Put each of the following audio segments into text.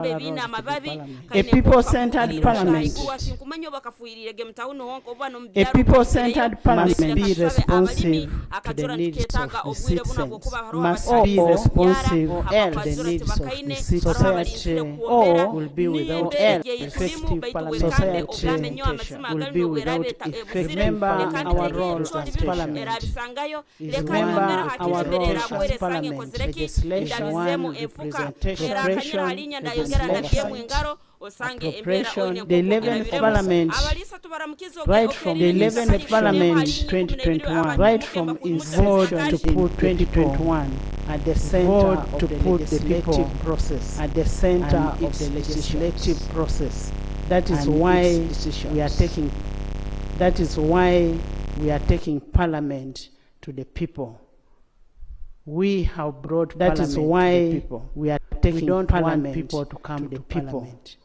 A people-centered parliament. A people-centered parliament must be responsive to the needs of the citizens, must be responsive to the needs of the society, or will be without effective parliament. Society will be without effect. Remember our role as parliament. Remember our role as parliament. Legislation, one, representation, appropriation, the 11th parliament, right from the 11th parliament 2021, right from inception to put 2021 at the center of the legislative process, at the center of the legislative process. That is why we are taking. That is why we are taking parliament to the people. We have brought that is why to the people. We are taking. We don't want people to come to the parliament.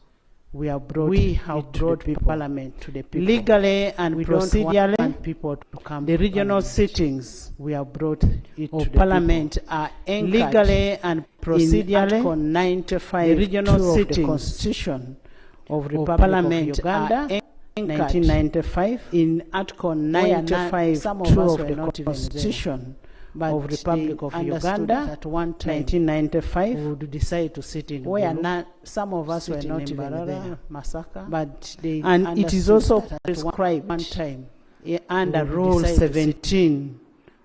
We have brought. We have brought parliament to the people. Legally and procedurally, people to come. The regional sittings we have brought it to the parliament are anchored legally and procedurally. Article 95, the regional sittings of the Constitution of Republic of Uganda. 1995 in Article 95, some of us of the Constitution of Republic of Uganda at one time, 1995, would decide to sit in where not, some of us were not even there, Masaka, but they and it is also prescribed one time under Rule 17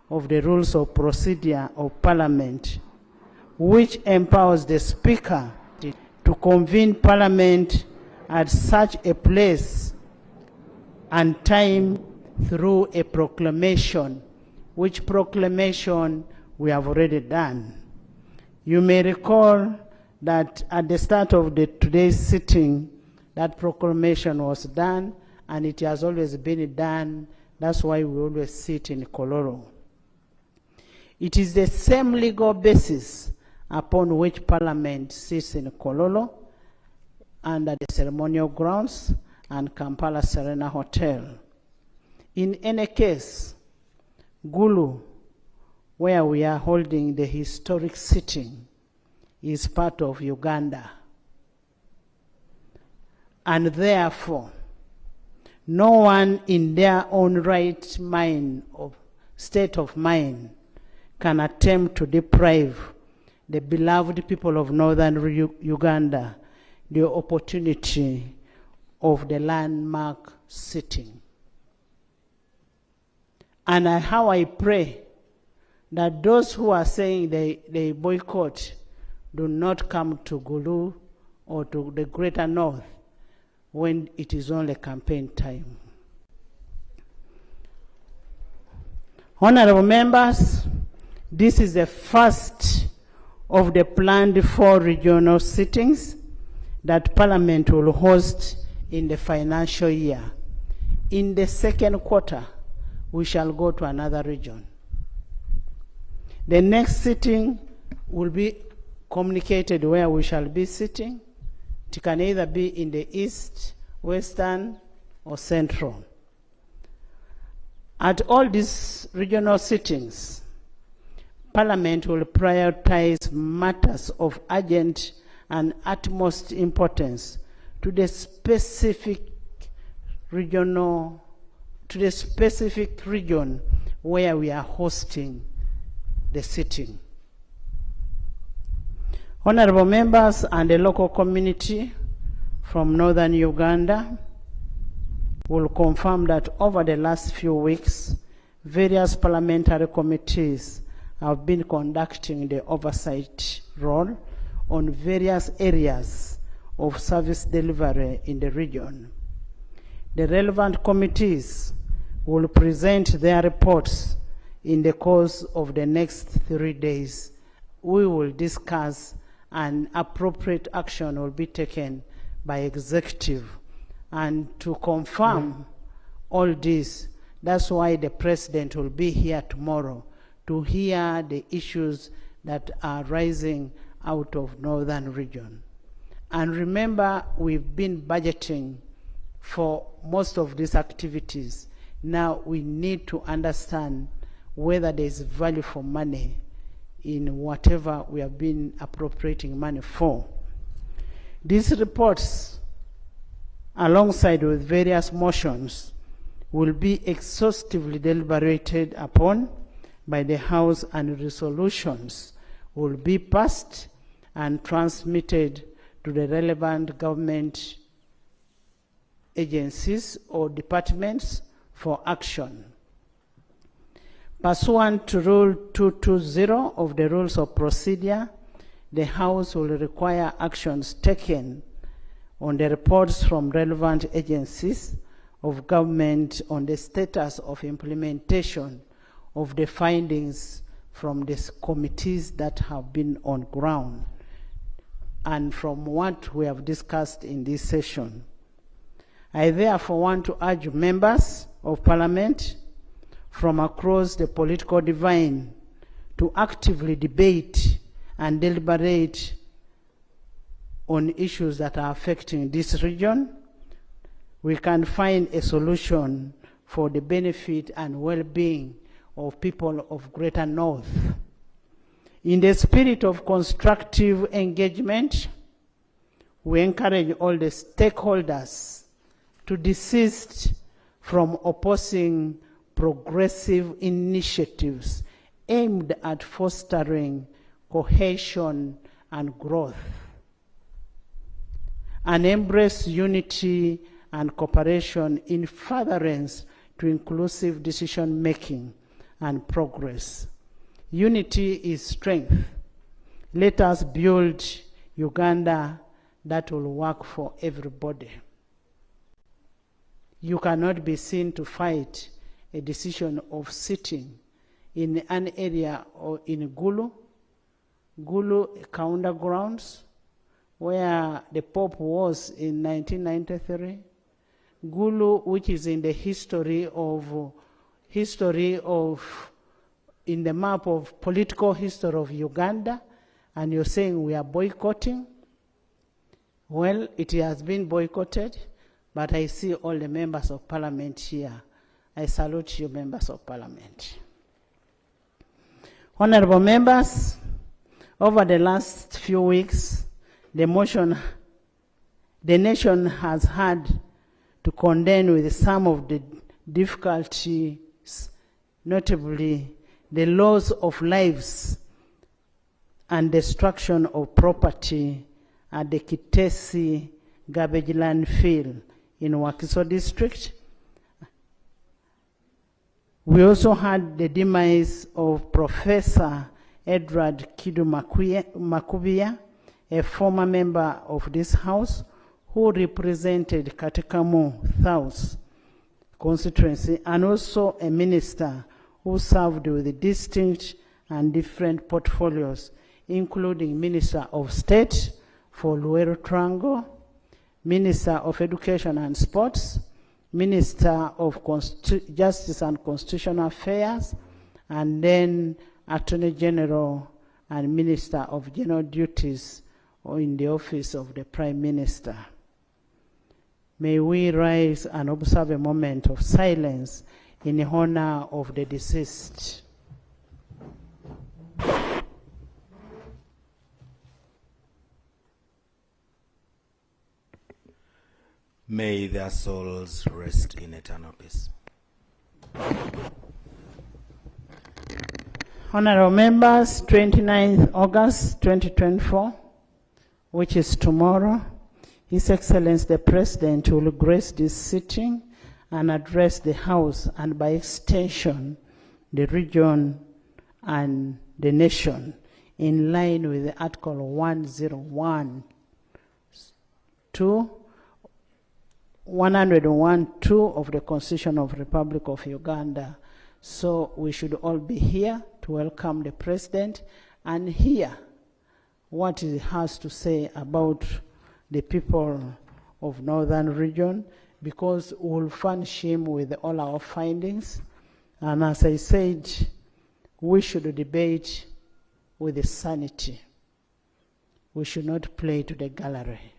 of the Rules of Procedure of Parliament, which empowers the Speaker to convene Parliament at such a place and time through a proclamation, which proclamation we have already done. You may recall that at the start of today's sitting, that proclamation was done, and it has always been done. That's why we always sit in Kololo. It is the same legal basis upon which Parliament sits in Kololo under the ceremonial grounds and Kampala Serena Hotel. In any case, Gulu, where we are holding the historic sitting, is part of Uganda. And therefore, no one in their own right mind or state of mind can attempt to deprive the beloved people of northern Uganda the opportunity of the landmark sitting. And how I pray that those who are saying they boycott do not come to Gulu or to the greater north when it is only campaign time. Honorable members, this is the first of the planned 4 regional sittings that Parliament will host in the financial year. In the second quarter, we shall go to another region. The next sitting will be communicated where we shall be sitting. It can either be in the east, western, or central. At all these regional sittings, Parliament will prioritize matters of urgent and utmost importance to the specific region where we are hosting the sitting. Honorable members and the local community from northern Uganda will confirm that over the last few weeks, various parliamentary committees have been conducting the oversight role on various areas of service delivery in the region. The relevant committees will present their reports in the course of the next 3 days. We will discuss and appropriate action will be taken by executive. And to confirm all this, that's why the president will be here tomorrow to hear the issues that are rising out of northern region. And remember, we've been budgeting for most of these activities. Now we need to understand whether there is value for money in whatever we have been appropriating money for. These reports, alongside with various motions, will be exhaustively deliberated upon by the House, and resolutions will be passed and transmitted to the relevant government agencies or departments for action. Pursuant to Rule 220 of the Rules of Procedure, the House will require actions taken on the reports from relevant agencies of government on the status of implementation of the findings from the committees that have been on ground and from what we have discussed in this session. I therefore want to urge members of Parliament from across the political divide to actively debate and deliberate on issues that are affecting this region. We can find a solution for the benefit and well-being of people of Greater North. In the spirit of constructive engagement, we encourage all the stakeholders to desist from opposing progressive initiatives aimed at fostering cohesion and growth, and embrace unity and cooperation in furtherance to inclusive decision-making and progress. Unity is strength. Let us build Uganda that will work for everybody. You cannot be seen to fight a decision of sitting in an area or in Gulu Kaunda grounds, where the Pope was in 1993. Gulu, which is in the history of in the map of political history of Uganda, and you're saying we are boycotting. Well, it has been boycotted, but I see all the members of Parliament here. I salute you, members of Parliament. Honorable members, over the last few weeks, the nation has had to contend with some of the difficulties, notably the loss of lives and destruction of property at the Kitesi garbage landfill in Wakiso district. We also had the demise of Professor Edward Kidu Makubia, a former member of this House who represented Katikamu South constituency, and also a minister who served with distinct and different portfolios, including Minister of State for Luero Triangle, Minister of Education and Sports, Minister of Justice and Constitutional Affairs, and then Attorney General and Minister of General Duties in the office of the Prime Minister. May we rise and observe a moment of silence in honor of the deceased. May their souls rest in eternal peace. Honorable members, 29th August 2024, which is tomorrow, His Excellency the President will grace this sitting and address the House and by extension the region and the nation in line with Article 101(2) of the Constitution of the Republic of Uganda. So we should all be here to welcome the President and hear what he has to say about the people of Northern region, because we'll furnish him with all our findings. And as I said, we should debate with sanity. We should not play to the gallery.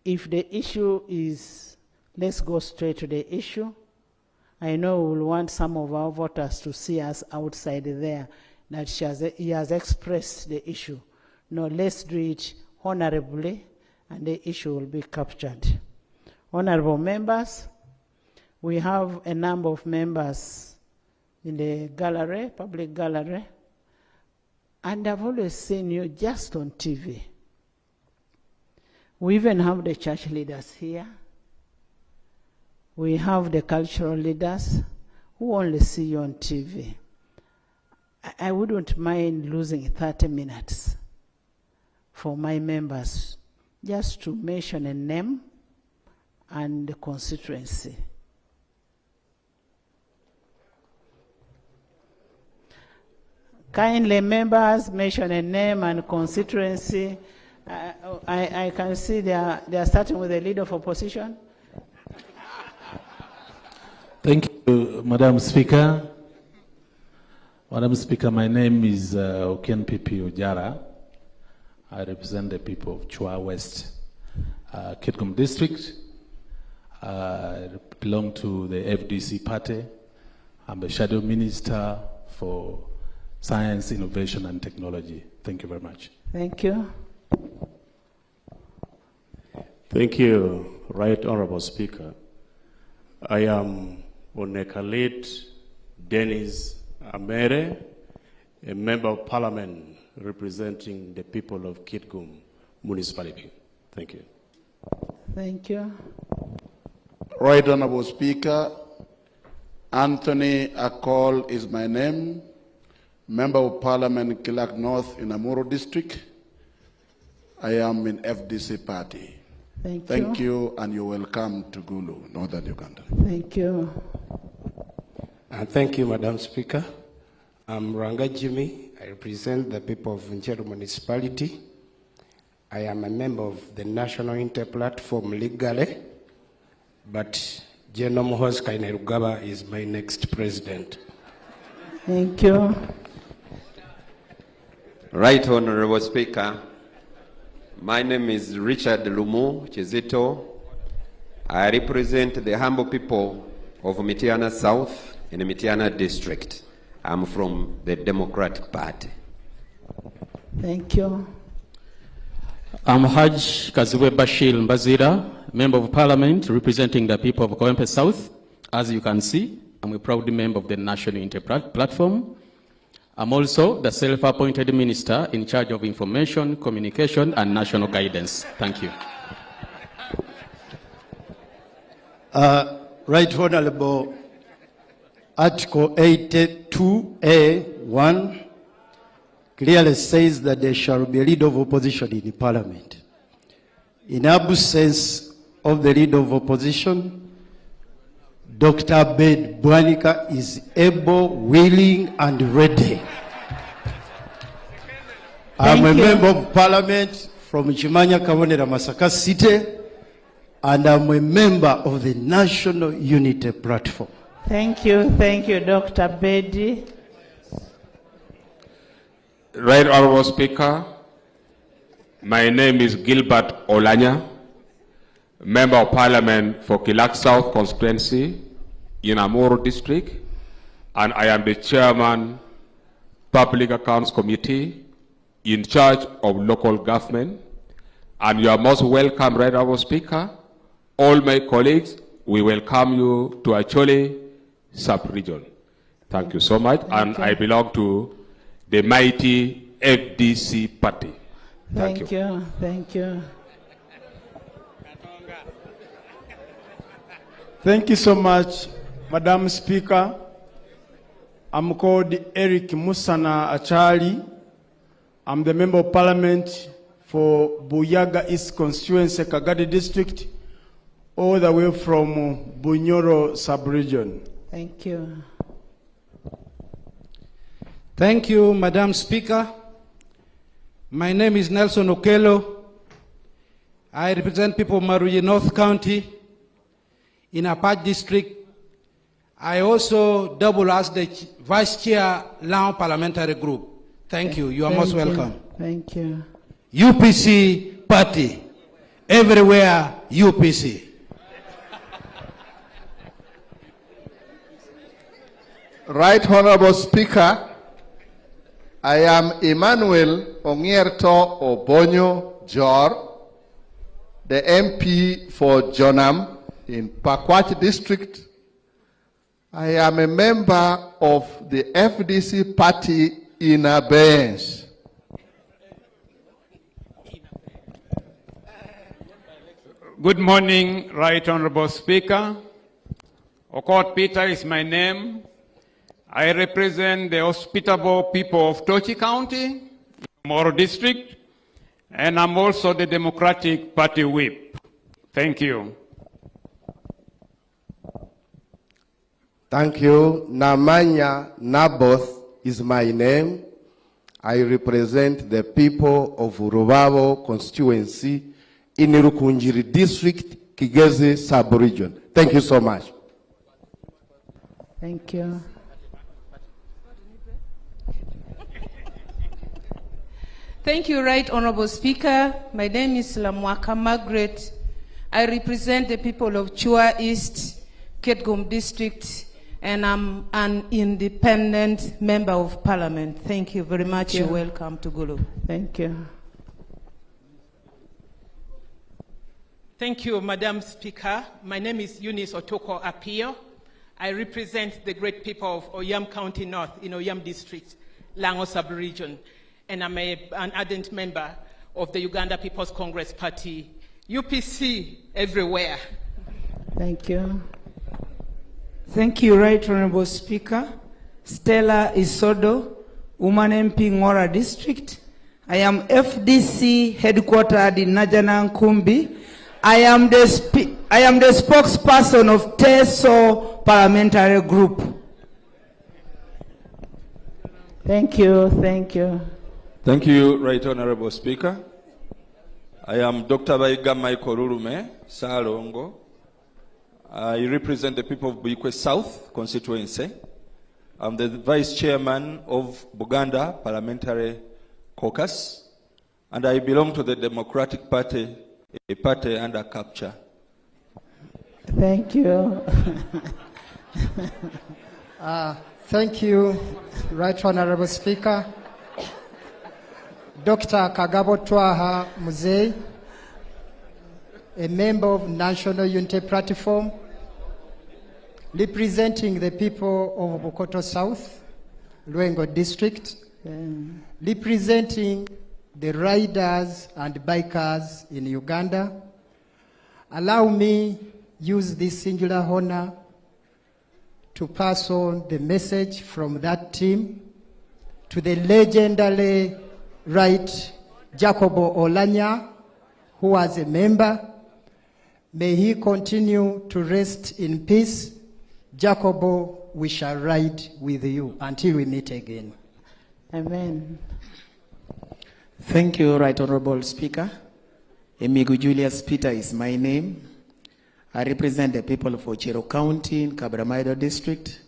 If the issue is, let's go straight to the issue. I know we'll want some of our voters to see us outside there, that he has expressed the issue. No, let's do it honorably, and the issue will be captured. Honorable members, we have a number of members in the gallery, public gallery, and I've always seen you just on TV. We even have the church leaders here. We have the cultural leaders who only see you on TV. I wouldn't mind losing 30 minutes for my members just to mention a name and the constituency. Kindly, members, mention a name and constituency. I can see they are starting with the leader of opposition. Thank you, Madam Speaker. Madam Speaker, my name is Oken Pipi Ojara. I represent the people of Chua West, Kitgum District. I belong to the FDC party. I'm a shadow minister for Science, Innovation and Technology. Thank you very much. Thank you. Thank you, Right Honorable Speaker. I am Onekalit Dennis Amere, a member of Parliament representing the people of Kitgum Municipality. Thank you. Thank you. Right Honorable Speaker, Anthony Akol is my name, Member of Parliament, Kilak North in Amuru District. I am in FDC party. Thank you, and you're welcome to Gulu, Northern Uganda. Thank you. Thank you, Madam Speaker. I'm Ranga Jimmy. I represent the people of Njeru Municipality. I am a member of the National Inter-Platform legally, but General Mohos Kainerugaba is my next president. Thank you. Right Honorable Speaker, my name is Richard Lumu Chizito. I represent the humble people of Mitiana South in the Mitiana District. I'm from the Democratic Party. Thank you. I'm Haj Kazwe Bashir Mbazira, Member of Parliament representing the people of Kawempe South. As you can see, I'm a proud member of the National Inter-Platform. I'm also the self-appointed minister in charge of information, communication, and national guidance. Thank you. Right Honorable, Article 82A(1) clearly says that there shall be a leader of opposition in the Parliament. In absence of the leader of opposition, Dr. Abed Bwanika is able, willing, and ready. I'm a member of Parliament from Chimanya Kawonera Masaka City, and I'm a member of the National Unity Platform. Thank you, Dr. Bedi. Right Honorable Speaker, my name is Gilbert Olanya, Member of Parliament for Kilak South constituency in Amuru District, and I am the Chairman, Public Accounts Committee, in charge of local government. And you are most welcome, Right Honorable Speaker. All my colleagues, we welcome you to Acholi sub-region. Thank you so much. And I belong to the mighty FDC party. Thank you. Thank you. Thank you so much, Madam Speaker. I'm called Eric Musana Achali. I'm the Member of Parliament for Buyaga East Constituency, Kagadi District, all the way from Bunyoro sub-region. Thank you. Thank you, Madam Speaker. My name is Nelson Okello. I represent people of Maruyi North County in Apache District. I also double as the Vice Chair, Lao Parliamentary Group. Thank you. You are most welcome. Thank you. UPC party. Everywhere UPC. Right Honorable Speaker, I am Emmanuel Ongierto Obonyo Jor, the MP for Jonam in Pakwach District. I am a member of the FDC party in abeyance. Good morning, Right Honorable Speaker. Okot Peter is my name. I represent the hospitable people of Tochi County, Moro District, and I'm also the Democratic Party whip. Thank you. Thank you. Namanya Naboth is my name. I represent the people of Rubabo constituency in Rukunjiri District, Kigezi sub-region. Thank you so much. Thank you. Thank you, Right Honorable Speaker. My name is Lamwaka Margaret. I represent the people of Chua East, Ketgum District, and I'm an independent member of Parliament. Thank you very much. You're welcome to Gulu. Thank you. Thank you, Madam Speaker. My name is Eunice Otoko Apio. I represent the great people of Oyam County North in Oyam District, Lango Sub-Region, and I'm an ardent member of the Uganda People's Congress Party, UPC everywhere. Thank you. Thank you, Right Honorable Speaker. Stella Isodo, Woman MP Ngora District. I am FDC headquartered in Najana Nkumbi. I am the spokesperson of TESO parliamentary group. Thank you, thank you. Thank you, Right Honorable Speaker. I am Dr. Baiga Michael Rurume, Salongo. I represent the people of Buikwe South constituency. I'm the Vice Chairman of Buganda Parliamentary Caucus, and I belong to the Democratic Party, a party under capture. Thank you. Thank you, Right Honorable Speaker. Dr. Kagabo Twaha Muzei, a member of National Unity Platform, representing the people of Bukoto South, Luengo District, representing the riders and bikers in Uganda. Allow me use this singular honor to pass on the message from that team to the legendary Right Jacobo Olanya, who was a member. May he continue to rest in peace. Jacobo, we shall ride with you until we meet again. Amen. Thank you, Right Honorable Speaker. Emigu Julius Peter is my name. I represent the people of Ochero County in Kabramaido District,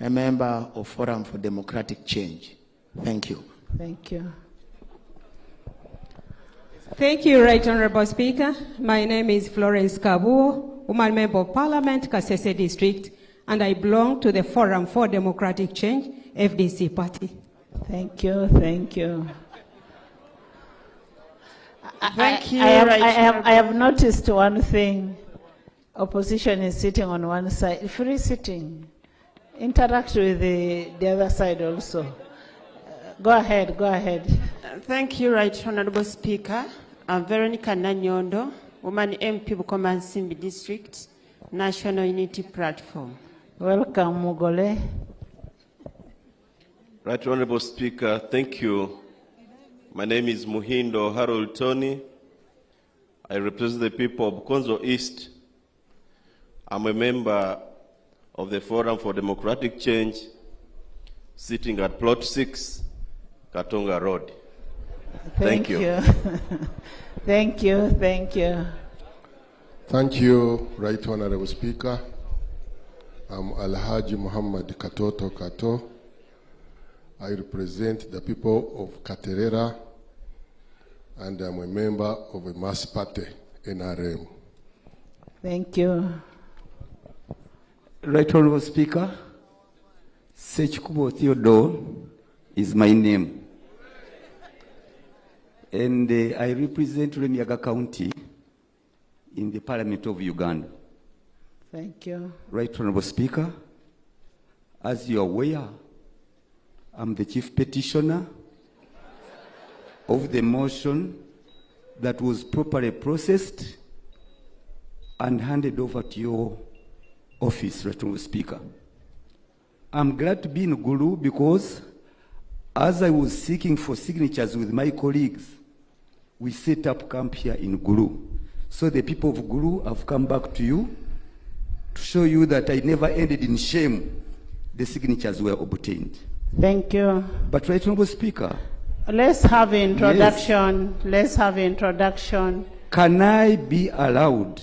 a member of Forum for Democratic Change. Thank you. Thank you. Thank you, Right Honorable Speaker. My name is Florence Kabu, woman member of Parliament, Kasese District, and I belong to the Forum for Democratic Change, FDC party. Thank you, thank you. Thank you, I have noticed one thing. Opposition is sitting on one side. Free sitting. Interact with the other side also. Go ahead, go ahead. Thank you, Right Honorable Speaker. I'm Veronica Nanyondo, woman MP Bukoma Nsimbi District, National Unity Platform. Welcome, Mugole. Right Honorable Speaker, thank you. My name is Muhindo Harold Tony. I represent the people of Konzo East. I'm a member of the Forum for Democratic Change, sitting at Plot 6, Katonga Road. Thank you. Thank you, thank you. Thank you, Right Honorable Speaker. I'm Alhaji Muhammad Katoto Kato. I represent the people of Katerera, and I'm a member of a mass party, NRM. Thank you. Right Honorable Speaker, Sechkubo Theodore is my name. and I represent Remiaga County in the Parliament of Uganda. Thank you. Right Honorable Speaker, as you are aware, I'm the chief petitioner of the motion that was properly processed and handed over to your office, Right Honorable Speaker. I'm glad to be in Gulu because as I was seeking for signatures with my colleagues, we set up camp here in Gulu. So the people of Gulu have come back to you to show you that I never ended in shame. The signatures were obtained. Thank you. But Right Honorable Speaker, let's have introduction. Yes. Let's have introduction. Can I be allowed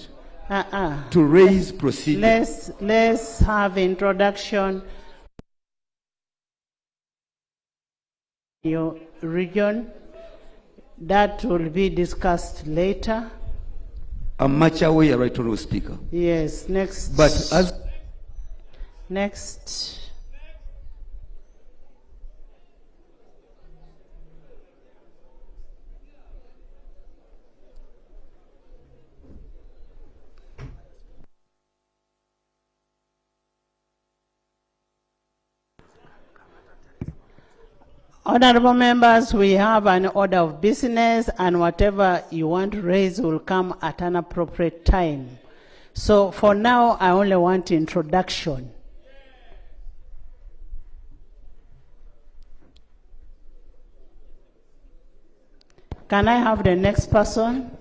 to raise procedures? Let's have introduction. Your region, that will be discussed later. I'm much aware, Right Honorable Speaker. Yes, next. But as next. Honorable members, we have an order of business, and whatever you want to raise will come at an appropriate time. So for now, I only want introduction. Can I have the next person?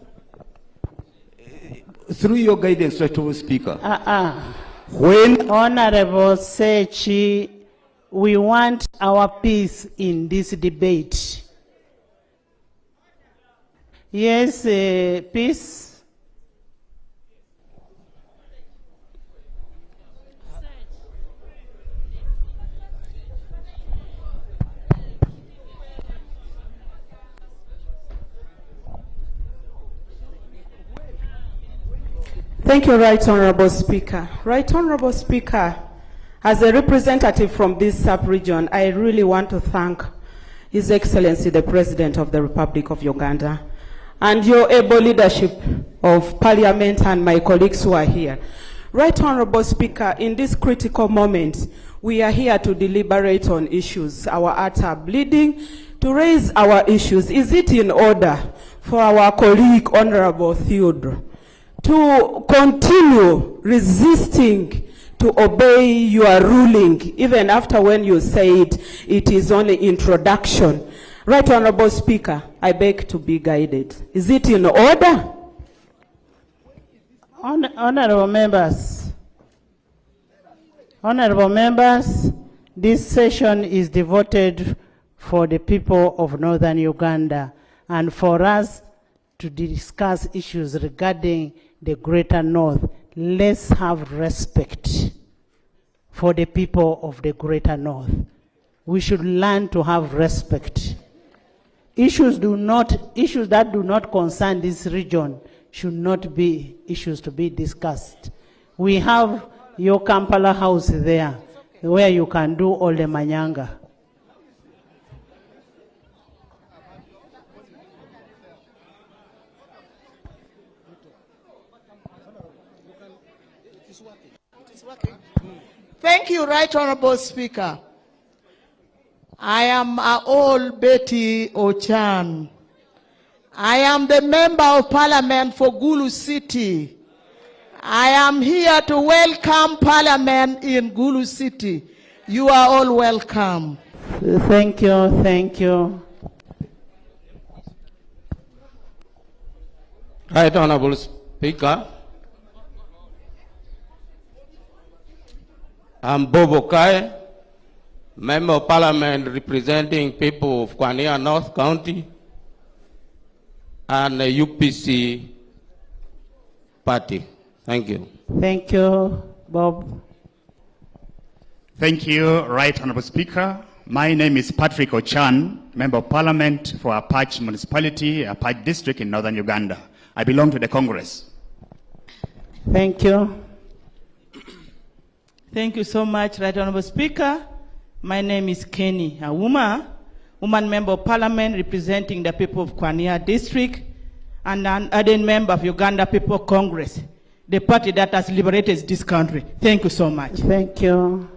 Through your guidance, Right Honorable Speaker. When Honorable Sechi, we want our peace in this debate. Yes, peace. Thank you, Right Honorable Speaker. Right Honorable Speaker, as a representative from this sub-region, I really want to thank His Excellency, the President of the Republic of Uganda, and your able leadership of Parliament and my colleagues who are here. Right Honorable Speaker, in this critical moment, we are here to deliberate on issues. Our hearts are bleeding to raise our issues. Is it in order for our colleague, Honorable Theodore, to continue resisting to obey your ruling, even after when you said it is only introduction? Right Honorable Speaker, I beg to be guided. Is it in order? Honorable members, this session is devoted for the people of Northern Uganda and for us to discuss issues regarding the Greater North. Let's have respect for the people of the Greater North. We should learn to have respect. Issues that do not concern this region should not be issues to be discussed. We have your Kampala house there, where you can do all the manyanga. Thank you, Right Honorable Speaker. I am old Betty Ochan. I am the Member of Parliament for Gulu City. I am here to welcome Parliament in Gulu City. You are all welcome. Thank you, thank you. Right Honorable Speaker, I'm Bobo Kai, Member of Parliament representing people of Kwania North County and the UPC party. Thank you. Thank you, Bob. Thank you, Right Honorable Speaker. My name is Patrick Ochan, Member of Parliament for Apache Municipality, Apache District in Northern Uganda. I belong to the Congress. Thank you. Thank you so much, Right Honorable Speaker. My name is Kenny Auma, woman member of parliament representing the people of Kwania district, and an ardent member of Uganda People Congress, the party that has liberated this country. Thank you so much. Thank you.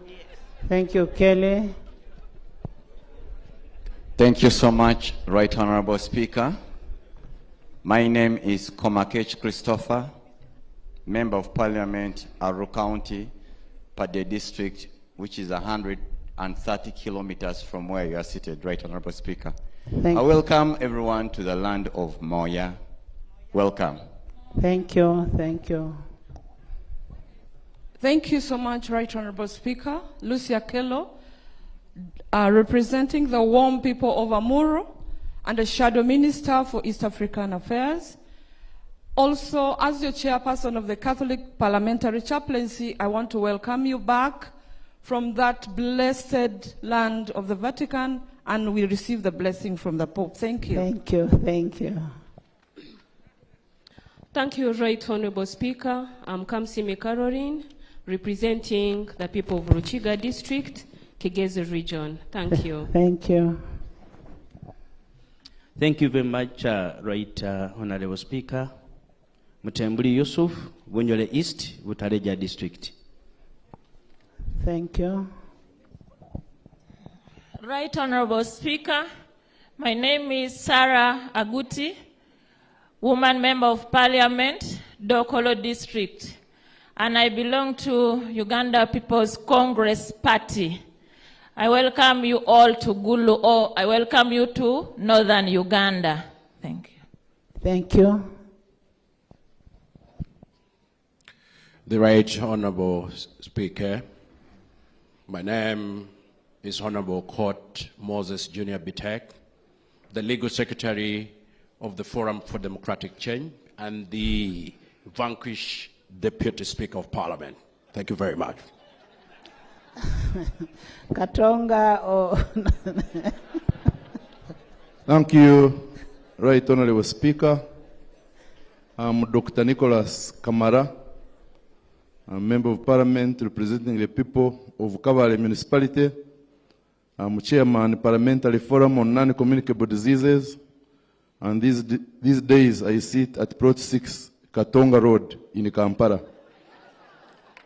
Thank you, Kelly. Thank you so much, Right Honorable Speaker. My name is Komakech Christopher, Member of Parliament, Aru County, Pade District, which is 130 kilometers from where you are seated, Right Honorable Speaker. I welcome everyone to the land of Moya. Welcome. Thank you. Thank you. Thank you so much, Right Honorable Speaker. Lucia Kello, representing the warm people of Amuro and the Shadow Minister for East African Affairs. Also, as your chairperson of the Catholic Parliamentary Chaplaincy, I want to welcome you back from that blessed land of the Vatican, and we receive the blessing from the Pope. Thank you. Thank you. Thank you. Thank you, Right Honorable Speaker. I'm Kamsimi Caroline, representing the people of Ruchiga District, Kigezi Region. Thank you. Thank you. Thank you very much, Right Honorable Speaker. Mutembuli Yusuf, Bunyole East, Butareja District. Thank you. Right Honorable Speaker, my name is Sarah Aguti, Woman Member of Parliament, Dokolo District, and I belong to Uganda People's Congress Party. I welcome you all to Gulu, or I welcome you to Northern Uganda. Thank you. Thank you. The Right Honorable Speaker, my name is Honorable Court Moses Junior Bitek, the Legal Secretary of the Forum for Democratic Change and the vanquished Deputy Speaker of Parliament. Thank you very much. Katonga or Thank you, Right Honorable Speaker. I'm Dr. Nicholas Kamara. I'm a Member of Parliament representing the people of Kabale Municipality. I'm Chairman Parliamentary Forum on Non-Communicable Diseases. And these days I sit at Plot 6, Katonga Road in Kampala.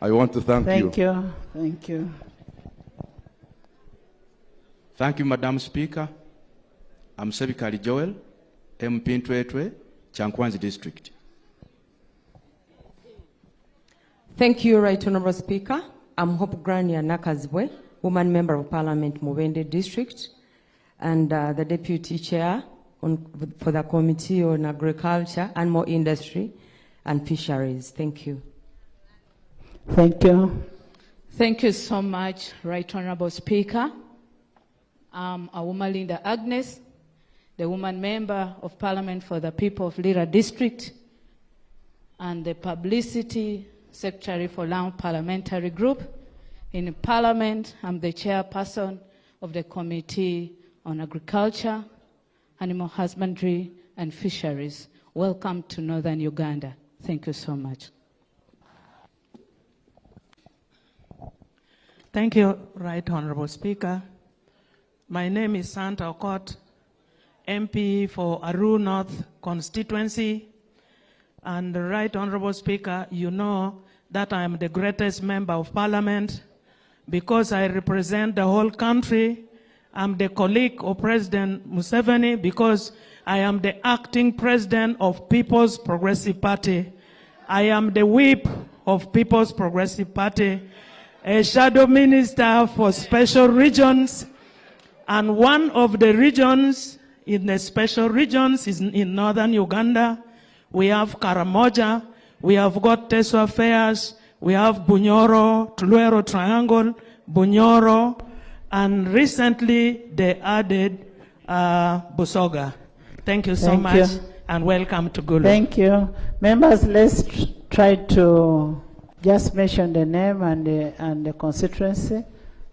I want to thank you. Thank you. Thank you. Thank you, Madam Speaker. I'm Sebikali Joel, MP Ntwetwe, Chankwanzi District. Thank you, Right Honorable Speaker. I'm Hope Grania Nakazwe, Woman Member of Parliament, Mubende District, and the Deputy Chair for the Committee on Agriculture, Animal Industry, and Fisheries. Thank you. Thank you. Thank you so much, Right Honorable Speaker. I'm Awumalinda Agnes, the Woman Member of Parliament for the people of Lira District, and the Publicity Secretary for Land Parliamentary Group. In Parliament, I'm the chairperson of the Committee on Agriculture, Animal Husbandry, and Fisheries. Welcome to Northern Uganda. Thank you so much. Thank you, Right Honorable Speaker. My name is Santa Okot, MP for Aru North constituency. And the Right Honorable Speaker, you know that I am the greatest member of Parliament because I represent the whole country. I'm the colleague of President Museveni because I am the acting president of People's Progressive Party. I am the whip of People's Progressive Party, a shadow minister for special regions. And one of the regions in the special regions is in northern Uganda. We have Karamoja, we have got Teso Affairs, we have Bunyoro, Tuluero Triangle, Bunyoro, and recently they added Busoga. Thank you so much, and welcome to Gulu. Thank you. Members, let's try to just mention the name and the constituency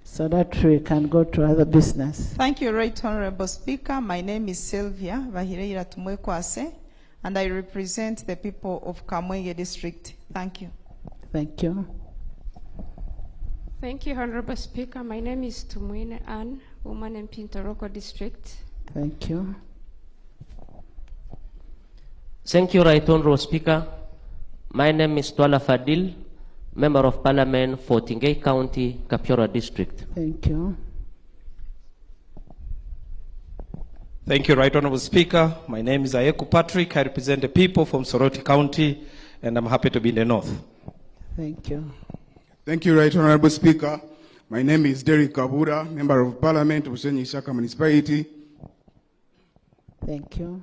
so that we can go to other business. Thank you, Right Honorable Speaker. My name is Sylvia Vahireira Tumwekwase, and I represent the people of Kamwenge District. Thank you. Thank you. Thank you, Honorable Speaker. My name is Tumwine Ann, woman MP in Toroko District. Thank you. Thank you, Right Honorable Speaker. My name is Twala Fadil, Member of Parliament for Tingei County, Kapiora District. Thank you. Thank you, Right Honorable Speaker. My name is Ayeku Patrick. I represent the people from Soroti County, and I'm happy to be in the north. Thank you. Thank you, Right Honorable Speaker. My name is Derek Kabura, Member of Parliament of Senyi Shaka Municipality. Thank you.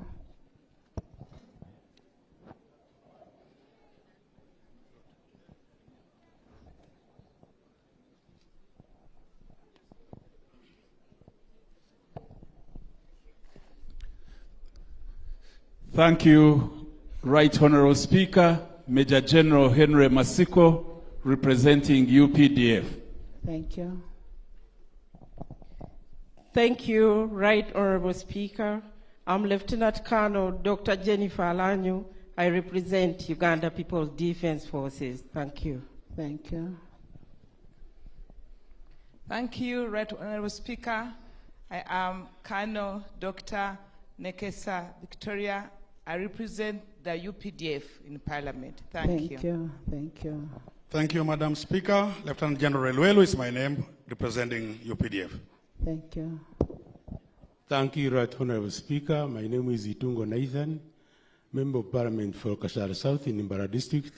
Thank you, Right Honorable Speaker. Major General Henry Masiko, representing UPDF. Thank you. Thank you, Right Honorable Speaker. I'm Lieutenant Colonel Dr. Jennifer Alanyu. I represent Uganda People's Defense Forces. Thank you. Thank you. Thank you, Right Honorable Speaker. I am Colonel Dr. Nekesa Victoria. I represent the UPDF in Parliament. Thank you. Thank you. Thank you, Madam Speaker. Lieutenant General Luelu is my name, representing UPDF. Thank you. Thank you, Right Honorable Speaker. My name is Itungo Nathan, Member of Parliament for Kashara South in Imbara District.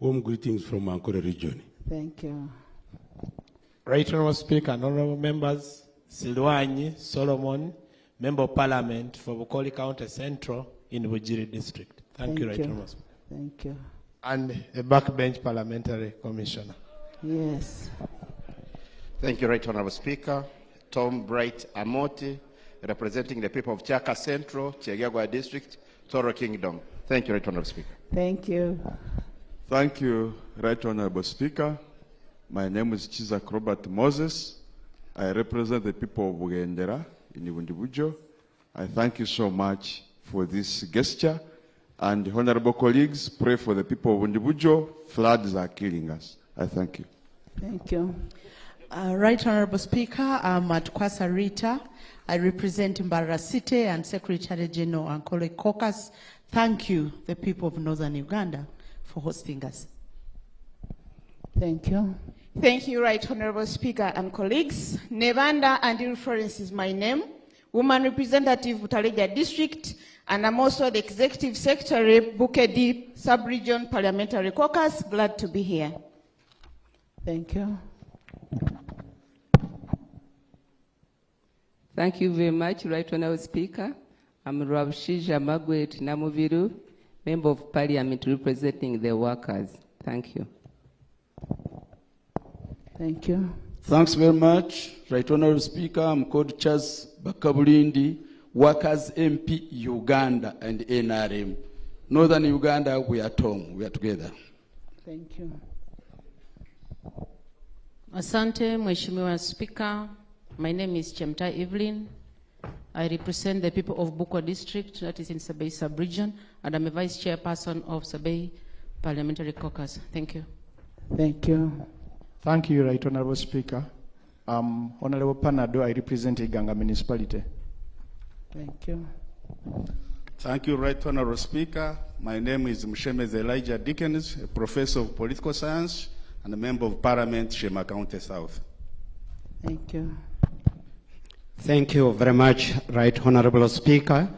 Warm greetings from Ankole region. Thank you. Right Honorable Speaker and honorable members, Silwanyi Solomon, Member of Parliament for Bukoli County Central in Bujiri District. Thank you, Right Honorable Speaker. Thank you. And a backbench parliamentary commissioner. Yes. Thank you, Right Honorable Speaker. Tom Bright Amoti, representing the people of Chaka Central, Chegagwa District, Toro Kingdom. Thank you, Right Honorable Speaker. Thank you. Thank you, Right Honorable Speaker. My name is Chizak Robert Moses. I represent the people of Bugendera in Ibundibujo. I thank you so much for this gesture. And honorable colleagues, pray for the people of Ibundibujo. Floods are killing us. I thank you. Thank you. Right Honorable Speaker, I'm at Kwasa Rita. I represent Mbarara City and Secretary General Ankole Caucus. Thank you, the people of Northern Uganda, for hosting us. Thank you. Thank you, Right Honorable Speaker and colleagues. Nevanda and Florence is my name, Woman Representative Butaleja District, and I'm also the Executive Secretary, Bukedi Sub-Region Parliamentary Caucus. Glad to be here. Thank you. Thank you very much, Right Honorable Speaker. I'm Rabshija Margaret Namuviru, Member of Parliament representing the workers. Thank you. Thank you. Thanks very much, Right Honorable Speaker. I'm called Charles Bakabulindi, Workers MP Uganda and NRM. Northern Uganda, we are at home. We are together. Thank you. Asante, Mheshimiwa Speaker. My name is Chemta Evelyn. I represent the people of Bukwa District, that is in Sabay Sub-Region, and I'm a Vice Chairperson of Sabay Parliamentary Caucus. Thank you. Thank you. Thank you, Right Honorable Speaker. Honorable Panado, I represent Iganga Municipality. Thank you. Thank you, Right Honorable Speaker. My name is Mshemez Elijah Dickens, a professor of political science and a member of Parliament, Shema County South. Thank you. Thank you very much, Right Honorable Speaker.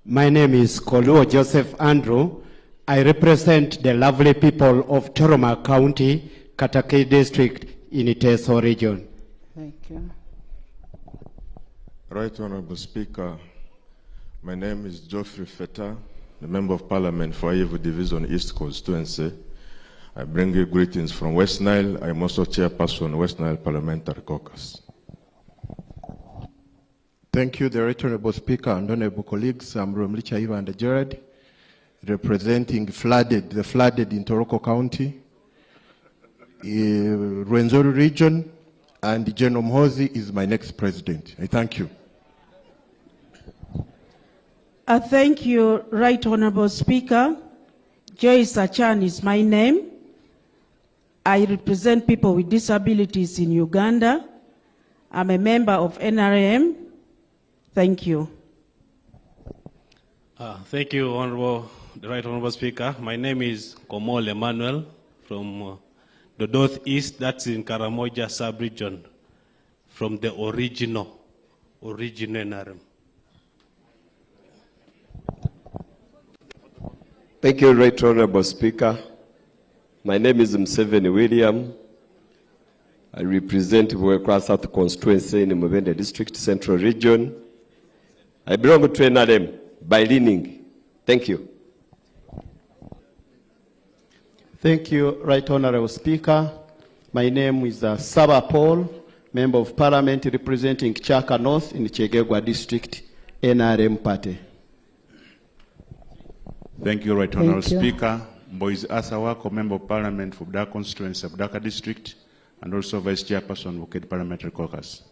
My name is Koluo Joseph Andrew. I represent the lovely people of Toroma County, Katakei District in Iteso region. Thank you. Right Honorable Speaker, my name is Geoffrey Feta, the Member of Parliament for Ayevu Division East Constituency. I bring you greetings from West Nile. I'm also Chairperson West Nile Parliamentary Caucus. Thank you, the Right Honorable Speaker and honorable colleagues. I'm Romlicha Iva and Gerard, representing the flooded in Toroko County, Rwenzori region, and General Mhozi is my next president. I thank you. Thank you, Right Honorable Speaker. Joyce Achan is my name. I represent people with disabilities in Uganda, I'm a member of NRM. Thank you. Thank you, the Right Honorable Speaker. My name is Komol Emmanuel from the Northeast, that's in Karamoja sub-region, from the original NRM. Thank you, Right Honorable Speaker. My name is Mseveni William. I represent Buekwa South Constituency in Mubende District, Central Region. I belong to NRM by leaning. Thank you. Thank you, Right Honorable Speaker. My name is Saba Paul, Member of Parliament representing Chaka North in Chegegwa District, NRM Party. Thank you, Right Honorable Speaker. Boys Asawako, Member of Parliament for Budaka Constituency, Budaka District, and also Vice Chairperson of Bukit Parliamentary Caucus.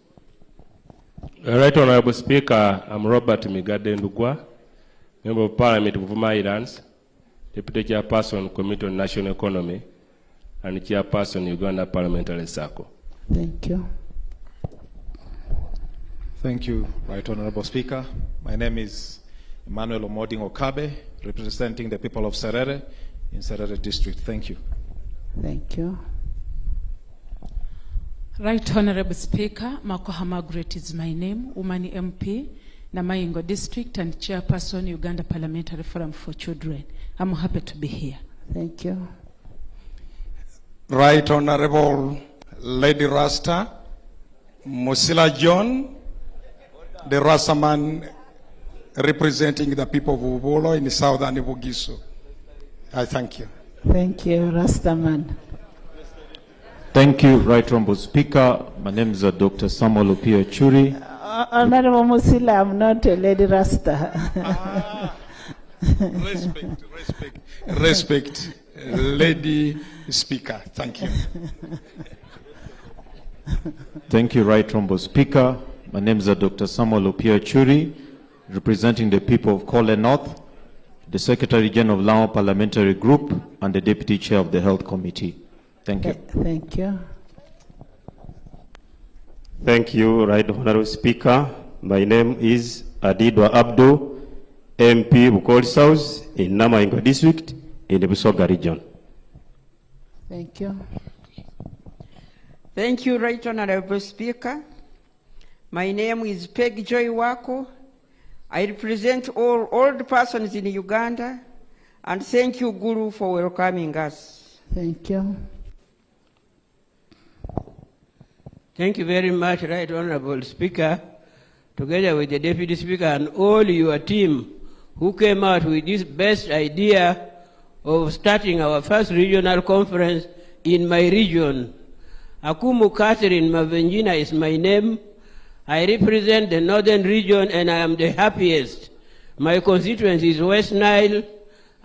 Right Honorable Speaker, I'm Robert Migade Ndugwa, Member of Parliament of Islands, Deputy Chairperson, Committee on National Economy, and Chairperson, Uganda Parliamentary Circle. Thank you. Thank you, Right Honorable Speaker. My name is Emmanuel Omoding Okabe, representing the people of Serere in Serere District. Thank you. Thank you. Right Honorable Speaker, Makoha Margaret is my name, Woman MP, Namaingo District and Chairperson, Uganda Parliamentary Forum for Children. I'm happy to be here. Thank you. Right Honorable Lady Rasta, Musila John, the Rastaman representing the people of Ubolo in the southern Bugisu. I thank you. Thank you, Rastaman. Thank you, Right Honorable Speaker. My name is Dr. Samuel Opio Churi. Honorable Musila, I'm not a Lady Rasta. Respect, Lady Speaker. Thank you. Thank you, Right Honorable Speaker. My name is Dr. Samuel Opio Churi, representing the people of Kole North, the Secretary General of Lao Parliamentary Group, and the Deputy Chair of the Health Committee. Thank you. Thank you. Thank you, Right Honorable Speaker. My name is Adidwa Abdu, MP Bukoli South in Namaingo District in the Busoga region. Thank you. Thank you, Right Honorable Speaker. My name is Peg Joy Wako. I represent all old persons in Uganda, and thank you, Gulu, for welcoming us. Thank you. Thank you very much, Right Honorable Speaker, together with the Deputy Speaker and all your team who came out with this best idea of starting our first regional conference in my region. Akumu Catherine Mavenjina is my name. I represent the northern region and I am the happiest. My constituency is West Nile,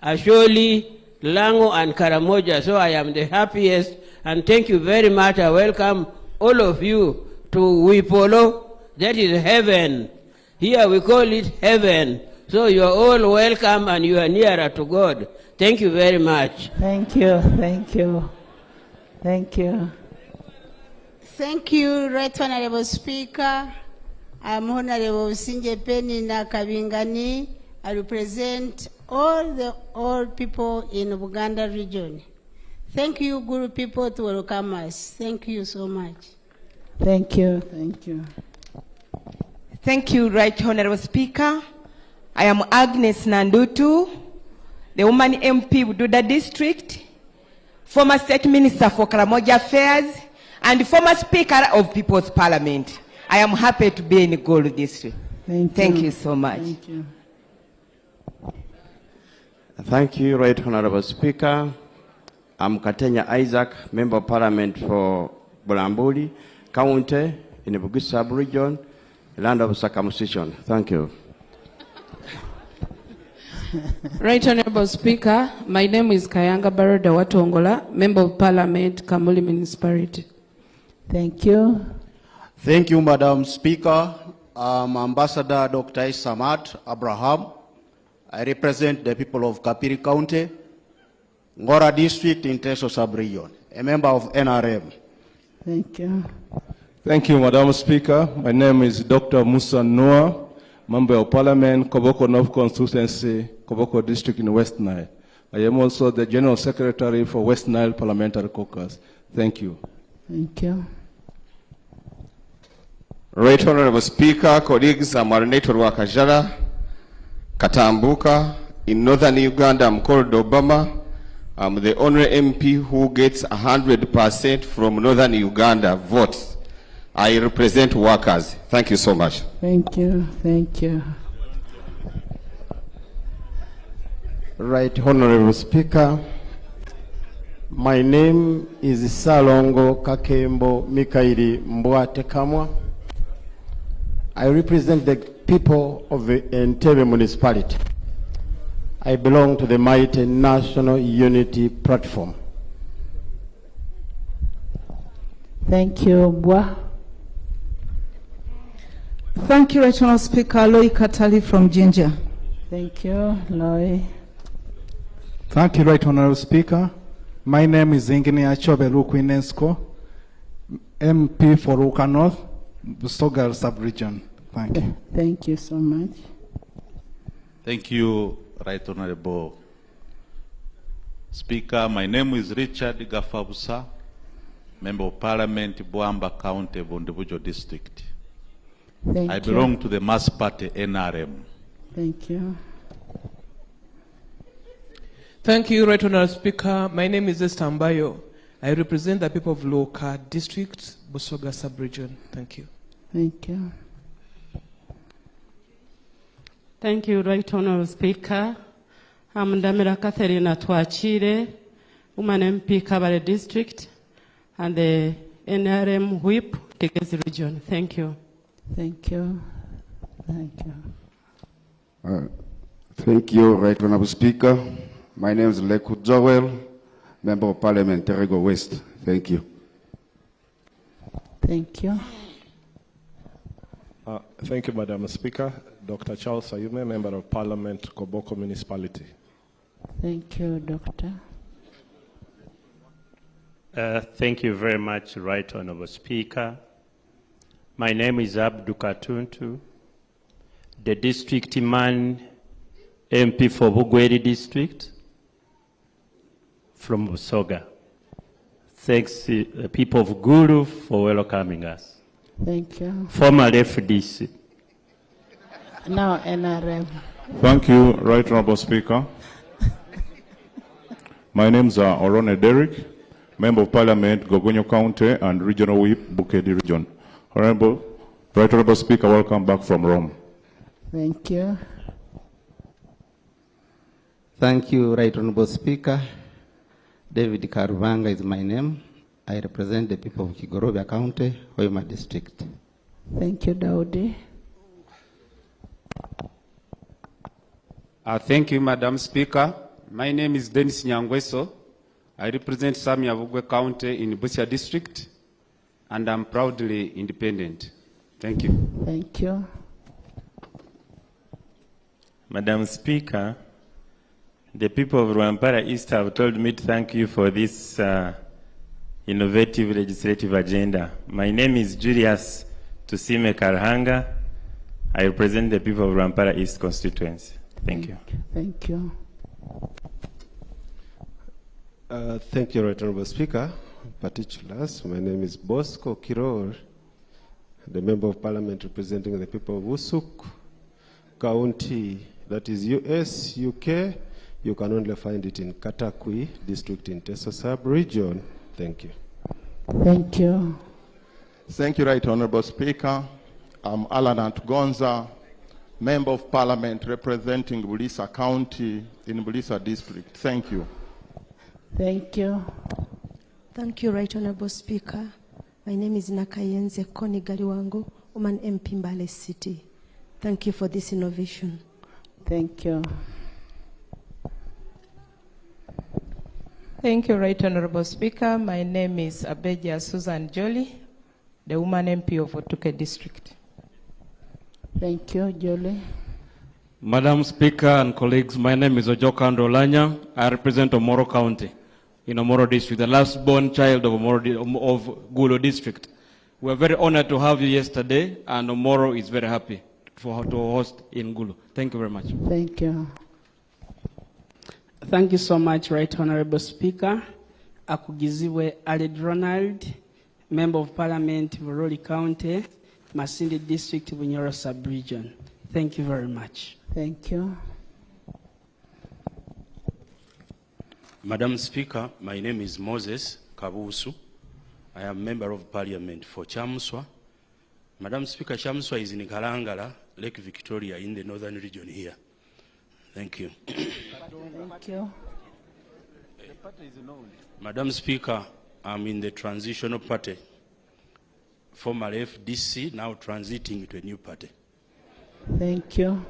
Asholi, Lango and Karamoja, so I am the happiest. And thank you very much. I welcome all of you to Wipolo, that is heaven. Here we call it heaven. So you are all welcome and you are nearer to God. Thank you very much. Thank you, thank you, thank you. Thank you, Right Honorable Speaker. I'm Honorable Sinje Penny Nakabingani. I represent all the old people in Buganda region. Thank you, Guru people, to welcome us. Thank you so much. Thank you, thank you. Thank you, Right Honorable Speaker. I am Agnes Nandutu, the woman MP Bududa District, former State Minister for Karamoja Affairs, and former Speaker of People's Parliament. I am happy to be in Gulu District. Thank you so much. Thank you. Thank you, Right Honorable Speaker. I'm Katenya Isaac, Member of Parliament for Bulambuli County in the Bugis sub-region, land of circumcision. Thank you. Right Honorable Speaker, my name is Kayanga Baroda Watongola, Member of Parliament, Kamuli Municipality. Thank you. Thank you, Madam Speaker. I'm Ambassador Dr. Isamat Abraham. I represent the people of Kapiri County, Ngora District in Teso Sub-region, a member of NRM. Thank you. Thank you, Madam Speaker. My name is Dr. Musa Noah, Member of Parliament, Koboko North Constituency, Koboko District in West Nile. I am also the General Secretary for West Nile Parliamentary Caucus. Thank you. Thank you. Right Honorable Speaker, colleagues, I'm Arnator Wakajara, Katambuka. In Northern Uganda, I'm called Obama. I'm the only MP who gets 100% from Northern Uganda votes. I represent workers. Thank you so much. Thank you. Thank you. Right Honorable Speaker, my name is Salongo Kakembo Mikaili Mbwate Kamwa. I represent the people of the Entebbe municipality. I belong to the mighty National Unity Platform. Thank you, Mbwa. Thank you, Right Honourable Speaker. Loi Katali from Jinja. Thank you, Loi. Thank you, Right Honourable Speaker. My name is Engineer Chobelu Kwinesko, MP for Ruka North, Busoga Sub-Region. Thank you. Thank you so much. Thank you, Right Honourable Speaker. My name is Richard Gafabusa, Member of Parliament, Boamba County, Vondebujo District. I belong to the Mass Party, NRM. Thank you. Thank you, Right Honourable Speaker. My name is Estambayo. I represent the people of Loka District, Busoga Sub-Region. Thank you. Thank you. Thank you, Right Honourable Speaker. I'm Ndamira Catherine Atwachire, Woman MP Kabale District, and the NRM Whip, Tegezi Region. Thank you. Thank you. Thank you. Thank you, Right Honourable Speaker. My name is Leku Joel, Member of Parliament, Terego West. Thank you. Thank you. Thank you, Madam Speaker. Dr. Charles Ayume, Member of Parliament, Koboko Municipality. Thank you, Doctor. Thank you very much, Right Honourable Speaker. My name is Abdu Katuntu, the district man MP for Bugweri District from Busoga. Thanks to the people of Gulu for welcoming us. Thank you. Former FDC. Now NRM. Thank you, Right Honourable Speaker. My name is Orone Derek, Member of Parliament, Gogonyo County and Regional Whip, Bukedi Region. Right Honourable Speaker, welcome back from Rome. Thank you. Thank you, Right Honourable Speaker. David Karuvanga is my name. I represent the people of Kigorobia County, Hoima District. Thank you, Daudi. Thank you, Madam Speaker. My name is Dennis Nyangweso. I represent Samia Vugwe County in Busia District, and I'm proudly independent. Thank you. Thank you. Madam Speaker, the people of Rwampara East have told me to thank you for this innovative legislative agenda. My name is Julius Tusime Karhanga. I represent the people of Rwampara East constituency. Thank you. Thank you. Thank you, Right Honourable Speaker. Particulars, my name is Bosco Kiror, the Member of Parliament representing the people of Usuk County, that is US, UK. You can only find it in Katakwi District in Teso Sub-Region. Thank you. Thank you. Thank you, Right Honourable Speaker. I'm Alan Antgonza, Member of Parliament representing Bulisa County in Bulisa District. Thank you. Thank you. Thank you, Right Honourable Speaker. My name is Nakayenze Koni Galiwango, Woman MP Mbale City. Thank you for this innovation. Thank you. Thank you, Right Honourable Speaker. My name is Abeja Susan Jolie, the Woman MP of Otuke District. Thank you, Jolie. Madam Speaker and colleagues, my name is Ojokando Lanya. I represent Omoro County in Omoro District, the last born child of Gulu District. We are very honored to have you yesterday, and Moro is very happy to host in Gulu. Thank you very much. Thank you. Thank you so much, Right Honorable Speaker. Akugiziwe Aled Ronald, Member of Parliament, Bururi County, Masindi District, Bunyoro Sub-Region. Thank you very much. Thank you. Madam Speaker, my name is Moses Kabusu. I am Member of Parliament for Chamswa. Madam Speaker, Chamswa is in Kalangala, Lake Victoria, in the northern region here. Thank you. Thank you. Madam Speaker, I'm in the transitional party, former FDC, now transiting to a new party. Thank you.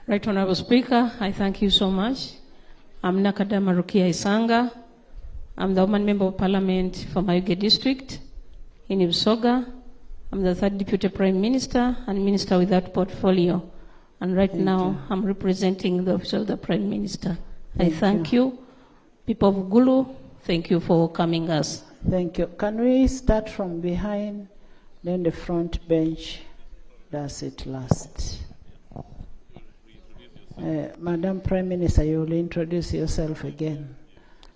Right Honorable Speaker, I thank you so much. I'm Nakadama Rukia Isanga. I'm the woman member of Parliament for Mayuge District in Busoga. I'm the third Deputy Prime Minister and Minister without portfolio. And right now, I'm representing the Office of the Prime Minister. I thank you. People of Gulu, thank you for welcoming us. Thank you. Can we start from behind, then the front bench does it last? Madam Prime Minister, you will introduce yourself again.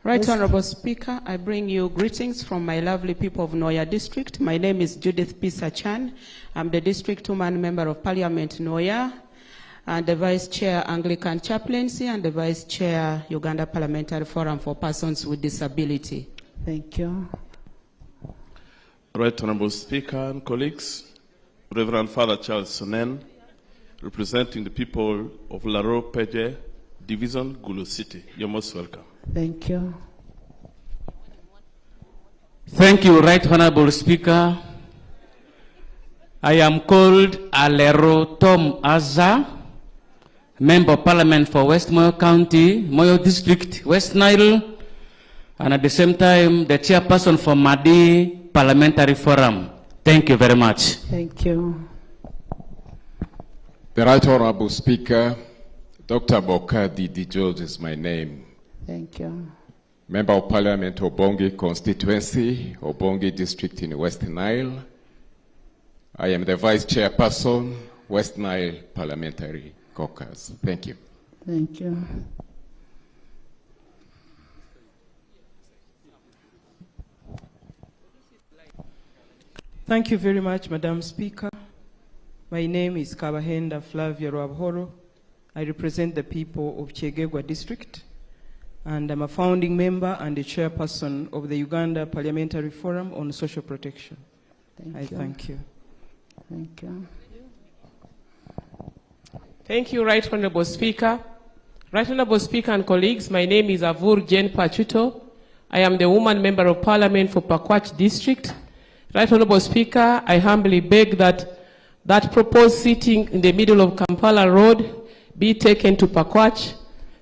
Right Honorable Speaker, I bring you greetings from my lovely people of Noya District. My name is Judith Pisa Chan. I'm the District Woman Member of Parliament Noya, and the Vice Chair Anglican Chaplaincy, and the Vice Chair Uganda Parliamentary Forum for Persons with Disability. Thank you. Right Honorable Speaker and colleagues, Reverend Father Charles Sonen, representing the people of Laro Peje Division, Gulu City. You're most welcome. Thank you. Thank you, Right Honorable Speaker. I am called Alero Tom Azza, Member of Parliament for West Moyo County, Moyo District, West Nile, and at the same time, the chairperson for Madi Parliamentary Forum. Thank you very much. Thank you. The Right Honorable Speaker, Dr. Bokadi D. George is my name. Thank you. Member of Parliament, Obongi Constituency, Obongi District in West Nile. I am the Vice Chairperson, West Nile Parliamentary Caucus. Thank you. Thank you. Thank you very much, Madam Speaker. My name is Kabahenda Flavia Rwabhoro. I represent the people of Chegegwa District, and I'm a founding member and the chairperson of the Uganda Parliamentary Forum on Social Protection. Thank you. Thank you. Thank you, Right Honorable Speaker. Right Honorable Speaker and colleagues, my name is Avur Jen Pachuto. I am the woman member of Parliament for Pakwach District. Right Honorable Speaker, I humbly beg that proposed seating in the middle of Kampala Road be taken to Pakwach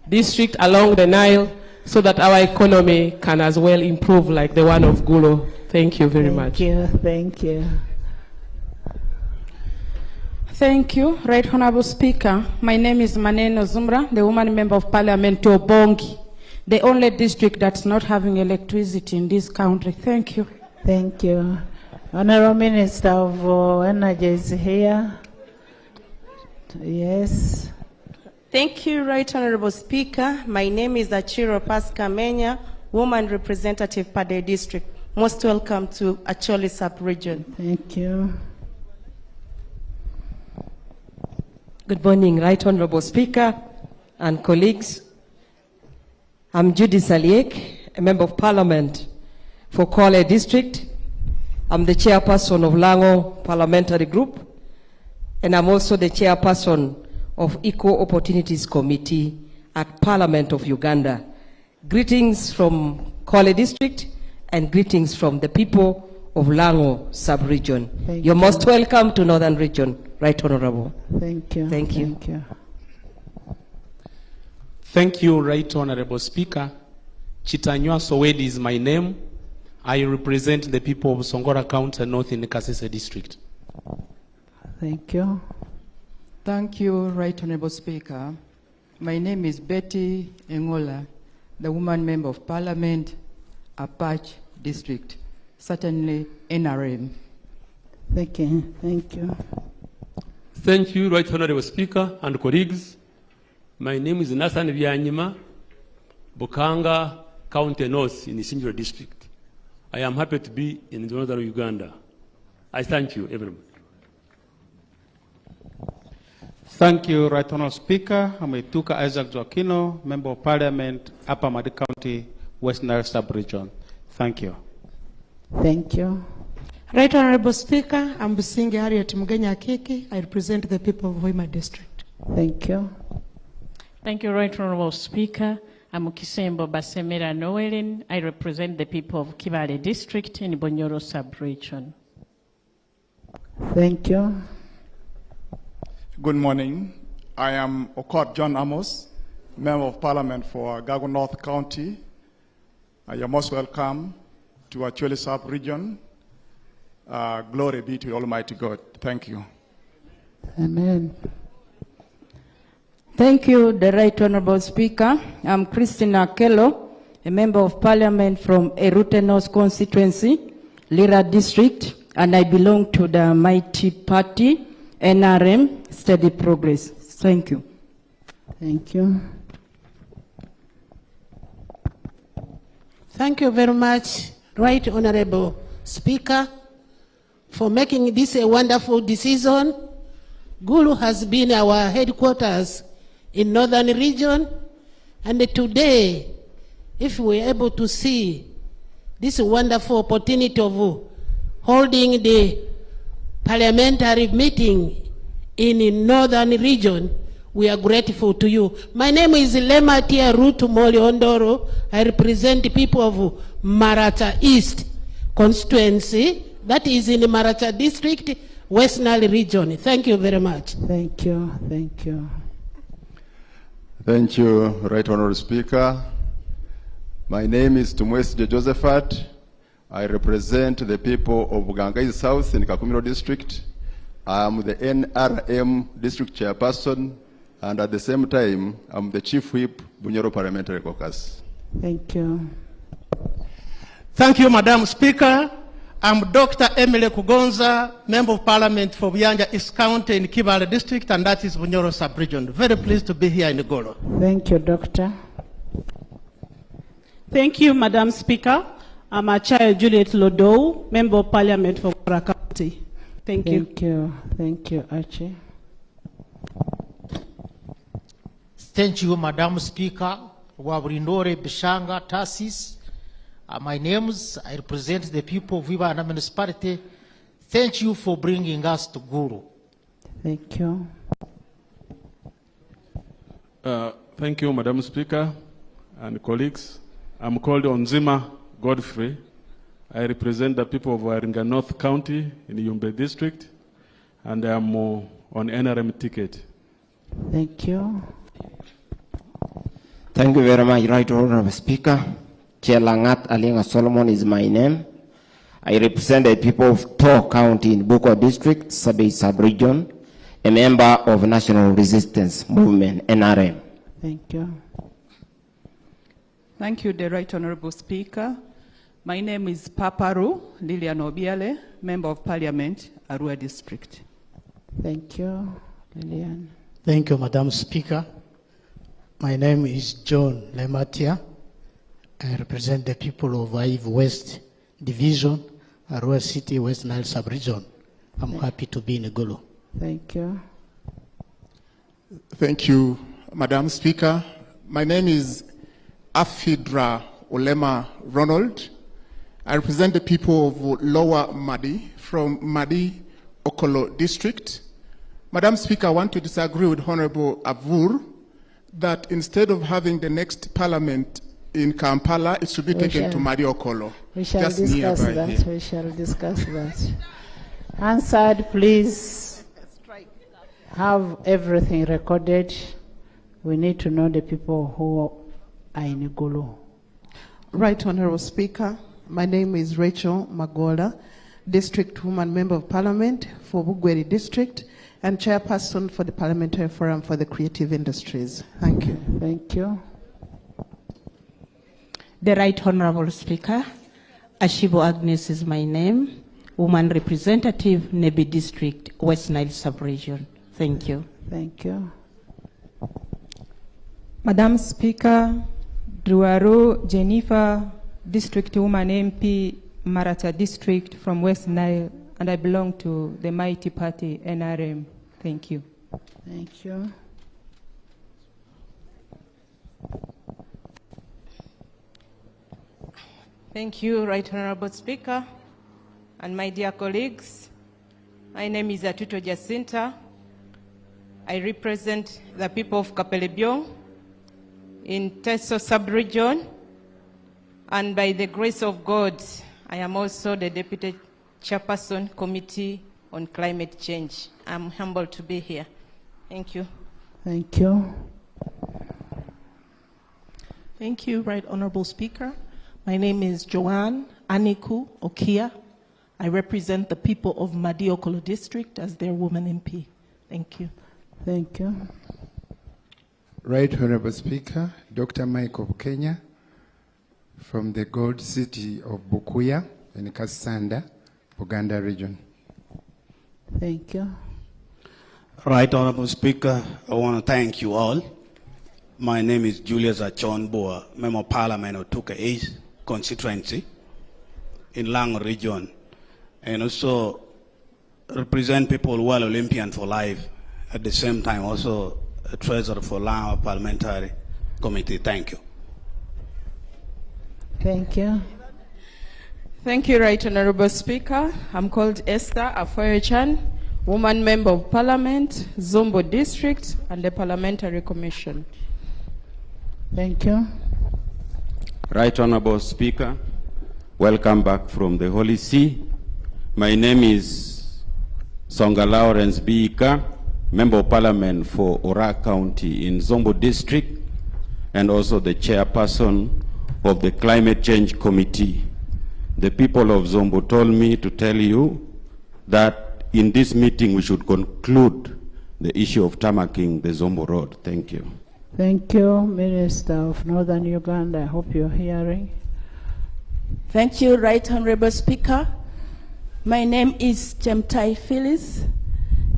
District along the Nile so that our economy can as well improve like the one of Gulu. Thank you very much. Thank you. Thank you, Right Honorable Speaker. My name is Maneno Zumra, the woman member of Parliament to Obongi, the only district that's not having electricity in this country. Thank you. Thank you. Honorable Minister of Energy is here. Yes. Thank you, Right Honorable Speaker. My name is Achiro Pasca Menya, woman representative Pade District. Most welcome to Acholi Sub-Region. Thank you. Good morning, Right Honorable Speaker and colleagues. I'm Judy Saliek, a member of Parliament for Kwale District. I'm the chairperson of Lango Parliamentary Group, and I'm also the chairperson of Equal Opportunities Committee at Parliament of Uganda. Greetings from Kwale District and greetings from the people of Lango Sub-Region. You're most welcome to Northern Region, Right Honorable. Thank you. Thank you. Thank you. Thank you, Right Honorable Speaker. Chitanywa Sowedi is my name. I represent the people of Songora County, North in Kasese District. Thank you. Thank you, Right Honorable Speaker. My name is Betty Engola, the woman member of Parliament, Apache District, certainly NRM. Thank you. Thank you. Thank you, Right Honorable Speaker and colleagues. My name is Nathan Byanyima, Bukanga County North in the Sinjiro District. I am happy to be in northern Uganda. I thank you, everyone. Thank you, Right Honorable Speaker. I'm Ituka Isaac Joaquino, Member of Parliament, Upper Madi County, West Nile Sub-Region. Thank you. Thank you. Right Honorable Speaker, I'm Businge Harriet Mugenya Kiki. I represent the people of Hoima District. Thank you. Thank you, Right Honorable Speaker. I'm Kisembo Basemera Noelin. I represent the people of Kibale District in Bonyoro Sub-Region. Thank you. Good morning. I am Okot John Amos, Member of Parliament for Gago North County. You are most welcome to Acholi Sub-Region. Glory be to Almighty God. Thank you. Amen. Thank you, the Right Honorable Speaker. I'm Christina Kello, a Member of Parliament from Erute North Constituency, Lira District, and I belong to the Mighty Party, NRM, Steady Progress. Thank you. Thank you. Thank you very much, Right Honorable Speaker, for making this a wonderful decision. Gulu has been our headquarters in Northern Region, and today, if we're able to see this wonderful opportunity of holding the parliamentary meeting in Northern Region, we are grateful to you. My name is Lematia Rutu Moli Ondoro. I represent the people of Maracha East constituency, that is in the Maracha District, West Nile Region. Thank you very much. Thank you. Thank you. Thank you, Right Honorable Speaker. My name is Tumwesi Josephat. I represent the people of Bugangai South in Kakumiro District. I am the NRM District Chairperson, and at the same time, I'm the Chief Whip, Bunyoro Parliamentary Caucus. Thank you. Thank you, Madam Speaker. I'm Dr. Emily Kugonza, Member of Parliament for Buyanja East County in Kibale District, and that is Bunyoro Sub-Region. Very pleased to be here in Gulu. Thank you, Doctor. Thank you, Madam Speaker. I'm Achaya Juliet Lodo, Member of Parliament for Kura County. Thank you. Thank you. Thank you, Archie. Thank you, Madam Speaker. Wabrindore Bishanga Tassis. My names, I represent the people of Viva Municipality. Thank you for bringing us to Gulu. Thank you. Thank you, Madam Speaker and colleagues. I'm called Onzima Godfrey. I represent the people of Waringa North County in Yumbe District, and I am on NRM ticket. Thank you. Thank you very much, Right Honorable Speaker. Chelangat Alinga Solomon is my name. I represent the people of Tor County in Buko District, Sabay Sub-Region, a member of National Resistance Movement, NRM. Thank you. Thank you, the Right Honorable Speaker. My name is Paparu Lilian Obiale, Member of Parliament, Arua District. Thank you, Lilian. Thank you, Madam Speaker. My name is John Lematia. I represent the people of Ive West Division, Arua City, West Nile Sub-Region. I'm happy to be in Gulu. Thank you. Thank you, Madam Speaker. My name is Afidra Olema Ronald. I represent the people of Lower Madi from Madi Okolo District. Madam Speaker, I want to disagree with Honorable Avur that instead of having the next parliament in Kampala, it should be taken to Madi Okolo. We shall discuss that. Here. We shall discuss that. Answered, please have everything recorded. We need to know the people who are in Gulu. Right Honorable Speaker, My name is Rachel Magola, District Woman Member of Parliament for Bugweri District and Chairperson for the Parliamentary Forum for the Creative Industries. Thank you. Thank you. The Right Honorable Speaker, Ashibo Agnes is my name, Woman Representative, Nebi District, West Nile Sub-Region. Thank you. Thank you. Madam Speaker, Druaro Jennifer, District Woman MP, Marata District from West Nile, and I belong to the mighty party NRM. Thank you. Thank you. Thank you, Right Honorable Speaker, and my dear colleagues. My name is Atuto Jacinta. I represent the people of Kapelebyo in Teso sub-region, and by the grace of God, I am also the Deputy Chairperson Committee on Climate Change. I'm humbled to be here. Thank you. Thank you. Thank you, Right Honorable Speaker. My name is Joanne Aniku Okia. I represent the people of Madiokolo District as their woman MP. Thank you. Thank you. Right Honorable Speaker, Dr. Michael Kenya from the Gold City of Bukuya in Kasanda, Buganda region. Thank you. Right Honorable Speaker, I want to thank you all. My name is Julius Achon Boa, Member of Parliament of Tuka East constituency in Lang region, and also represent people who are Olympian for life. At the same time, also a treasurer for Lang Parliamentary Committee. Thank you. Thank you. Thank you, Right Honorable Speaker. I'm called Esther Afoyechan, Woman Member of Parliament, Zombo District, and the Parliamentary Commission. Thank you. Right Honorable Speaker, welcome back from the Holy See. My name is Songa Lawrence Biika, Member of Parliament for Ora County in Zombo District, and also the Chairperson of the Climate Change Committee. The people of Zombo told me to tell you that in this meeting we should conclude the issue of tarmacking the Zombo Road. Thank you. Thank you, Minister of Northern Uganda. I hope you're hearing. Thank you, Right Honorable Speaker. My name is Chemtai Phyllis,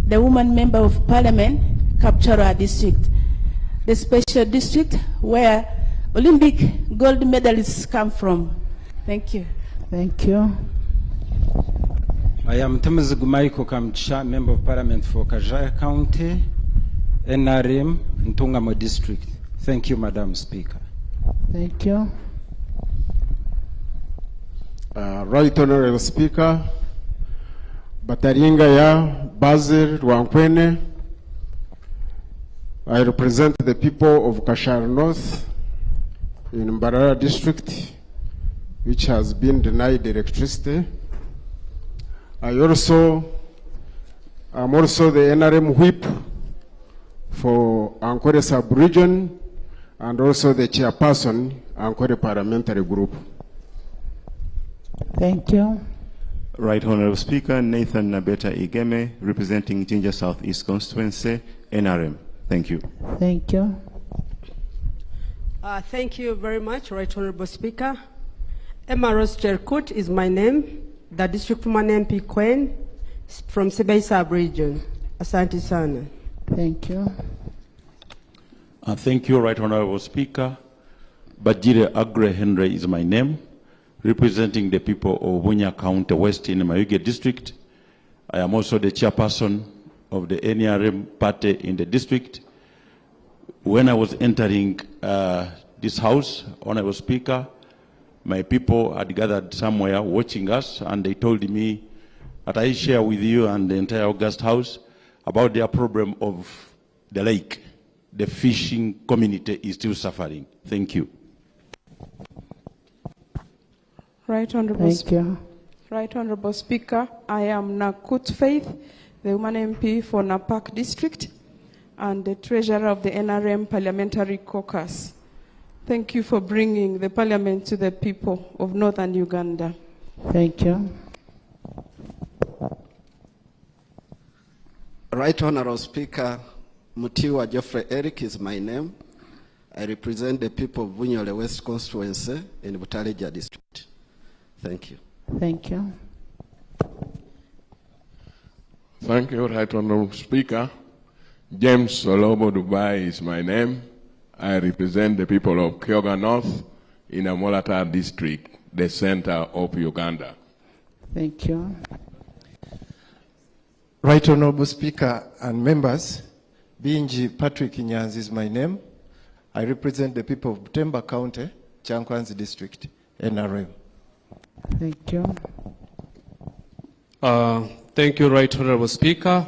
the woman member of Parliament, Kapchora District, the special district where Olympic gold medalists come from. Thank you. Thank you. I am Tamazigu Michael Kamcha, Member of Parliament for Kajaya County, NRM, Ntungamo District. Thank you, Madam Speaker. Thank you. Right Honorable Speaker, Bataringa ya Basil Rwankwene. I represent the people of Kashar North in Mbarara District, which has been denied electricity. I'm also the NRM whip for Ankwere Sub-Region and also the chairperson, Ankwere Parliamentary Group. Thank you. Right Honorable Speaker, Nathan Nabeta Igeme, representing Jinja Southeast Constituency, NRM. Thank you. Thank you. Thank you very much, Right Honorable Speaker. Emma Rose Cherkut is my name, the District Woman MP Queen from Sibei Sub-Region. Asante sana. Thank you. Thank you, Right Honorable Speaker. Bajire Agre Henry is my name, representing the people of Bunya County West in Mayuge District. I am also the chairperson of the NRM party in the district. When I was entering this house, Honorable Speaker, my people had gathered somewhere watching us, and they told me that I share with you and the entire August House about their problem of the lake. The fishing community is still suffering. Thank you. Right Honorable Thank you. Right Honorable Speaker, I am Nakut Faith, the woman MP for Napak District and the treasurer of the NRM Parliamentary Caucus. Thank you for bringing the parliament to the people of northern Uganda. Thank you. Right Honorable Speaker, Mutiwa Geoffrey Eric is my name. I represent the people of Bunyole West Constituency in Butaleja District. Thank you. Thank you. Thank you, Right Honorable Speaker. James Solobo Dubai is my name. I represent the people of Kyoga North in Amolata District, the center of Uganda. Thank you. Right Honorable Speaker and members, Binji Patrick Nyanzi is my name. I represent the people of Butemba County, Chankwanzi District, NRM. Thank you. Thank you, Right Honorable Speaker.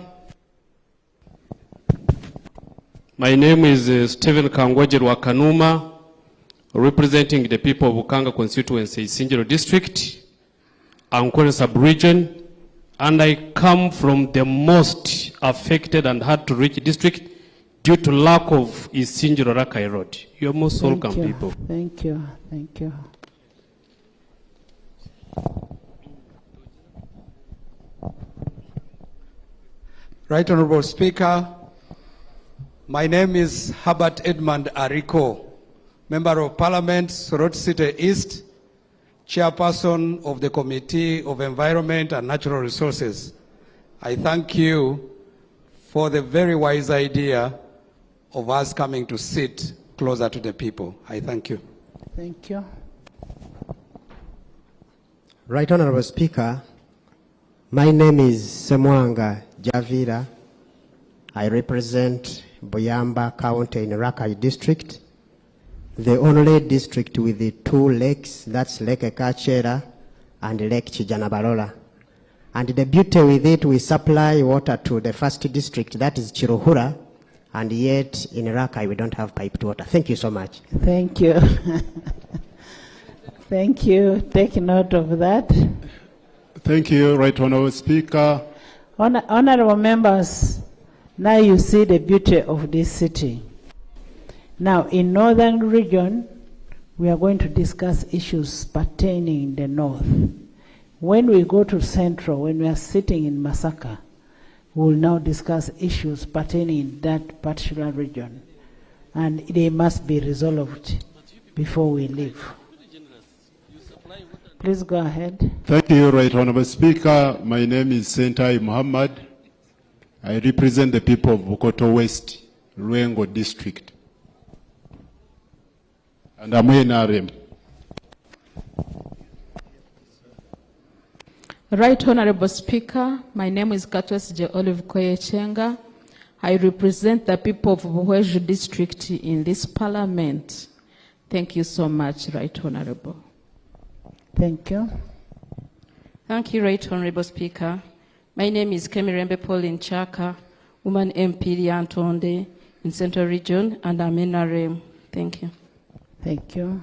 My name is Stephen Kangwajer Wakanuma, representing the people of Ukanga constituency, Sinjiro District, Ankole sub-region, and I come from the most affected and hard to reach district due to lack of Isinjiro Rakai Road. You're most welcome, people. Thank you. Thank you. Right Honorable Speaker, my name is Herbert Edmund Ariko, Member of Parliament, Sorot City East, Chairperson of the Committee of Environment and Natural Resources. I thank you for the very wise idea of us coming to sit closer to the people. I thank you. Thank you. Right Honorable Speaker, my name is Semwanga Javira. I represent Boyamba County in Rakai District, the only district with the 2 lakes, that's Lake Kachera and Lake Chijanabarola. And the beauty with it, we supply water to the first district, that is Chiruhura, and yet in Rakai we don't have piped water. Thank you so much. Thank you. Thank you. Take note of that. Thank you, Right Honorable Speaker. Honorable members, now you see the beauty of this city. Now, in northern region, we are going to discuss issues pertaining the north. When we go to central, when we are sitting in Masaka, we will now discuss issues pertaining that particular region. And they must be resolved before we leave. Please go ahead. Thank you, Right Honorable Speaker. My name is Sentai Muhammad. I represent the people of Bukoto West, Ruengo District. And I'm in NRM. Right Honorable Speaker, my name is Katwesje Olive Koyechenga. I represent the people of Buhweju District in this parliament. Thank you so much, Right Honorable. Thank you. Thank you, Right Honorable Speaker. My name is Kemirembe Pauline Chaka, woman MP Liantonde in Central Region, and I'm in NRM. Thank you. Thank you.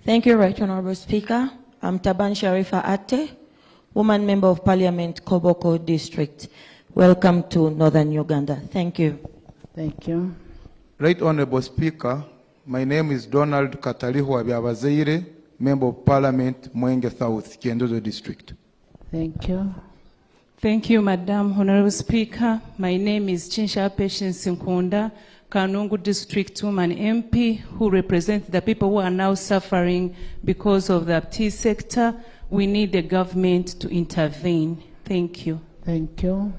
Thank you, Right Honorable Speaker. I'm Taban Sharifa Ate, woman member of Parliament, Koboko District. Welcome to Northern Uganda. Thank you. Thank you. Right Honorable Speaker, my name is Donald Katalihwa Biabazeire, member of Parliament, Mwenge South, Kiendozo District. Thank you. Thank you, Madam Honorable Speaker. My name is Chinsha Patience Nkunda, Kanungu District Woman MP, who represents the people who are now suffering because of the tea sector. We need the government to intervene. Thank you. Thank you.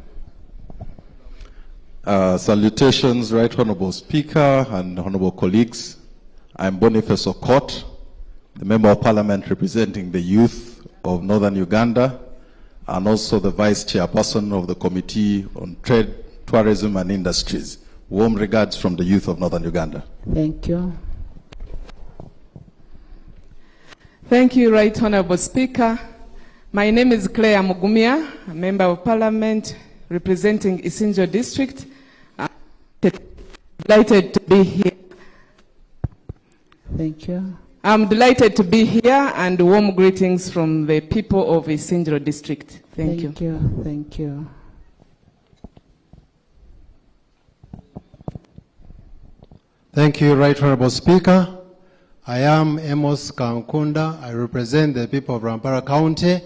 Salutations, Right Honorable Speaker and honorable colleagues. I'm Boniface Okot, the Member of Parliament representing the youth of Northern Uganda, and also the Vice Chairperson of the Committee on Trade, Tourism and Industries. Warm regards from the youth of Northern Uganda. Thank you. Thank you, Right Honorable Speaker. My name is Claire Mugumia, a Member of Parliament representing Isinjo District. I'm delighted to be here. Thank you. I'm delighted to be here, and warm greetings from the people of Isinjo District. Thank you. Thank you. Thank you. Thank you, Right Honorable Speaker. I am Amos Kankunda. I represent the people of Rampara County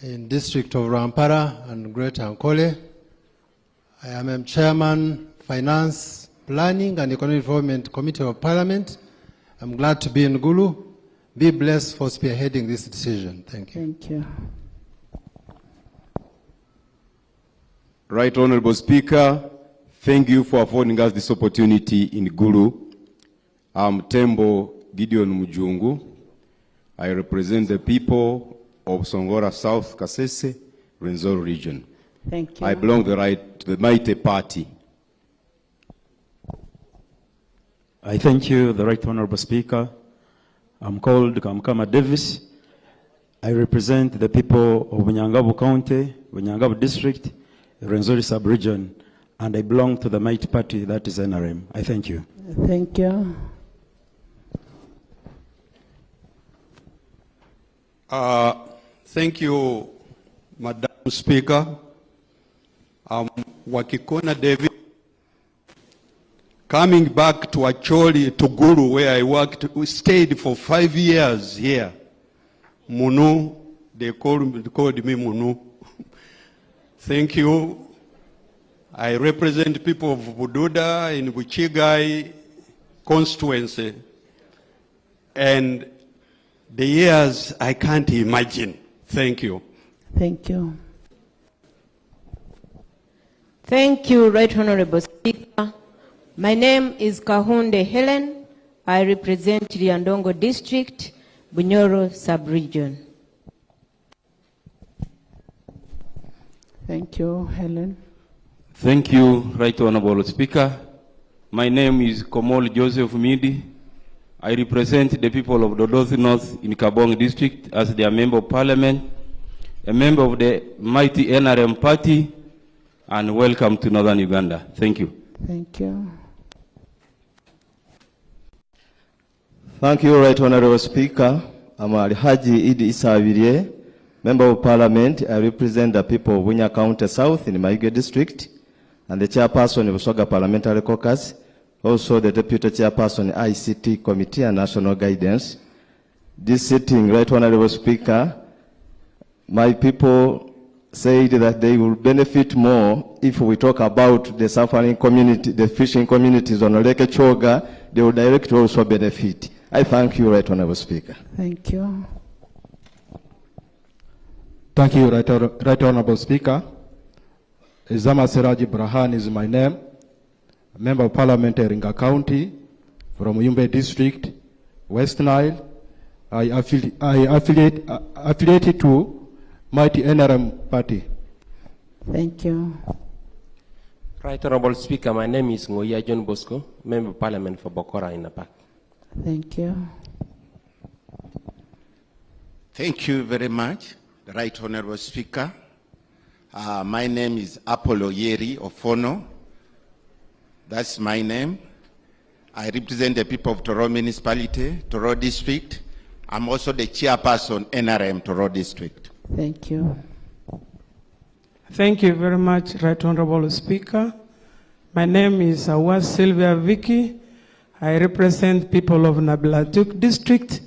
in District of Rampara and Greater Ankole. I am a Chairman, Finance, Planning and Economic Development Committee of Parliament. I'm glad to be in Gulu. Be blessed for spearheading this decision. Thank you. Thank you. Right Honorable Speaker, thank you for affording us this opportunity in Gulu. I'm Tembo Gideon Mujungu. I represent the people of Songora South Kasese, Rwenzori region. Thank you. I belong to the Mighty Party. I thank you, the Right Honorable Speaker. I'm called Kamkama Davis. I represent the people of Bunyangabu County, Bunyangabu District, Rwenzori Sub-Region, and I belong to the Mighty Party, that is NRM. I thank you. Thank you. Thank you, Madam Speaker. Wakikona David. Coming back to Acholi, to Gulu, where I worked, we stayed for 5 years here. Munu, they called me Munu. Thank you. I represent people of Bududa in Buchigai constituency. And the years I can't imagine. Thank you. Thank you. Thank you, Right Honorable Speaker. My name is Kahunde Helen. I represent Liandongo District, Bunyoro Sub-Region. Thank you, Helen. Thank you, Right Honorable Speaker. My name is Komol Joseph Midi. I represent the people of Dodozi North in Kabong District as their Member of Parliament, a member of the mighty NRM party, and welcome to Northern Uganda. Thank you. Thank you. Thank you, Right Honorable Speaker. I'm Alhaji Idi Isavirie, Member of Parliament. I represent the people of Bunya County South in Mayuge District, and the Chairperson of Soga Parliamentary Caucus, also the Deputy Chairperson ICT Committee and National Guidance. This sitting, Right Honorable Speaker, my people said that they will benefit more if we talk about the suffering community, the fishing communities on Lake Choga. They will directly also benefit. I thank you, Right Honorable Speaker. Thank you. Thank you, Right Honorable Speaker. Izama Siraji Brahan is my name. Member of Parliament in Ringa County, from Yumbe District, West Nile. I affiliated to Mighty NRM Party. Thank you. Right Honorable Speaker, my name is Ngoya John Bosco, Member of Parliament for Bokora in Napak. Thank you. Thank you very much, the Right Honorable Speaker. My name is Apollo Yeri Ofono. That's my name. I represent the people of Toro Municipality, Toro District. I'm also the chairperson NRM Toro District. Thank you. Thank you very much, Right Honorable Speaker. My name is Awas Sylvia Vicky. I represent people of Nabilatuk District,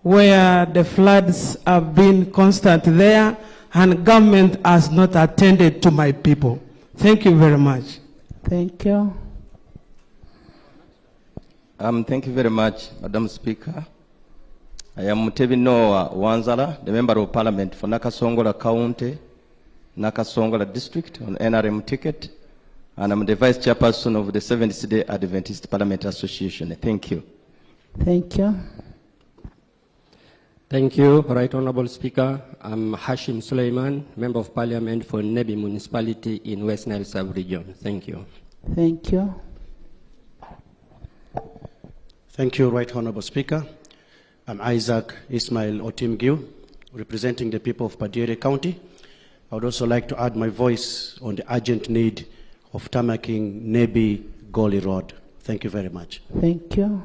where the floods have been constant there and government has not attended to my people. Thank you very much. Thank you. Thank you very much, Madam Speaker. I am Mutebi Noah Wanzala, the Member of Parliament for Nakasongola County, Nakasongola District on NRM ticket, and I'm the Vice Chairperson of the Seventh-day Adventist Parliament Association. Thank you. Thank you. Thank you, Right Honorable Speaker. I'm Hashim Suleiman, Member of Parliament for Nebi Municipality in West Nile Sub-Region. Thank you. Thank you. Thank you, Right Honorable Speaker. I'm Isaac Ismail Otimgiu, representing the people of Padire County. I would also like to add my voice on the urgent need of tarmacking Nebi Goli Road. Thank you very much. Thank you.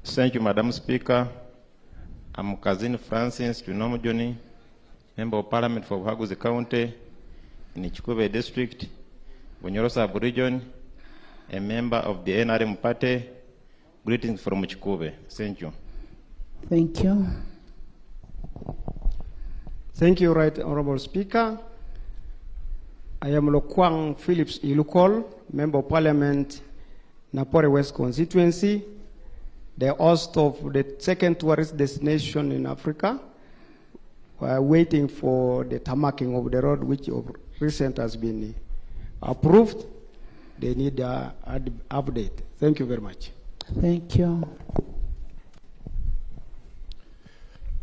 Thank you, Madam Speaker. I'm Cousin Francis Tunomujoni, Member of Parliament for Haguzi County in Chikube District. Bunyoro Sub-Region, a member of the NRM party. Greetings from Chikube. Thank you. Thank you. Thank you, Right Honorable Speaker. I am Lokwang Phillips Ilukol, Member of Parliament, Napore West Constituency, the host of the second tourist destination in Africa. We are waiting for the tarmacking of the road, which of recent has been approved. They need an update. Thank you very much. Thank you.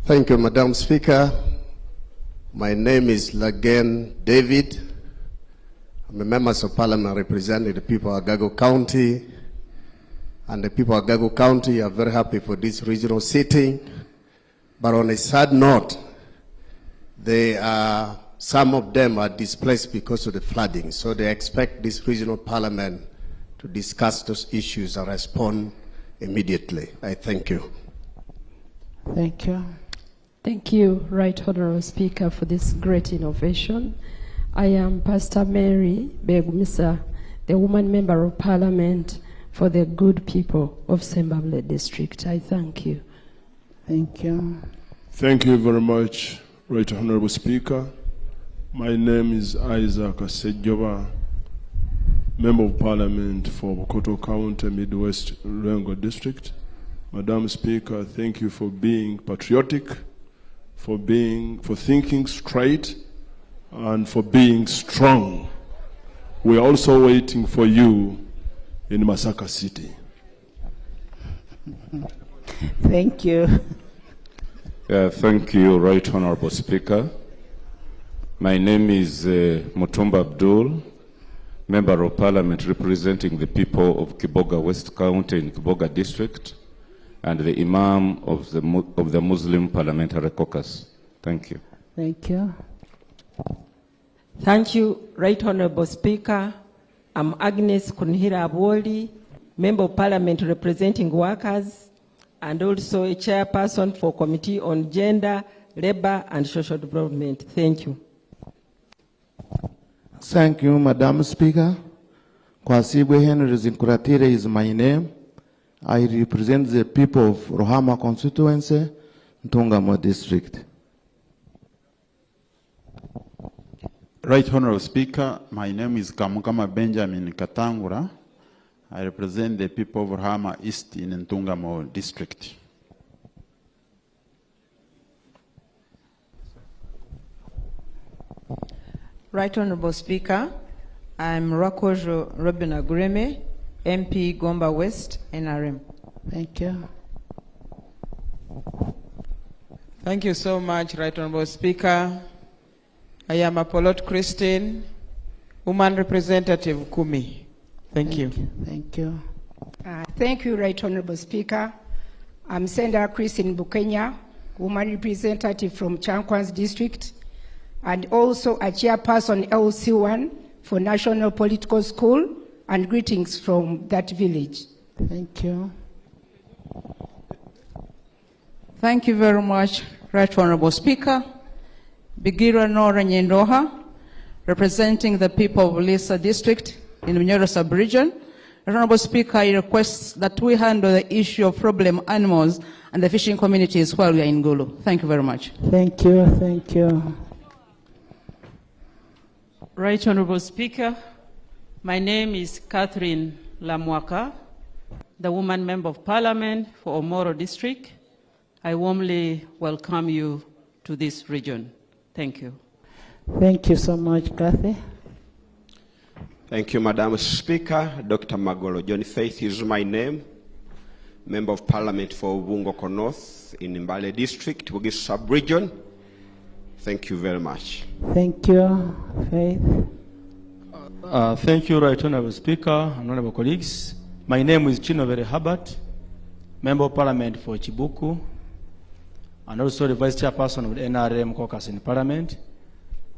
Thank you, Madam Speaker. My name is Lagen David. I'm a member of Parliament representing the people of Agago County. And the people of Agago County are very happy for this regional sitting. But on a sad note, some of them are displaced because of the flooding. So they expect this regional parliament to discuss those issues and respond immediately. I thank you. Thank you. Thank you, Right Honorable Speaker, for this great innovation. I am Pastor Mary Begumisa, the woman member of Parliament for the good people of Sembabule District. I thank you. Thank you. Thank you very much, Right Honorable Speaker. My name is Isaac Asejoba, Member of Parliament for Bokoto County, Midwest Luengo District. Madam Speaker, thank you for being patriotic, for thinking straight, and for being strong. We are also waiting for you in Masaka City. Thank you. Thank you, Right Honorable Speaker. My name is Mutumba Abdul, Member of Parliament representing the people of Kiboga West County in Kiboga District, and the Imam of the Muslim Parliamentary Caucus. Thank you. Thank you. Thank you, Right Honorable Speaker. I'm Agnes Kunhira Abwoli, Member of Parliament representing workers, and also a chairperson for Committee on Gender, Labor and Social Development. Thank you. Thank you, Madam Speaker. Kwasibwe Henry Zinkuratire is my name. I represent the people of Rohama constituency, Ntungamo district. Right Honorable Speaker, my name is Kamukama Benjamin Katangura. I represent the people of Rohama East in Ntungamo district. Right Honorable Speaker, I'm Rakojo Robin Agureme, MP Gomba West, NRM. Thank you. Thank you so much, Right Honorable Speaker. I am Apollote Christine, Woman Representative Kumi. Thank you. Thank you. Thank you, Right Honorable Speaker. I'm Senator Christine Bukenya, Woman Representative from Chankwan's District, and also a chairperson LC1 for National Political School, and greetings from that village. Thank you. Thank you very much, Right Honorable Speaker. Bigira Nora Nyendoha, representing the people of Lisa District in Bunyoro Sub-Region. Honorable Speaker, I request that we handle the issue of problem animals and the fishing communities while we are in Gulu. Thank you very much. Thank you. Thank you. Right Honorable Speaker, my name is Catherine Lamwaka, the woman member of Parliament for Omoro District. I warmly welcome you to this region. Thank you. Thank you so much, Kathy. Thank you, Madam Speaker. Dr. Magolo John Faith is my name. Member of Parliament for Bungoko North in Mbale District, Bugis Sub-Region. Thank you very much. Thank you, Faith. Thank you, Right Honorable Speaker and honorable colleagues. My name is Chinovere Herbert, Member of Parliament for Chibuku, and also the Vice Chairperson of the NRM caucus in Parliament.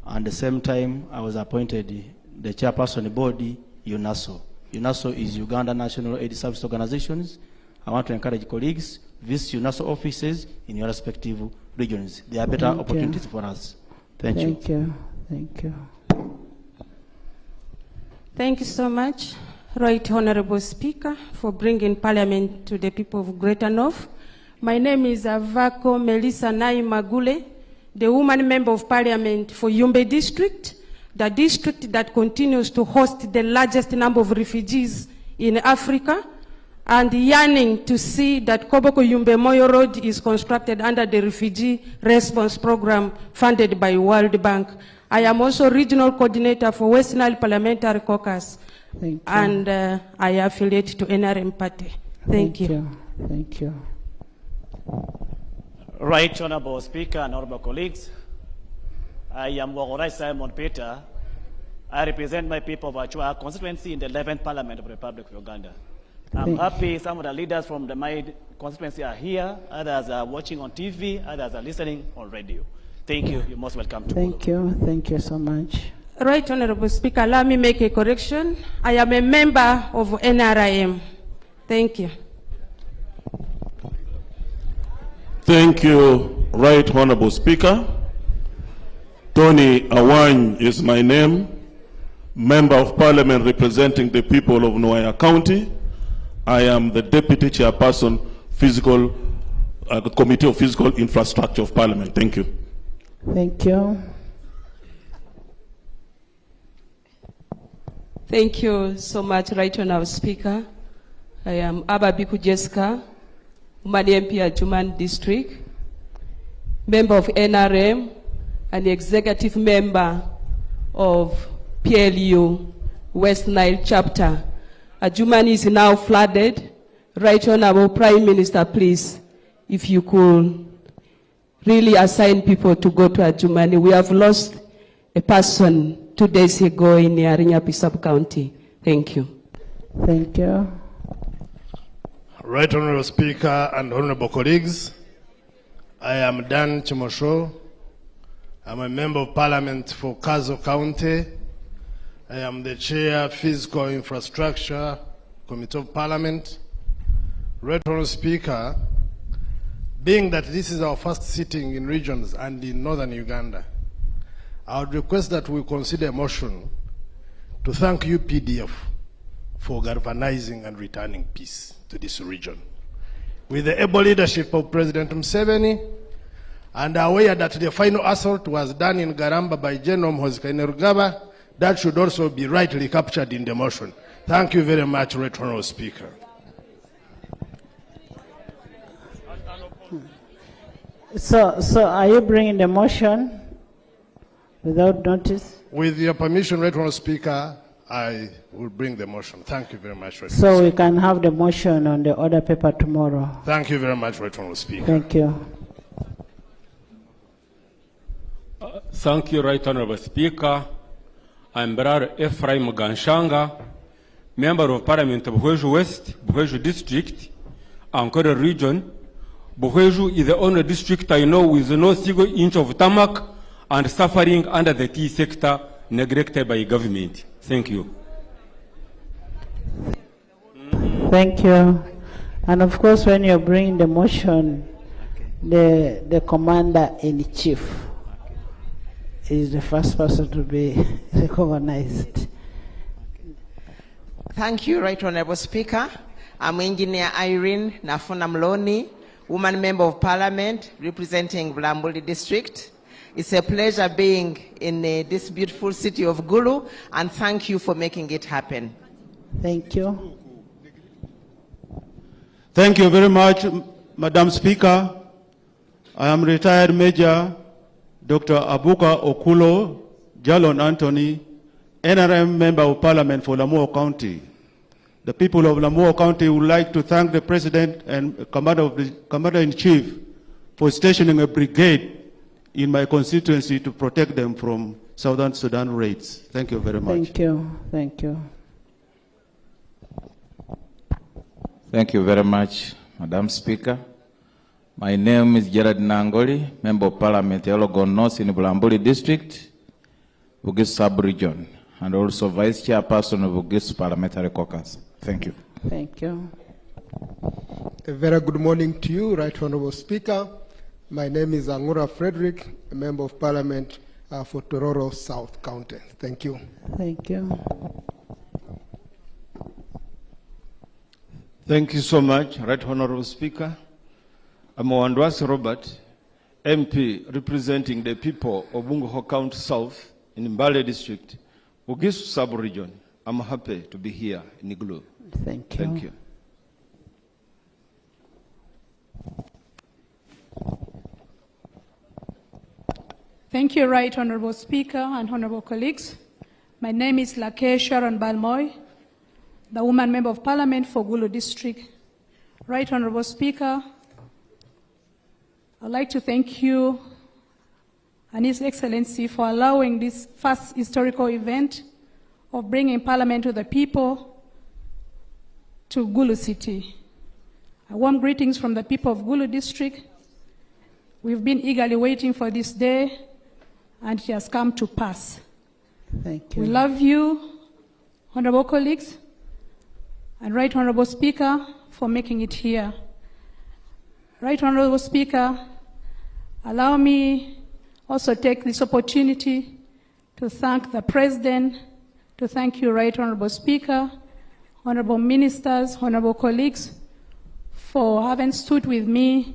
And at the same time, I was appointed the Chairperson body, UNASO. UNASO is Uganda National Aid Service Organizations. I want to encourage colleagues, visit UNASO offices in your respective regions. There are better opportunities for us. Thank you. Thank you. Thank you. Thank you so much, Right Honorable Speaker, for bringing Parliament to the people of Greater North. My name is Avako Melissa Nai Magule, the woman member of Parliament for Yumbe District, the district that continues to host the largest number of refugees in Africa, and yearning to see that Koboko Yumbe Moyo Road is constructed under the Refugee Response Program funded by World Bank. I am also regional coordinator for West Nile Parliamentary Caucus, and I affiliate to NRM party. Thank you. Thank you. Right Honorable Speaker and honorable colleagues, I am Wagorai Simon Peter. I represent my people of Achua constituency in the 11th Parliament of the Republic of Uganda. I'm happy some of the leaders from my constituency are here, others are watching on TV, others are listening on radio. Thank you. You're most welcome to Thank you. Thank you so much. Right Honorable Speaker, allow me make a correction. I am a member of NRM. Thank you. Thank you, Right Honorable Speaker. Tony Awany is my name, Member of Parliament representing the people of Nwaya County. I am the Deputy Chairperson, Committee of Physical Infrastructure of Parliament. Thank you. Thank you. Thank you so much, Right Honorable Speaker. I am Ababiku Jessica, Woman MP Ajuman District, member of NRM, and executive member of PLU, West Nile chapter. Ajuman is now flooded. Right Honorable Prime Minister, please, if you could really assign people to go to Adjumani. We have lost a person 2 days ago in Arinya sub-county. Thank you. Thank you. Right Honorable Speaker and honorable colleagues, I am Dan Chimosho. I'm a member of Parliament for Kazo County. I am the Chair, Physical Infrastructure Committee of Parliament. Right Honorable Speaker, being that this is our first sitting in regions and in northern Uganda, I would request that we consider a motion to thank UPDF for galvanizing and returning peace to this region. With the able leadership of President Museveni, and aware that the final assault was done in Garamba by General Muhoozi Kainerugaba, that should also be rightly captured in the motion. Thank you very much, Right Honorable Speaker. So are you bringing the motion without notice? With your permission, Right Honorable Speaker, I will bring the motion. Thank you very much, Right Honorable So Speaker. we can have the motion on the order paper tomorrow. Thank you very much, Right Honorable Speaker. Thank you. Thank you, Right Honorable Speaker. I'm Brother Ephraim Ganshanga, Member of Parliament of Buhweju West, Buhweju District, Ankara Region. Buhweju is the only district I know with no single inch of tarmac and suffering under the tea sector neglected by government. Thank you. Thank you. And of course, when you're bringing the motion, the commander-in-chief is the first person to be recognized. Thank you, Right Honorable Speaker. I'm Engineer Irene Nafuna Mloni, Woman Member of Parliament representing Bulambuli District. It's a pleasure being in this beautiful city of Gulu, and thank you for making it happen. Thank you. Thank you very much, Madam Speaker. I am retired Major Dr. Abuka Okulo Jalon Anthony, NRM Member of Parliament for Lamuo County. The people of Lamuo County would like to thank the President and Commander-in-Chief for stationing a brigade in my constituency to protect them from Southern Sudan raids. Thank you very much. Thank you. Thank you. Thank you very much, Madam Speaker. My name is Gerard Nangoli, Member of Parliament, Yologon North in Bulambuli District, Bugis Sub-Region, and also Vice Chairperson of Bugis Parliamentary Caucus. Thank you. Thank you. A very good morning to you, Right Honorable Speaker. My name is Angura Frederick, a Member of Parliament for Tororo South County. Thank you. Thank you. Thank you so much, Right Honorable Speaker. I'm Wandwasi Robert, MP representing the people of Bungo County South in Mbale District, Bugisu Sub-Region. I'm happy to be here in Gulu. Thank you. Thank you. Thank you, Right Honorable Speaker and Honorable colleagues. My name is Lake Sharon Balmoy, the Woman Member of Parliament for Gulu District. Right Honorable Speaker, I'd like to thank you and His Excellency for allowing this first historical event of bringing Parliament to the people to Gulu City. A warm greetings from the people of Gulu District. We've been eagerly waiting for this day, and it has come to pass. Thank you. We love you, honorable colleagues, and Right Honorable Speaker for making it here. Right Honorable Speaker, allow me also take this opportunity to thank the President, to thank you, Right Honorable Speaker, honorable ministers, honorable colleagues, for having stood with me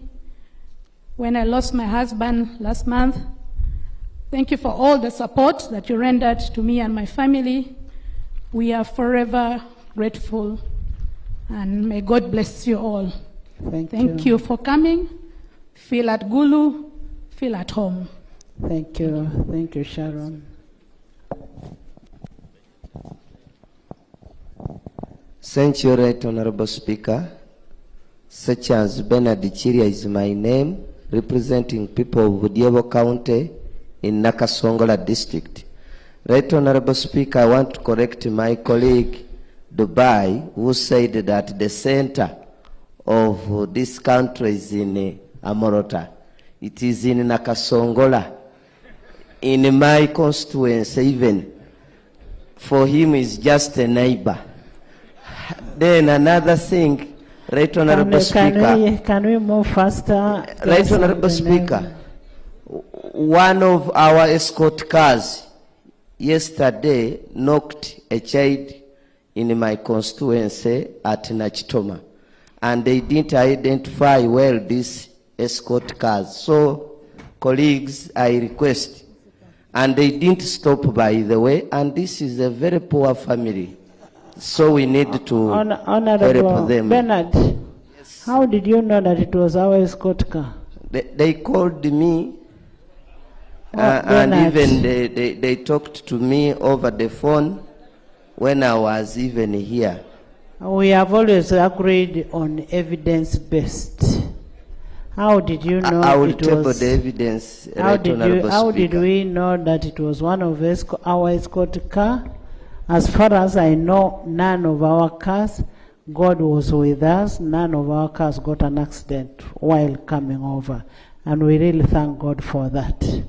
when I lost my husband last month. Thank you for all the support that you rendered to me and my family. We are forever grateful, and may God bless you all. Thank you for coming. Feel at Gulu, feel at home. Thank you. Thank you, Sharon. Thank you, Right Honorable Speaker. Such as Bernard Chiria is my name, representing people of Budiebo County in Nakasongola District. Right Honorable Speaker, I want to correct my colleague Dubai, who said that the center of this country is in Amorota. It is in Nakasongola. In my constituency, even for him is just a neighbor. Then another thing, Right Honorable Speaker. Can we move faster? Right Honorable Speaker, one of our escort cars yesterday knocked a child in my constituency at Nachitoma, and they didn't identify well these escort cars. So, colleagues, I request, and they didn't stop, by the way, and this is a very poor family. So we need to help them. Bernard, yes. How did you know that it was our escort car? They called me, and even they talked to me over the phone when I was even here. We have always agreed on evidence-based. How did you know I will it table was, the evidence, how Right did we know that it was one of our escort car? As far as I know, none of our cars, God was with us, none of our cars got an accident while coming over. And we really thank God for that.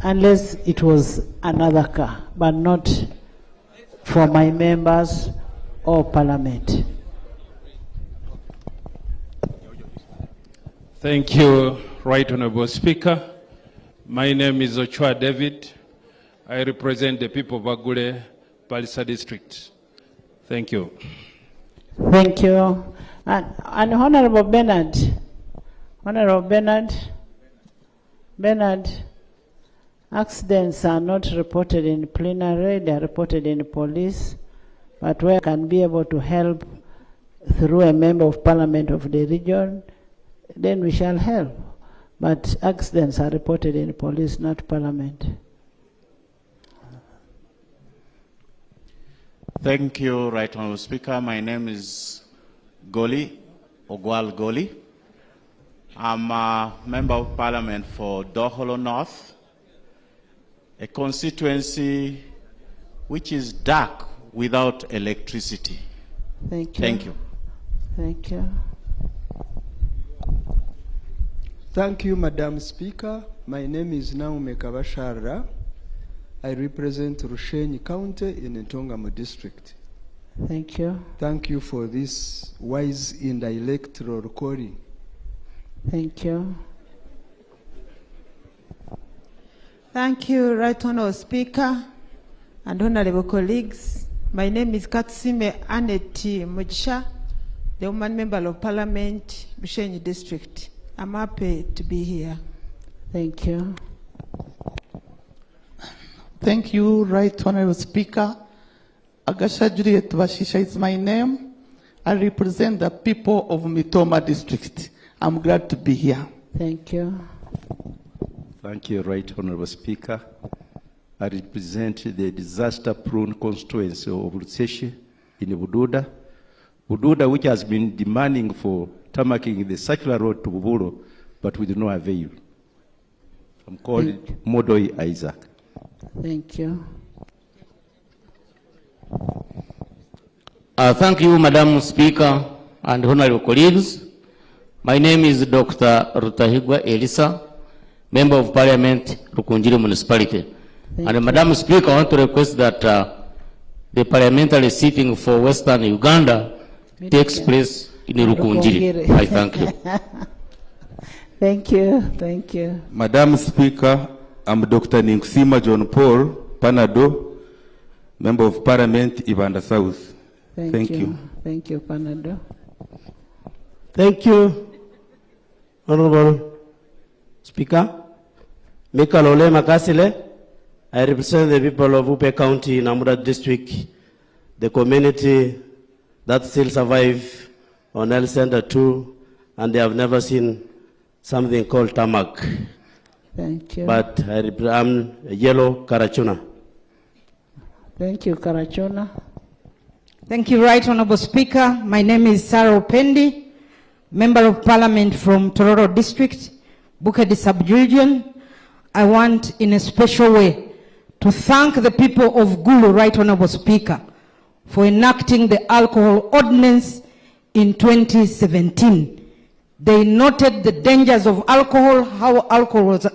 Unless it was another car, but not for my members or Parliament. Thank you, Right Honorable Speaker. My name is Ochua David. I represent the people of Agule, Palisa District. Thank you. Thank you. And Honorable Bernard. Honorable Bernard, accidents are not reported in plenary, they are reported in police, but where I can be able to help through a member of Parliament of the region, then we shall help. But accidents are reported in police, not Parliament. Thank you, Right Honorable Speaker. My name is Goli, Ogwal Goli. I'm a Member of Parliament for Doholo North, a constituency which is dark without electricity. Thank you. Thank you. Thank you. Thank you, Madam Speaker. My name is Naume Kabashara. I represent Rushenyi County in Ntongamo District. Thank you. Thank you for this wise and electoral recording. Thank you. Thank you, Right Honorable Speaker and honorable colleagues. My name is Katsime Aneti Mujisha, the woman member of parliament, Bushenyi district. I'm happy to be here. Thank you. Thank you, Right Honorable Speaker. Agasha Juliet Bashisha is my name. I represent the people of Mitoma district. I'm glad to be here. Thank you. Thank you, Right Honorable Speaker. I represent the disaster-prone constituency of Luseshi in Bududa. Bududa, which has been demanding for tarmacking the circular road to Buburo, but with no avail. I'm called Modoi Isaac. Thank you. Thank you, Madam Speaker and honorable colleagues. My name is Dr. Rutahigwa Elisa, Member of Parliament, Rukunjiri Municipality. Madam Speaker, I want to request that the parliamentary sitting for Western Uganda takes place in Rukunjiri. I thank you. Thank you. Thank you. Madam Speaker, I'm Dr. Ninksima John Paul Panado, Member of Parliament, Ibanda South. Thank you. Thank you, Panado. Thank you, Honorable Speaker. Mika Lole Makasile. I represent the people of Upe County, Namuda District, the community that still survive on El Center 2, and they have never seen something called tarmac. Thank you. But I'm Yellow Karachuna. Thank you, Karachuna. Thank you, Right Honorable Speaker. My name is Sarah Opendi, Member of Parliament from Tororo District, Bukedi Sub-Region. I want, in a special way, to thank the people of Gulu, Right Honorable Speaker, for enacting the alcohol ordinance in 2017. They noted the dangers of alcohol, how alcohol was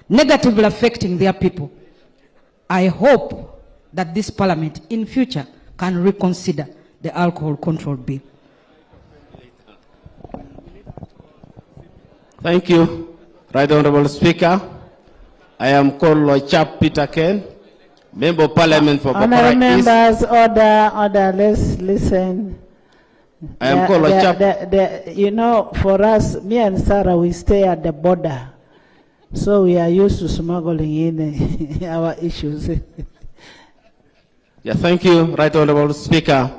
negatively affecting their people. I hope that this parliament in future can reconsider the alcohol control bill. Thank you, Right Honorable Speaker. I am called Lochap Peter Ken, Member of Parliament for Bokora East. Members, order, let's listen. I am called Lochap. You know, for us, me and Sarah, we stay at the border. So we are used to smuggling in our issues. Yeah, thank you, Right Honorable Speaker.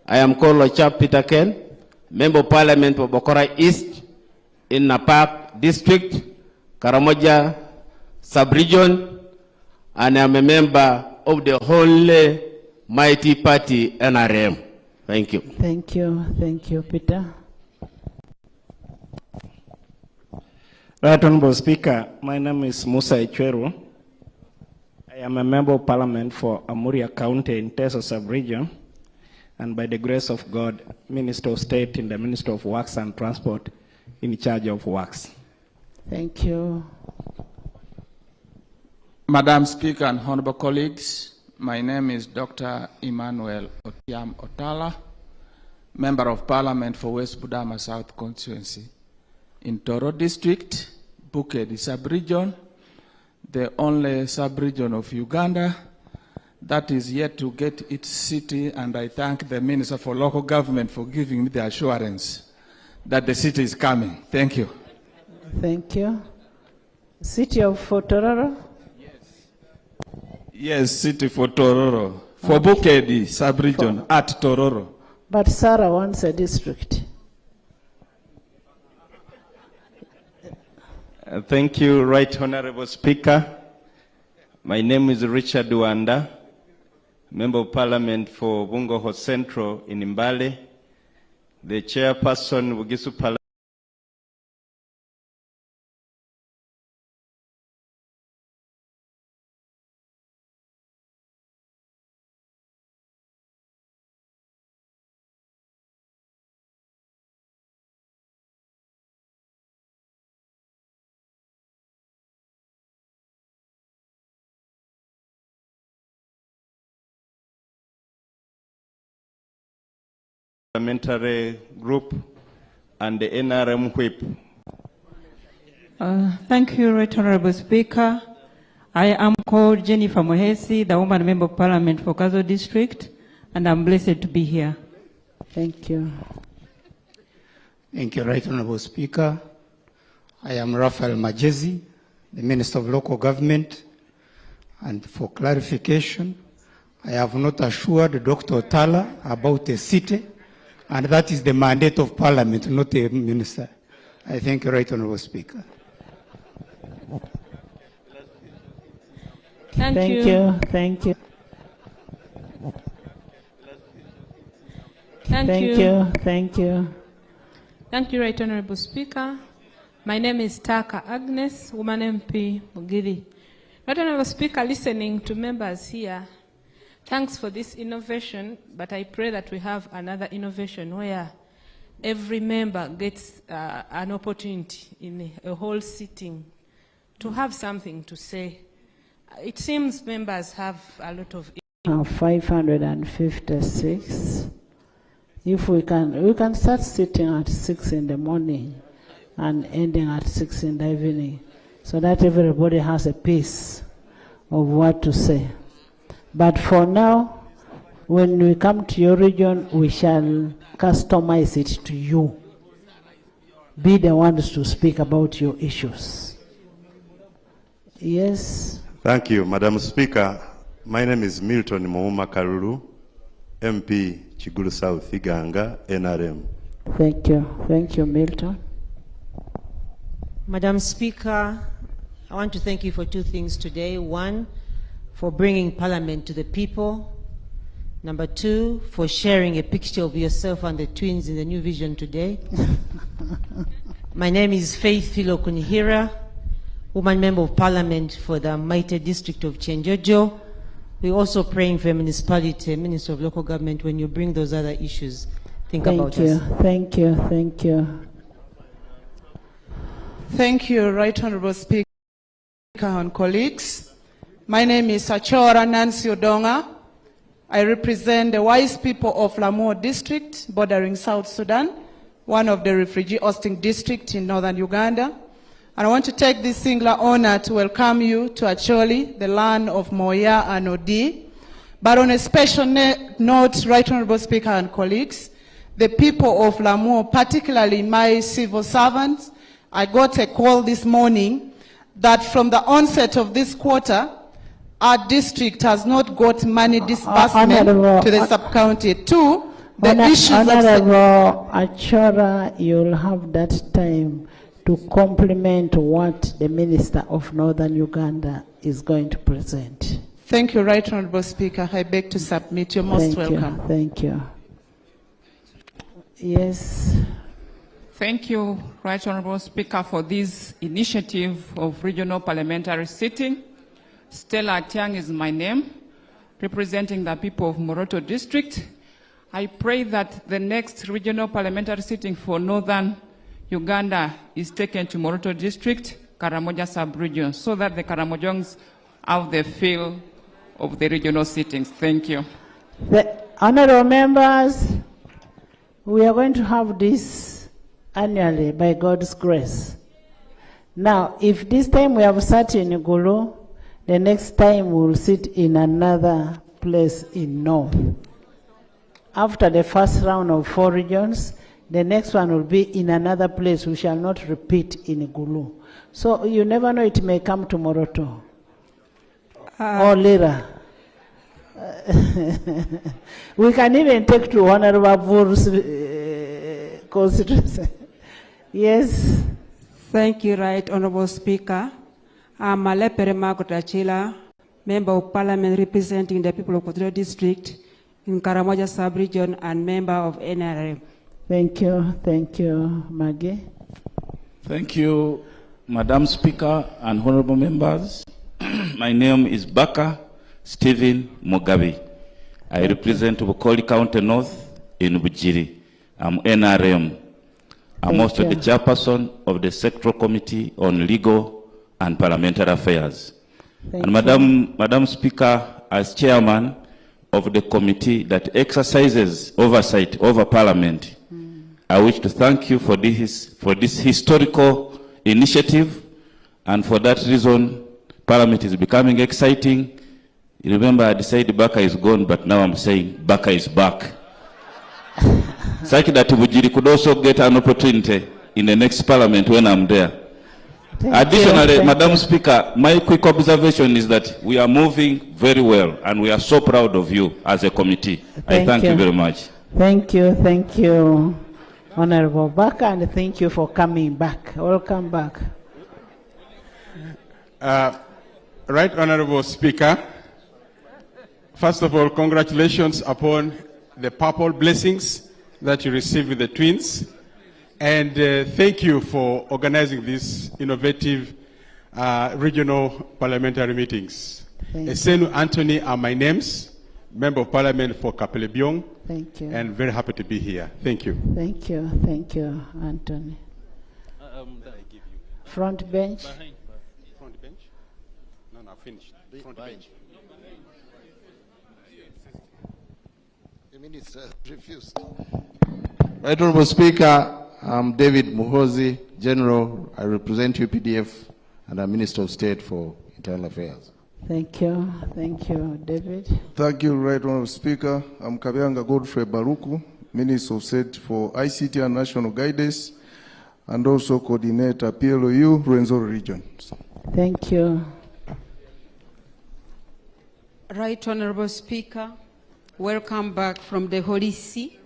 I am called Lochap Peter Ken, Member of Parliament for Bokora East in Napak District, Karamoja Sub-Region, and I'm a member of the Holy Mighty Party, NRM. Thank you. Thank you. Thank you, Peter. Right Honorable Speaker, my name is Musa Ichweru. I am a member of Parliament for Amuria County in Teso Sub-Region, and by the grace of God, Minister of State in the Ministry of Works and Transport in charge of works. Thank you. Madam Speaker and honorable colleagues, my name is Dr. Emmanuel Otiam Otala, Member of Parliament for West Budama South Constituency. In Toro District, Bukedi Sub-Region, the only sub-region of Uganda that is yet to get its city, and I thank the Minister for Local Government for giving me the assurance that the city is coming. Thank you. Thank you. City of Tororo? Yes, city for Tororo. For Bukedi sub-region at Tororo. But Sarah wants a district. Thank you, Right Honorable Speaker. My name is Richard Wanda, Member of Parliament for Bungoho Central in Mbale, the chairperson Bugisu Parliament. Parliamentary group and the NRM whip. Thank you, Right Honorable Speaker. I am called Jennifer Mohesi, the woman member of Parliament for Kazo District. and I'm blessed to be here. Thank you. Thank you, Right Honorable Speaker. I am Raphael Majezi, the Minister of Local Government. And for clarification, I have not assured Dr. Otala about a city, and that is the mandate of Parliament, not a minister. I thank you, Right Honorable Speaker. Thank you. Thank you. Thank you. Thank you. Thank you, Right Honorable Speaker. My name is Taka Agnes, Woman MP, Mugiri. Right Honorable Speaker, listening to members here, thanks for this innovation, but I pray that we have another innovation where every member gets an opportunity in a whole sitting to have something to say. It seems members have a lot of... 556. If we can start sitting at 6 in the morning and ending at 6 in the evening, so that everybody has a piece of what to say. But for now, when we come to your region, we shall customize it to you. Be the ones to speak about your issues. Yes. Thank you, Madam Speaker. My name is Milton Mouma Kalulu, MP Gulu South Iganga, NRM. Thank you. Thank you, Milton. Madam Speaker, I want to thank you for two things today. One, for bringing Parliament to the people. Number two, for sharing a picture of yourself and the twins in the New Vision today. My name is Faith Philo Kunihira, Woman Member of Parliament for the Mighty District of Chenjojo. We're also praying for a municipality, Minister of Local Government, when you bring those other issues. Think about us. Thank you. Thank you. Thank you, Right Honorable Speaker and colleagues. My name is Achora Nancy Odonga. I represent the wise people of Lamu District, bordering South Sudan, one of the refugee hosting districts in northern Uganda. And I want to take this singular honor to welcome you to Acholi, the land of Moya and Odi. But on a special note, Right Honorable Speaker and colleagues, the people of Lamu, particularly my civil servants, I got a call this morning that from the onset of this quarter, our district has not got money disbursement to the sub-county. Two, the issues Honorable Achora, you'll have that time to complement what the Minister of Northern Uganda is going to present. Thank you, Right Honorable Speaker. I beg to submit. You're most welcome. Thank you. Yes. Thank you, Right Honorable Speaker, for this initiative of regional parliamentary sitting. Stella Tiang is my name, representing the people of Moroto District. I pray that the next regional parliamentary sitting for Northern Uganda is taken to Moroto District, Karamoja sub-region, so that the Karamojongs have the feel of the regional sittings. Thank you. The honorable members, we are going to have this annually by God's grace. Now, if this time we have sat in Gulu, the next time we will sit in another place in North. After the first round of 4 regions, the next one will be in another place. We shall not repeat in Gulu. So you never know, it may come to Moroto or Lira. We can even take to Honorable Bur's constituency. Yes. Thank you, Right Honorable Speaker. I'm Alepere Magotachila, Member of Parliament representing the people of Kotoro District in Karamoja Sub-Region and member of NRM. Thank you, Maggie. Thank you, Madam Speaker and honorable members. My name is Baka Stephen Mugabe. I represent Bukoli County North in Bujiri. I'm NRM. I'm also the chairperson of the Sectoral Committee on Legal and Parliamentary Affairs. And Madam Speaker, as chairman of the committee that exercises oversight over Parliament, I wish to thank you for this historical initiative, and for that reason, Parliament is becoming exciting, You remember I said Baka is gone, but now I'm saying Baka is back. Such that Bujiri could also get an opportunity in the next parliament when I'm there. Additionally, Madam Speaker, my quick observation is that we are moving very well and we are so proud of you as a committee. I thank you very much. Thank you, Honorable Baka, and thank you for coming back. Welcome back. Right Honorable Speaker, first of all, congratulations upon the purple blessings that you received with the twins. And thank you for organizing these innovative regional parliamentary meetings. Esenu Anthony are my names, Member of Parliament for Kapelebiong. Thank you. And very happy to be here. Thank you. Thank you, Anthony. Front bench. Front bench? No, finished. Front bench. The minister refused. Right Honorable Speaker, I'm David Muhozi, General. I represent UPDF and I'm Minister of State for Internal Affairs. Thank you, David. Thank you, Right Honorable Speaker. I'm Kabyanga Godfrey Baruku, Minister of State for ICT and National Guidance, and also Coordinator PLOU, Rwenzori Region. Thank you. Right Honorable Speaker, welcome back from the Holy See.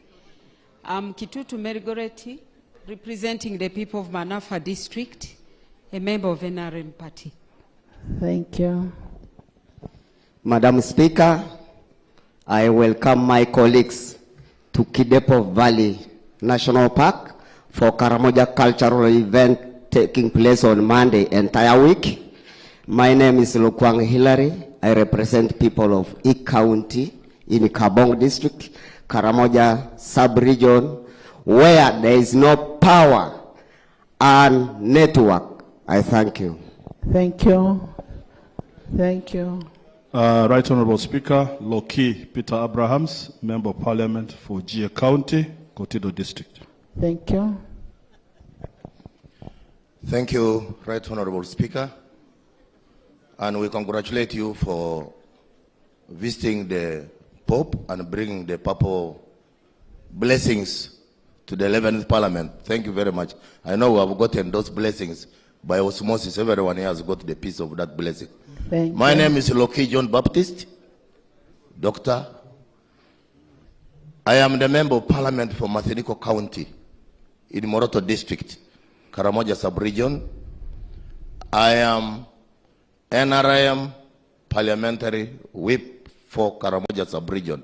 I'm Kitutu Merigoreti, representing the people of Manafa District, a member of NRM Party. Thank you. Madam Speaker, I welcome my colleagues to Kidepo Valley National Park for Karamoja cultural event taking place on Monday entire week. My name is Lukwang Hilary. I represent people of E County in Kabong District, Karamoja sub-region, where there is no power and network. I thank you. Thank you. Right Honorable Speaker, Loki Peter Abrahams, Member of Parliament for Gia County, Kotido District. Thank you. Thank you, Right Honorable Speaker. And we congratulate you for visiting the Pope and bringing the papal blessings to the 11th Parliament. Thank you very much. I know we have gotten those blessings by osmosis. Everyone here has got the piece of that blessing. My name is Loki John Baptist, Doctor. I am the Member of Parliament for Matheniko County in Moroto District, Karamoja Sub-Region. I am NRM Parliamentary Whip for Karamoja Sub-Region.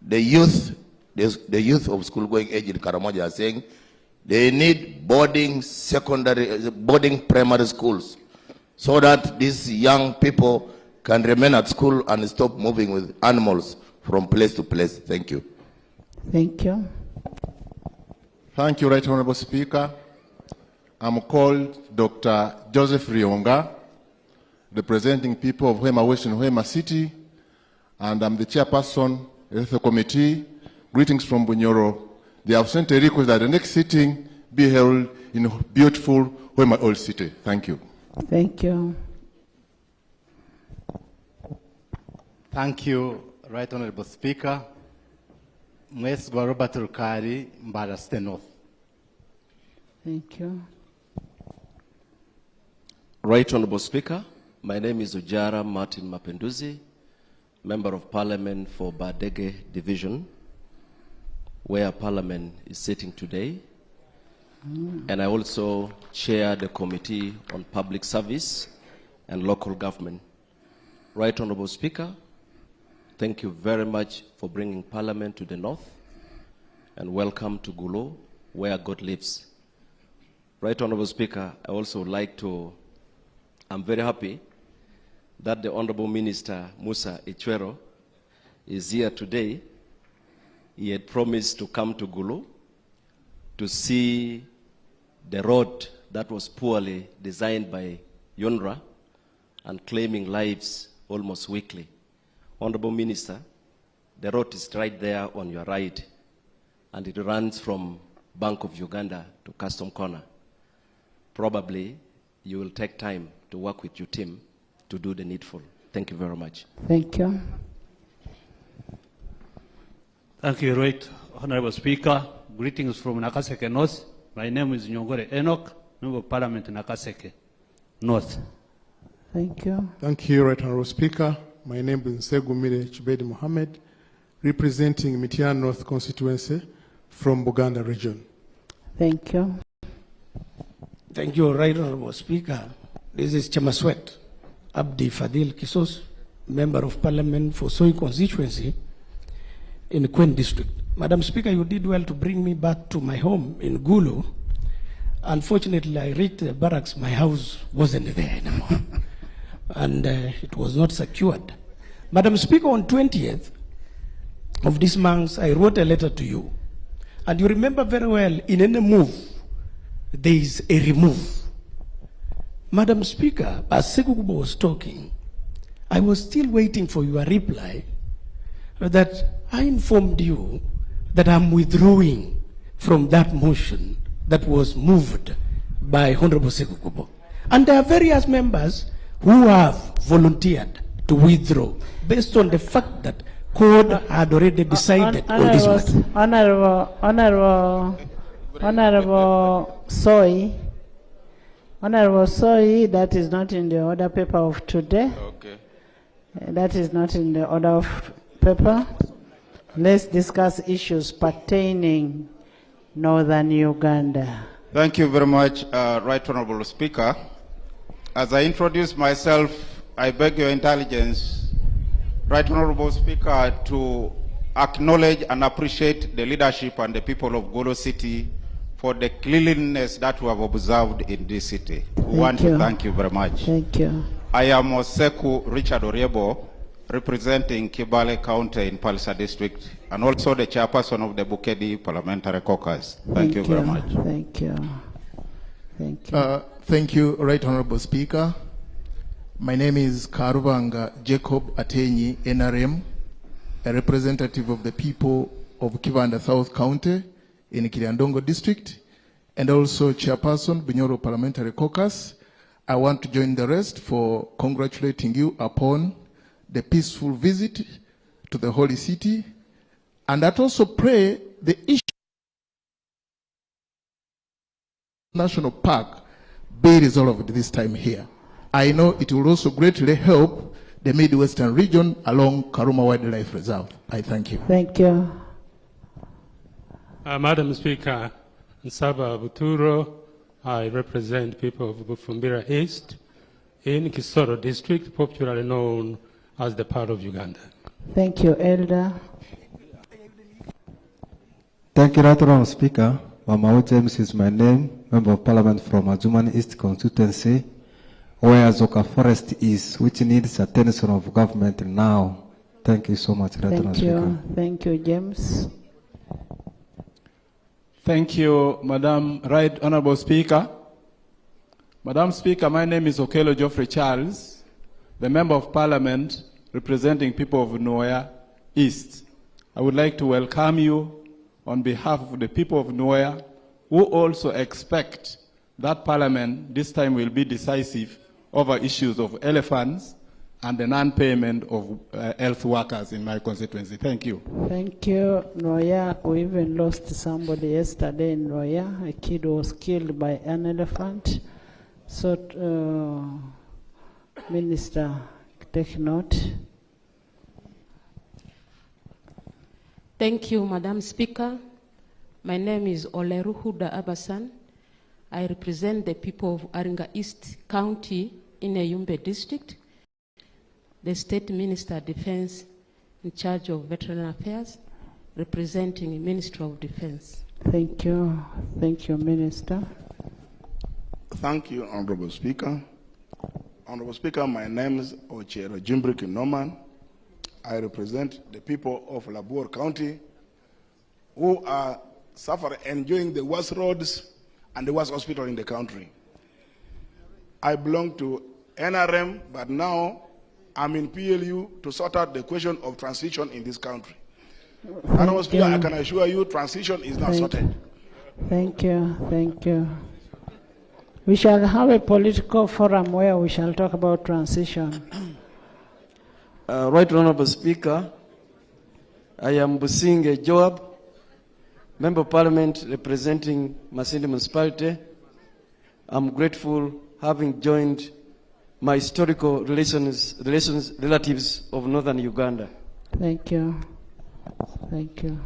The youth of school-going age in Karamoja are saying they need boarding primary schools so that these young people can remain at school and stop moving with animals from place to place. Thank you. Thank you. Thank you, Right Honorable Speaker. I'm called Dr. Joseph Rionga, representing people of Hoima West and Hoima City, and I'm the chairperson of the committee. Greetings from Bunyoro. They have sent a request that the next sitting be held in beautiful Hoima Old City. Thank you. Thank you. Thank you, Right Honorable Speaker. Mwesgwa Robert Rukari, Mbara State North. Thank you. Right Honorable Speaker, my name is Ujara Martin Mapenduzi, Member of Parliament for Badege Division, where Parliament is sitting today. And I also chair the Committee on Public Service and Local Government. Right Honorable Speaker, thank you very much for bringing Parliament to the north, and welcome to Gulu, where God lives. Right Honorable Speaker, I also would like to, I'm very happy that the Honorable Minister Musa Ichwero is here today. He had promised to come to Gulu to see the road that was poorly designed by UNRWA and claiming lives almost weekly. Honorable Minister, the road is right there on your right, and it runs from Bank of Uganda to Custom Corner. Probably you will take time to work with your team to do the needful. Thank you very much. Thank you. Thank you, Right Honorable Speaker. Greetings from Nakaseke North. My name is Nyongore Enoch, Member of Parliament Nakaseke North. Thank you. Thank you, Right Honorable Speaker. My name is Nsegumire Chibedi Mohammed, representing Mitian North constituency from Buganda region. Thank you. Thank you, Right Honorable Speaker. This is Chamaswet Abdi Fadil Kisos, Member of Parliament for Soy constituency in Queen District. Madam Speaker, you did well to bring me back to my home in Gulu. Unfortunately, I reached the barracks, my house wasn't there anymore. And it was not secured. Madam Speaker, on 20th of this month, I wrote a letter to you. And you remember very well, in any move, there is a remove. Madam Speaker, as Sekukubo was talking, I was still waiting for your reply that I informed you that I'm withdrawing from that motion that was moved by Honorable Sekukubo. And there are various members who have volunteered to withdraw based on the fact that Code had already decided on this matter. Honorable Soy, that is not in the order paper of today. Okay. That is not in the order of paper. Let's discuss issues pertaining Northern Uganda. Thank you very much, Right Honorable Speaker. As I introduce myself, I beg your indulgence, Right Honorable Speaker, to acknowledge and appreciate the leadership and the people of Gulu City for the cleanliness that we have observed in this city. We want to thank you very much. Thank you. I am Oseku Richard Oriebo, representing Kibale County in Palisa District, and also the chairperson of the Bukedi Parliamentary Caucus. Thank you very much. Thank you. Thank you. Thank you, Right Honorable Speaker. My name is Karubanga Jacob Atenyi, NRM, a representative of the people of Kibanda South County in Kiriandongo District, and also chairperson, Bunyoro Parliamentary Caucus. I want to join the rest for congratulating you upon the peaceful visit to the Holy City, and I also pray the issue National Park be resolved this time here. I know it will also greatly help the Midwestern region along Karuma Wildlife Reserve. I thank you. Thank you. Madam Speaker, Nsaba Buturo, I represent people of Bufumbira East in Kisoro District, popularly known as the part of Uganda. Thank you, Elder. Thank you, Right Honorable Speaker. Mama James is my name, Member of Parliament from Ajuman East constituency, where Zoka Forest is, which needs attention of government now. Thank you so much, Right Honorable Speaker. Thank you, James. Thank you, Madam Right Honorable Speaker. Madam Speaker, my name is Okelo Geoffrey Charles, the Member of Parliament representing people of Noya East. I would like to welcome you on behalf of the people of Noya, who also expect that Parliament this time will be decisive over issues of elephants and the non-payment of health workers in my constituency. Thank you. Thank you, Noya. We even lost somebody yesterday in Noya. A kid was killed by an elephant. So, Minister, take note. Thank you, Madam Speaker. My name is Oleruhuda Abasan. I represent the people of Aringa East County in Eyumbe District, the State Minister of Defense in charge of Veteran Affairs, representing the Ministry of Defense. Thank you. Thank you, Minister. Thank you, Honorable Speaker. Honorable Speaker, my name is Ochero Jimbrik Norman. I represent the people of Labor County who are suffering, enjoying the worst roads and the worst hospital in the country. I belong to NRM, but now I'm in PLU to sort out the question of transition in this country. Honorable Speaker, I can assure you transition is not sorted. Thank you. Thank you. We shall have a political forum where we shall talk about transition. Right Honorable Speaker, I am Businge Joab, Member of Parliament representing Masindi Municipality. I'm grateful having joined my historical relatives of Northern Uganda. Thank you. Thank you.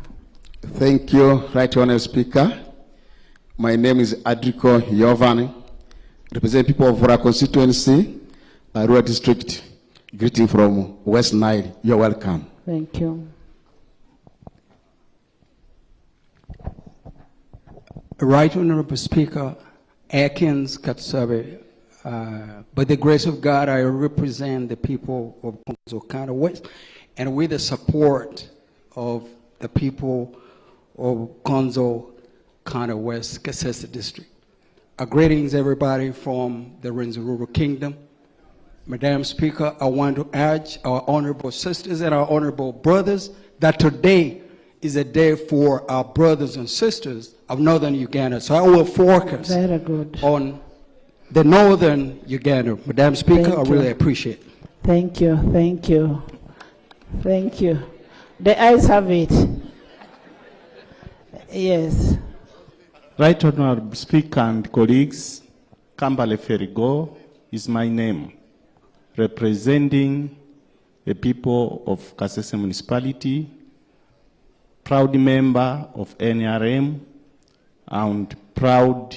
Thank you, Right Honourable Speaker. My name is Adrico Giovanni, representing people of our constituency, Arua District. Greeting from West Nile. You're welcome. Thank you. Right Honorable Speaker, Akins Katsabe, by the grace of God, I represent the people of Konzo County West, and with the support of the people of Konzo County West, Kasese District. Greetings everybody from the Rwenzururu Kingdom. Madam Speaker, I want to urge our honorable sisters and our honorable brothers that today is a day for our brothers and sisters of Northern Uganda. So I will focus on the Northern Uganda. Madam Speaker, I really appreciate it. Thank you, thank you, thank you. The ayes have it. Yes. Right Honorable Speaker and colleagues, Kambale Ferigo is my name, representing the people of Kasese Municipality, proud member of NRM, and proud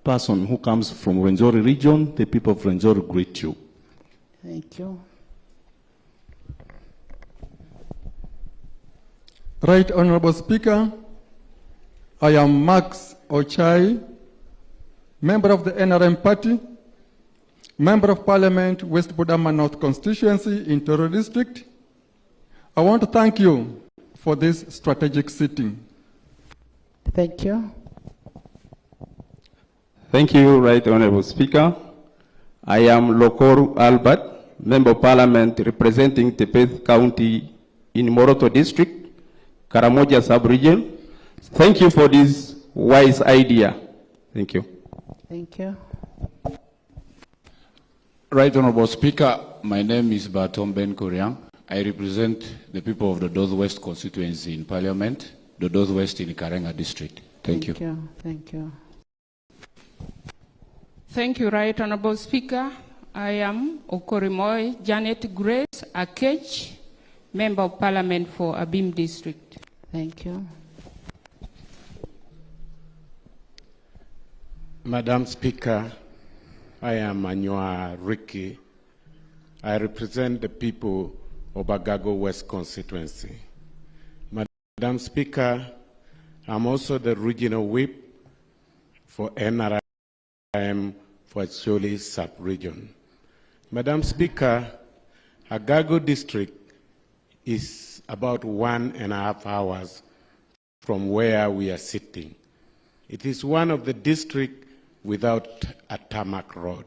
person who comes from Rwenzori region. The people of Rwenzori greet you. Thank you. Right Honorable Speaker, I am Max Ochai, member of the NRM party, Member of Parliament, West Budama North Constituency in Toro District. I want to thank you for this strategic sitting. Thank you. Thank you, Right Honorable Speaker. I am Lokoru Albert, Member of Parliament representing Tepeth County in Moroto District, Karamoja Sub-Region. Thank you for this wise idea. Thank you. Thank you. Right Honorable Speaker, my name is Batom Ben Koryang. I represent the people of the Northwest constituency in Parliament, the Northwest in Karenga District. Thank you. Thank you. Thank you, Right Honorable Speaker. I am Okorimoy Janet Grace Akech, Member of Parliament for Abim District. Thank you. Madam Speaker, I am Anyoa Ricky. I represent the people of Bagago West constituency. Madam Speaker, I'm also the regional whip for NRM for Acholi sub-region. Madam Speaker, Agago district is about 1.5 hours from where we are sitting. It is one of the districts without a tarmac road,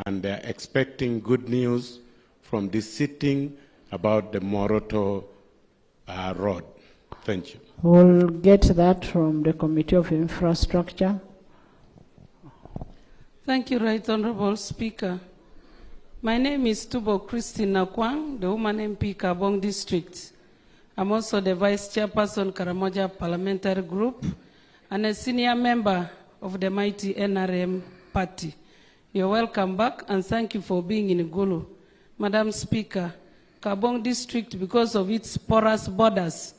and they're expecting good news from this sitting about the Moroto road. Thank you. We'll get that from the Committee of Infrastructure. Thank you, Right Honorable Speaker. My name is Tubo Christine Nakwang, the Woman MP Kabong District. I'm also the Vice Chairperson Karamoja Parliamentary Group and a senior member of the mighty NRM party. You're welcome back and thank you for being in Gulu. Madam Speaker, Kabong District, because of its porous borders,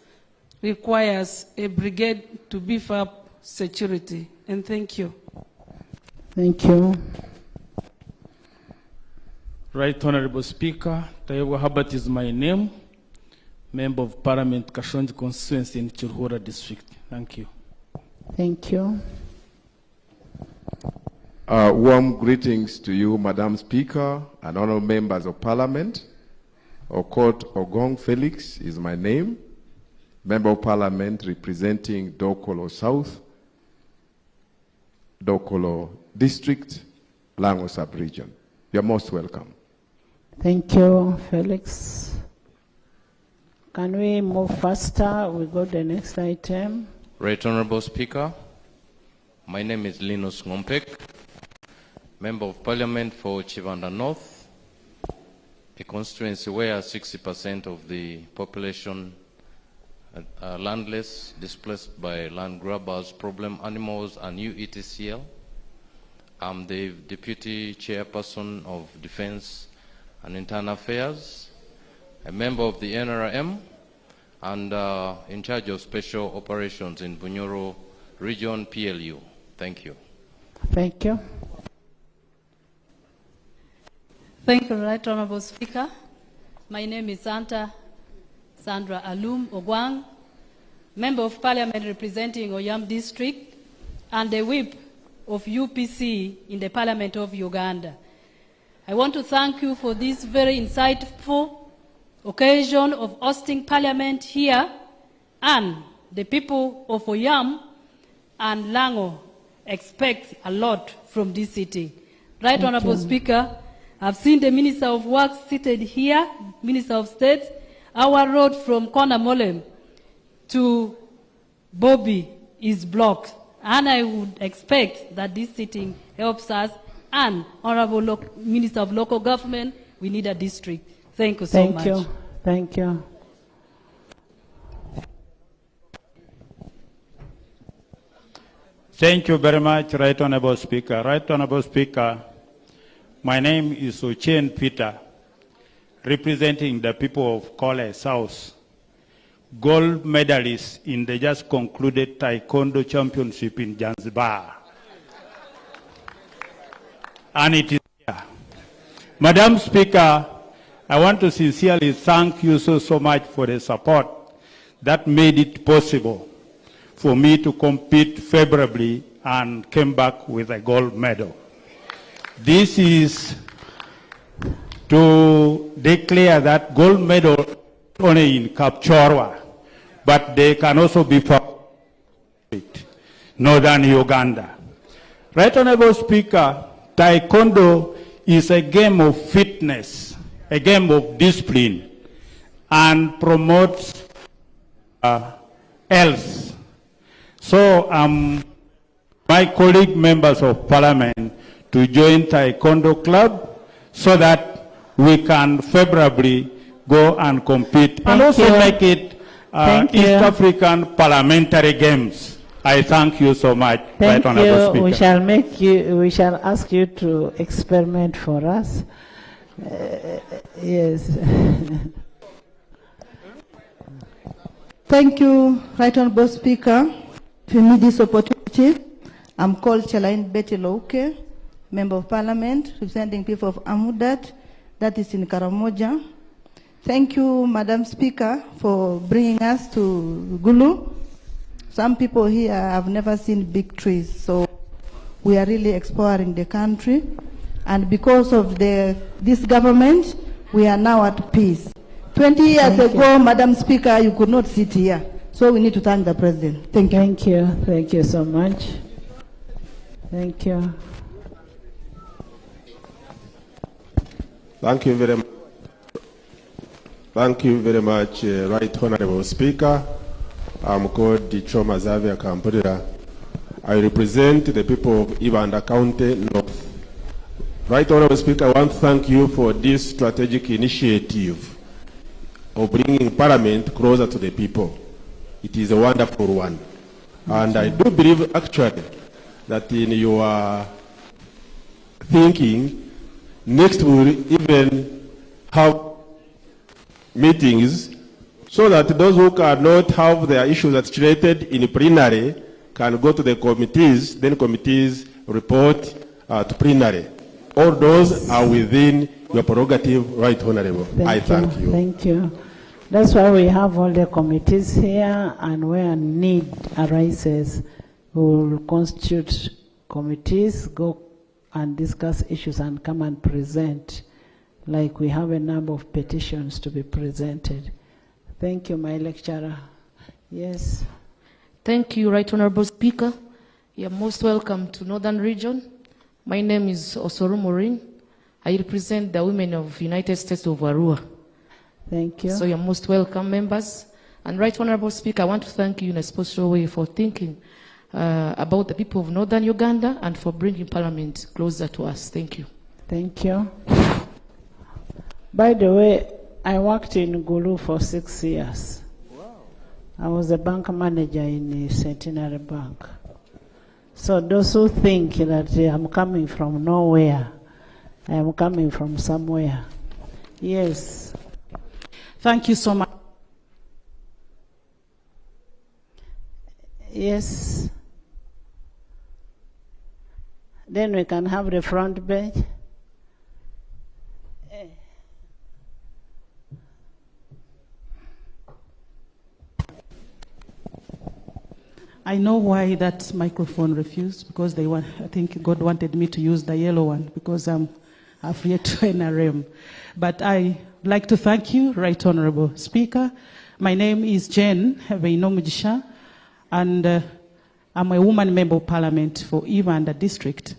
requires a brigade to beef up security. And thank you. Thank you. Right Honorable Speaker, Tayewa Habat is my name, Member of Parliament, Kashonji constituency in Chilhura District. Thank you. Thank you. Warm greetings to you, Madam Speaker and honorable members of Parliament. Okot Ogong Felix is my name, Member of Parliament representing Dokolo South, Dokolo District, Lango Sub-Region. You're most welcome. Thank you, Felix. Can we move faster? We go to the next item. Right Honorable Speaker, my name is Linus Ngompek, Member of Parliament for Chivanda North, a constituency where 60% of the population are landless, displaced by land grabbers, problem animals, and UETCL. I'm the Deputy Chairperson of Defense and Internal Affairs, a member of the NRM, and in charge of special operations in Bunyoro Region PLU. Thank you. Thank you. Thank you, Right Honorable Speaker. My name is Sandra Alum Ogwang, Member of Parliament representing Oyam District and the whip of UPC in the Parliament of Uganda. I want to thank you for this very insightful occasion of hosting Parliament here, and the people of Oyam and Lango expect a lot from this sitting. Right Honorable Speaker, I've seen the Minister of Works seated here, Minister of State. Our road from Konamolem to Bobby is blocked, and I would expect that this sitting helps us. And Honorable Minister of Local Government, we need a district. Thank you so much. Thank you. Thank you. Thank you very much, Right Honorable Speaker. Right Honorable Speaker, my name is Ochen Peter, representing the people of Kole South, gold medalist in the just concluded Taekwondo Championship in Zanzibar. And it is here. Madam Speaker, I want to sincerely thank you so much for the support that made it possible for me to compete favorably and came back with a gold medal. This is to declare that gold medal only in Kapchorwa, but they can also be found in northern Uganda. Right Honorable Speaker, Taekwondo is a game of fitness, a game of discipline, and promotes health. So my colleague members of Parliament to join Taekwondo Club so that we can favorably go and compete and also make it East African Parliamentary Games. I thank you so much, Right Honorable Speaker. We shall ask you to experiment for us. Yes. Thank you, Right Honorable Speaker, for me this opportunity. I'm called Chelaine Betty Louke, Member of Parliament, representing people of Amudat, that is in Karamoja. Thank you, Madam Speaker, for bringing us to Gulu. Some people here have never seen big trees, so we are really exploring the country. And because of this government, we are now at peace. 20 years ago, Madam Speaker, you could not sit here. So we need to thank the President. Thank you. Thank you. Thank you so much. Thank you. Thank you very much. Thank you very much, Right Honorable Speaker. I'm called Dichoma Zavia Kampudira. I represent the people of Ibanda County North. Right Honorable Speaker, I want to thank you for this strategic initiative of bringing Parliament closer to the people. It is a wonderful one. And I do believe actually that in your thinking, next we will even have meetings so that those who cannot have their issues articulated in plenary can go to the committees, then committees report to plenary. All those are within your prerogative, Right Honorable. I thank you. Thank you. That's why we have all the committees here, and where need arises, we will constitute committees, go and discuss issues and come and present, like we have a number of petitions to be presented. Thank you, my lecturer. Yes. Thank you, Right Honorable Speaker. You're most welcome to Northern Region. My name is Osoru Morin. I represent the women of United States of Arua. Thank you. So you're most welcome, members. And Right Honorable Speaker, I want to thank you in a special way for thinking about the people of Northern Uganda and for bringing Parliament closer to us. Thank you. Thank you. By the way, I worked in Gulu for 6 years. Wow. I was a bank manager in the Centenary Bank. So those who think that I'm coming from nowhere, I am coming from somewhere. Yes. Thank you so much. Yes. Then we can have the front bench. I know why that microphone refused, because I think God wanted me to use the yellow one because I'm affiliated to NRM. But I would like to thank you, Right Honorable Speaker. My name is Jen Veinomujisha, and I'm a woman member of Parliament for Ivanda District.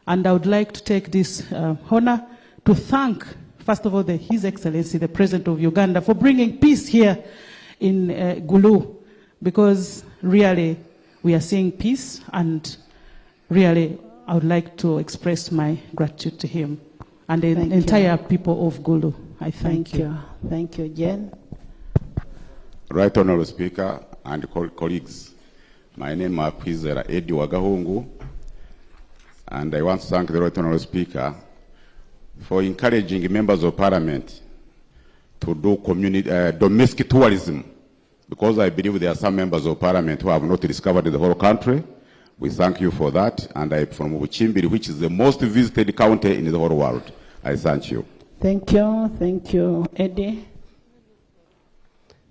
And I would like to take this honor to thank, first of all, His Excellency, the President of Uganda, for bringing peace here in Gulu, because really we are seeing peace, and really I would like to express my gratitude to him and the entire people of Gulu. I thank you. Thank you, Jen. Right Honorable Speaker and colleagues, my name is Eddie Wagahungu, and I want to thank the Right Honorable Speaker for encouraging members of Parliament to do domestic tourism, because I believe there are some members of Parliament who have not discovered the whole country. We thank you for that, and I'm from Uchimbiri, which is the most visited county in the whole world. I thank you. Thank you, Eddie.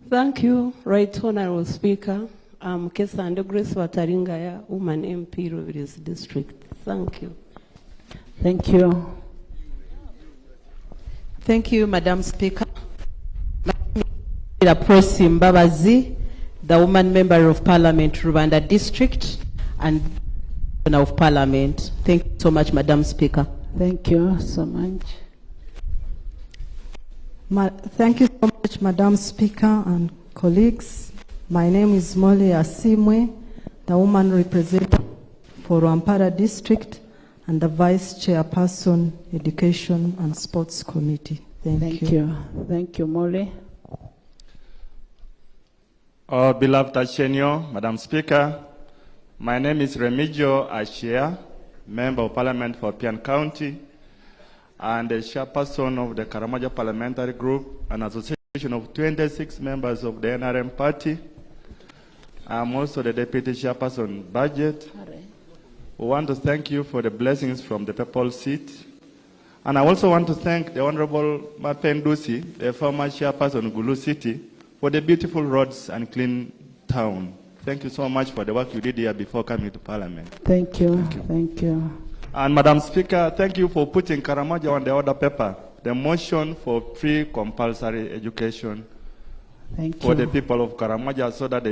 Thank you, Right Honorable Speaker. I'm Kesande Grace Wataringaya, Woman MP, Rubiris District. Thank you. Thank you. Thank you, Madam Speaker. Prosim Babazi, the Woman Member of Parliament, Rwanda District, and of Parliament. Thank you so much, Madam Speaker. Thank you so much. Thank you so much, Madam Speaker and colleagues. My name is Molly Asimwe, the woman representative for Ampara District and the Vice Chairperson, Education and Sports Committee. Thank you. Thank you, Molly. Oh, beloved Achenio, Madam Speaker, my name is Remigio Achia, Member of Parliament for Pian County, and the chairperson of the Karamoja Parliamentary Group, an association of 26 members of the NRM party. I'm also the deputy chairperson budget. We want to thank you for the blessings from the papal seat. And I also want to thank the Honorable Mapendusi, the former chairperson of Gulu City, for the beautiful roads and clean town. Thank you so much for the work you did here before coming to Parliament. Thank you. Thank you. And Madam Speaker, thank you for putting Karamoja on the order paper, the motion for free compulsory education for the people of Karamoja, so that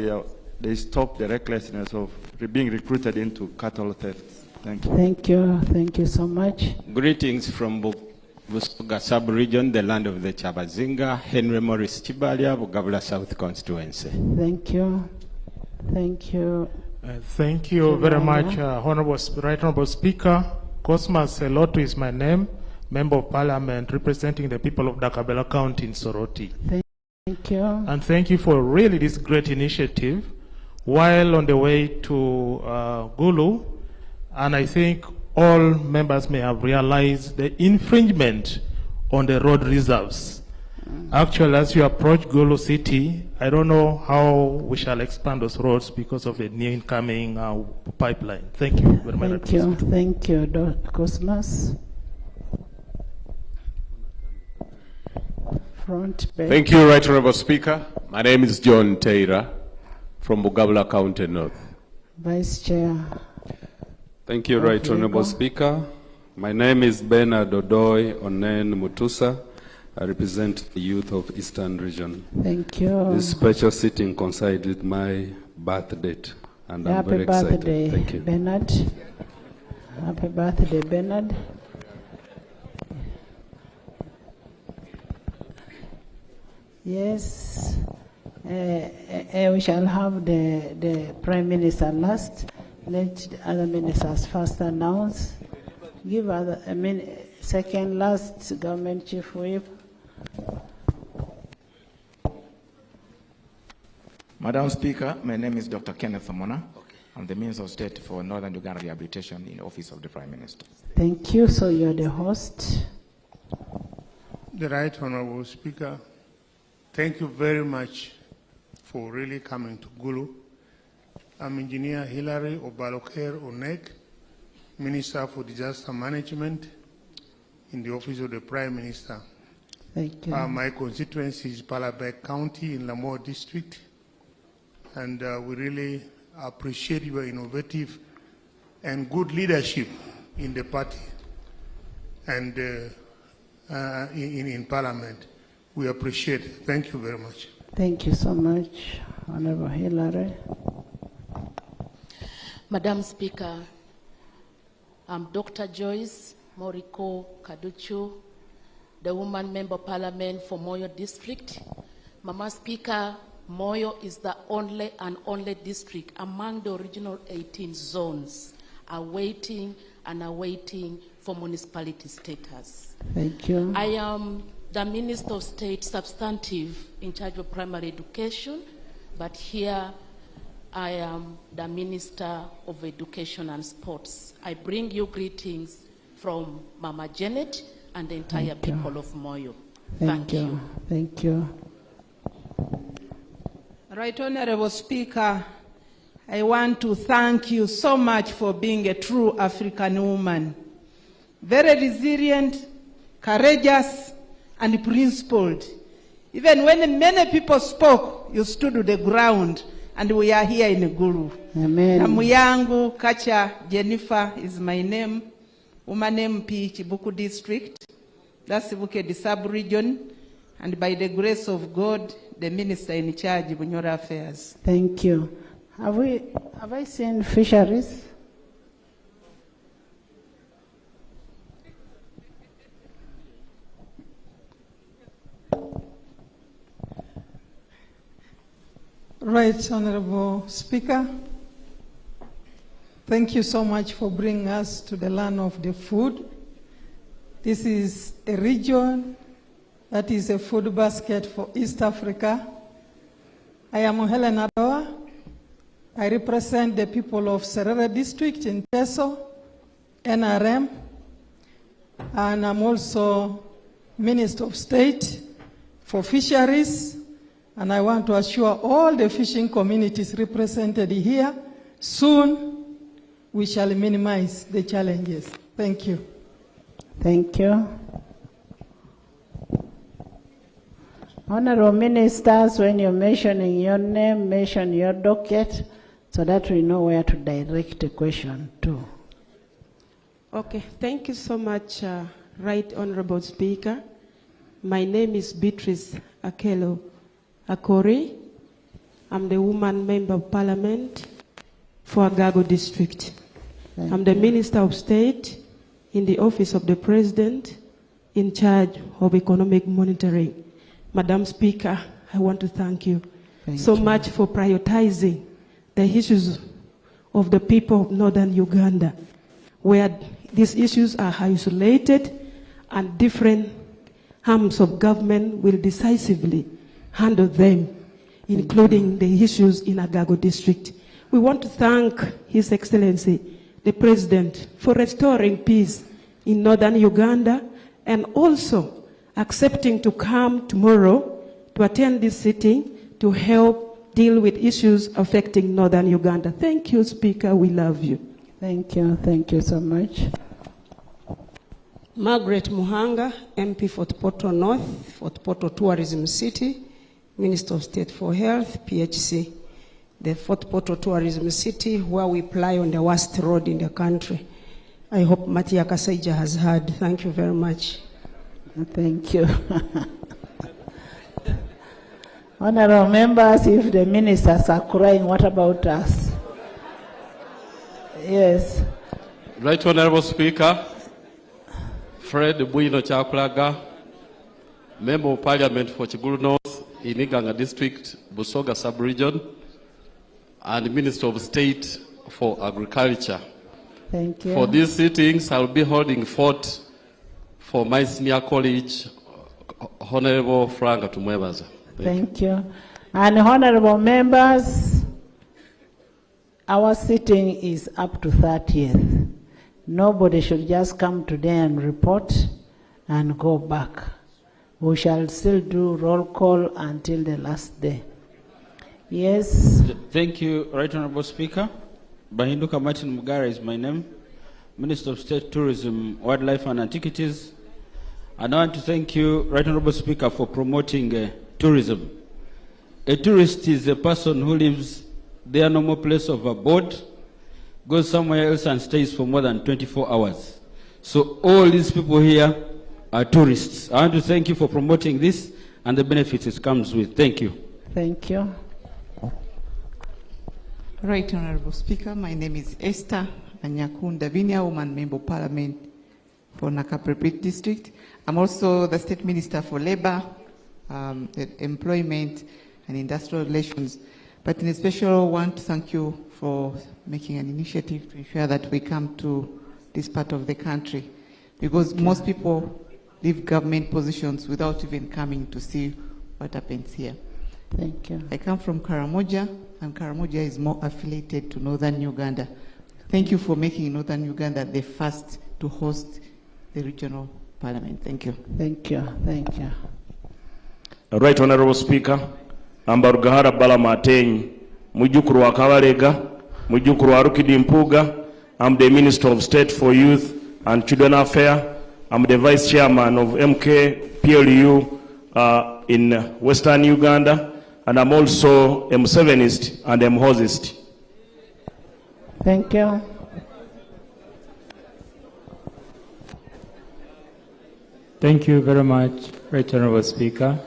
they stop the recklessness of being recruited into cattle thefts. Thank you. Thank you. Thank you so much. Greetings from Busoga sub-region, the land of the Chabazinga, Henry Morris Chibalia, Bugabula South constituency. Thank you. Thank you. Thank you very much, Right Honorable Speaker. Cosmas Elotu is my name, Member of Parliament representing the people of Dakabela County in Soroti. Thank you. And thank you for really this great initiative while on the way to Gulu. And I think all members may have realized the infringement on the road reserves. Actually, as you approach Gulu City, I don't know how we shall expand those roads because of the new incoming pipeline. Thank you very much. Thank you. Thank you, Dr. Cosmas. Front bench. Thank you, Right Honorable Speaker. My name is John Taylor from Bugabula County North. Vice Chair. Thank you, Right Honorable Speaker. My name is Bernard Odoy Onen Mutusa. I represent the youth of Eastern Region. Thank you. This special sitting coincides with my birth date, and I'm Happy very excited. birthday, Thank you. Bernard. Happy birthday, Bernard. Yes. We shall have the Prime Minister last. Let the other ministers first announce. Give other, second last Government Chief Whip Madam Speaker, my name is Dr. Kenneth Omona. I'm the Minister of State for Northern Uganda Rehabilitation in the Office of the Prime Minister. Thank you. So you're the host. The Right Honorable Speaker, thank you very much for really coming to Gulu. I'm Engineer Hilary Obaloker Onek, Minister for Disaster Management in the Office of the Prime Minister. Thank you. My constituency is Palabek County in Lamour District, and we really appreciate your innovative and good leadership in the party and in Parliament. We appreciate it. Thank you very much. Thank you so much, Honorable Hilary. Madam Speaker, I'm Dr. Joyce Moriko Kaduchu, the woman member of Parliament for Moyo District. Mama Speaker, Moyo is the only district among the original 18 zones awaiting for municipality status. Thank you. I am the Minister of State substantive in charge of primary education, but here I am the Minister of Education and Sports. I bring you greetings from Mama Janet and the entire people of Moyo. Thank you. Thank you. Right Honorable Speaker, I want to thank you so much for being a true African woman. Very resilient, courageous, and principled. Even when many people spoke, you stood to the ground, and we are here in Gulu. Amen. Namuyangu Kacha Jennifer is my name. Woman MP Chibuku District. That's Buke sub-region. And by the grace of God, the minister in charge of Bunyora Affairs. Thank you. Have I seen fisheries? Right, Honorable Speaker. Thank you so much for bringing us to the land of the food. This is a region that is a food basket for East Africa. I am Helen Adoa. I represent the people of Serere District in Teso, NRM, and I'm also Minister of State for Fisheries, and I want to assure all the fishing communities represented here, soon we shall minimize the challenges. Thank you. Thank you. Honorable Ministers, when you're mentioning your name, mention your docket so that we know where to direct the question to. Okay, thank you so much, Right Honorable Speaker. My name is Beatrice Akelo Akori. I'm the woman member of Parliament for Agago District. I'm the Minister of State in the Office of the President in charge of economic monitoring. Madam Speaker, I want to thank you so much for prioritizing the issues of the people of Northern Uganda, where these issues are isolated and different arms of government will decisively handle them, including the issues in Agago District. We want to thank His Excellency, the President, for restoring peace in Northern Uganda and also accepting to come tomorrow to attend this sitting to help deal with issues affecting Northern Uganda. Thank you, Speaker. We love you. Thank you. Thank you so much. Margaret Muhanga, MP for Poto North, for Poto Tourism City, Minister of State for Health, PHC. The Fort Poto Tourism City, where we ply on the worst road in the country. I hope Matia Kasaija has heard. Thank you very much. Thank you. Honorable members, if the ministers are crying, what about us? Yes. Right Honorable Speaker, Fred Bwino Chakulaga, Member of Parliament for Gulu North in Iganga District, Busoga Sub-Region, and Minister of State for Agriculture. Thank you. For these sittings, I'll be holding forth for my senior colleague, Honorable Frank Tumwebaza. Thank you. And honorable members, our sitting is up to 30th. Nobody should just come today and report and go back. We shall still do roll call until the last day. Yes. Thank you, Right Honorable Speaker. Bahinduka Martin Mugara is my name, Minister of State, Tourism, Wildlife and Antiquities. And I want to thank you, Right Honorable Speaker, for promoting tourism. A tourist is a person who lives their normal place of abode, goes somewhere else and stays for more than 24 hours. So all these people here are tourists. I want to thank you for promoting this and the benefits it comes with. Thank you. Thank you. Right Honorable Speaker, my name is Esther Anyakunda Vinia, Woman Member of Parliament for Nakaprepit District. I'm also the State Minister for Labor, Employment and Industrial Relations. But in a special, want to thank you for making an initiative to ensure that we come to this part of the country, because most people leave government positions without even coming to see what happens here. Thank you. I come from Karamoja, and Karamoja is more affiliated to Northern Uganda. Thank you for making Northern Uganda the first to host the regional parliament. Thank you. Thank you. Thank you. Right Honorable Speaker, Ambarugahara Balamateng, Mujukuru wa Kawalega, Mujukuru wa Rukidi Mpuga. I'm the Minister of State for Youth and Children Affairs. I'm the Vice Chairman of MK PLU in Western Uganda. And I'm also M7ist and M-Hosist. Thank you. Thank you very much, Right Honorable Speaker.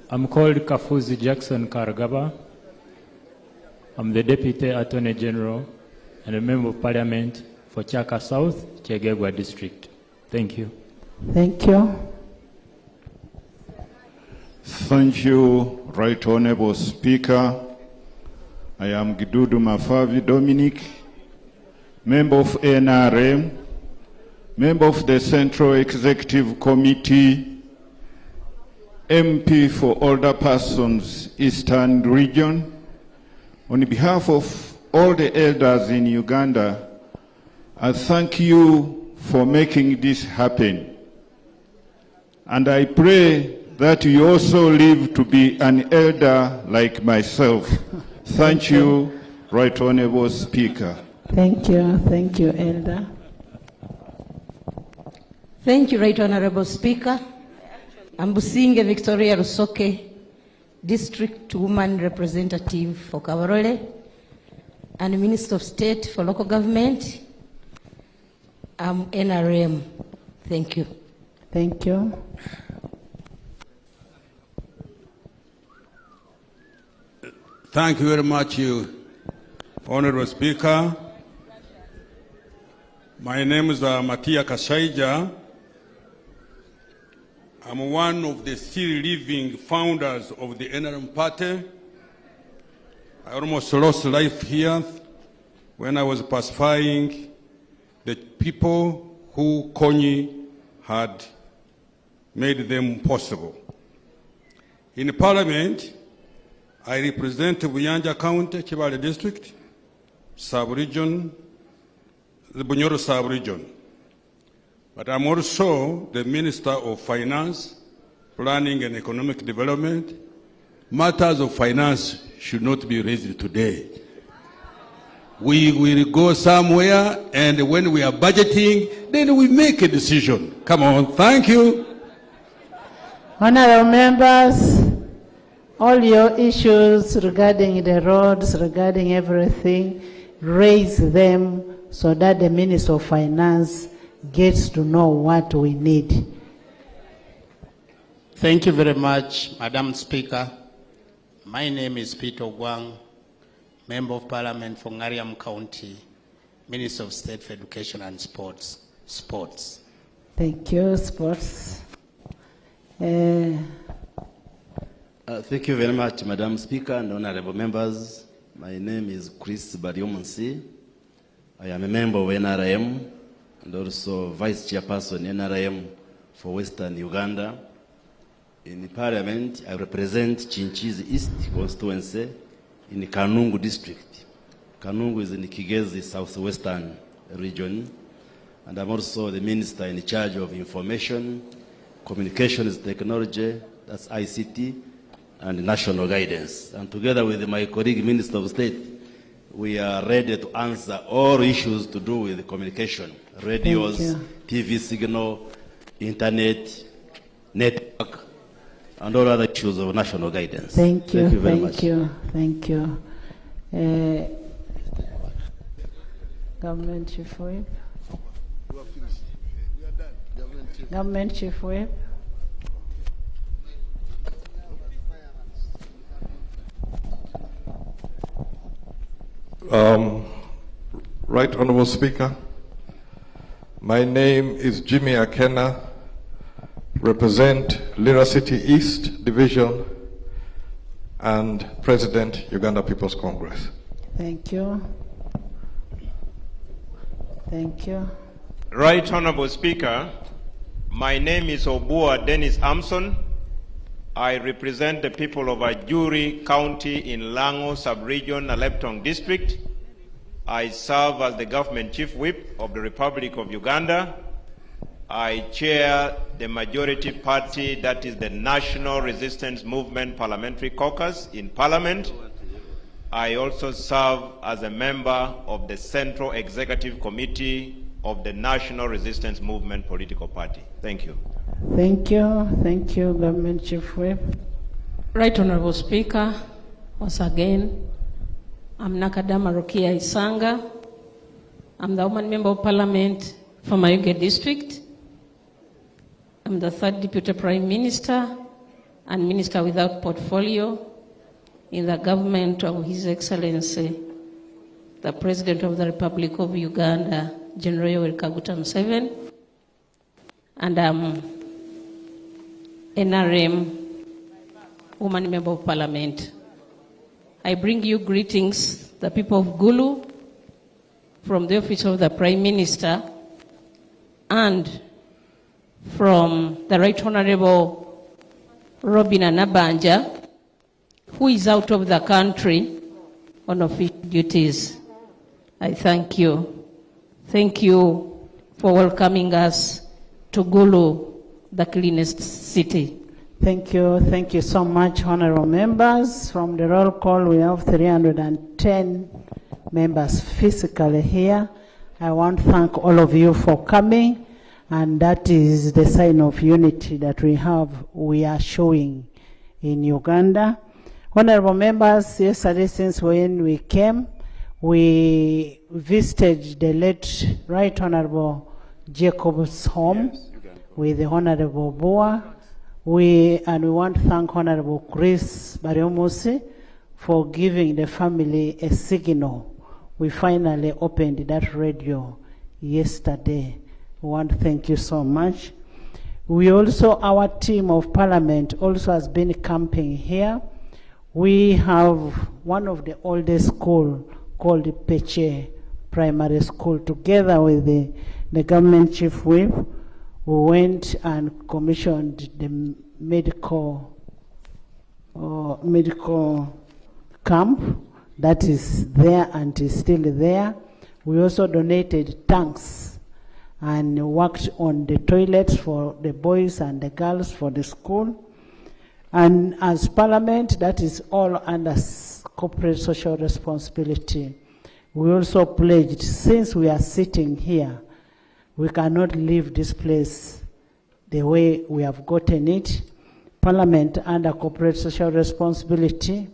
I'm called Kafuzi Jackson Karagaba. I'm the Deputy Attorney General and a Member of Parliament for Chaka South, Chegegwa District. Thank you. Thank you. Thank you, Right Honorable Speaker. I am Gidudu Mafavi Dominic, Member of NRM, Member of the Central Executive Committee, MP for Older Persons, Eastern Region. On behalf of all the elders in Uganda, I thank you for making this happen. And I pray that you also live to be an elder like myself. Thank you, Right Honorable Speaker. Thank you. Thank you, Elder. Thank you, Right Honorable Speaker. I'm Businge Victoria Rusoke, District Woman Representative for Kabarole and Minister of State for Local Government. I'm NRM. Thank you. Thank you. Thank you very much, Honorable Speaker. My name is Matia Kashaija. I'm one of the still living founders of the NRM party. I almost lost life here when I was pacifying the people who Konyi had made them possible. In Parliament, I represent Buyanja County, Kibale District, Sub-Region, the Bunyoro Sub-Region. But I'm also the Minister of Finance, Planning and Economic Development. Matters of finance should not be raised today. We will go somewhere, and when we are budgeting, then we make a decision. Come on, thank you. Honorable members, all your issues regarding the roads, regarding everything, raise them so that the Minister of Finance gets to know what we need. Thank you very much, Madam Speaker. My name is Peter Gwang, Member of Parliament for Ngariam County, Minister of State for Education and Sports. Thank you, Sports. Thank you very much, Madam Speaker and honorable members. My name is Chris Bariomunsi. I am a member of NRM and also Vice Chairperson NRM for Western Uganda. In Parliament, I represent Chinchizi East constituency in Kanungu district. Kanungu is in Kigezi southwestern region. And I'm also the minister in charge of information, communications technology, that's ICT, and national guidance. And together with my colleague, Minister of State, we are ready to answer all issues to do with communication, radios, TV signal, internet, network, and all other issues of national guidance. Thank you, Thank you very much. Thank you. Government Chief Whip. Government Chief Whip. Right Honorable Speaker, my name is Jimmy Akena, represent Lira City East Division and President Uganda People's Congress. Thank you. Thank you. Right Honorable Speaker, my name is Obua Dennis Amson. I represent the people of Ajuri County in Lango Sub-Region, Aleptong District. I serve as the Government Chief Whip of the Republic of Uganda. I chair the majority party, that is the National Resistance Movement Parliamentary Caucus in Parliament. I also serve as a member of the Central Executive Committee of the National Resistance Movement Political Party. Thank you. Thank you. Thank you, Government Chief Whip. Right Honorable Speaker, once again, I'm Nakadama Rokia Isanga. I'm the woman member of Parliament for Mayuge District. I'm the third Deputy Prime Minister and Minister without portfolio in the government of His Excellency, the President of the Republic of Uganda, General Yoweri Kaguta Museveni. And I'm NRM, woman member of Parliament. I bring you greetings, the people of Gulu, from the office of the Prime Minister, and from the Right Honorable Robin Anabanja, who is out of the country on official duties. I thank you. Thank you for welcoming us to Gulu, the cleanest city. Thank you. Thank you so much, honorable members. From the roll call, we have 310 members physically here. I want to thank all of you for coming, and that is the sign of unity that we are showing in Uganda. Honorable members, yesterday since when we came, we visited the late Right Honorable Jacob's home with the Honorable Boa. We want to thank Honorable Chris Bariomusi for giving the family a signal. We finally opened that radio yesterday. We want to thank you so much. We also, our team of Parliament also has been camping here. We have one of the oldest school called Peche Primary School, together with the Government Chief Whip. We went and commissioned the medical camp that is there and is still there. We also donated tanks and worked on the toilets for the boys and the girls for the school. And as Parliament, that is all under corporate social responsibility. We also pledged, since we are sitting here, we cannot leave this place the way we have gotten it. Parliament, under corporate social responsibility,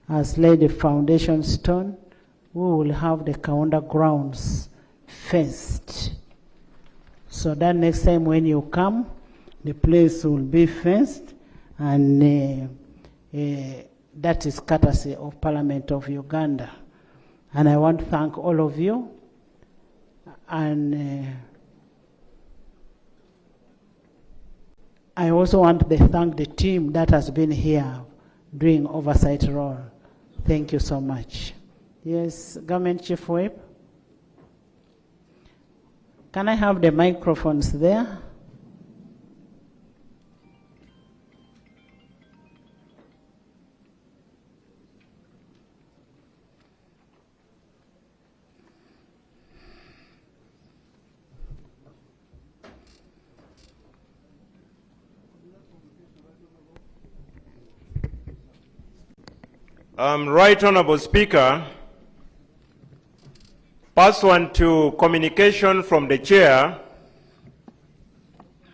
has laid the foundation stone. We will have the Kaunda grounds fenced, so that next time when you come, the place will be fenced, and that is courtesy of Parliament of Uganda. And I want to thank all of you, and I also want to thank the team that has been here doing oversight role. Thank you so much. Yes, Government Chief Whip. Can I have the microphones there? Right Honorable Speaker, pursuant to communication from the Chair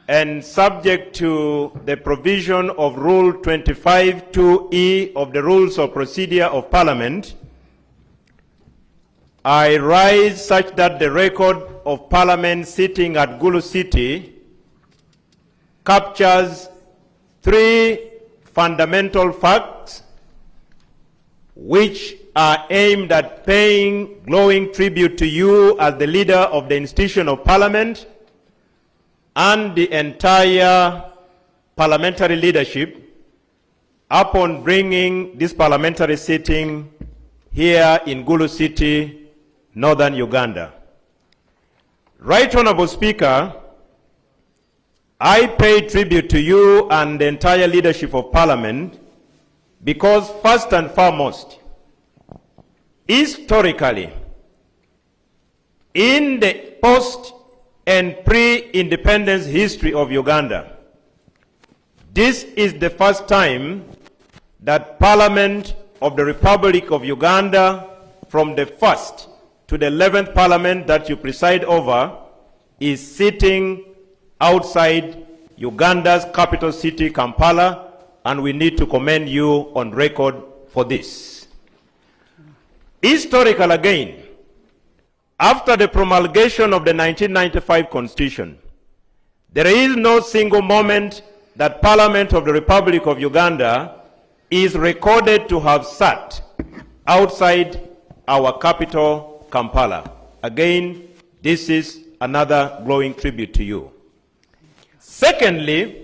and subject to the provision of Rule 25(2)(e) of the Rules of Procedure of Parliament, I rise such that the record of Parliament sitting at Gulu City captures 3 fundamental facts which are aimed at paying glowing tribute to you as the leader of the institution of Parliament and the entire parliamentary leadership upon bringing this parliamentary sitting here in Gulu City, northern Uganda. Right Honorable Speaker, I pay tribute to you and the entire leadership of Parliament because first and foremost, historically, in the post and pre-independence history of Uganda, this is the first time that Parliament of the Republic of Uganda, from the 1st to the 11th Parliament that you preside over, is sitting outside Uganda's capital city, Kampala, and we need to commend you on record for this. Historical again, after the promulgation of the 1995 Constitution, there is no single moment that Parliament of the Republic of Uganda is recorded to have sat outside our capital, Kampala. Again, this is another glowing tribute to you. Secondly,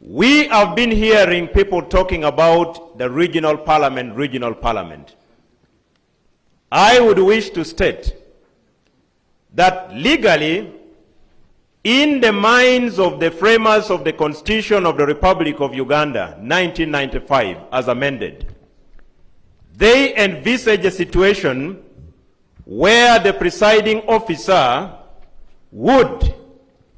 we have been hearing people talking about the regional parliament. I would wish to state that legally, in the minds of the framers of the Constitution of the Republic of Uganda, 1995, as amended, they envisage a situation where the presiding officer would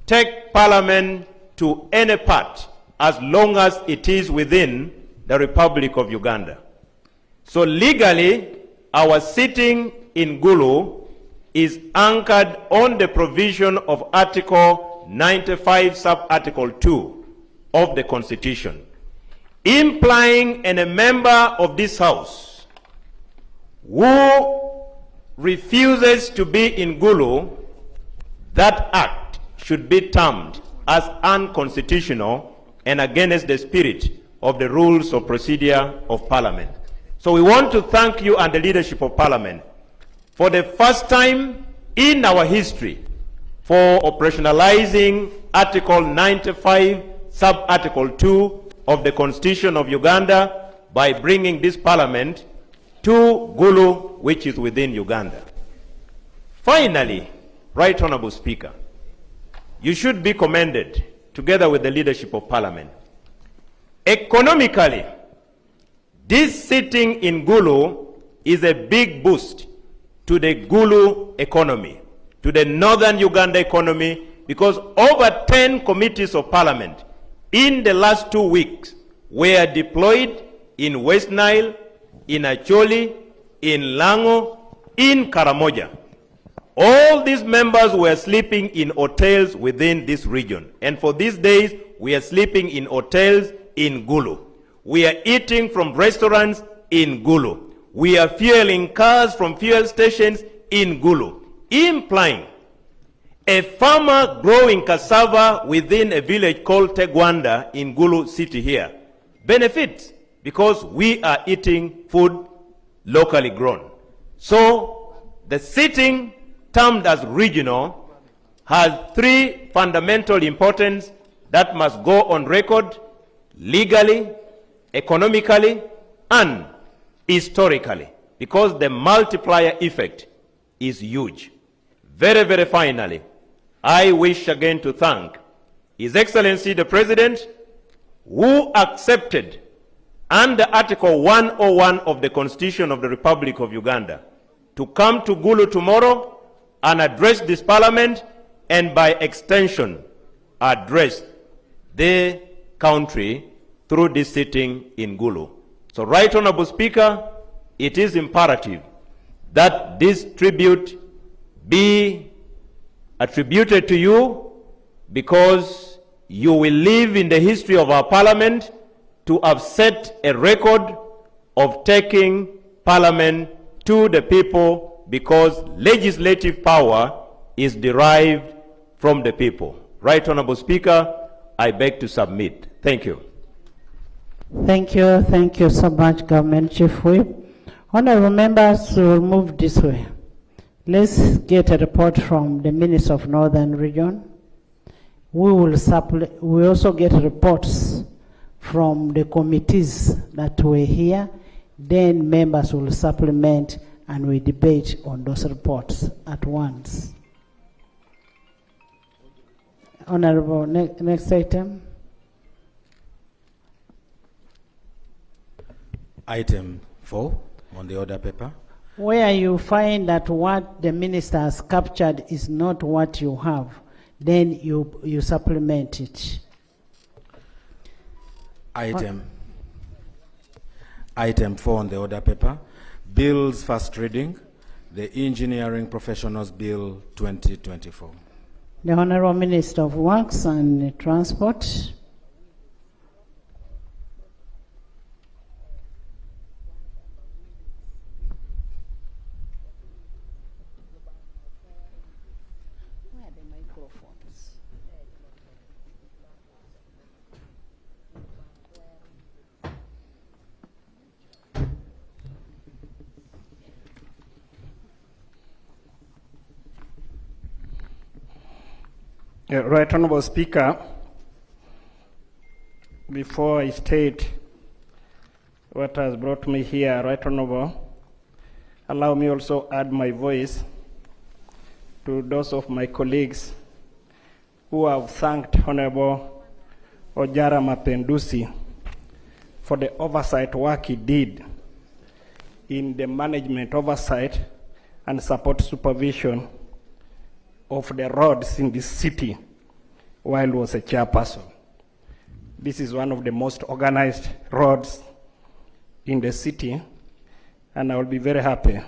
take Parliament to any part as long as it is within the Republic of Uganda. So legally, our sitting in Gulu is anchored on the provision of Article 95, Sub-Article 2 of the Constitution, implying any member of this House who refuses to be in Gulu, that act should be termed as unconstitutional and against the spirit of the rules of procedure of Parliament. So we want to thank you and the leadership of Parliament for the first time in our history for operationalizing Article 95, Sub-Article 2 of the Constitution of Uganda by bringing this Parliament to Gulu, which is within Uganda. Finally, Right Honorable Speaker, you should be commended together with the leadership of Parliament. Economically, this sitting in Gulu is a big boost to the Gulu economy, to the northern Uganda economy, because over 10 committees of Parliament in the last 2 weeks were deployed in West Nile, in Acholi, in Lango, in Karamoja. All these members were sleeping in hotels within this region. And for these days, we are sleeping in hotels in Gulu. We are eating from restaurants in Gulu. We are fueling cars from fuel stations in Gulu, implying a farmer growing cassava within a village called Tegwanda in Gulu city here benefits because we are eating food locally grown. So the sitting, termed as regional, has 3 fundamental importance that must go on record legally, economically, and historically, because the multiplier effect is huge. Very, very finally, I wish again to thank His Excellency the President, who accepted under Article 101 of the Constitution of the Republic of Uganda to come to Gulu tomorrow and address this Parliament, and by extension address the country through this sitting in Gulu. So, Right Honorable Speaker, it is imperative that this tribute be attributed to you, because you will live in the history of our parliament to have set a record of taking parliament to the people, because legislative power is derived from the people. Right Honorable Speaker, I beg to submit. Thank you. Thank you so much, Government Chief Whip. Honorable members, we will move this way. Let's get a report from the Minister of Northern Region. We also get reports from the committees that were here. Then members will supplement and we debate on those reports at once. Honorable, next item. Item 4 on the order paper. Where you find that what the minister has captured is not what you have, then you supplement it. Item 4 on the order paper. Bills first reading. The Engineering Professionals Bill 2024. The Honorable Minister of Works and Transport. Right Honorable Speaker, before I state what has brought me here, Right Honorable, allow me also add my voice to those of my colleagues who have thanked Honorable Ojara Mapendusi for the oversight work he did in the management oversight and support supervision of the roads in this city while he was a chairperson. This is one of the most organized roads in the city, and I will be very happy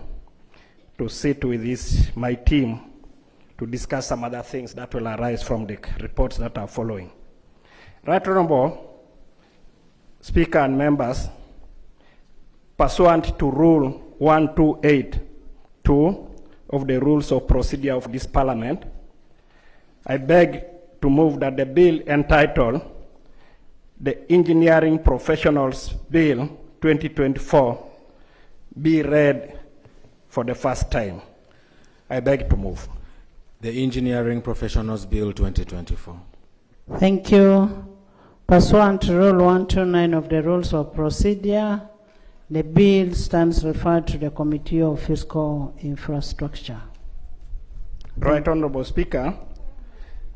to sit with my team to discuss some other things that will arise from the reports that are following. Right Honorable Speaker and members, pursuant to Rule 1282 of the Rules of Procedure of this Parliament, I beg to move that the bill entitled the Engineering Professionals Bill 2024 be read for the first time. I beg to move. The Engineering Professionals Bill 2024. Thank you. Pursuant to Rule 129 of the Rules of Procedure, the bill stands referred to the Committee of Fiscal Infrastructure. Right Honorable Speaker,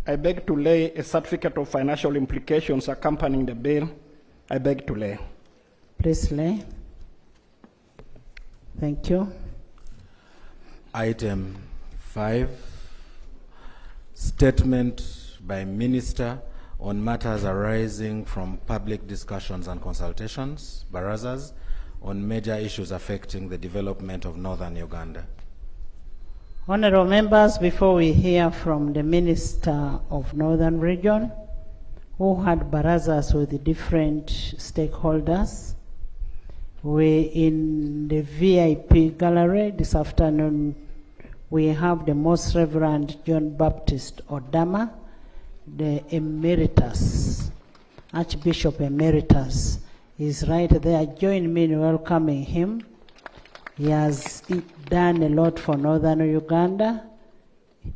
I beg to lay a certificate of financial implications accompanying the bill. I beg to lay. Please lay. Thank you. Item 5, statement by Minister on matters arising from public discussions and consultations, barazas, on major issues affecting the development of northern Uganda. Honorable members, before we hear from the Minister of Northern Region, who had barazas with the different stakeholders, we in the VIP gallery this afternoon, we have the Most Reverend John Baptist Odama, the Emeritus, Archbishop Emeritus, is right there. Join me in welcoming him. He has done a lot for northern Uganda.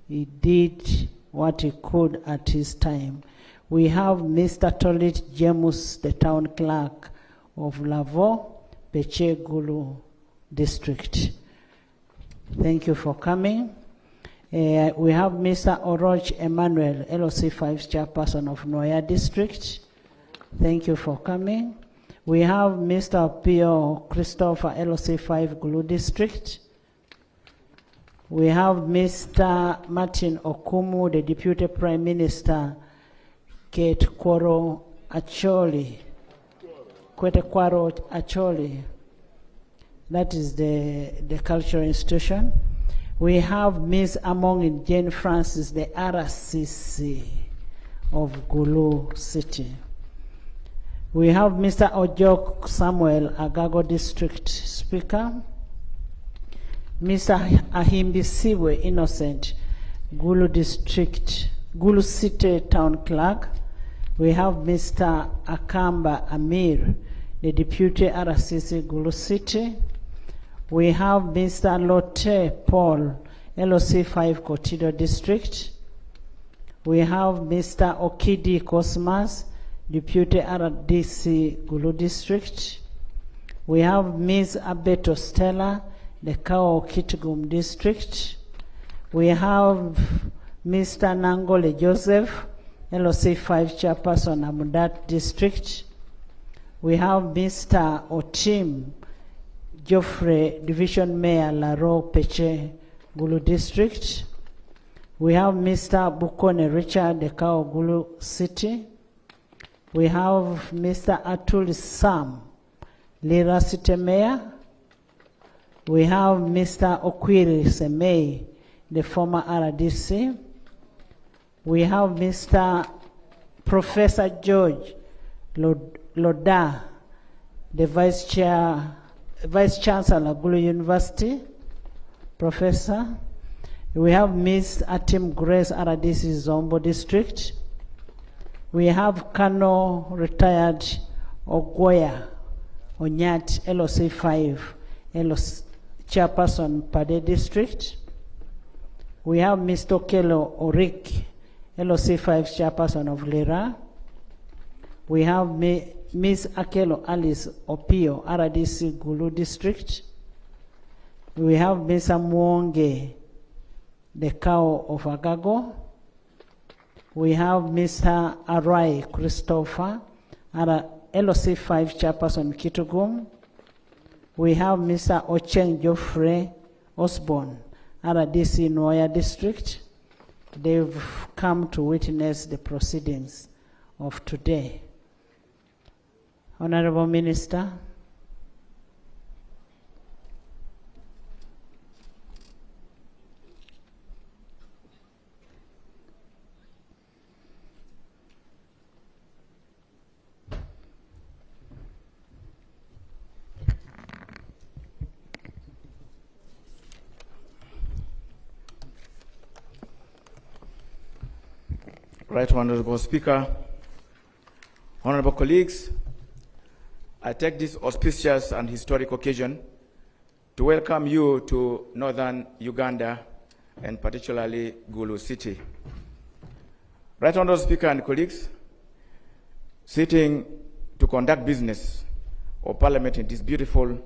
He did what he could at his time. We have Mr. Tolit James, the town clerk of Lavo, Peche Gulu district. Thank you for coming. We have Mr. Oroch Emmanuel, LOC5 chairperson of Noya district. Thank you for coming. We have Mr. Pio Christopher, LOC5 Gulu district. We have Mr. Martin Okumu, the Deputy Prime Minister, Kate Koro Acholi, Kwetekwaro Acholi. That is the cultural institution. We have Ms. Among Jane Francis, the RCC of Gulu City. We have Mr. Ojok Samuel, Agago District Speaker. Mr. Ahimbi Siwe Innocent, Gulu District, Gulu City Town Clerk. We have Mr. Akamba Amir, the Deputy RCC Gulu City. We have Mr. Lotte Paul, LOC 5 Kotido District. We have Mr. Okidi Cosmas, Deputy RDC Gulu District. We have Ms. Abeto Stella, the Kao Kitgum District. We have Mr. Nangole Joseph, LOC 5 Chairperson, Amudat District. We have Mr. Otim Geoffrey, Division Mayor, Laro Peche, Gulu District. We have Mr. Bukone Richard, the Kao Gulu City. We have Mr. Atul Sam, Lira City Mayor. We have Mr. Okwiri Semei, the former RDC. We have Mr. Professor George Loda, the Vice Chancellor, Gulu University, Professor. We have Ms. Atim Grace, RDC Zombo District. We have Kano retired Ogoya Onyat, LOC 5, LOC Chairperson, Pade District. We have Mr. Kelo Orik, LOC 5 Chairperson of Lira. We have Ms. Akelo Alice Opio, RDC Gulu District. We have Mr. Mwonge, the Cow of Agago. We have Mr. Arai Christopher, LOC 5 Chairperson Kitugum. We have Mr. Ocheng Geoffrey Osborne, RDC Noya District. They've come to witness the proceedings of today. Honorable Minister. Right Honorable Speaker, honorable colleagues, I take this auspicious and historic occasion to welcome you to northern Uganda and particularly Gulu City. Right Honorable Speaker and colleagues, sitting to conduct business or parliament in this beautiful,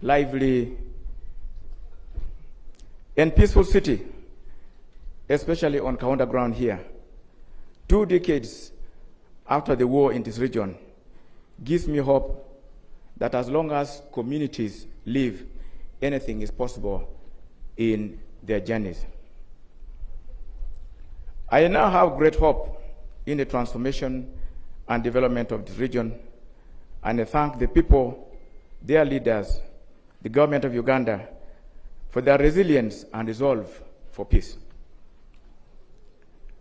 lively, and peaceful city, especially on Kaunda ground here. 2 decades after the war in this region gives me hope that as long as communities live, anything is possible in their journeys. I now have great hope in the transformation and development of this region, and I thank the people, their leaders, the government of Uganda for their resilience and resolve for peace.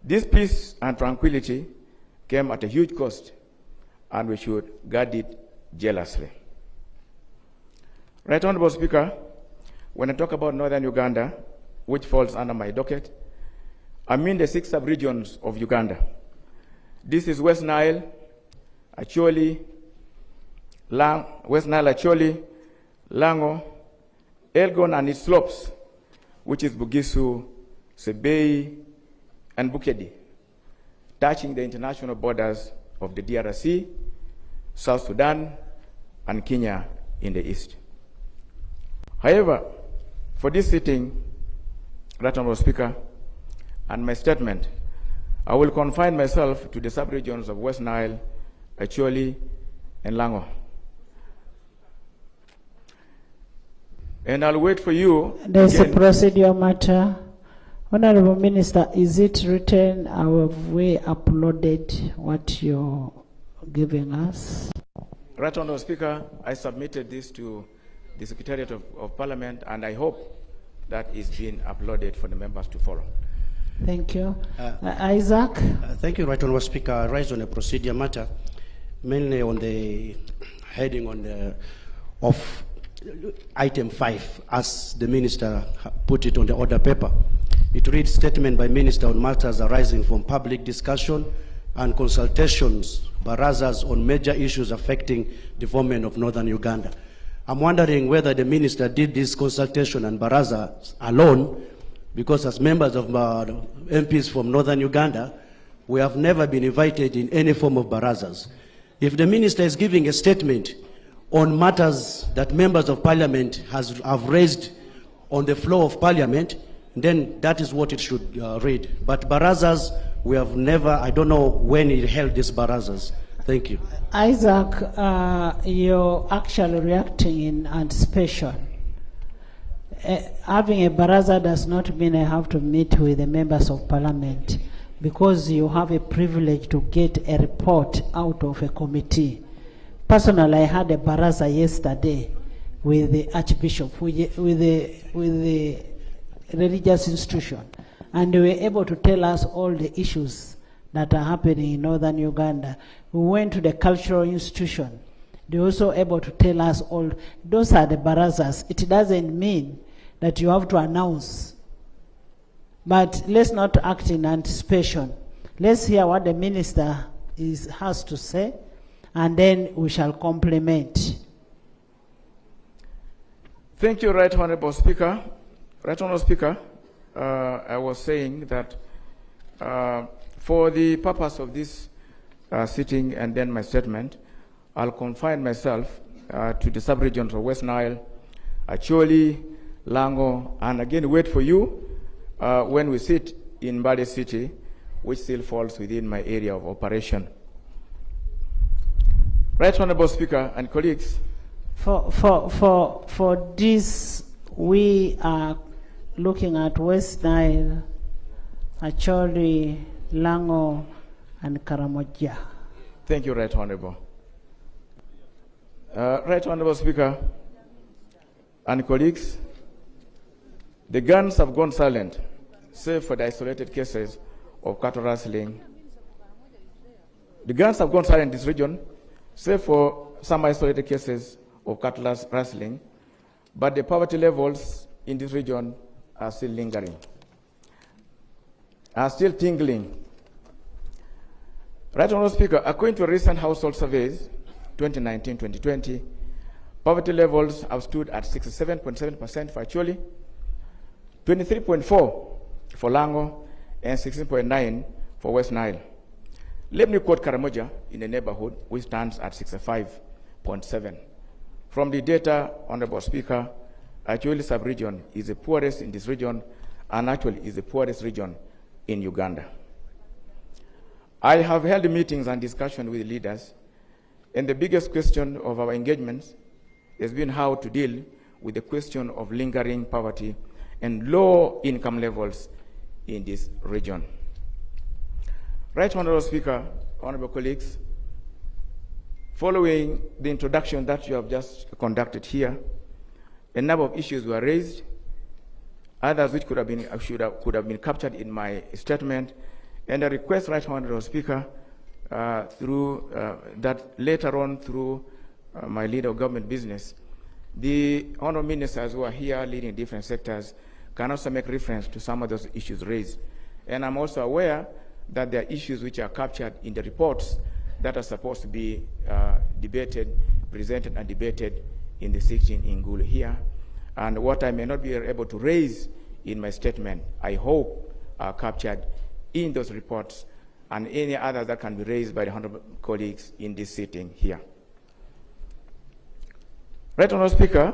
This peace and tranquility came at a huge cost, and we should guard it jealously. Right Honorable Speaker, when I talk about northern Uganda, which falls under my docket, I mean the 6 sub-regions of Uganda. This is West Nile, Acholi, Lango, Elgon and its slopes, which is Bugisu, Sebei, and Bukedi, touching the international borders of the DRC, South Sudan, and Kenya in the east. However, for this sitting, Right Honorable Speaker, and my statement, I will confine myself to the sub-regions of West Nile, Acholi, and Lango. And I'll wait for you. There's a procedure matter. Honorable Minister, is it written or have we uploaded what you're giving us? Right Honourable Speaker, I submitted this to the Secretariat of Parliament, and I hope that is being uploaded for the members to follow. Thank you. Isaac? Thank you, Right Honourable Speaker. I rise on a procedure matter, mainly on the heading of item 5, as the Minister put it on the order paper. It reads, statement by Minister on matters arising from public discussion and consultations, barazas on major issues affecting development of northern Uganda. I'm wondering whether the Minister did this consultation and baraza alone, because as members of MPs from northern Uganda, we have never been invited in any form of barazas. If the Minister is giving a statement on matters that members of Parliament have raised on the floor of Parliament, then that is what it should read. But barazas, we have never, I don't know when he held these barazas. Thank you. Isaac, you're actually reacting in anticipation. Having a baraza does not mean I have to meet with the members of Parliament, because you have a privilege to get a report out of a committee. Personally, I had a baraza yesterday with the Archbishop, with the religious institution, and they were able to tell us all the issues that are happening in northern Uganda. We went to the cultural institution. They were also able to tell us all. Those are the barazas. It doesn't mean that you have to announce. But let's not act in anticipation. Let's hear what the Minister has to say, and then we shall complement. Thank you, Right Honourable Speaker. Right Honourable Speaker, I was saying that for the purpose of this sitting and then my statement, I'll confine myself to the sub-regions of West Nile, Acholi, Lango, and again wait for you when we sit in Mbale City, which still falls within my area of operation. Right Honourable Speaker and colleagues. For this, we are looking at West Nile, Acholi, Lango, and Karamoja. Thank you, Right Honourable. Right Honourable Speaker and colleagues, the guns have gone silent, save for the isolated cases of cattle rustling. The guns have gone silent in this region, save for some isolated cases of cattle rustling, but the poverty levels in this region are still lingering, are still tingling. Right Honourable Speaker, according to recent household surveys, 2019-2020, poverty levels have stood at 67.7% for Acholi, 23.4% for Lango, and 16.9% for West Nile. Let me quote Karamoja in the neighborhood, which stands at 65.7%. From the data, Honourable Speaker, Acholi sub-region is the poorest in this region, and actually is the poorest region in Uganda. I have held meetings and discussions with leaders, and the biggest question of our engagements has been how to deal with the question of lingering poverty and low income levels in this region. Right Honourable Speaker, honourable colleagues, following the introduction that you have just conducted here, a number of issues were raised, others which could have been captured in my statement, and I request, Right Honourable Speaker, through that later on through my leader of government business, the honourable ministers who are here leading different sectors can also make reference to some of those issues raised. And I'm also aware that there are issues which are captured in the reports that are supposed to be debated, presented and debated in the section in Gulu here. And what I may not be able to raise in my statement, I hope are captured in those reports and any others that can be raised by the honourable colleagues in this sitting here. Right Honourable Speaker,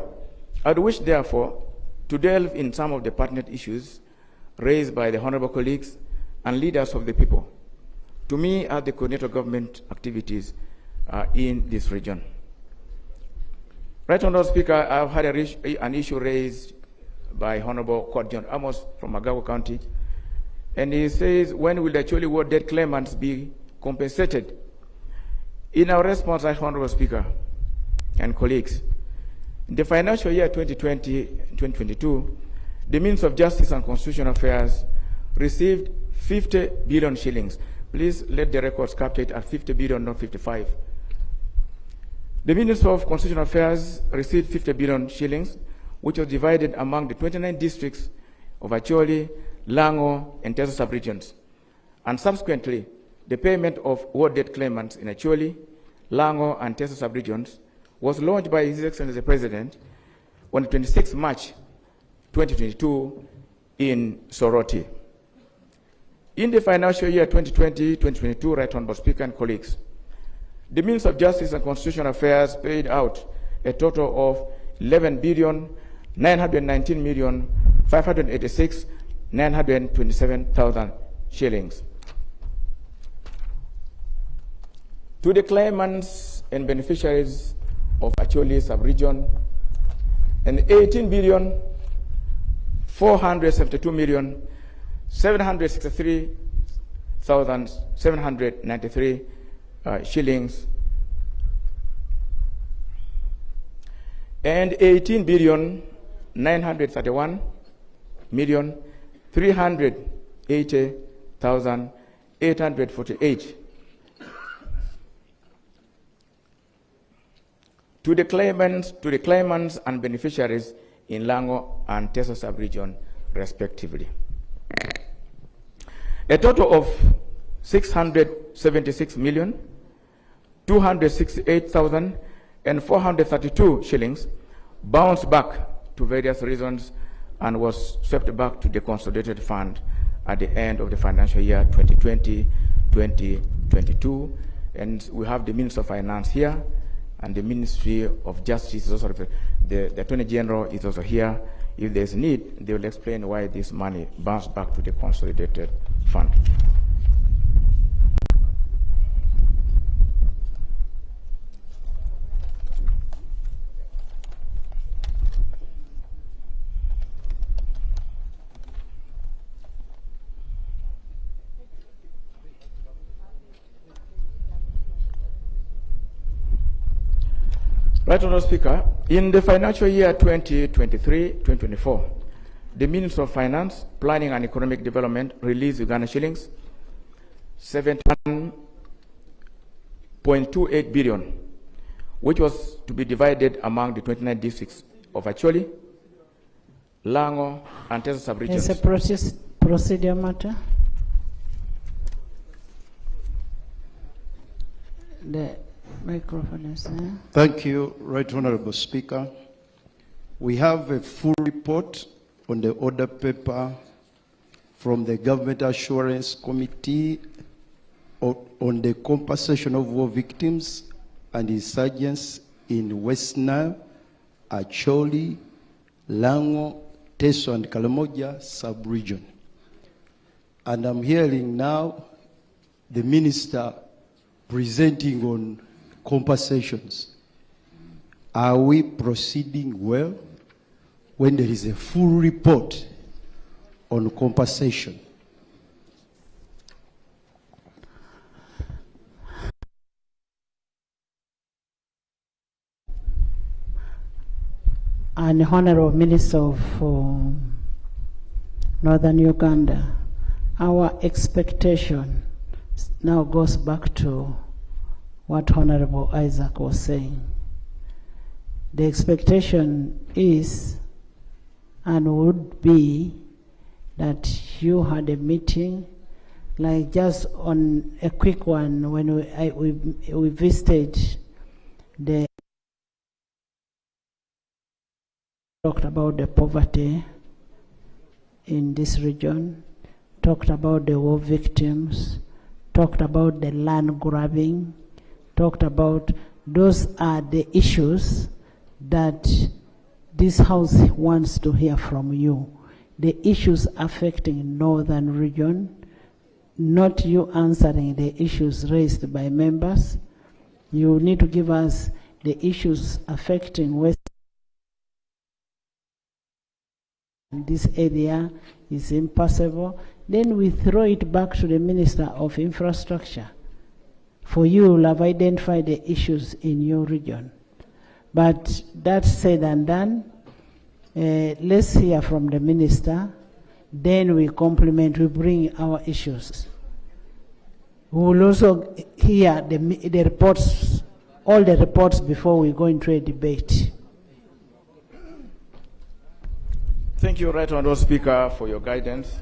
I would wish therefore to delve in some of the pertinent issues raised by the honourable colleagues and leaders of the people, to me are the coordinator government activities in this region. Right Honourable Speaker, I've had an issue raised by Honourable Court John Amos from Magawa County, and he says, when will the Acholi Ward debt claimants be compensated? In our response, Right Honourable Speaker, and colleagues. In the financial year 2020-2022, the Ministry of Justice and Constitutional Affairs received 50 billion shillings. Please let the records capture it at 50 billion, not 55. The Ministry of Constitutional Affairs received 50 billion shillings, which was divided among the 29 districts of Acholi, Lango, and Teso sub-regions. And subsequently, the payment of war debt claimants in Acholi, Lango, and Teso sub-regions was launched by His Excellency the President on the 26th March 2022 in Soroti. In the financial year 2020-2022, Right Honorable Speaker and colleagues, the Ministry of Justice and Constitutional Affairs paid out a total of 11,919,586,927,000 shillings. To the claimants and beneficiaries of Acholi sub-region, and 18,472,763,793 shillings, and 18,931,380,848 to the claimants and beneficiaries in Lango and Teso sub-region, respectively. A total of 676,268,432 shillings bounced back to various reasons and was swept back to the consolidated fund at the end of the financial year 2020-2022. And we have the Minister of Finance here, and the Ministry of Justice is also, the Attorney General is also here. If there's need, they will explain why this money bounced back to the consolidated fund. Right Honourable Speaker, in the financial year 2023-2024, the Ministry of Finance, Planning and Economic Development released Uganda shillings 71.28 billion, which was to be divided among the 29 districts of Acholi, Lango, and Teso sub-regions. It's a procedure matter. The microphone is there. Thank you, Right Honorable Speaker. We have a full report on the order paper from the Government Assurance Committee on the compensation of war victims and insurgents in West Nile, Acholi, Lango, Teso, and Karamoja sub-region. And I'm hearing now the Minister presenting on compensations. Are we proceeding well when there is a full report on compensation? And Honorable Minister of Northern Uganda, our expectation now goes back to what Honorable Isaac was saying. The expectation is and would be that you had a meeting, like just on a quick one, when we visited the, talked about the poverty in this region, talked about the war victims, talked about the land grabbing, talked about those are the issues that this House wants to hear from you. The issues affecting Northern region, not you answering the issues raised by members. You need to give us the issues affecting West. This area is impossible. Then we throw it back to the Minister of Infrastructure. For you will have identified the issues in your region. But that said and done, let's hear from the minister, then we complement, we bring our issues. We will also hear the reports, all the reports before we go into a debate. Thank you, Right Honourable Speaker, for your guidance.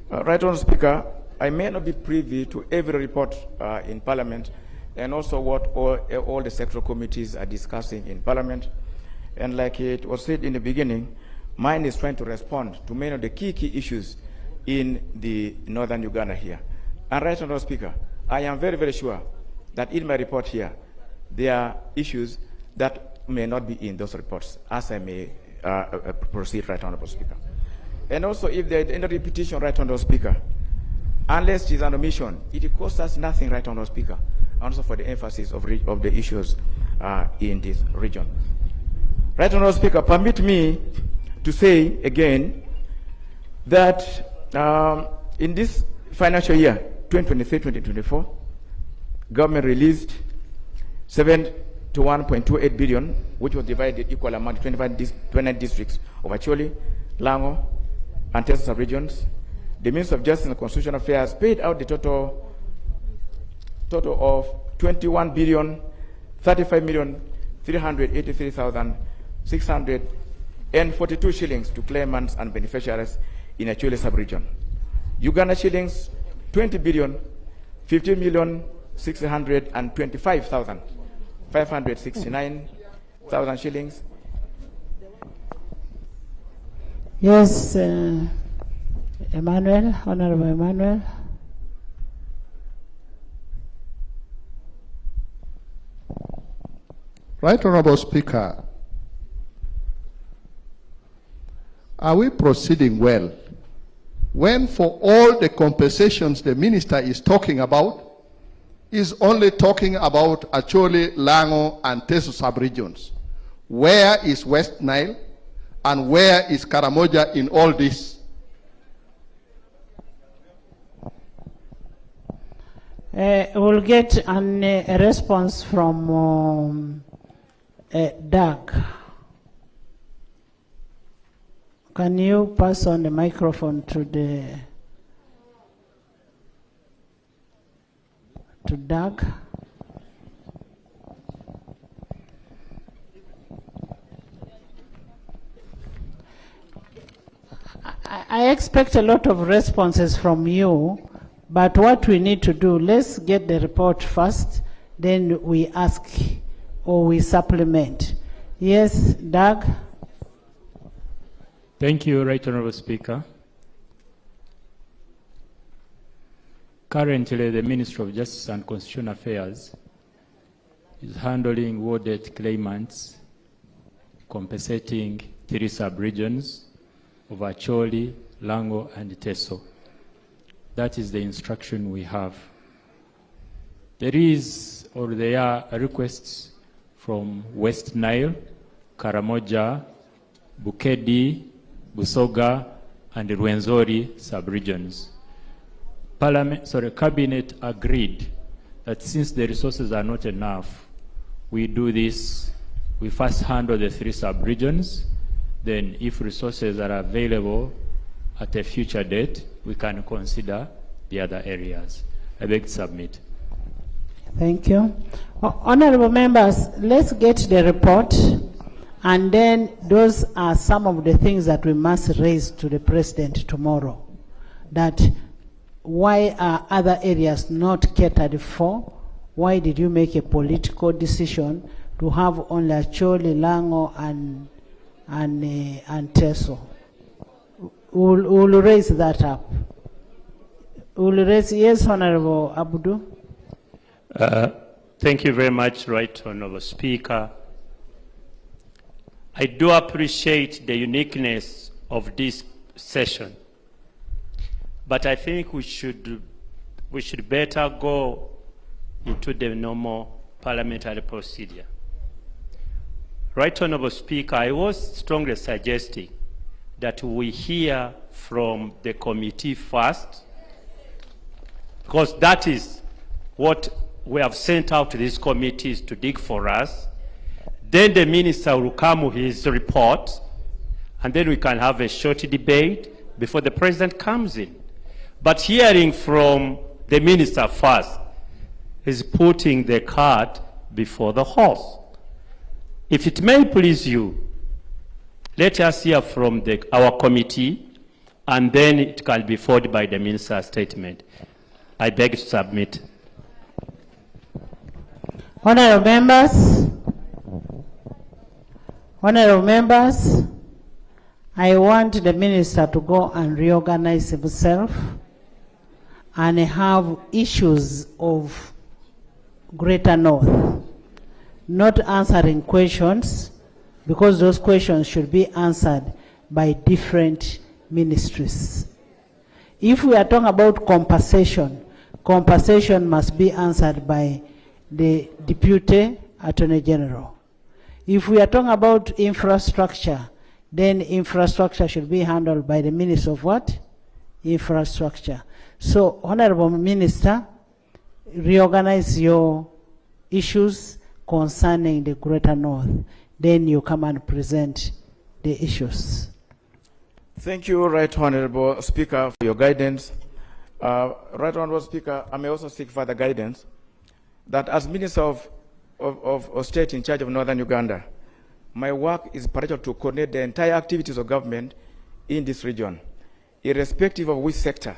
Right Honourable Speaker, I may not be privy to every report in Parliament, and also what all the sectoral committees are discussing in Parliament. And like it was said in the beginning, mine is trying to respond to many of the key issues in the northern Uganda here. And Right Honourable Speaker, I am very, very sure that in my report here, there are issues that may not be in those reports, as I may proceed, Right Honourable Speaker. And also, if there is any repetition, Right Honourable Speaker, unless it is an omission, it costs us nothing, Right Honourable Speaker, and also for the emphasis of the issues in this region. Right Honourable Speaker, permit me to say again that in this financial year, 2023-2024, government released 71.28 billion, which was divided equal amount to 29 districts of Acholi, Lango, and Teso sub-regions. The Minister of Justice and Constitutional Affairs paid out the total of 21,035,383,642 shillings to claimants and beneficiaries in Acholi sub-region. Uganda shillings 20,15,625,569 shillings. Yes, Emmanuel, Honorable Emmanuel. Right Honorable Speaker, are we proceeding well when for all the compensations the minister is talking about is only talking about Acholi, Lango, and Teso sub-regions? Where is West Nile and where is Karamoja in all this? We'll get a response from Doug. Can you pass on the microphone to Doug? I expect a lot of responses from you, but what we need to do, let's get the report first, then we ask or we supplement. Yes, Doug? Thank you, Right Honourable Speaker. Currently, the Ministry of Justice and Constitutional Affairs is handling war debt claimants, compensating 3 sub-regions of Acholi, Lango, and Teso. That is the instruction we have. There are requests from West Nile, Karamoja, Bukedi, Busoga, and Rwenzori sub-regions. Cabinet agreed that since the resources are not enough, we do this, we first handle the 3 sub-regions, then if resources are available at a future date, we can consider the other areas. I beg to submit. Thank you. Honorable members, let's get the report, and then those are some of the things that we must raise to the President tomorrow. That why are other areas not catered for? Why did you make a political decision to have only Acholi, Lango, and Teso? We'll raise that up. We'll raise, yes, Honorable Abudu. Thank you very much, Right Honourable Speaker. I do appreciate the uniqueness of this session, but I think we should better go into the normal parliamentary procedure. Right Honourable Speaker, I was strongly suggesting that we hear from the committee first, because that is what we have sent out to these committees to dig for us. Then the minister will come with his report, and then we can have a short debate before the president comes in. But hearing from the minister first is putting the cart before the horse. If it may please you, let us hear from our committee, and then it can be followed by the minister's statement. I beg to submit. Honorable members, I want the minister to go and reorganize himself and have issues of Greater North, not answering questions, because those questions should be answered by different ministries. If we are talking about compensation, compensation must be answered by the Deputy Attorney General. If we are talking about infrastructure, then infrastructure should be handled by the Minister of what? Infrastructure. So, Honorable Minister, reorganize your issues concerning the Greater North. Then you come and present the issues. Thank you, Right Honorable Speaker, for your guidance. Right Honorable Speaker, I may also seek further guidance that as Minister of State in charge of Northern Uganda, my work is particular to coordinate the entire activities of government in this region, irrespective of which sector.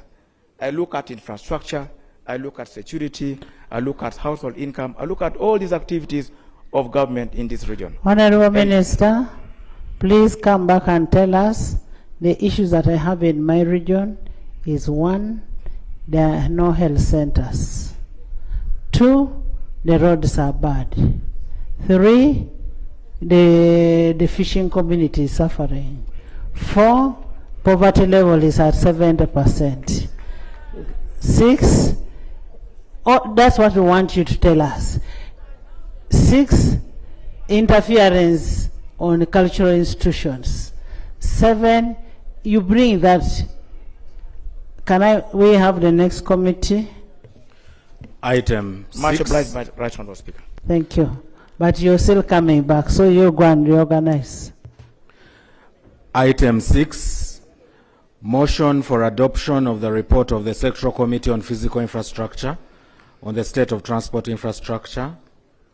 I look at infrastructure, I look at security, I look at household income, I look at all these activities of government in this region. Honorable Minister, please come back and tell us the issues that I have in my region is 1, there are no health centers. 2, the roads are bad. 3, the fishing community is suffering. 4, poverty level is at 70%. 6, oh, that's what we want you to tell us. 6, interference on cultural institutions. 7, you bring that. We have the next committee? Item 6. Much obliged, Right Honorable Speaker. Thank you. But you're still coming back, so you go and reorganize. Item 6, motion for adoption of the report of the Sectoral Committee on Physical Infrastructure on the state of transport infrastructure,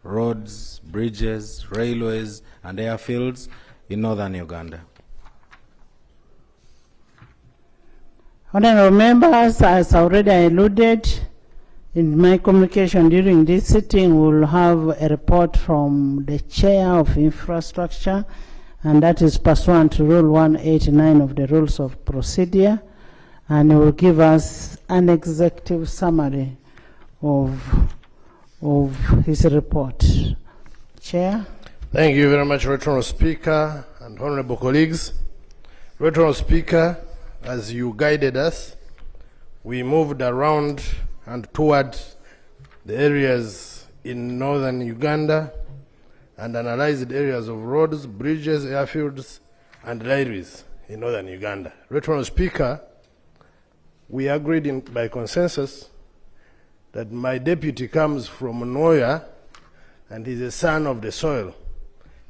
roads, bridges, railways, and airfields in northern Uganda. Honorable members, as already alluded in my communication during this sitting, we'll have a report from the Chair of Infrastructure, and that is pursuant to Rule 189 of the Rules of Procedure, and he will give us an executive summary of his report. Chair. Thank you very much, Right Honourable Speaker and honourable colleagues. Right Honourable Speaker, as you guided us, we moved around and towards the areas in northern Uganda and analyzed areas of roads, bridges, airfields, and railways in northern Uganda. Right Honourable Speaker, we agreed by consensus that my deputy comes from Noya and he's a son of the soil.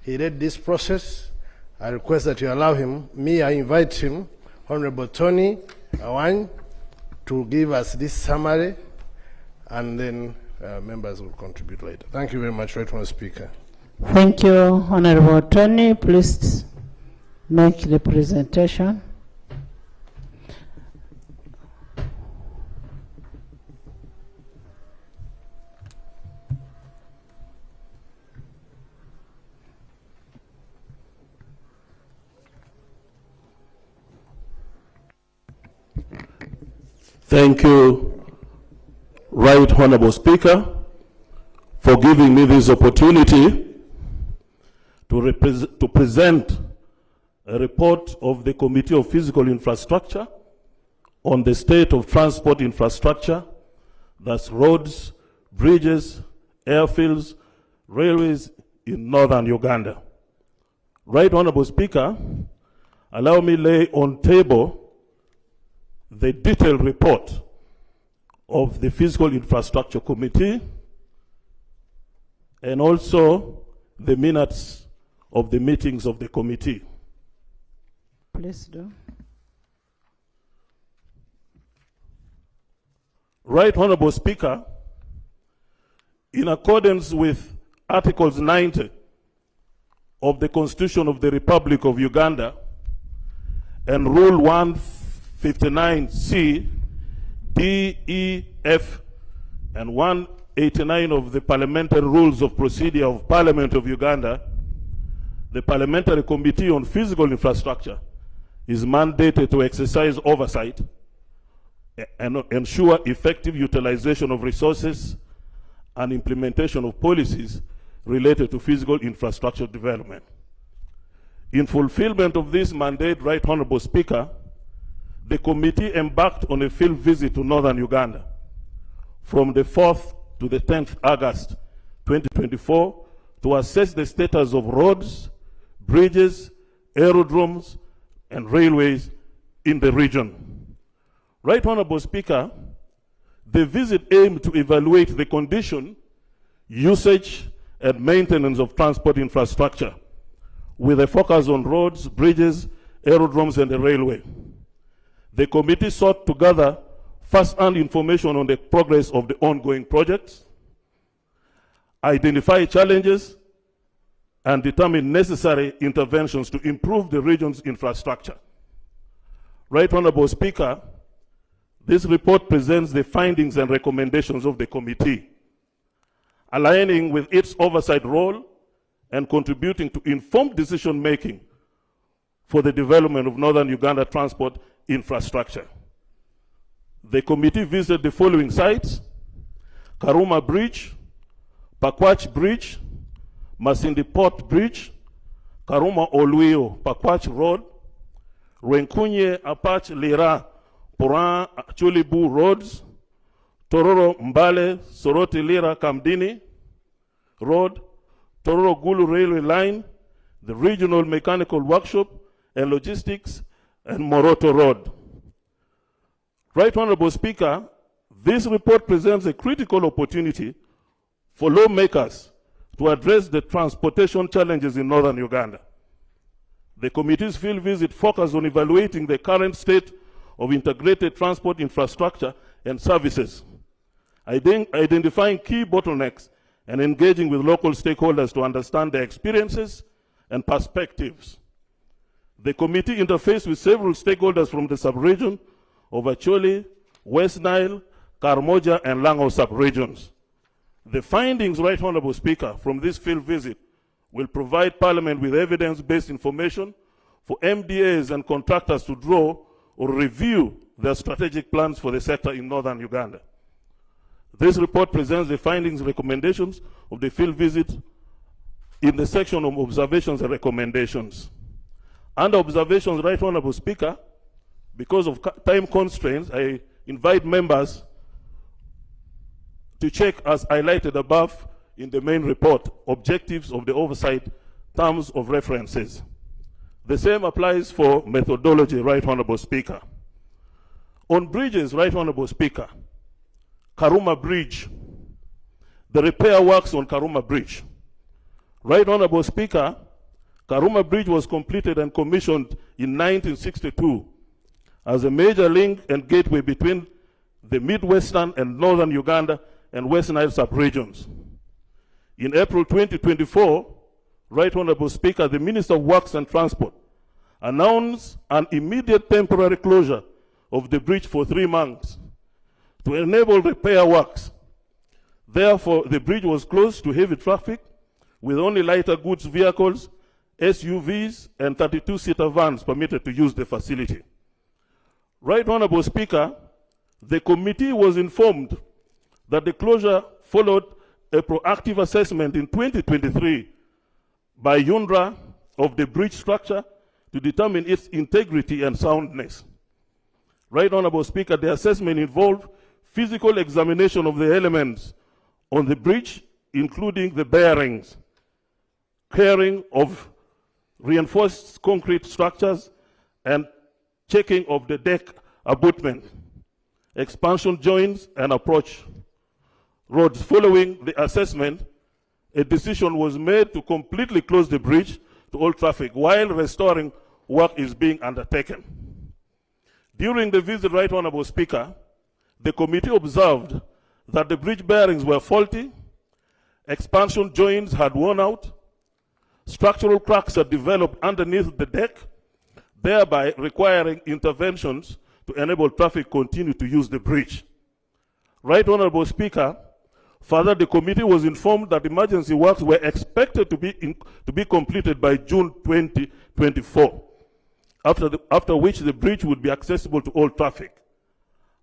He led this process. I request that you allow him, I invite him, Honorable Tony Awany, to give us this summary, and then members will contribute later. Thank you very much, Right Honourable Speaker. Thank you, Honorable Tony. Please make the presentation. Thank you, Right Honourable Speaker, for giving me this opportunity to present a report of the Committee of Physical Infrastructure on the state of transport infrastructure, that's roads, bridges, airfields, railways in northern Uganda. Right Honourable Speaker, allow me lay on table the detailed report of the Physical Infrastructure Committee and also the minutes of the meetings of the committee. Please do. Right Honorable Speaker, in accordance with Articles 90 of the Constitution of the Republic of Uganda and Rule 159C, D, E, F, and 189 of the Parliamentary Rules of Procedure of Parliament of Uganda, the Parliamentary Committee on Physical Infrastructure is mandated to exercise oversight and ensure effective utilization of resources and implementation of policies related to physical infrastructure development. In fulfillment of this mandate, Right Honorable Speaker, the committee embarked on a field visit to northern Uganda from the 4th to the 10th August 2024 to assess the status of roads, bridges, aerodromes, and railways in the region. Right Honorable Speaker, the visit aimed to evaluate the condition, usage, and maintenance of transport infrastructure with a focus on roads, bridges, aerodromes, and the railway. The committee sought to gather first-hand information on the progress of the ongoing projects, identify challenges, and determine necessary interventions to improve the region's infrastructure. Right Honorable Speaker, this report presents the findings and recommendations of the committee, aligning with its oversight role and contributing to informed decision-making for the development of northern Uganda transport infrastructure. The committee visited the following sites: Karuma Bridge, Pakwach Bridge, Masindi Port Bridge, Karuma Oluio Pakwach Road, Renkunye Apach Lira Puran Chulibu Roads, Tororo Mbale Soroti Lira Kamdini Road, Tororo Gulu Railway Line, the Regional Mechanical Workshop and Logistics, and Moroto Road. Right Honorable Speaker, this report presents a critical opportunity for lawmakers to address the transportation challenges in northern Uganda. The committee's field visit focused on evaluating the current state of integrated transport infrastructure and services, identifying key bottlenecks and engaging with local stakeholders to understand their experiences and perspectives. The committee interfaced with several stakeholders from the sub-region of Acholi, West Nile, Karamoja, and Lango sub-regions. The findings, Right Honorable Speaker, from this field visit will provide Parliament with evidence-based information for MDAs and contractors to draw or review their strategic plans for the sector in northern Uganda. This report presents the findings and recommendations of the field visit in the section of observations and recommendations. Under observations, Right Honorable Speaker, because of time constraints, I invite members to check, as highlighted above in the main report, objectives of the oversight, terms of references. The same applies for methodology, Right Honorable Speaker. On bridges, Right Honorable Speaker, Karuma Bridge, the repair works on Karuma Bridge. Right Honorable Speaker, Karuma Bridge was completed and commissioned in 1962 as a major link and gateway between the Midwestern and Northern Uganda and West Nile sub-regions. In April 2024, Right Honorable Speaker, the Minister of Works and Transport announced an immediate temporary closure of the bridge for 3 months to enable repair works. Therefore, the bridge was closed to heavy traffic with only lighter goods vehicles, SUVs, and 32-seater vans permitted to use the facility. Right Honorable Speaker, the committee was informed that the closure followed a proactive assessment in 2023 by UNRWA of the bridge structure to determine its integrity and soundness. Right Honorable Speaker, the assessment involved physical examination of the elements on the bridge, including the bearings, clearing of reinforced concrete structures, and checking of the deck abutment, expansion joints, and approach roads. Following the assessment, a decision was made to completely close the bridge to all traffic while restoring work is being undertaken. During the visit, Right Honorable Speaker, the committee observed that the bridge bearings were faulty, expansion joints had worn out, structural cracks had developed underneath the deck, thereby requiring interventions to enable traffic continue to use the bridge. Right Honorable Speaker, further, the committee was informed that emergency works were expected to be completed by June 2024, after which the bridge would be accessible to all traffic.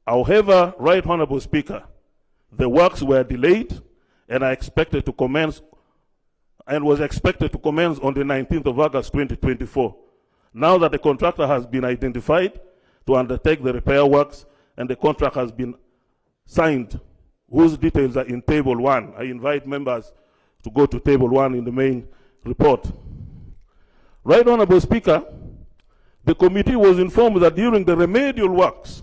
However, Right Honorable Speaker, the works were delayed and was expected to commence on the 19th of August 2024. Now that the contractor has been identified to undertake the repair works and the contract has been signed, whose details are in Table 1. I invite members to go to Table 1 in the main report. Right Honorable Speaker, the committee was informed that during the remedial works,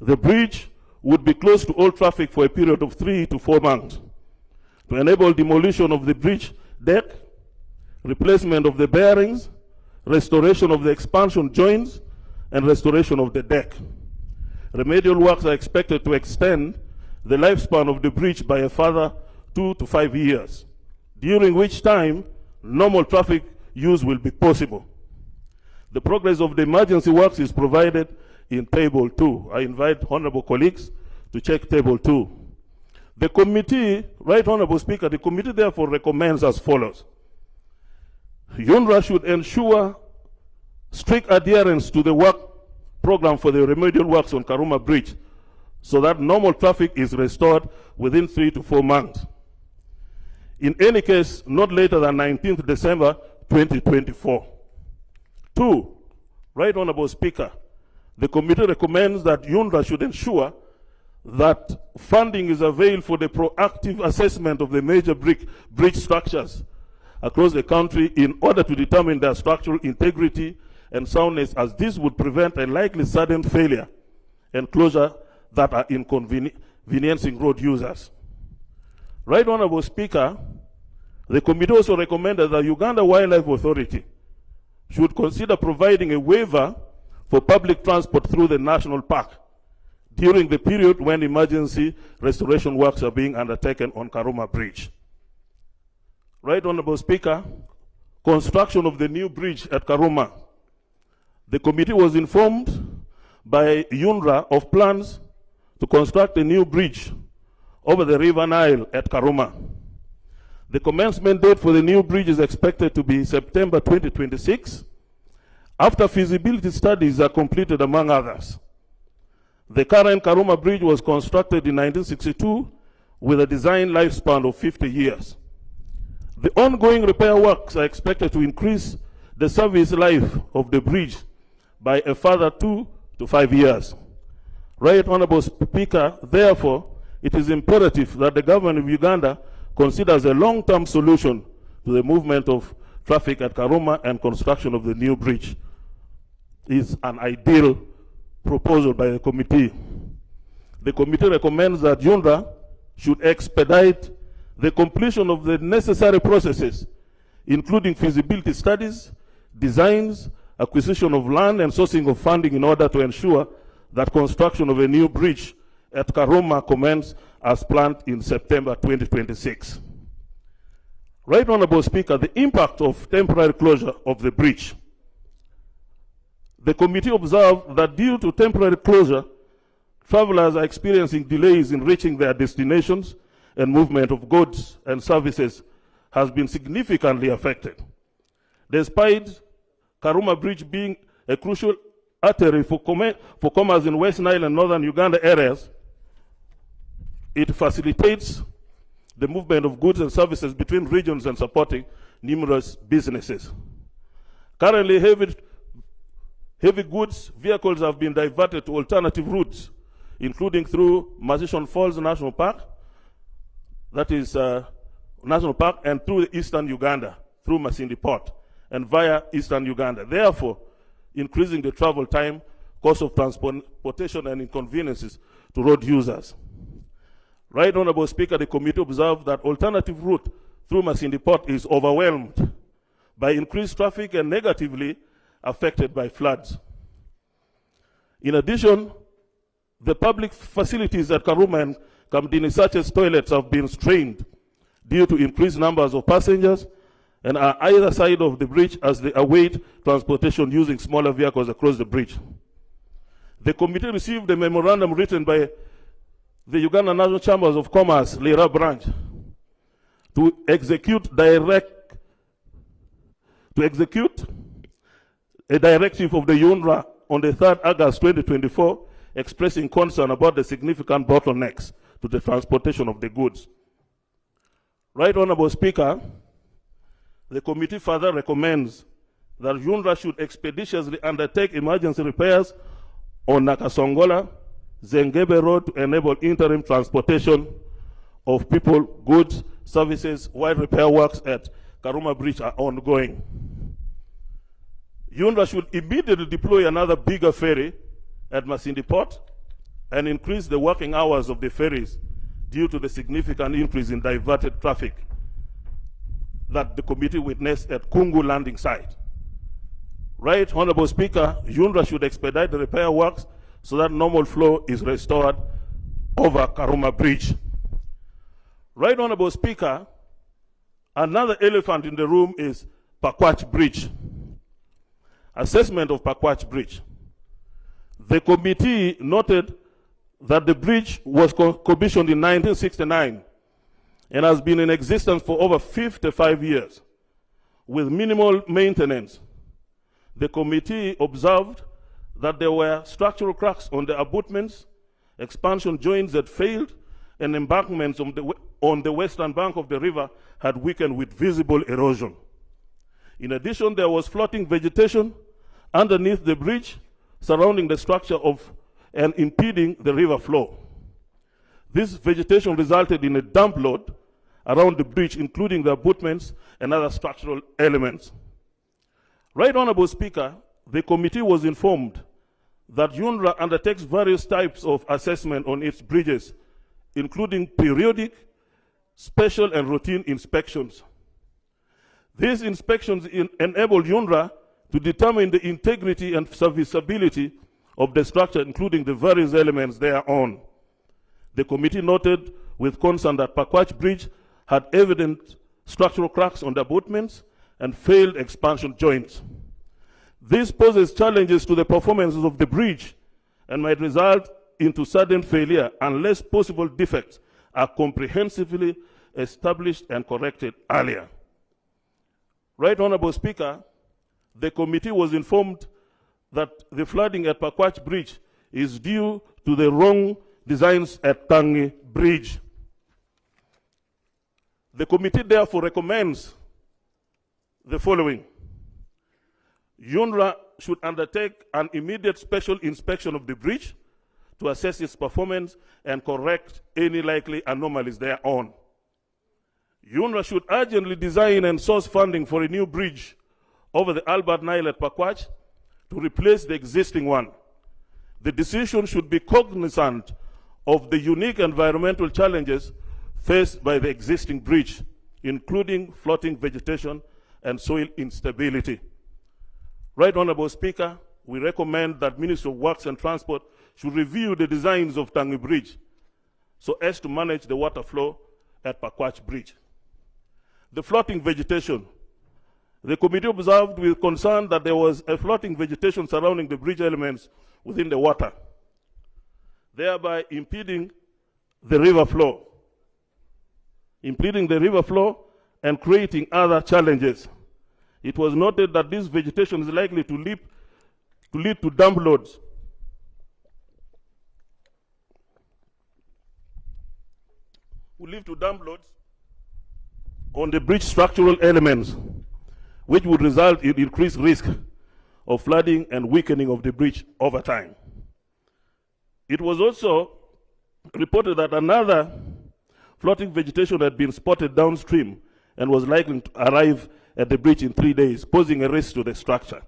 the bridge would be closed to all traffic for a period of 3 to 4 months to enable demolition of the bridge deck, replacement of the bearings, restoration of the expansion joints, and restoration of the deck. Remedial works are expected to extend the lifespan of the bridge by a further 2 to 5 years, during which time normal traffic use will be possible. The progress of the emergency works is provided in Table 2. I invite honorable colleagues to check Table 2. The committee, Right Honorable Speaker, the committee therefore recommends as follows. UNRWA should ensure strict adherence to the work program for the remedial works on Karuma Bridge so that normal traffic is restored within 3 to 4 months. In any case, not later than 19th December 2024. 2, Right Honorable Speaker, the committee recommends that UNRWA should ensure that funding is availed for the proactive assessment of the major bridge structures across the country in order to determine their structural integrity and soundness, as this would prevent a likely sudden failure and closure that are inconveniencing road users. Right Honorable Speaker, the committee also recommended that Uganda Wildlife Authority should consider providing a waiver for public transport through the national park during the period when emergency restoration works are being undertaken on Karuma Bridge. Right Honorable Speaker, construction of the new bridge at Karuma. The committee was informed by UNRWA of plans to construct a new bridge over the River Nile at Karuma. The commencement date for the new bridge is expected to be September 2026, after feasibility studies are completed, among others. The current Karuma Bridge was constructed in 1962 with a design lifespan of 50 years. The ongoing repair works are expected to increase the service life of the bridge by a further 2 to 5 years. Right Honorable Speaker, therefore, it is imperative that the government of Uganda considers a long-term solution to the movement of traffic at Karuma, and construction of the new bridge is an ideal proposal by the committee. The committee recommends that UNRWA should expedite the completion of the necessary processes, including feasibility studies, designs, acquisition of land, and sourcing of funding in order to ensure that construction of a new bridge at Karuma commence as planned in September 2026. Right Honorable Speaker, the impact of temporary closure of the bridge. The committee observed that due to temporary closure, travelers are experiencing delays in reaching their destinations, and movement of goods and services has been significantly affected. Despite Karuma Bridge being a crucial artery for commerce in West Nile and northern Uganda areas, it facilitates the movement of goods and services between regions and supporting numerous businesses. Currently, heavy goods vehicles have been diverted to alternative routes, including through Mazishon Falls National Park, that is National Park, and through eastern Uganda, through Masindi Port, and via eastern Uganda, therefore increasing the travel time, cost of transportation, and inconveniences to road users. Right Honorable Speaker, the committee observed that alternative route through Masindi Port is overwhelmed by increased traffic and negatively affected by floods. In addition, the public facilities at Karuma and Kamdini, such as toilets, have been strained due to increased numbers of passengers and are either side of the bridge as they await transportation using smaller vehicles across the bridge. The committee received a memorandum written by the Uganda National Chambers of Commerce, Lira branch, to execute a directive of the UNRWA on the 3rd August 2024, expressing concern about the significant bottlenecks to the transportation of the goods. Right Honorable Speaker, the committee further recommends that UNRWA should expeditiously undertake emergency repairs on Nakasongola, Zengebe Road to enable interim transportation of people, goods, services, while repair works at Karuma Bridge are ongoing. UNRWA should immediately deploy another bigger ferry at Masindi Port and increase the working hours of the ferries due to the significant increase in diverted traffic that the committee witnessed at Kungu landing site. Right Honorable Speaker, UNRWA should expedite the repair works so that normal flow is restored over Karuma Bridge. Right Honorable Speaker, another elephant in the room is Pakwach Bridge. Assessment of Pakwach Bridge. The committee noted that the bridge was commissioned in 1969 and has been in existence for over 55 years with minimal maintenance. The committee observed that there were structural cracks on the abutments, expansion joints that failed, and embankments on the western bank of the river had weakened with visible erosion. In addition, there was floating vegetation underneath the bridge surrounding the structure and impeding the river flow. This vegetation resulted in a dump load around the bridge, including the abutments and other structural elements. Right Honorable Speaker, the committee was informed that UNRWA undertakes various types of assessment on its bridges, including periodic, special, and routine inspections. These inspections enable UNRWA to determine the integrity and serviceability of the structure, including the various elements thereon. The committee noted with concern that Pakwach Bridge had evident structural cracks on the abutments and failed expansion joints. This poses challenges to the performance of the bridge and might result into sudden failure unless possible defects are comprehensively established and corrected earlier. Right Honorable Speaker, the committee was informed that the flooding at Pakwach Bridge is due to the wrong designs at Tangi Bridge. The committee therefore recommends the following. UNRWA should undertake an immediate special inspection of the bridge to assess its performance and correct any likely anomalies thereon. UNRWA should urgently design and source funding for a new bridge over the Albert Nile at Pakwach to replace the existing one. The decision should be cognizant of the unique environmental challenges faced by the existing bridge, including floating vegetation and soil instability. Right Honorable Speaker, we recommend that Ministry of Works and Transport should review the designs of Tangi Bridge so as to manage the water flow at Pakwach Bridge. The floating vegetation. The committee observed with concern that there was a floating vegetation surrounding the bridge elements within the water, thereby impeding the river flow and creating other challenges. It was noted that this vegetation is likely to lead to dump loads on the bridge structural elements, which would result in increased risk of flooding and weakening of the bridge over time. It was also reported that another floating vegetation had been spotted downstream and was likely to arrive at the bridge in 3 days, posing a risk to the structure.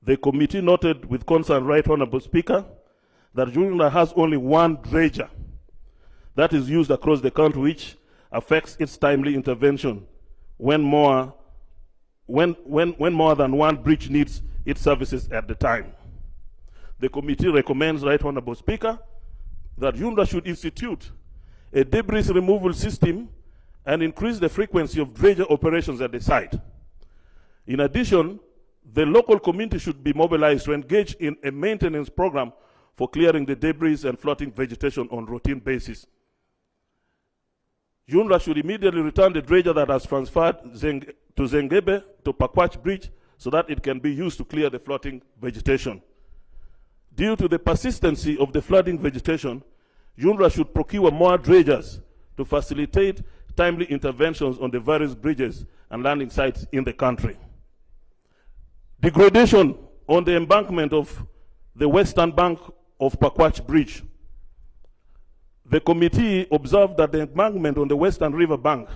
The committee noted with concern, Right Honorable Speaker, that UNRWA has only one dredger that is used across the country, which affects its timely intervention when more than one bridge needs its services at the time. The committee recommends, Right Honorable Speaker, that UNRWA should institute a debris removal system and increase the frequency of dredger operations at the site. In addition, the local community should be mobilized to engage in a maintenance program for clearing the debris and floating vegetation on routine basis. UNRWA should immediately return the dredger that has transferred to Zengebe to Pakwach Bridge so that it can be used to clear the floating vegetation. Due to the persistency of the flooding vegetation, UNRWA should procure more dredgers to facilitate timely interventions on the various bridges and landing sites in the country. Degradation on the embankment of the western bank of Pakwach Bridge. The committee observed that the embankment on the western river bank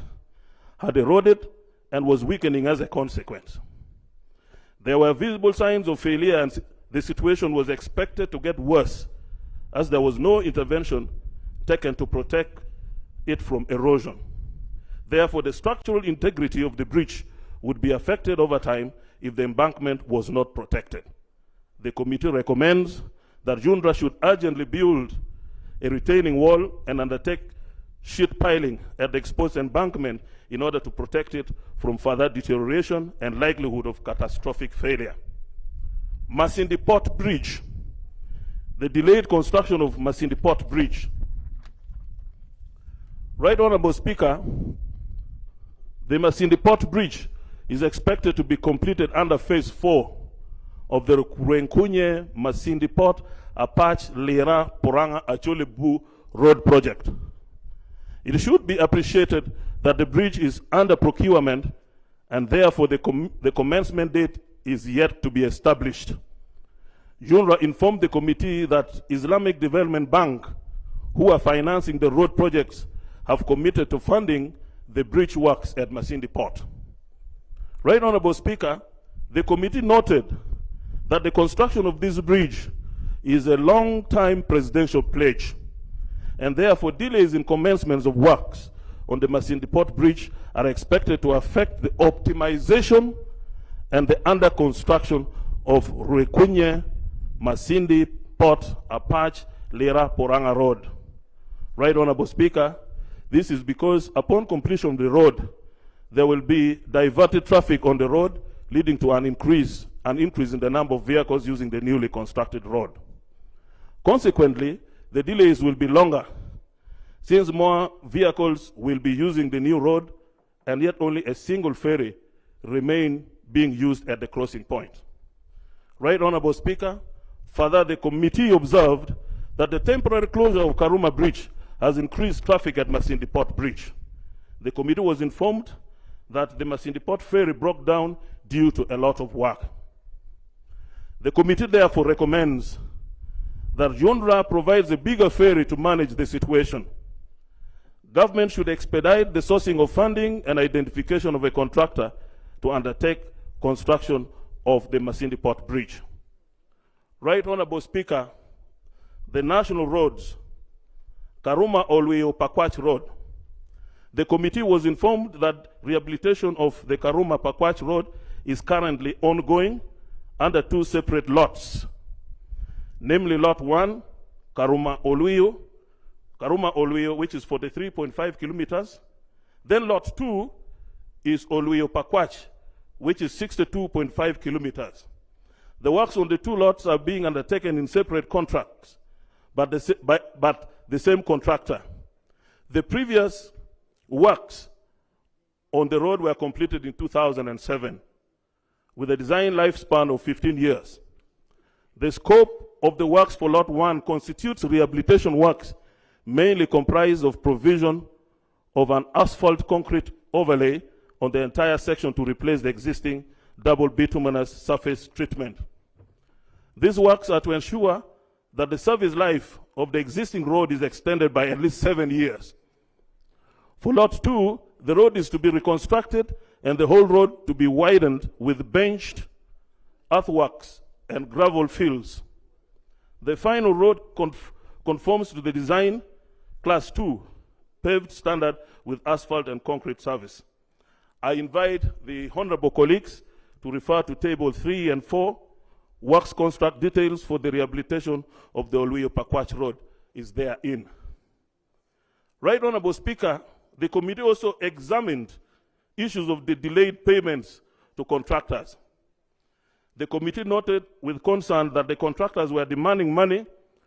had eroded and was weakening as a consequence. There were visible signs of failure and the situation was expected to get worse as there was no intervention taken to protect it from erosion. Therefore, the structural integrity of the bridge would be affected over time if the embankment was not protected. The committee recommends that UNRWA should urgently build a retaining wall and undertake sheet piling at the exposed embankment in order to protect it from further deterioration and likelihood of catastrophic failure. Masindi Port Bridge. The delayed construction of Masindi Port Bridge. Right Honorable Speaker, the Masindi Port Bridge is expected to be completed under Phase 4 of the Renkunye Masindi Port Apach Lera Poranga Acholebu Road Project. It should be appreciated that the bridge is under procurement and therefore the commencement date is yet to be established. UNRWA informed the committee that Islamic Development Bank, who are financing the road projects, have committed to funding the bridge works at Masindi Port. Right Honorable Speaker, the committee noted that the construction of this bridge is a long-time presidential pledge, and therefore delays in commencements of works on the Masindi Port Bridge are expected to affect the optimization and the under construction of Rekunye Masindi Port Apach Lera Poranga Road. Right Honorable Speaker, this is because upon completion of the road, there will be diverted traffic on the road, leading to an increase in the number of vehicles using the newly constructed road. Consequently, the delays will be longer, since more vehicles will be using the new road, and yet only a single ferry remain being used at the crossing point. Right Honorable Speaker, further, the committee observed that the temporary closure of Karuma Bridge has increased traffic at Masindi Port Bridge. The committee was informed that the Masindi Port ferry broke down due to a lot of work. The committee therefore recommends that UNRWA provides a bigger ferry to manage the situation. Government should expedite the sourcing of funding and identification of a contractor to undertake construction of the Masindi Port Bridge. Right Honorable Speaker, the national roads, Karuma Olweo Pakwach Road. The committee was informed that rehabilitation of the Karuma Pakwach Road is currently ongoing under two separate lots, namely Lot 1, Karuma Olweo, which is 43.5 kilometers. Then Lot 2 is Olweo Pakwach, which is 62.5 kilometers. The works on the two lots are being undertaken in separate contracts, but the same contractor. The previous works on the road were completed in 2007 with a design lifespan of 15 years. The scope of the works for Lot 1 constitutes rehabilitation works mainly comprised of provision of an asphalt concrete overlay on the entire section to replace the existing double bituminous surface treatment. These works are to ensure that the service life of the existing road is extended by at least 7 years. For Lot 2, the road is to be reconstructed and the whole road to be widened with benched earthworks and gravel fields. The final road conforms to the design Class 2, paved standard with asphalt and concrete service. I invite the honorable colleagues to refer to table 3 and 4. Works construct details for the rehabilitation of the Oluyo-Pakwach Road is therein. Right Honorable Speaker, the committee also examined issues of the delayed payments to contractors. The committee noted with concern that the contractors were demanding money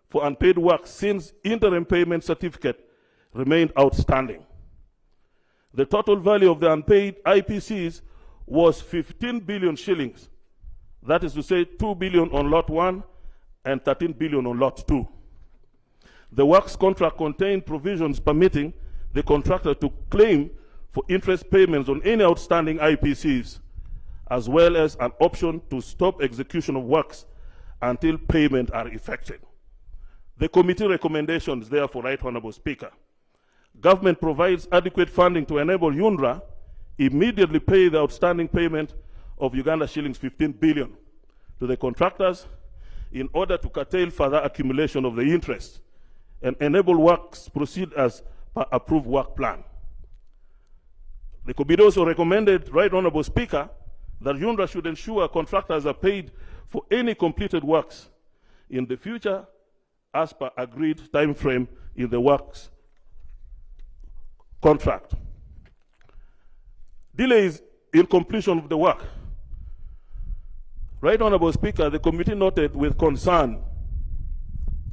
for unpaid work since interim payment certificate remained outstanding. The total value of the unpaid IPCs was 15 billion shillings. That is to say 2 billion on lot 1 and 13 billion on lot 2. The works contract contained provisions permitting the contractor to claim for interest payments on any outstanding IPCs, as well as an option to stop execution of works until payment are effected. The committee recommendations, therefore, Right Honorable Speaker, government provides adequate funding to enable UNRA immediately pay the outstanding payment of Uganda shillings 15 billion to the contractors in order to curtail further accumulation of the interest and enable works proceed as per approved work plan. The committee also recommended, Right Honorable Speaker, that UNRA should ensure contractors are paid for any completed works in the future as per agreed time frame in the works contract. Delays in completion of the work. Right Honorable Speaker, the committee noted with concern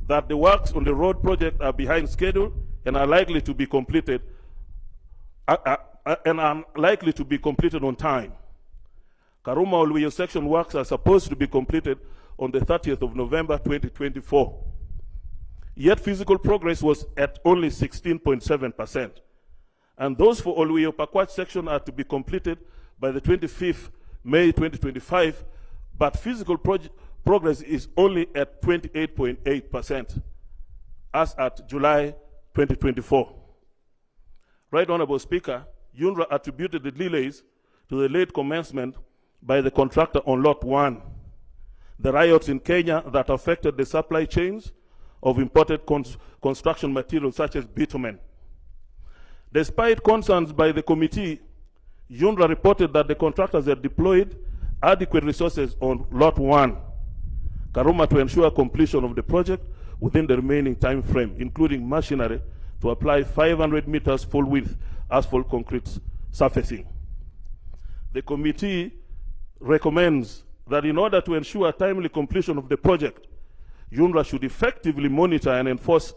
that the works on the road project are behind schedule and are likely to be completed on time. Karuma Oluyo section works are supposed to be completed on the 30th of November 2024. Yet physical progress was at only 16.7%. And those for Oluyo-Pakwach section are to be completed by the 25th May 2025, but physical progress is only at 28.8% as at July 2024. Right Honorable Speaker, UNRA attributed the delays to the late commencement by the contractor on Lot 1, the riots in Kenya that affected the supply chains of imported construction materials such as bitumen. Despite concerns by the committee, UNRA reported that the contractors had deployed adequate resources on Lot 1, Karuma, to ensure completion of the project within the remaining time frame, including machinery to apply 500 meters full width asphalt concrete surfacing. The committee recommends that in order to ensure timely completion of the project, UNRA should effectively monitor and enforce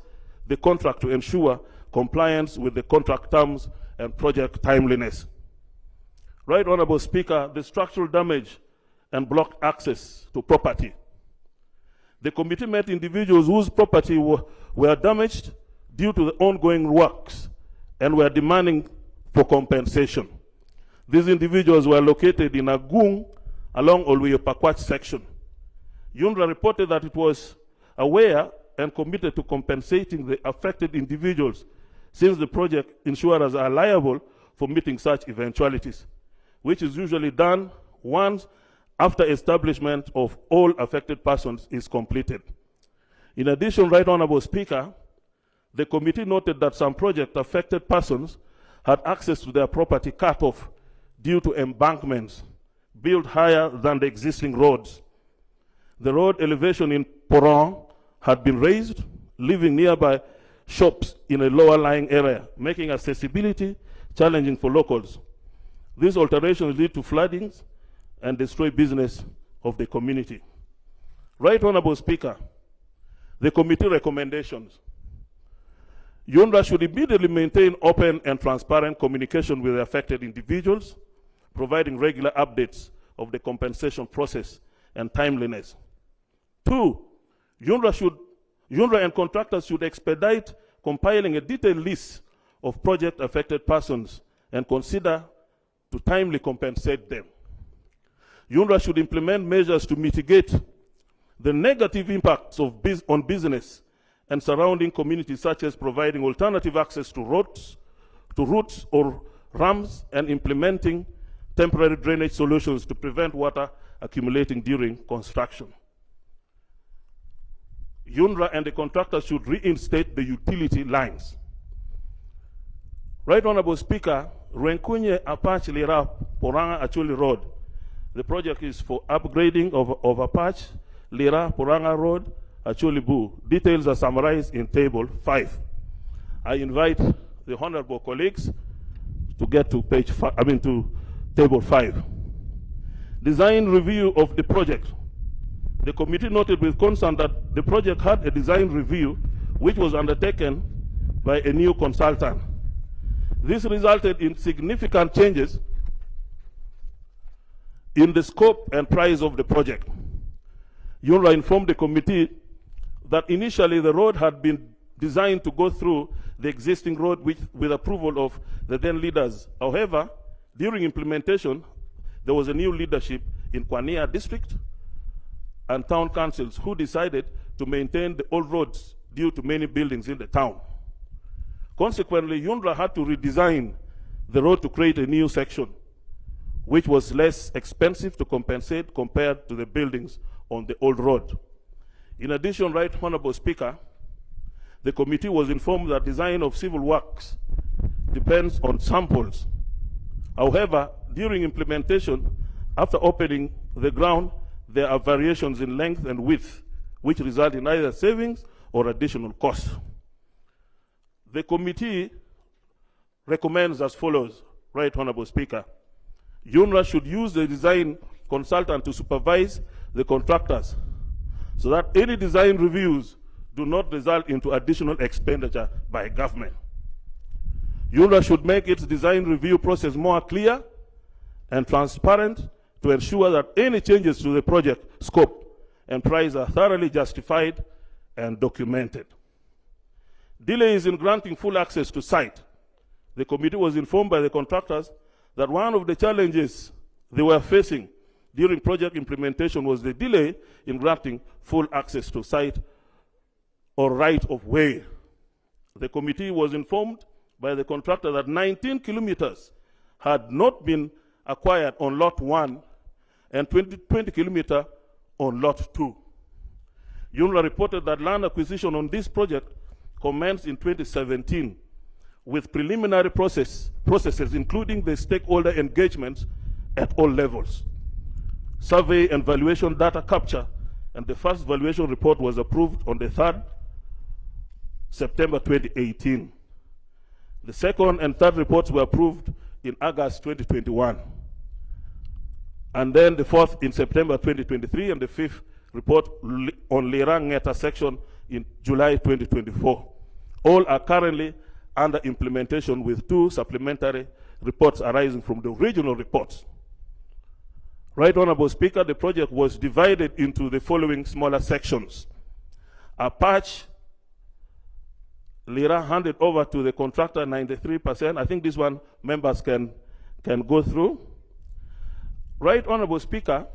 the contract to ensure compliance with the contract terms and project timeliness. Right Honorable Speaker, the structural damage and blocked access to property. The committee met individuals whose property were damaged due to the ongoing works and were demanding for compensation. These individuals were located in Agung along Oluyo-Pakwach section. UNRA reported that it was aware and committed to compensating the affected individuals since the project insurers are liable for meeting such eventualities, which is usually done once after establishment of all affected persons is completed. In addition, Right Honorable Speaker, the committee noted that some project affected persons had access to their property cut off due to embankments built higher than the existing roads. The road elevation in Porong had been raised, leaving nearby shops in a lower lying area, making accessibility challenging for locals. These alterations lead to floodings and destroy business of the community. Right Honorable Speaker, the committee recommendations. UNRA should immediately maintain open and transparent communication with the affected individuals, providing regular updates of the compensation process and timeliness. 2, UNRA and contractors should expedite compiling a detailed list of project affected persons and consider to timely compensate them. UNRA should implement measures to mitigate the negative impacts on business and surrounding communities, such as providing alternative access to routes or ramps, and implementing temporary drainage solutions to prevent water accumulating during construction. UNRA and the contractors should reinstate the utility lines. Right Honorable Speaker, Renkunye Apache Lira Poranga Achuli Road. The project is for upgrading of Apache Lira Poranga Road Achuli Bu. Details are summarized in Table 5. I invite the honorable colleagues to get to to Table 5. Design review of the project. The committee noted with concern that the project had a design review which was undertaken by a new consultant. This resulted in significant changes in the scope and price of the project. UNRWA informed the committee that initially the road had been designed to go through the existing road with approval of the then leaders. However, during implementation, there was a new leadership in Kwania district and town councils who decided to maintain the old roads due to many buildings in the town. Consequently, UNRWA had to redesign the road to create a new section, which was less expensive to compensate compared to the buildings on the old road. In addition, Right Honorable Speaker, the committee was informed that design of civil works depends on samples. However, during implementation, after opening the ground, there are variations in length and width, which result in either savings or additional costs. The committee recommends as follows, Right Honorable Speaker. UNRWA should use the design consultant to supervise the contractors so that any design reviews do not result into additional expenditure by government. UNRWA should make its design review process more clear and transparent to ensure that any changes to the project scope and price are thoroughly justified and documented. Delays in granting full access to site. The committee was informed by the contractors that one of the challenges they were facing during project implementation was the delay in granting full access to site or right of way. The committee was informed by the contractor that 19 kilometers had not been acquired on lot 1 and 20 kilometers on lot 2. UNRWA reported that land acquisition on this project commenced in 2017 with preliminary processes including the stakeholder engagements at all levels, survey and valuation data capture, and the first valuation report was approved on the 3rd September 2018. The second and third reports were approved in August 2021. And then the fourth in September 2023, and the fifth report on Lirang Ngeta section in July 2024. All are currently under implementation with 2 supplementary reports arising from the original reports. Right Honorable Speaker, the project was divided into the following smaller sections. Apache Lira handed over to the contractor 93%. I think this one members can go through. Right Honorable Speaker,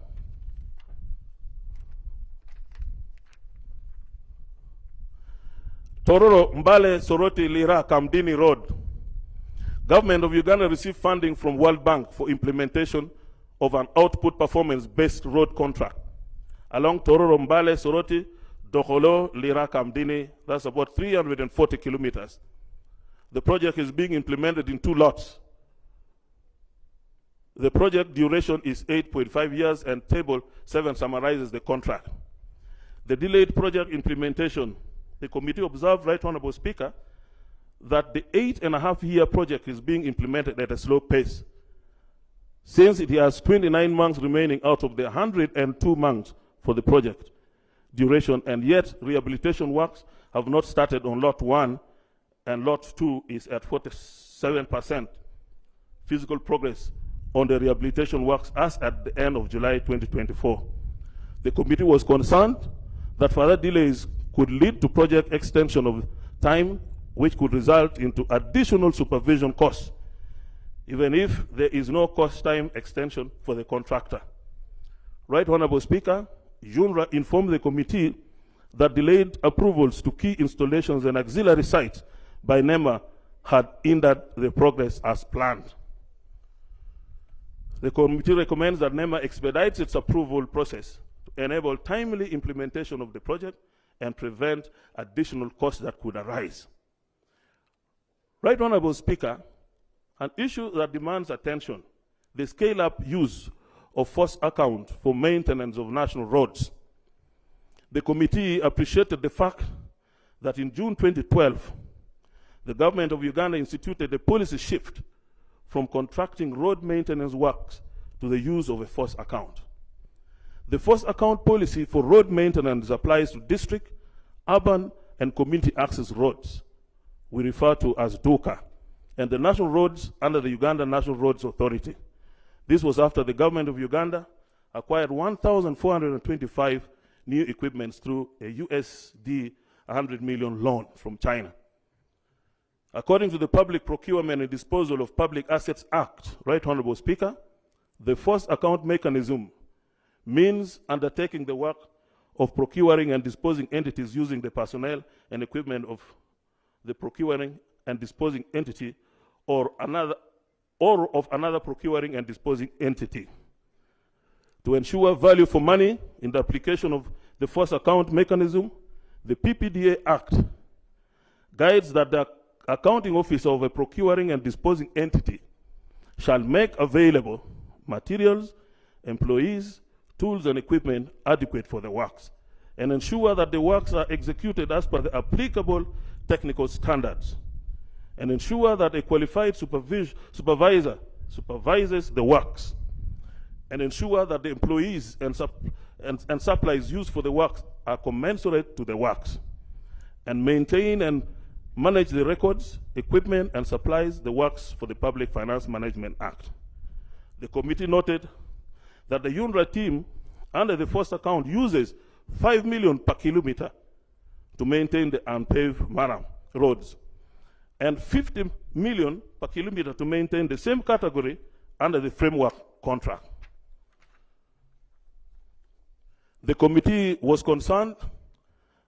Tororo Mbale Soroti Lira Kamdini Road. Government of Uganda received funding from World Bank for implementation of an output performance-based road contract along Tororo Mbale Soroti Doholo Lira Kamdini. That's about 340 kilometers. The project is being implemented in 2 lots. The project duration is 8.5 years, and Table 7 summarizes the contract. The delayed project implementation. The committee observed, Right Honorable Speaker, that the 8.5-year project is being implemented at a slow pace, since it has 29 months remaining out of the 102 months for the project duration, and yet rehabilitation works have not started on Lot 1, and Lot 2 is at 47% physical progress on the rehabilitation works as at the end of July 2024. The committee was concerned that further delays could lead to project extension of time, which could result into additional supervision costs, even if there is no cost time extension for the contractor. Right Honorable Speaker, UNRWA informed the committee that delayed approvals to key installations and auxiliary sites by NEMA had hindered the progress as planned. The committee recommends that NEMA expedites its approval process to enable timely implementation of the project and prevent additional costs that could arise. Right Honorable Speaker, An issue that demands attention, the scale-up use of force account for maintenance of national roads. The committee appreciated the fact that in June 2012, the government of Uganda instituted a policy shift from contracting road maintenance works to the use of a force account. The force account policy for road maintenance applies to district, urban, and community access roads, we refer to as DUCA, and the national roads under the Uganda National Roads Authority. This was after the government of Uganda acquired 1,425 new equipments through a USD 100 million loan from China. According to the Public Procurement and Disposal of Public Assets Act, Right Honorable Speaker, the force account mechanism means undertaking the work of procuring and disposing entities using the personnel and equipment of the procuring and disposing entity or of another procuring and disposing entity. To ensure value for money in the application of the force account mechanism, the PPDA Act guides that the accounting officer of a procuring and disposing entity shall make available materials, employees, tools, and equipment adequate for the works, and ensure that the works are executed as per the applicable technical standards, and ensure that a qualified supervisor supervises the works, and ensure that the employees and supplies used for the works are commensurate to the works, and maintain and manage the records, equipment, and supplies the works for the Public Finance Management Act. The committee noted that the UNRWA team under the first account uses 5 million per kilometer to maintain the unpaved maram roads and 50 million per kilometer to maintain the same category under the framework contract. The committee was concerned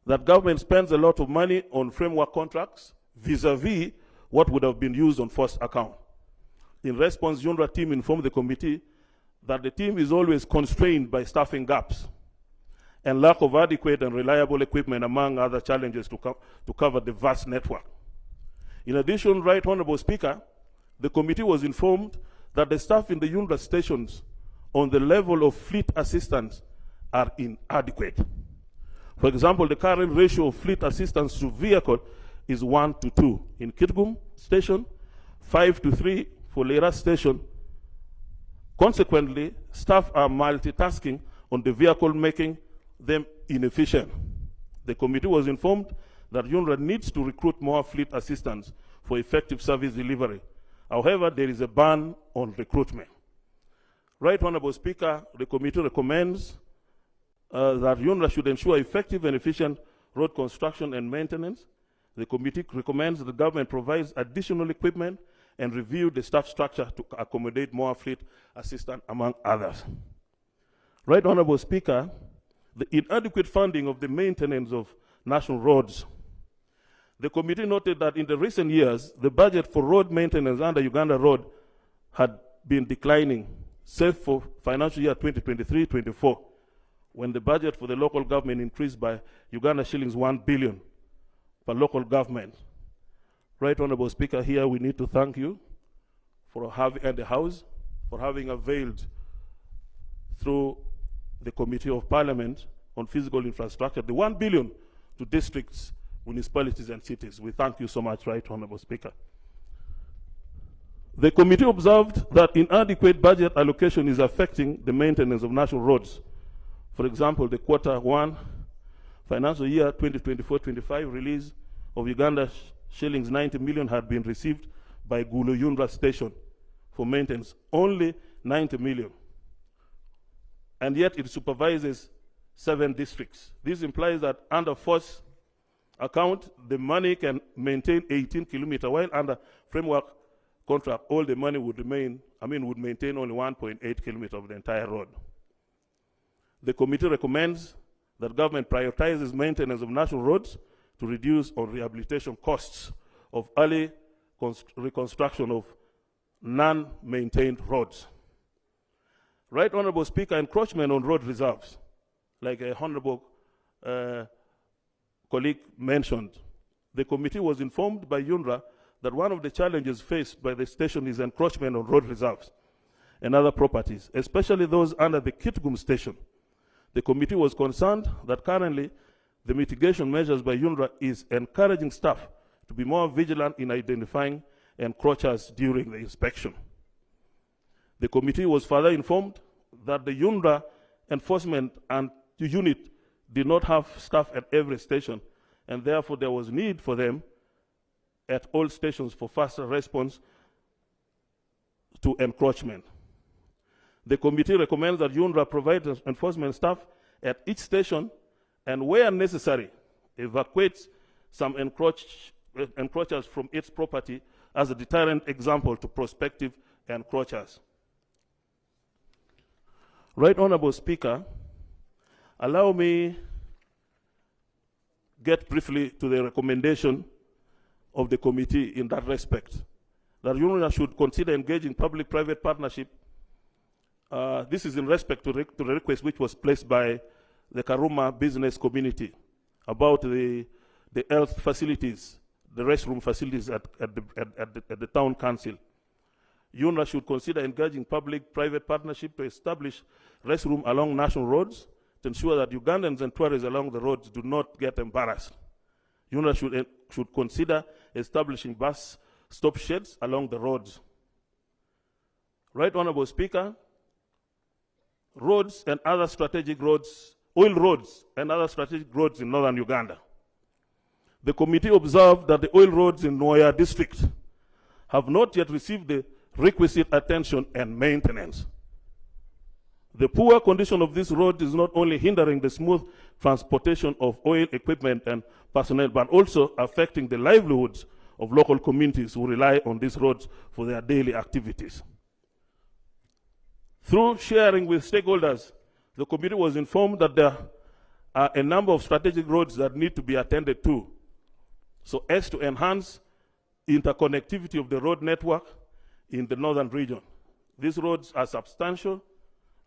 that government spends a lot of money on framework contracts vis-a-vis what would have been used on first account. In response, UNRWA team informed the committee that the team is always constrained by staffing gaps and lack of adequate and reliable equipment, among other challenges to cover the vast network. In addition, Right Honorable Speaker, the committee was informed that the staff in the UNRWA stations on the level of fleet assistance are inadequate. For example, the current ratio of fleet assistance to vehicle is 1:2 in Kitgum station, 5:3 for Lera station. Consequently, staff are multitasking on the vehicle, making them inefficient. The committee was informed that UNRWA needs to recruit more fleet assistants for effective service delivery. However, there is a ban on recruitment. Right Honorable Speaker, the committee recommends that UNRWA should ensure effective and efficient road construction and maintenance. The committee recommends that the government provides additional equipment and review the staff structure to accommodate more fleet assistance, among others. Right Honorable Speaker, the inadequate funding of the maintenance of national roads. The committee noted that in the recent years, the budget for road maintenance under Uganda Road had been declining, save for financial year 2023-24, when the budget for the local government increased by Uganda shillings 1 billion per local government. Right Honorable Speaker, here we need to thank you for having, and the House, for having availed through the Committee of Parliament on Physical Infrastructure, the 1 billion to districts, municipalities, and cities. We thank you so much, Right Honorable Speaker. The committee observed that inadequate budget allocation is affecting the maintenance of national roads. For example, the Q1 financial year 2024-25 release of Uganda shillings 90 million had been received by Gulu UNRWA station for maintenance, only 90 million. And yet it supervises 7 districts. This implies that under first account, the money can maintain 18 kilometers, while under framework contract, all the money would would maintain only 1.8 kilometers of the entire road. The committee recommends that government prioritizes maintenance of national roads to reduce on rehabilitation costs of early reconstruction of non-maintained roads. Right Honorable Speaker, encroachment on road reserves, like a honorable colleague mentioned, the committee was informed by UNRWA that one of the challenges faced by the station is encroachment on road reserves and other properties, especially those under the Kitgum station. The committee was concerned that currently the mitigation measures by UNRWA is encouraging staff to be more vigilant in identifying encroachers during the inspection. The committee was further informed that the UNRWA enforcement and unit did not have staff at every station, and therefore there was need for them at all stations for faster response to encroachment. The committee recommends that UNRWA provide enforcement staff at each station and, where necessary, evacuate some encroachers from its property as a deterrent example to prospective encroachers. Right Honorable Speaker, allow me get briefly to the recommendation of the committee in that respect, that UNRWA should consider engaging public-private partnership. This is in respect to the request which was placed by the Karuma business community about the health facilities, the restroom facilities at the town council. UNRWA should consider engaging public-private partnership to establish restroom along national roads to ensure that Ugandans and tourists along the roads do not get embarrassed. UNRWA should consider establishing bus stop sheds along the roads. Right Honorable Speaker, roads and other strategic roads, oil roads and other strategic roads in northern Uganda. The committee observed that the oil roads in Noya district have not yet received the requisite attention and maintenance. The poor condition of this road is not only hindering the smooth transportation of oil equipment and personnel, but also affecting the livelihoods of local communities who rely on these roads for their daily activities. Through sharing with stakeholders, the committee was informed that there are a number of strategic roads that need to be attended to, so as to enhance interconnectivity of the road network in the northern region. These roads are substantial.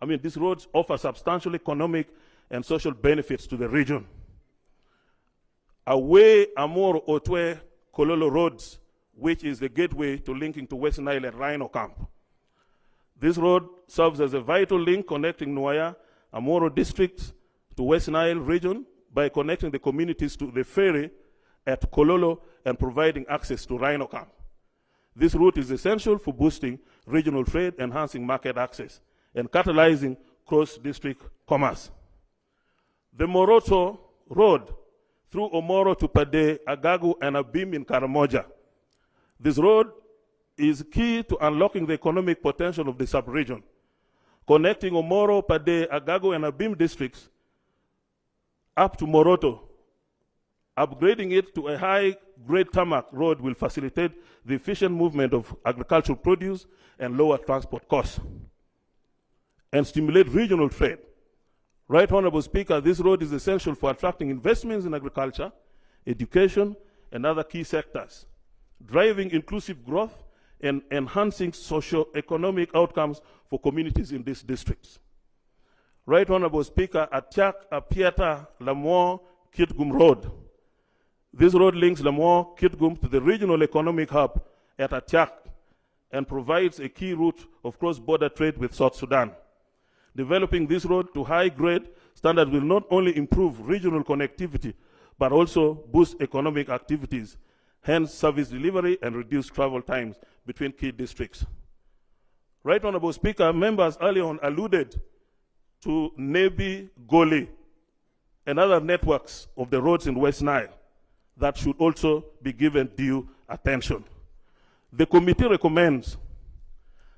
These roads offer substantial economic and social benefits to the region. Away Amoro Otwe Kololo roads, which is the gateway to linking to West Nile and Rhino Camp. This road serves as a vital link connecting Noya, Amoro districts to West Nile region by connecting the communities to the ferry at Kololo and providing access to Rhino Camp. This route is essential for boosting regional trade, enhancing market access, and catalyzing cross-district commerce. The Moroto Road through Omoro to Pade, Agagu, and Abim in Karamoja. This road is key to unlocking the economic potential of the sub-region. Connecting Omoro, Pade, Agagu, and Abim districts up to Moroto, upgrading it to a high-grade tarmac road will facilitate the efficient movement of agricultural produce and lower transport costs, and stimulate regional trade. Right Honorable Speaker, this road is essential for attracting investments in agriculture, education, and other key sectors, driving inclusive growth and enhancing socio-economic outcomes for communities in these districts. Right Honorable Speaker, Atiak, Apiata, Lamour, Kitgum Road. This road links Lamour, Kitgum to the regional economic hub at Atiak and provides a key route of cross-border trade with South Sudan. Developing this road to high-grade standards will not only improve regional connectivity, but also boost economic activities, hence service delivery and reduce travel times between key districts. Right Honorable Speaker, members earlier on alluded to Nebi, Goli, and other networks of the roads in West Nile that should also be given due attention. The committee recommends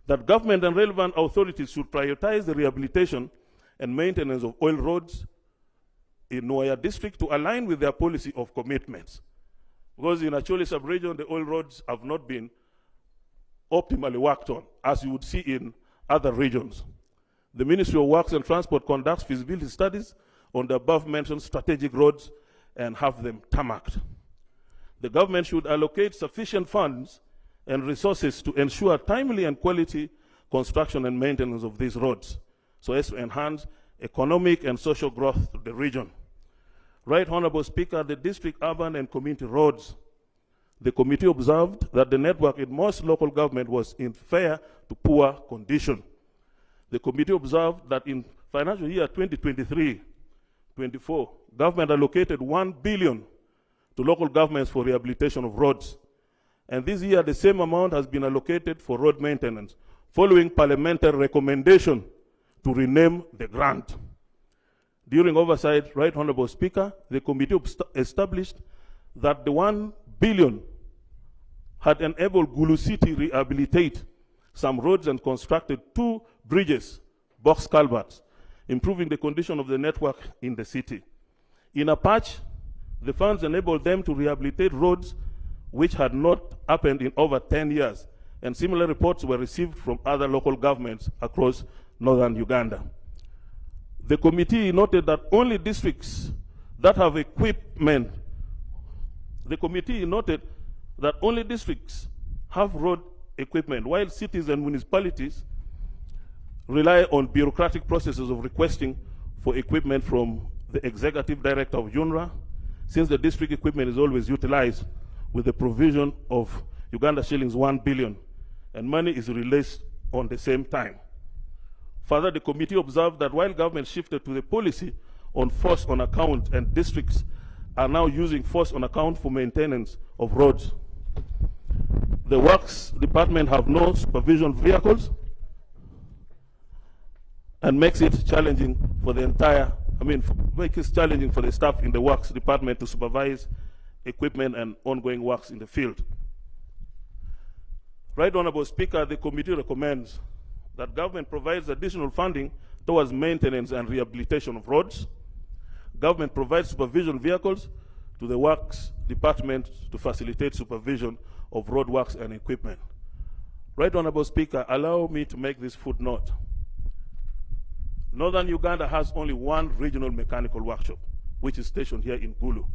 that government and relevant authorities should prioritize the rehabilitation and maintenance of oil roads in Noya district to align with their policy of commitments. Because in Acholi sub-region, the oil roads have not been optimally worked on, as you would see in other regions. The Ministry of Works and Transport conducts feasibility studies on the above-mentioned strategic roads and have them tarmacked. The government should allocate sufficient funds and resources to ensure timely and quality construction and maintenance of these roads, so as to enhance economic and social growth to the region. Right Honorable Speaker, the district, urban, and community roads. the committee observed that the network in most local government was in fair to poor condition. The committee observed that in financial year 2023-24, government allocated 1 billion to local governments for rehabilitation of roads. And this year, the same amount has been allocated for road maintenance, following parliamentary recommendation to rename the grant. During oversight, Right Honorable Speaker, the committee established that the 1 billion had enabled Gulu City rehabilitate some roads and constructed 2 bridges, box culverts, improving the condition of the network in the city. In a patch, the funds enabled them to rehabilitate roads which had not happened in over 10 years, and similar reports were received from other local governments across northern Uganda. The committee noted that only districts that have equipment, have road equipment, while cities and municipalities rely on bureaucratic processes of requesting for equipment from the executive director of UNRWA, since the district equipment is always utilized with the provision of Uganda shillings 1 billion, and money is released on the same time. Further, the committee observed that while government shifted to the policy on force on account, and districts are now using force on account for maintenance of roads, the Works Department have no supervision vehicles and makes it challenging for the challenging for the staff in the Works Department to supervise equipment and ongoing works in the field. Right Honorable Speaker, the committee recommends that government provides additional funding towards maintenance and rehabilitation of roads. Government provides supervision vehicles to the Works Department to facilitate supervision of road works and equipment. Right Honorable Speaker, allow me to make this footnote. Northern Uganda has only one regional mechanical workshop, which is stationed here in Gulu,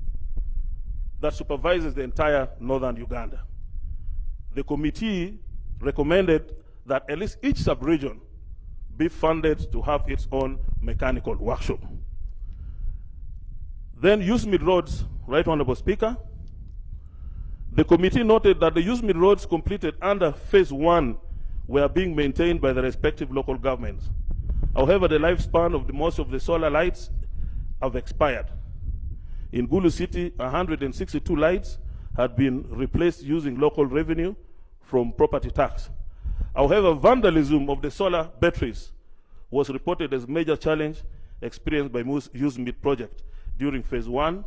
that supervises the entire northern Uganda. The committee recommended that at least each sub-region be funded to have its own mechanical workshop. Then use-mid roads, Right Honorable Speaker. The committee noted that the use-mid roads completed under phase 1 were being maintained by the respective local governments. However, the lifespan of most of the solar lights have expired. In Gulu City, 162 lights had been replaced using local revenue from property tax. However, vandalism of the solar batteries was reported as a major challenge experienced by use-mid project during phase 1,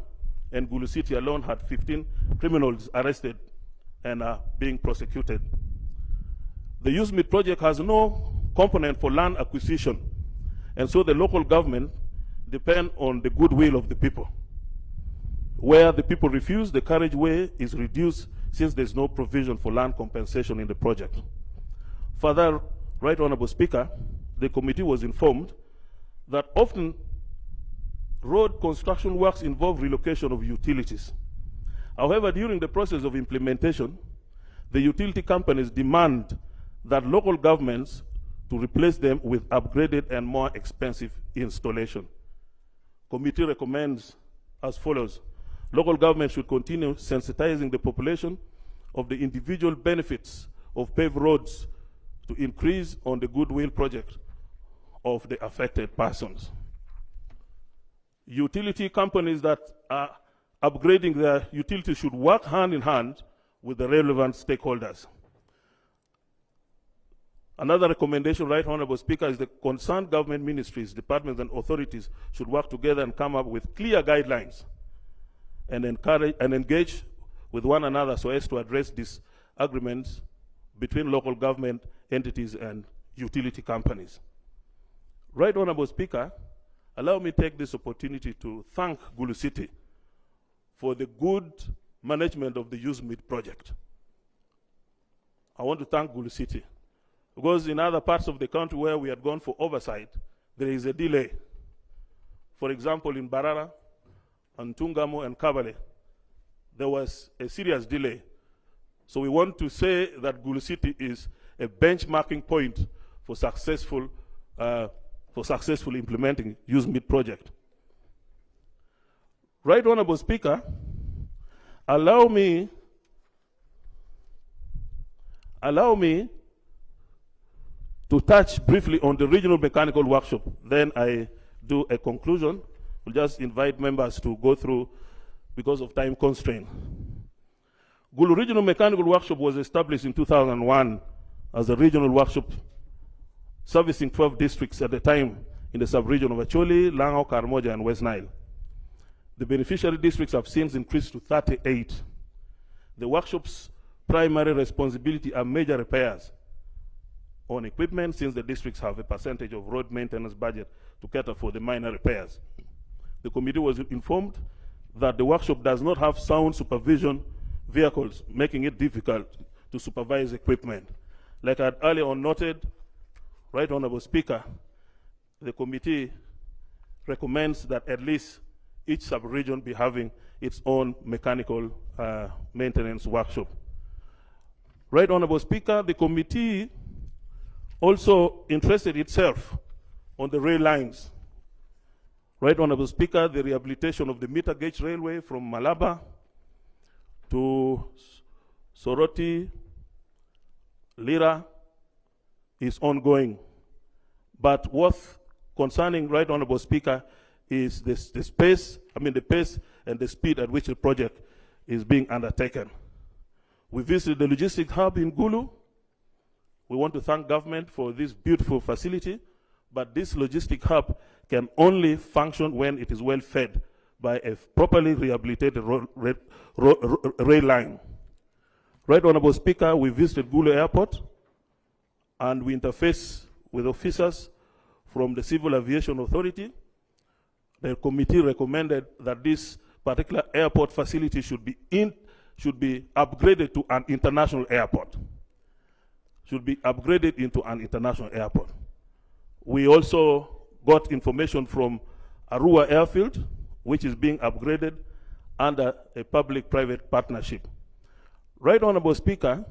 and Gulu City alone had 15 criminals arrested and are being prosecuted. The use-mid project has no component for land acquisition, and so the local government depend on the goodwill of the people. Where the people refuse, the carriageway is reduced since there's no provision for land compensation in the project. Further, Right Honorable Speaker, the committee was informed that often road construction works involve relocation of utilities. However, during the process of implementation, the utility companies demand that local governments to replace them with upgraded and more expensive installation. Committee recommends as follows: local governments should continue sensitizing the population of the individual benefits of paved roads to increase on the goodwill project of the affected persons. Utility companies that are upgrading their utilities should work hand in hand with the relevant stakeholders. Another recommendation, Right Honorable Speaker, is the concerned government ministries, departments, and authorities should work together and come up with clear guidelines and encourage and engage with one another so as to address disagreements between local government entities and utility companies. Right Honorable Speaker, allow me to take this opportunity to thank Gulu City for the good management of the use-mid project. I want to thank Gulu City, because in other parts of the country where we had gone for oversight, there is a delay. For example, in Barara, Antungamo, and Kabale, there was a serious delay. So we want to say that Gulu City is a benchmarking point for successful implementing use-mid project. Right Honorable Speaker, allow me Allow me to touch briefly on the regional mechanical workshop. Then I do a conclusion. We'll just invite members to go through because of time constraint. Gulu Regional Mechanical Workshop was established in 2001 as a regional workshop servicing 12 districts at the time in the sub-region of Acholi, Lango, Karamoja, and West Nile. The beneficiary districts have since increased to 38. The workshop's primary responsibility are major repairs on equipment, since the districts have a percentage of road maintenance budget to cater for the minor repairs. The committee was informed that the workshop does not have sound supervision vehicles, making it difficult to supervise equipment. Like I had earlier on noted, Right Honorable Speaker, the committee recommends that at least each sub-region be having its own mechanical maintenance workshop. Right Honorable Speaker, the committee also interested itself on the rail lines. Right Honorable Speaker, the rehabilitation of the meter gauge railway from Malaba to Soroti, Lira is ongoing. But what's concerning, Right Honorable Speaker, is the pace and the speed at which the project is being undertaken. We visited the logistics hub in Gulu. We want to thank government for this beautiful facility, but this logistic hub can only function when it is well fed by a properly rehabilitated rail line. Right Honorable Speaker, we visited Gulu Airport and we interface with officers from the Civil Aviation Authority. The committee recommended that this particular airport facility should be upgraded to an international airport. Should be upgraded into an international airport. We also got information from Arua Airfield, which is being upgraded under a public-private partnership. Right Honorable Speaker,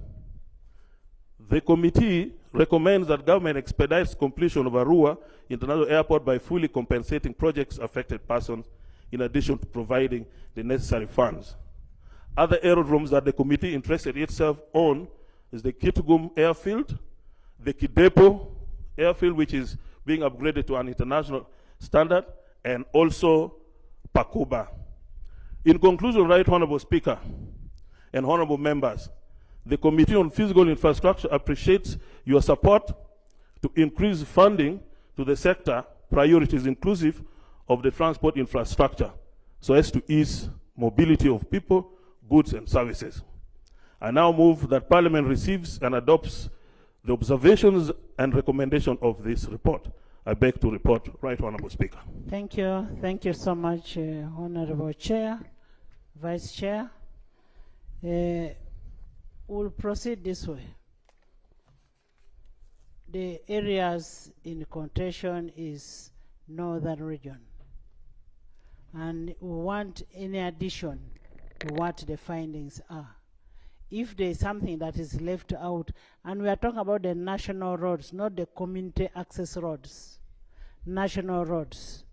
the committee recommends that government expedites completion of Arua International Airport by fully compensating projects affected persons, in addition to providing the necessary funds. Other aerodromes that the committee interested itself on is the Kitgum Airfield, the Kidepo Airfield, which is being upgraded to an international standard, and also Pakuba. In conclusion, Right Honorable Speaker and honorable members, the Committee on Physical Infrastructure appreciates your support to increase funding to the sector priorities inclusive of the transport infrastructure so as to ease mobility of people, goods, and services. I now move that Parliament receives and adopts the observations and recommendation of this report. I beg to report, Right Honorable Speaker. Thank you. Thank you so much, Honorable Chair, Vice Chair. We'll proceed this way. The areas in contention is northern region. And we want any addition to what the findings are. If there is something that is left out, and we are talking about the national roads, not the community access roads, national roads.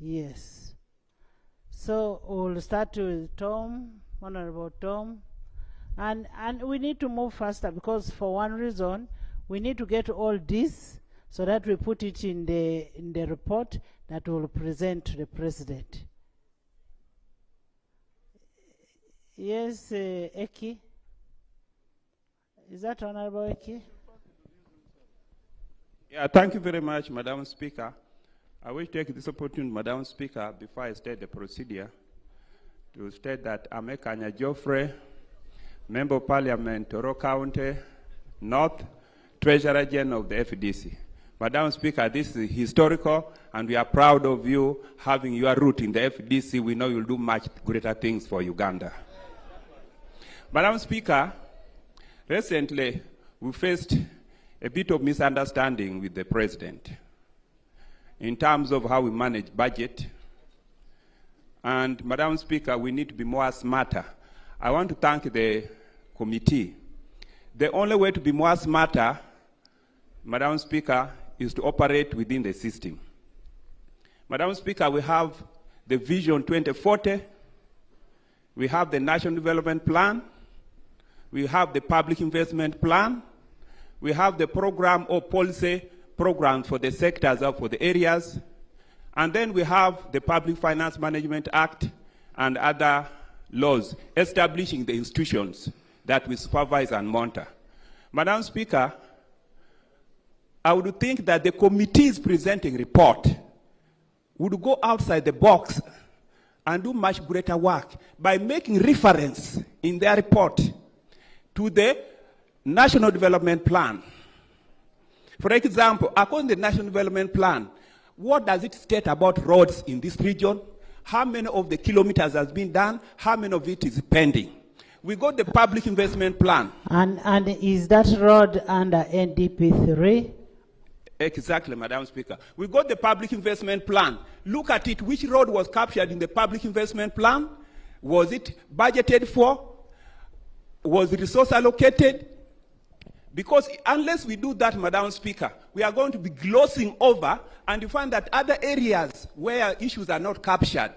Yes. So we'll start with Tom, Honorable Tom. And we need to move faster because for one reason, we need to get all this so that we put it in the report that we'll present to the President. Yes, Eki. Is that Honorable Eki? Yeah, thank you very much, Madam Speaker. I will take this opportunity, Madam Speaker, before I state the procedure, to state that I'm Ekanya Geoffrey, Member of Parliament, Toro County, North, Treasurer General of the FDC. Madam Speaker, this is historical, and we are proud of you having your root in the FDC. We know you'll do much greater things for Uganda. Madam Speaker, recently we faced a bit of misunderstanding with the President in terms of how we manage budget. And Madam Speaker, we need to be more smarter. I want to thank the committee. The only way to be more smarter, Madam Speaker, is to operate within the system. Madam Speaker, we have the Vision 2040, we have the National Development Plan, We have the public investment plan. We have the program or policy programs for the sectors or for the areas. And then we have the Public Finance Management Act and other laws establishing the institutions that we supervise and monitor. Madam Speaker, I would think that the committee's presenting report would go outside the box and do much greater work by making reference in their report to the National Development Plan. For example, according to the National Development Plan, what does it state about roads in this region? How many of the kilometers has been done? How many of it is pending? We got the Public Investment Plan. And is that road under NDP 3? Exactly, Madam Speaker. We got the Public Investment Plan. Look at it. Which road was captured in the Public Investment Plan? Was it budgeted for? Was the resource allocated? Because unless we do that, Madam Speaker, we are going to be glossing over, and you find that other areas where issues are not captured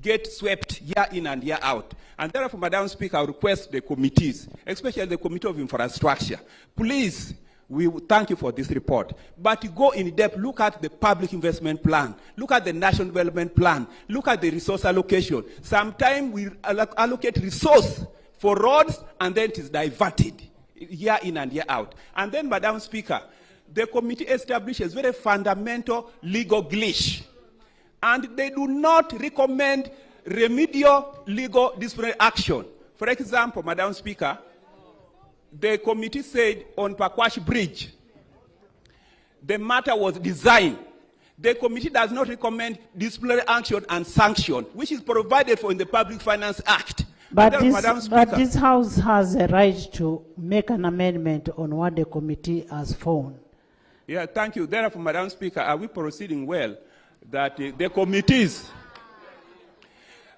get swept year in and year out. And therefore, Madam Speaker, I request the committees, especially the Committee of Infrastructure, please, we thank you for this report, but go in depth, look at the Public Investment Plan, look at the National Development Plan, look at the resource allocation. Sometimes we allocate resource for roads and then it is diverted year in and year out. And then, Madam Speaker, the committee establishes very fundamental legal glitch. And they do not recommend remedial legal disciplinary action. For example, Madam Speaker, the committee said on Pakwash Bridge, the matter was designed. The committee does not recommend disciplinary action and sanction, which is provided for in the Public Finance Act. But this House has a right to make an amendment on what the committee has found. Yeah, thank you. Therefore, Madam Speaker, are we proceeding well that the committees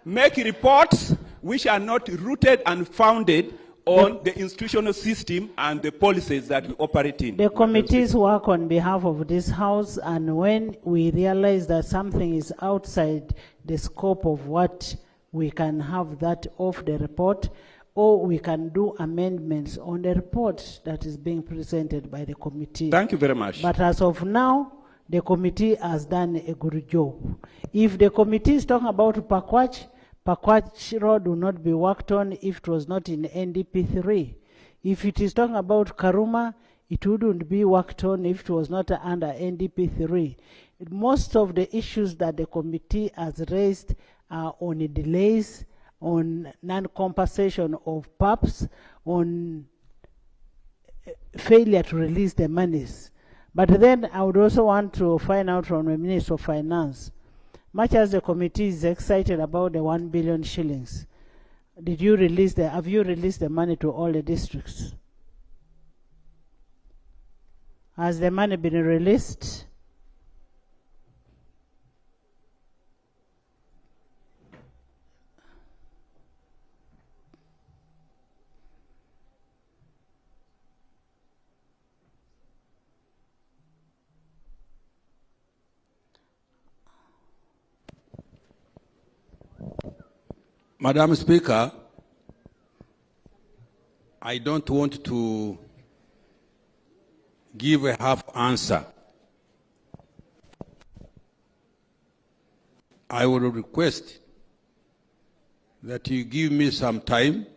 make reports which are not rooted and founded on the institutional system and the policies that we operate in? The committees work on behalf of this House, and when we realize that something is outside the scope of what we can have that off the report, or we can do amendments on the report that is being presented by the committee. Thank you very much. But as of now, the committee has done a good job. If the committee is talking about Pakwach Road will not be worked on if it was not in NDP 3. If it is talking about Karuma, it wouldn't be worked on if it was not under NDP 3. Most of the issues that the committee has raised are on the delays, on non-compensation of PAPs, on failure to release the monies. But then I would also want to find out from the Minister of Finance, much as the committee is excited about the 1 billion shillings, have you released the money to all the districts? Has the money been released? Madam Speaker, I don't want to give a half answer. I would request that you give me some time.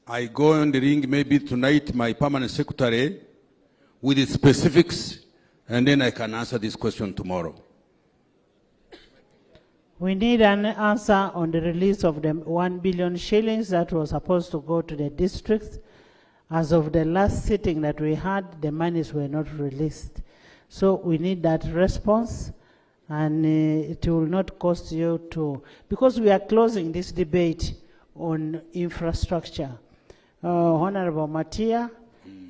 I go on the ring maybe tonight, my permanent secretary, with the specifics, and then I can answer this question tomorrow. We need an answer on the release of the 1 billion shillings that was supposed to go to the districts. As of the last sitting that we had, the monies were not released. So we need that response, and it will not cost you to, because we are closing this debate on infrastructure. Honorable Matia,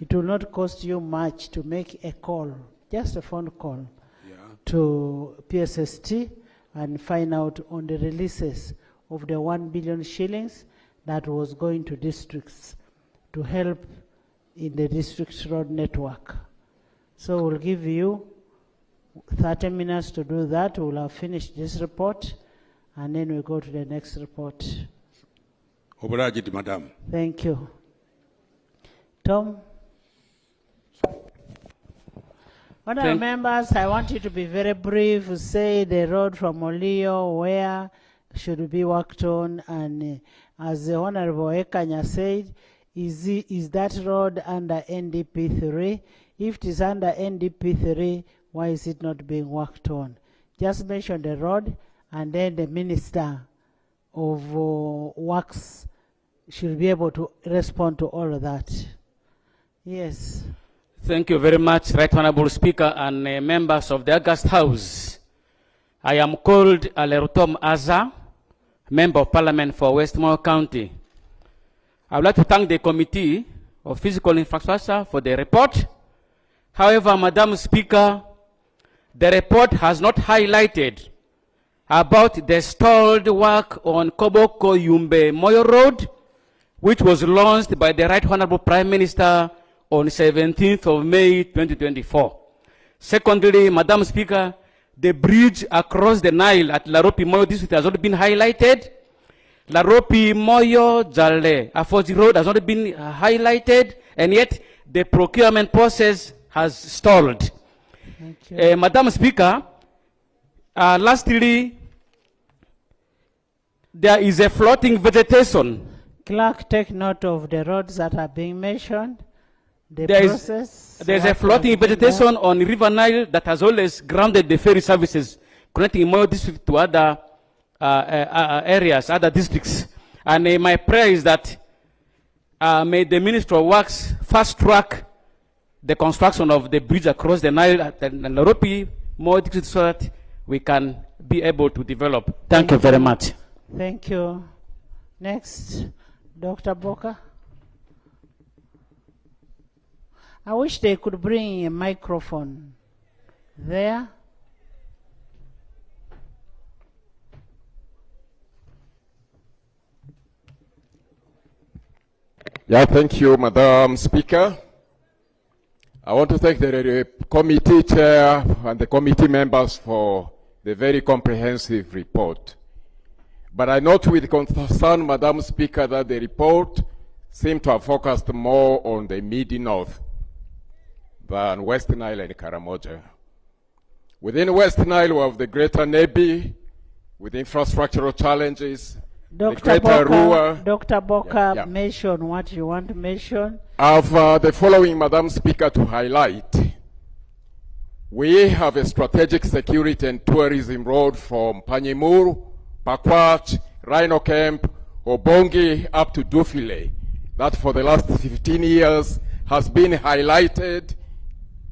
it will not cost you much to make a call, just a phone call to PSST, and find out on the releases of the 1 billion shillings that was going to districts to help in the district road network. So we'll give you 30 minutes to do that. We'll have finished this report, and then we'll go to the next report. Obrigado, madam. Thank you. Tom? Honourable members, I want you to be very brief. Say the road from Olio, where should be worked on, and as the Honourable Ekanya said, is that road under NDP3? If it is under NDP3, why is it not being worked on? Just mention the road, and then the Minister of Works should be able to respond to all of that. Yes. Thank you very much, Right Honorable Speaker and members of the August House. I am called Alerutom Aza, Member of Parliament for Westmoreland County. I would like to thank the Committee of Physical Infrastructure for the report. However, Madam Speaker, the report has not highlighted about the stalled work on Koboko Yumbe Moyo Road, which was launched by the Right Honorable Prime Minister on 17th of May 2024. Secondly, Madam Speaker, the bridge across the Nile at Laropi Moyo District has not been highlighted. Laropi Moyo Jale Afoji Road has not been highlighted, and yet the procurement process has stalled. Madam Speaker, lastly, there is a floating vegetation. Clerk, take note of the roads that are being mentioned. There's a floating vegetation on River Nile that has always grounded the ferry services connecting Moyo District to other areas, other districts. And my prayer is that may the Minister of Works fast track the construction of the bridge across the Nile at the Nairobi Moyo District so that we can be able to develop. Thank you very much. Thank you. Next, Dr. Boka. I wish they could bring a microphone there. Yeah, thank you, Madam Speaker. I want to thank the committee chair and the committee members for the very comprehensive report. But I note with concern, Madam Speaker, that the report seemed to have focused more on the mid-north than West Nile and Karamoja. Within West Nile, we have the Greater Nebi with infrastructural challenges. Dr. Boka, mention what you want to mention. I have the following, Madam Speaker, to highlight. We have a strategic security and tourism road from Panyemuru, Pakwach, Rhino Camp, Obongi up to Dufile that for the last 15 years has been highlighted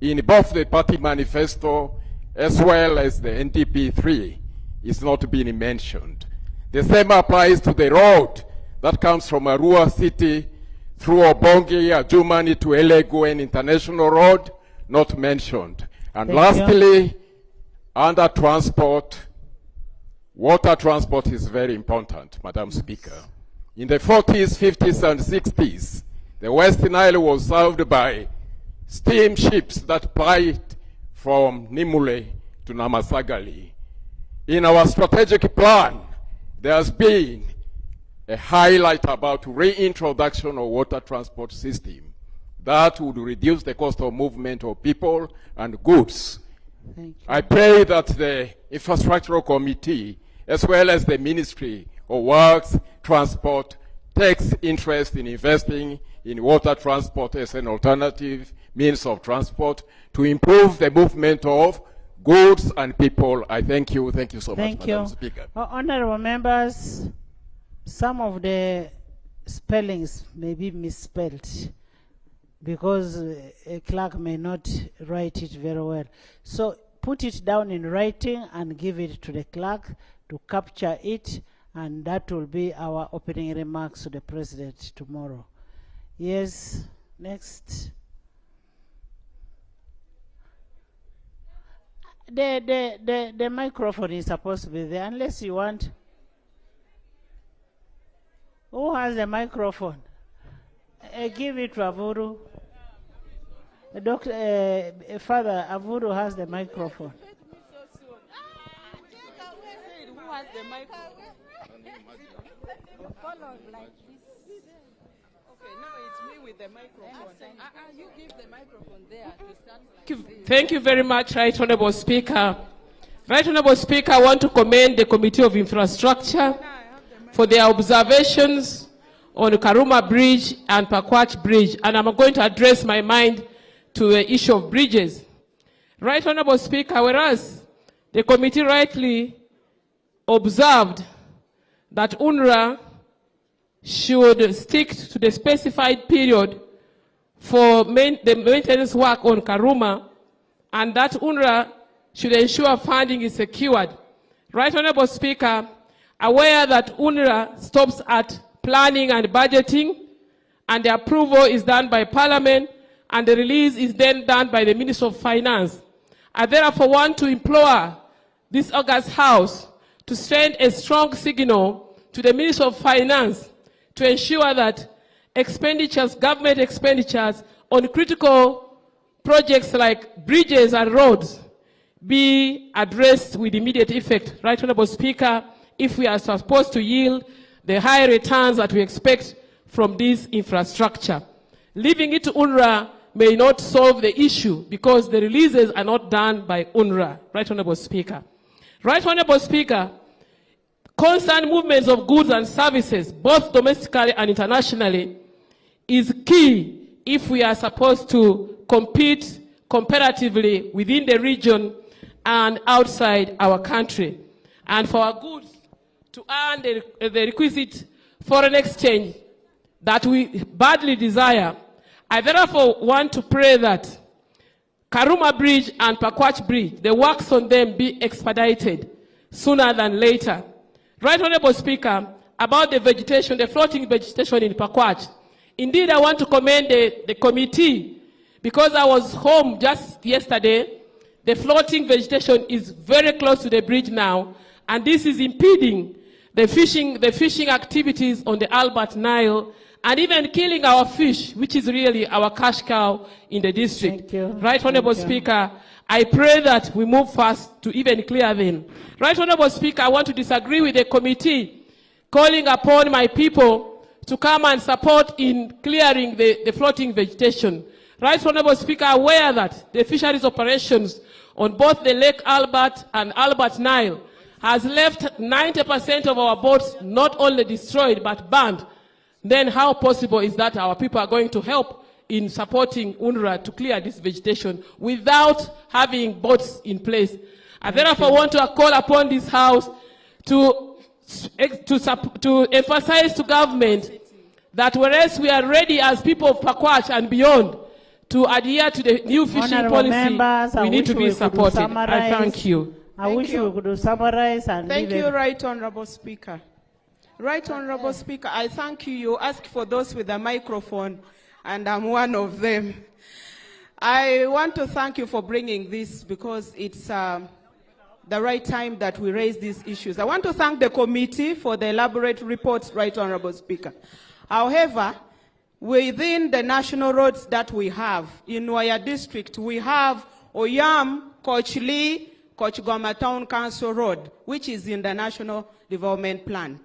in both the party manifesto as well as the NDP3. It's not been mentioned. The same applies to the road that comes from Arua City through Obongi, Ajumani to Eleguen International Road, not mentioned. And lastly, under transport, water transport is very important, Madam Speaker. In the 40s, 50s, and 60s, the West Nile was served by steamships that plied from Nimule to Namasagali. In our strategic plan, there has been a highlight about reintroduction of water transport system that would reduce the cost of movement of people and goods. I pray that the Infrastructural Committee, as well as the Ministry of Works, Transport, takes interest in investing in water transport as an alternative means of transport to improve the movement of goods and people. I thank you. Thank you so much, Madam Speaker. Honorable members, some of the spellings may be misspelled because a clerk may not write it very well. So put it down in writing and give it to the clerk to capture it, and that will be our opening remarks to the President tomorrow. Yes, next. The microphone is supposed to be there, unless you want. Who has the microphone? Give it to Avuru. Father Avuru has the microphone. Who has the microphone? You give the microphone there to start. Thank you very much, Right Honorable Speaker. Right Honorable Speaker, I want to commend the Committee of Infrastructure for their observations on Karuma Bridge and Pakwach Bridge, and I'm going to address my mind to the issue of bridges. Right Honorable Speaker, whereas the committee rightly observed that UNRWA should stick to the specified period for the maintenance work on Karuma, and that UNRWA should ensure funding is secured. Right Honorable Speaker, aware that UNRWA stops at planning and budgeting, and the approval is done by Parliament, and the release is then done by the Minister of Finance. I therefore want to implore this August House to send a strong signal to the Minister of Finance to ensure that expenditures, government expenditures on critical projects like bridges and roads be addressed with immediate effect. Right Honorable Speaker, if we are supposed to yield the high returns that we expect from this infrastructure. Leaving it to UNRWA may not solve the issue because the releases are not done by UNRWA. Right Honorable Speaker. Right Honorable Speaker, constant movements of goods and services, both domestically and internationally, is key if we are supposed to compete comparatively within the region and outside our country. And for our goods to earn the requisite foreign exchange that we badly desire, I therefore want to pray that Karuma Bridge and Pakwach Bridge, the works on them be expedited sooner than later. Right Honorable Speaker, about the vegetation, the floating vegetation in Pakwach, indeed I want to commend the committee because I was home just yesterday. The floating vegetation is very close to the bridge now, and this is impeding the fishing activities on the Albert Nile, and even killing our fish, which is really our cash cow in the district. Thank you. Right Honorable Speaker, I pray that we move fast to even clear them. Right Honorable Speaker, I want to disagree with the committee calling upon my people to come and support in clearing the floating vegetation. Right Honorable Speaker, aware that the fisheries operations on both the Lake Albert and Albert Nile has left 90% of our boats not only destroyed but burned. Then how possible is that our people are going to help in supporting UNRWA to clear this vegetation without having boats in place? I therefore want to call upon this House to emphasize to government that whereas we are ready as people of Pakwach and beyond to adhere to the new fishing policy, we need to be supported. I thank you. I wish we could summarize and thank you, Right Honorable Speaker. Right Honorable Speaker, I thank you. You asked for those with a microphone, and I'm one of them. I want to thank you for bringing this because it's the right time that we raise these issues. I want to thank the committee for the elaborate reports, Right Honorable Speaker. However, within the national roads that we have in Waya District, we have Oyam, Koch Lee, Koch Goma Town Council Road, which is in the National Development Plan.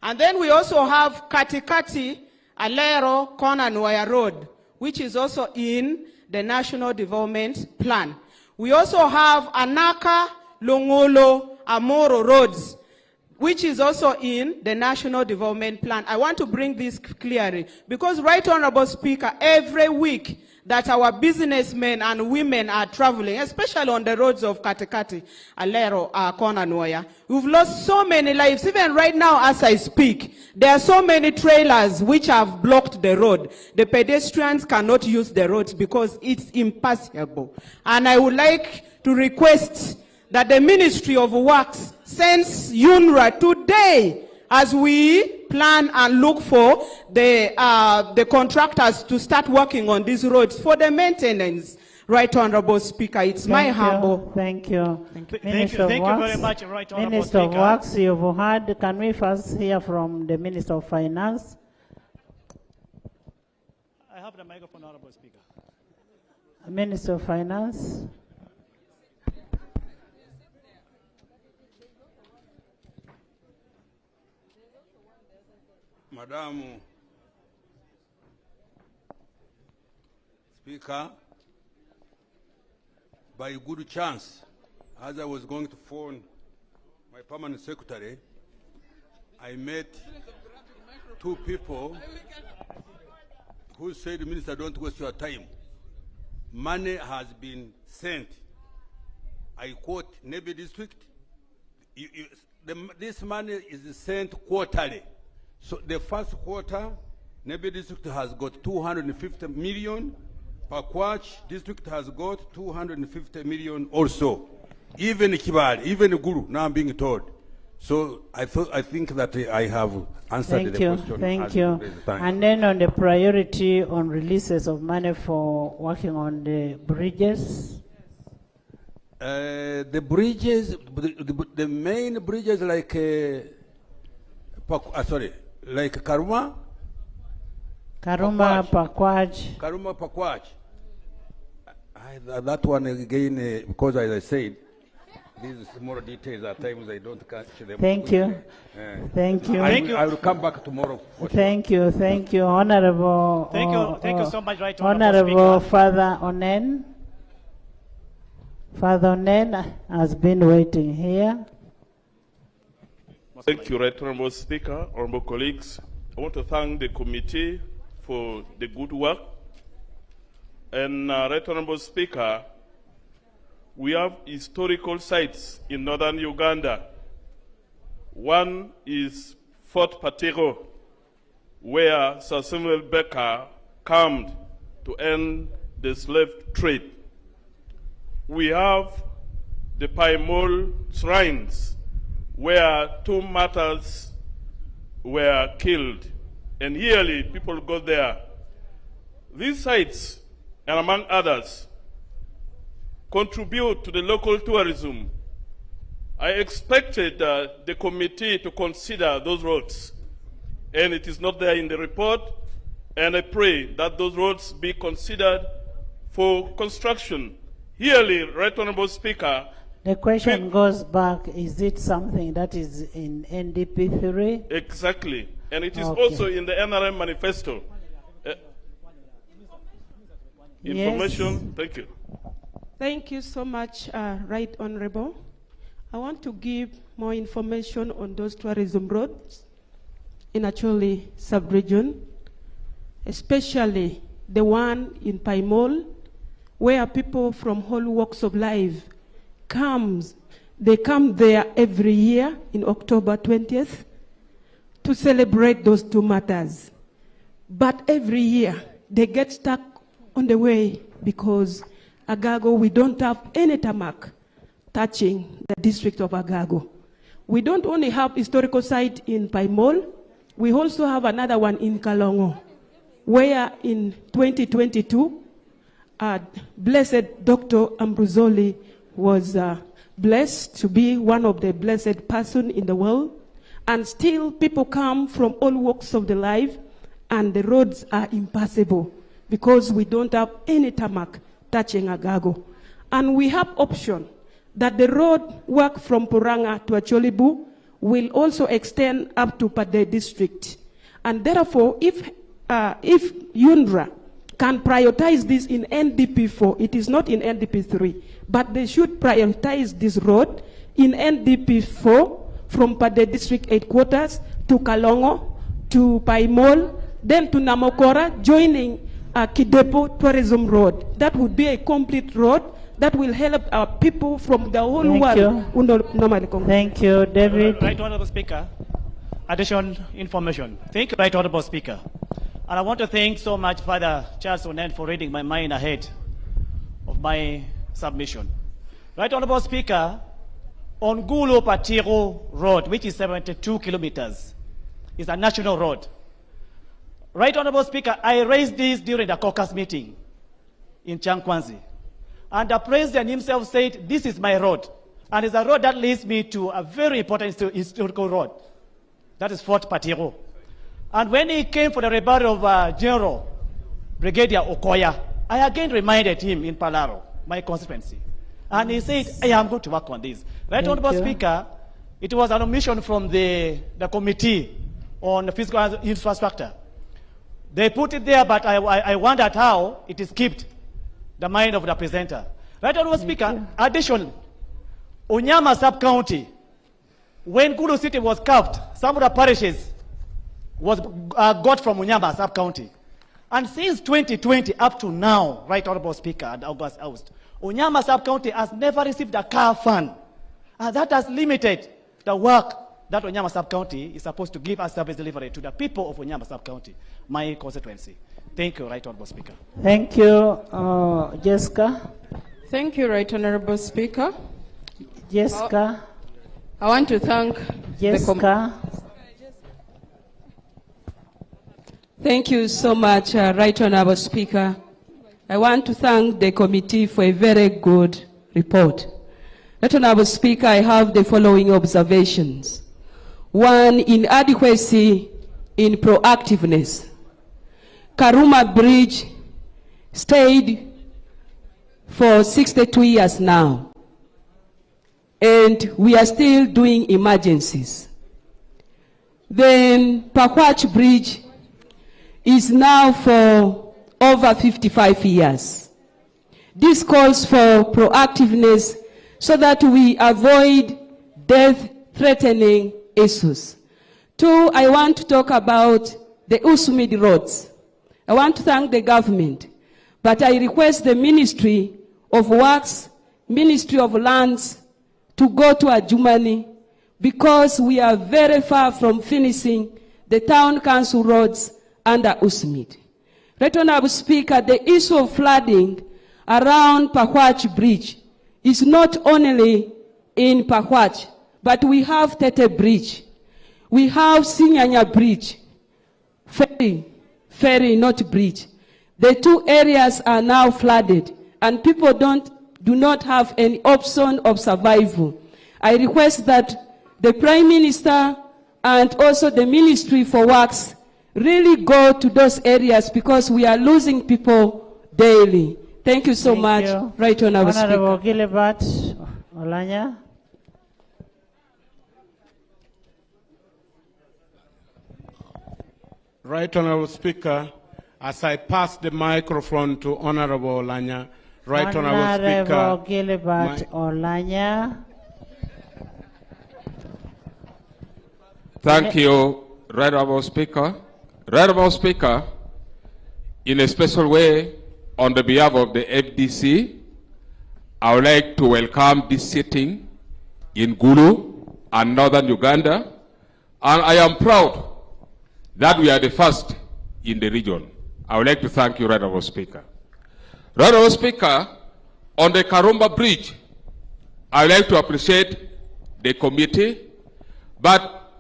And then we also have Katikati, Alero, Kona Nwaya Road, which is also in the National Development Plan. We also have Anaka, Longolo, Amoro Roads, which is also in the National Development Plan. I want to bring this clearly because, Right Honorable Speaker, every week that our businessmen and women are traveling, especially on the roads of Katikati, Alero, Kona Nwaya, we've lost so many lives. Even right now as I speak, there are so many trailers which have blocked the road. The pedestrians cannot use the roads because it's impassable. And I would like to request that the Ministry of Works sends UNRWA today as we plan and look for the contractors to start working on these roads for the maintenance. Right Honorable Speaker, it's my humble. Thank you. Thank you very much, Right Honorable Minister of Speaker. Works, you've heard. Can we first hear from the Minister of Finance? I have the microphone, Honorable Speaker. Minister of Finance. Madam Speaker, by good chance, as I was going to phone my permanent secretary, I met two people who said, Minister, don't waste your time. Money has been sent. I quote, Navy District, this money is sent quarterly. So the first quarter, Navy District has got 250 million. Pakwach District has got 250 million also. Even Kibali, even Gulu, now I'm being told. So I think that I have answered the question. Thank you. And then on the priority on releases of money for working on the bridges. The bridges, the main bridges like, like Karuma. Karuma, Pakwach. Karuma, Pakwach. That one again, because as I said, these more details at times I don't catch them. Thank you. Thank you. I will come back tomorrow. Thank you. Thank you, Honorable. Thank you so much, Right Honorable Father Onen. Father Onen has been waiting here. Thank you, Right Honorable Speaker, honorable colleagues. I want to thank the committee for the good work. And Right Honorable Speaker, we have historical sites in northern Uganda. One is Fort Patero, where Sir Samuel Becker camped to end the slave trade. We have the Paimol shrines, where 2 martyrs were killed, and yearly people go there. These sites, and among others, contribute to the local tourism. I expected the committee to consider those roads, and it is not there in the report, and I pray that those roads be considered for construction. Yearly, Right Honorable Speaker, the question goes back, is it something that is in NDP 3? Exactly, and it is also in the NRM manifesto. Information, Yes. Thank you. Thank you so much, Right Honorable. I want to give more information on those tourism roads in Acholi sub-region, especially the one in Paimol, where people from all walks of life they come there every year in October 20th to celebrate those 2 martyrs. But every year, they get stuck on the way because Agago, we don't have any tarmac touching the district of Agago. We don't only have historical site in Paimol, we also have another one in Kalongo, where in 2022, Blessed Dr. Ambrosoli was blessed to be one of the blessed person in the world. And still people come from all walks of the life and the roads are impassable because we don't have any tarmac touching Agago. And we have option that the road work from Puranga to Acholibu will also extend up to Pade district. And therefore, if UNDRA can prioritize this in NDP 4, it is not in NDP 3, but they should prioritize this road in NDP 4 from Pade district headquarters to Kalongo, to Paimol, then to Namokora, joining Kidepo Tourism Road. That would be a complete road that will help our people from the whole world. Thank you, David. Right Honorable Speaker, additional information. Thank you, Right Honorable Speaker. And I want to thank so much Father Charles Onen for reading my mind ahead of my submission. Right Honorable Speaker, on Gulu Patiro Road, which is 72 kilometers, is a national road. Right Honorable Speaker, I raised this during the caucus meeting in Chankwanzi. And the president himself said, this is my road. And it's a road that leads me to a very important historical road. That is Fort Patiro. And when he came for the rebuttal of General Brigadier Okoya, I again reminded him in Palaro, my constituency. And he said, I am going to work on this. Right Honorable Speaker, it was an omission from the committee on physical infrastructure. They put it there, but I wondered how it escaped the mind of the presenter. Right, Honorable Speaker, additionally, Unyama sub-county, when Gulu City was carved, some of the parishes was got from Unyama sub-county. And since 2020 up to now, Right Honorable Speaker and August House, Unyama sub-county has never received a car fund. And that has limited the work that Unyama sub-county is supposed to give as service delivery to the people of Unyama sub-county, my constituency. Thank you, Right Honorable Speaker. Thank you, Jessica. Thank you, Right Honorable Speaker. Jessica. I want to thank Jessica. Thank you so much, Right Honorable Speaker. I want to thank the committee for a very good report. Right Honorable Speaker, I have the following observations. One, inadequacy in proactiveness. Karuma Bridge stayed for 62 years now, and we are still doing emergencies. Then Pakwach Bridge is now for over 55 years. This calls for proactiveness so that we avoid death-threatening issues. Two, I want to talk about the Usumid roads. I want to thank the government, but I request the Ministry of Works, Ministry of Lands to go to Adjumani because we are very far from finishing the town council roads under Usumid. Right Honorable Speaker, the issue of flooding around Pakwach Bridge is not only in Pakwach, but we have Tete Bridge, we have Sinyanya Bridge, ferry, not bridge. The two areas are now flooded, and people do not have any option of survival. I request that the Prime Minister and also the Ministry for Works really go to those areas because we are losing people daily. Thank you so much, Right Honorable Speaker. Honorable Gilbert Olanya. Right Honorable Speaker, as I pass the microphone to Honorable Olanya, Right Honorable Speaker. Honorable Gilbert Olanya. Thank you, Right Honorable Speaker. Right Honorable Speaker, in a special way, on the behalf of the FDC, I would like to welcome this sitting in Gulu and northern Uganda, and I am proud that we are the first in the region. I would like to thank you, Right Honorable Speaker. Right Honorable Speaker, on the Karumba Bridge, I would like to appreciate the committee, but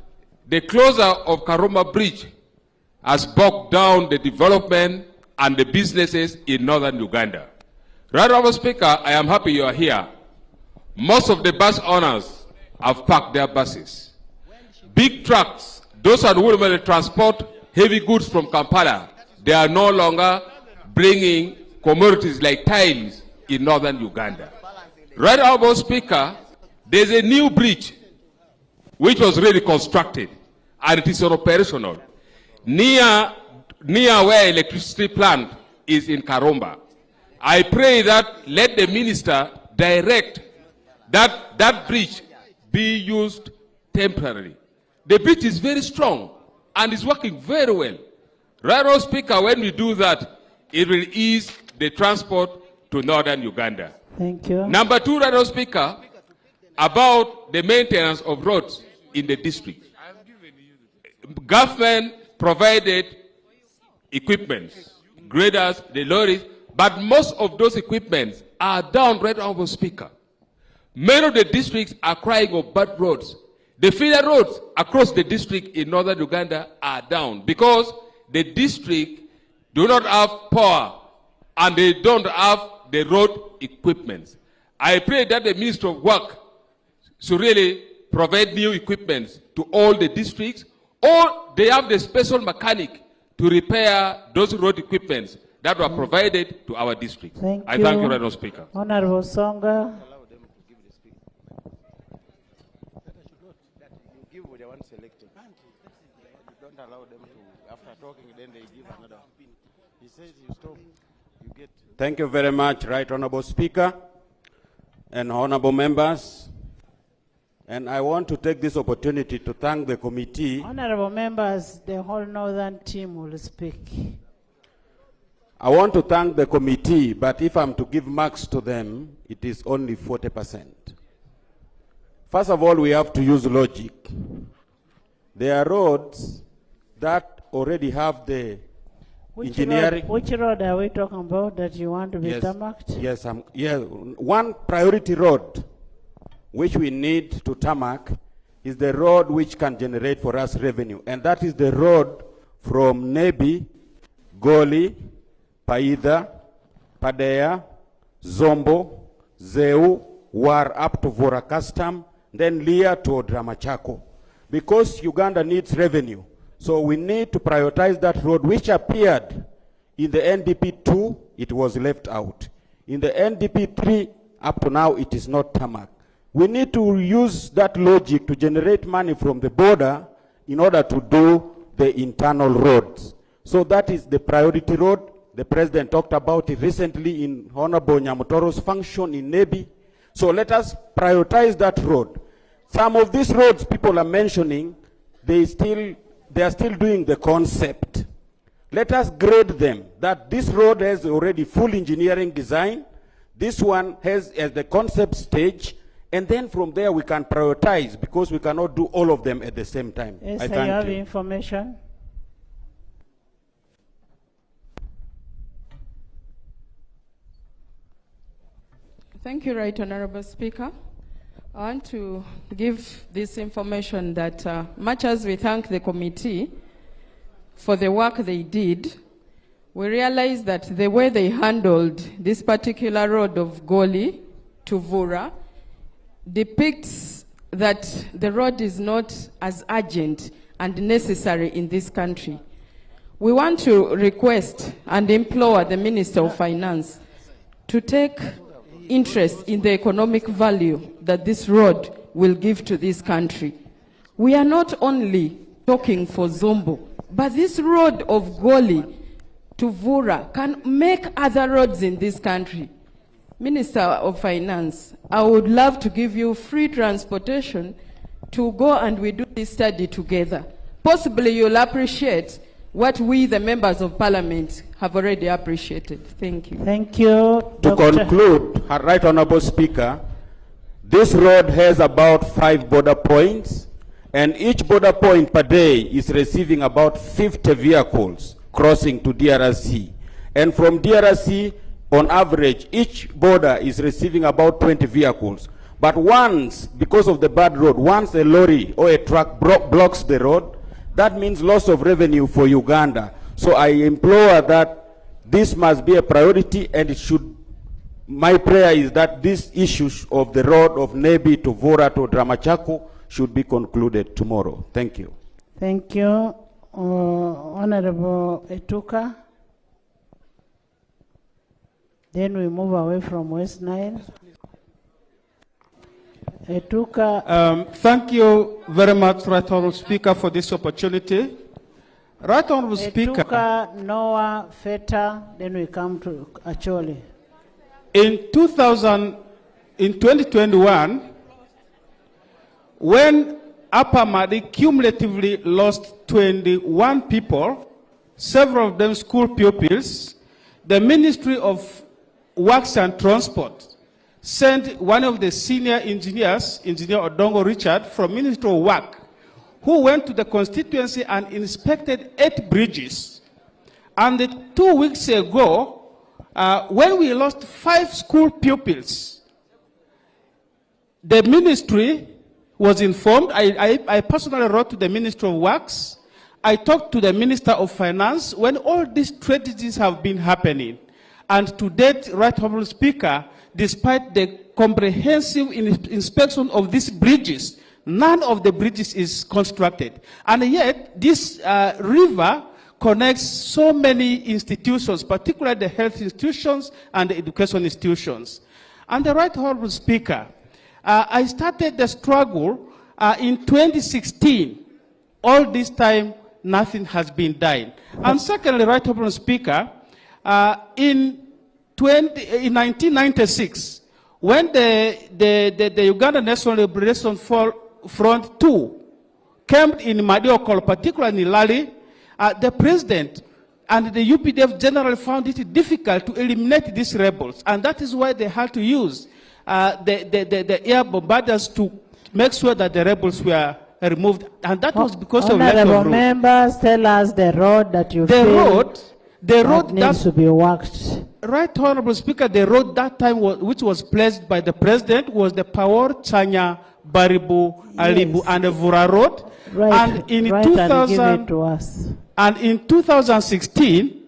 the closure of Karumba Bridge has bogged down the development and the businesses in northern Uganda. Right Honorable Speaker, I am happy you are here. Most of the bus owners have parked their buses. Big trucks, those are who will transport heavy goods from Kampala, they are no longer bringing commodities like tiles in northern Uganda. Right Honorable Speaker, there's a new bridge which was really constructed and it is operational near where electricity plant is in Karumba. I pray that let the minister direct that that bridge be used temporarily. The bridge is very strong and is working very well. Right Honorable Speaker, when we do that, it will ease the transport to northern Uganda. Thank you. Number two, Right Honorable Speaker, about the maintenance of roads in the district. Government provided equipment, graders, the lorries, but most of those equipments are down, Right Honorable Speaker. Many of the districts are crying of bad roads. The feeder roads across the district in northern Uganda are down because the district do not have power and they don't have the road equipment. I pray that the Minister of Work should really provide new equipment to all the districts, or they have the special mechanic to repair those road equipments that were provided to our districts. I thank you, Honorable Speaker. Honorable Songa. allow them to, after talking, then they give another. He says you stop, you get. Thank you very much, Right Honorable Speaker and honorable members. And I want to take this opportunity to thank the committee. Honorable members, the whole northern team will speak. I want to thank the committee, but if I'm to give marks to them, it is only 40%. First of all, we have to use logic. There are roads that already have the engineering. Which road are we talking about that you want to be tarmacked? Yes, one priority road which we need to tarmac is the road which can generate for us revenue, and that is the road from Nebi, Goli, Paida, Padea, Zombo, Zeu, War up to Vora Custom, then Lia to Dramachako. Because Uganda needs revenue, so we need to prioritize that road, which appeared in the NDP 2, it was left out. In the NDP 3, up to now, it is not tarmac. We need to use that logic to generate money from the border in order to do the internal roads. So that is the priority road. The president talked about it recently in Honorable Nyamutoro's function in Nebi. So let us prioritize that road. Some of these roads people are mentioning, they are still doing the concept. Let us grade them, that this road has already full engineering design, this one has as the concept stage, and then from there we can prioritize, because we cannot do all of them at the same time. Yes, I you thank have you. information. Thank you, Right Honorable Speaker. I want to give this information that much as we thank the committee for the work they did, we realize that the way they handled this particular road of Goli to Vura depicts that the road is not as urgent and necessary in this country. We want to request and implore the Minister of Finance to take interest in the economic value that this road will give to this country. We are not only talking for Zombo, but this road of Goli to Vura can make other roads in this country. Minister of Finance, I would love to give you free transportation to go and we do this study together. Possibly you'll appreciate what we, the members of parliament, have already appreciated. Thank you. Thank you. To conclude, Right Honorable Speaker, this road has about 5 border points, and each border point per day is receiving about 50 vehicles crossing to DRC. And from DRC, on average, each border is receiving about 20 vehicles. But once, because of the bad road, once a lorry or a truck blocks the road, that means loss of revenue for Uganda. So I implore that this must be a priority, and it should, my prayer is that this issue of the road of Nebi to Vora to Dramachako should be concluded tomorrow. Thank you. Thank you. Honorable Etuka. Then we move away from West Nile. Etuka. Thank you very much, Right Honorable Speaker, for this opportunity. Right Honorable Speaker. Etuka, Noah, Feta, then we come to Acholi. In 2021, when Upper Madi cumulatively lost 21 people, several of them school pupils, the Ministry of Works and Transport sent one of the senior engineers, Engineer Odongo Richard, from Ministry of Work, who went to the constituency and inspected 8 bridges. And 2 weeks ago, when we lost 5 school pupils, the ministry was informed. I personally wrote to the Ministry of Works. I talked to the Minister of Finance when all these tragedies have been happening. And to date, Right Honorable Speaker, despite the comprehensive inspection of these bridges, none of the bridges is constructed. And yet, this river connects so many institutions, particularly the health institutions and the education institutions. And the Right Honorable Speaker, I started the struggle in 2016. All this time, nothing has been done. And secondly, Right Honourable Speaker, in 1996, when the Uganda National Liberation Front 2 came in Mariokolo, particularly in Lali, the president and the UPDF generally found it difficult to eliminate these rebels, and that is why they had to use the air bombarders to make sure that the rebels were removed, and that was because of lack of road. Members, tell us the road that you feel the road needs to be worked. Right Honourable Speaker, the road that time which was placed by the president was the Power Chanya Baribu Alibu and the Vura Road. Right, and in right, 2000 give it to us. And in 2016,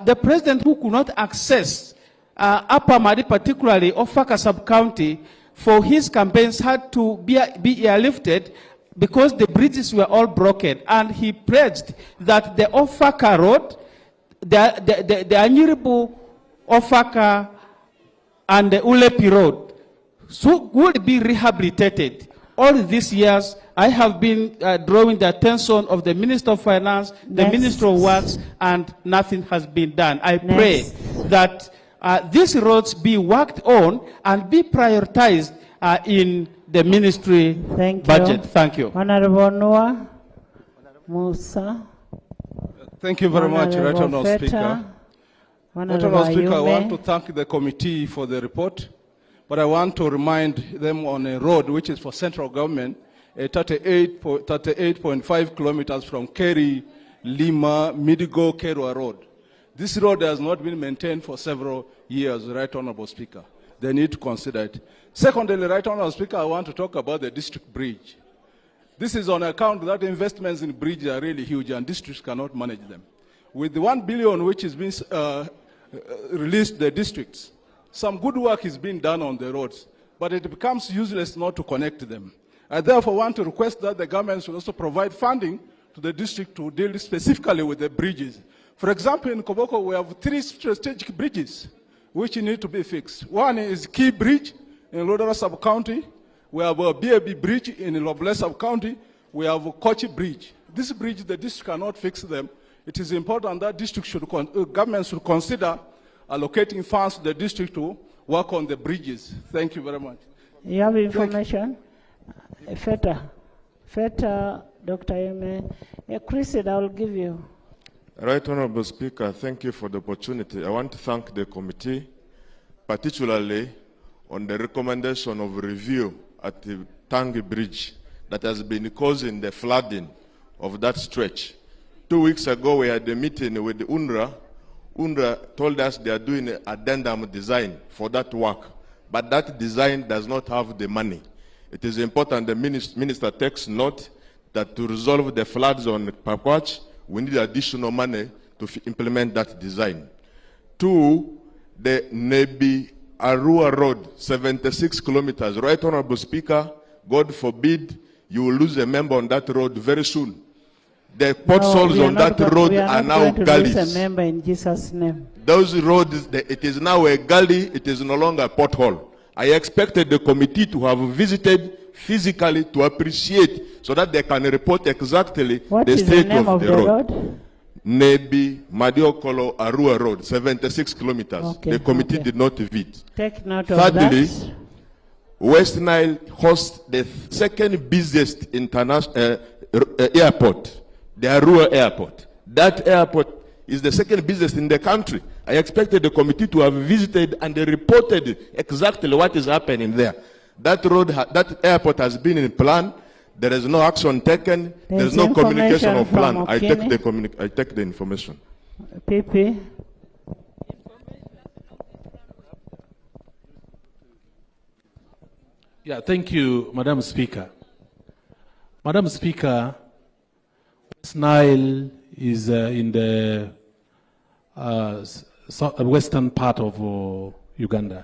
the president who could not access Upper Madi, particularly Ofaka sub-county, for his campaigns had to be airlifted because the bridges were all broken. And he pledged that the Ofaka Road, the Anyiribu, Ofaka, and the Ulepi Road would be rehabilitated. All these years, I have been drawing the attention of the Minister of Finance, the Minister of Works, and nothing has been done. I pray that these roads be worked on and be prioritized in the ministry budget. Thank you. Honorable Noah Musa. Thank you very much, Right Honourable Speaker. Right Honourable Speaker, I want to thank the committee for the report, but I want to remind them on a road which is for central government, 38.5 kilometers from Keri, Lima, Midigo, Kerwa Road. This road has not been maintained for several years, Right Honourable Speaker. They need to consider it. Secondly, Right Honourable Speaker, I want to talk about the district bridge. This is on account that investments in bridges are really huge and districts cannot manage them. With the 1 billion which is being released to the districts, some good work is being done on the roads, but it becomes useless not to connect them. I therefore want to request that the government should also provide funding to the district to deal specifically with the bridges. For example, in Koboko, we have 3 strategic bridges which need to be fixed. One is Key Bridge in Lodara Sub-County. We have a BAB Bridge in Loble Sub-County. We have a Kochi Bridge. This bridge, the district cannot fix them. It is important that government should consider allocating funds to the district to work on the bridges. Thank you very much. You have information? Feta, Dr. Yeme. Chris, I will give you. Right Honourable Speaker, thank you for the opportunity. I want to thank the committee, particularly on the recommendation of review at the Tangi Bridge that has been causing the flooding of that stretch. 2 weeks ago, we had a meeting with the UNRWA. UNRWA told us they are doing an addendum design for that work, but that design does not have the money. It is important the minister takes note that to resolve the floods on Pakwach, we need additional money to implement that design. 2, the Nebi Arua Road, 76 kilometers. Right Honourable Speaker, God forbid you will lose a member on that road very soon. The potholes on that road are now gullies. Lose a member in Jesus' name. Those roads, it is now a gully, it is no longer a pothole. I expected the committee to have visited physically to appreciate so that they can report exactly the state of the road. Nebi Madiokolo Arua Road, 76 kilometers. Okay, the committee did not visit. Take note of that. Thirdly, West Nile hosts the second busiest international airport, the Arua Airport. That airport is the second busiest in the country. I expected the committee to have visited and they reported exactly what is happening there. That road, that airport has been in plan. There is no action taken. There is no communication of plan. I take the information. PP. Yeah, thank you, Madam Speaker. Madam Speaker, West Nile is in the western part of Uganda.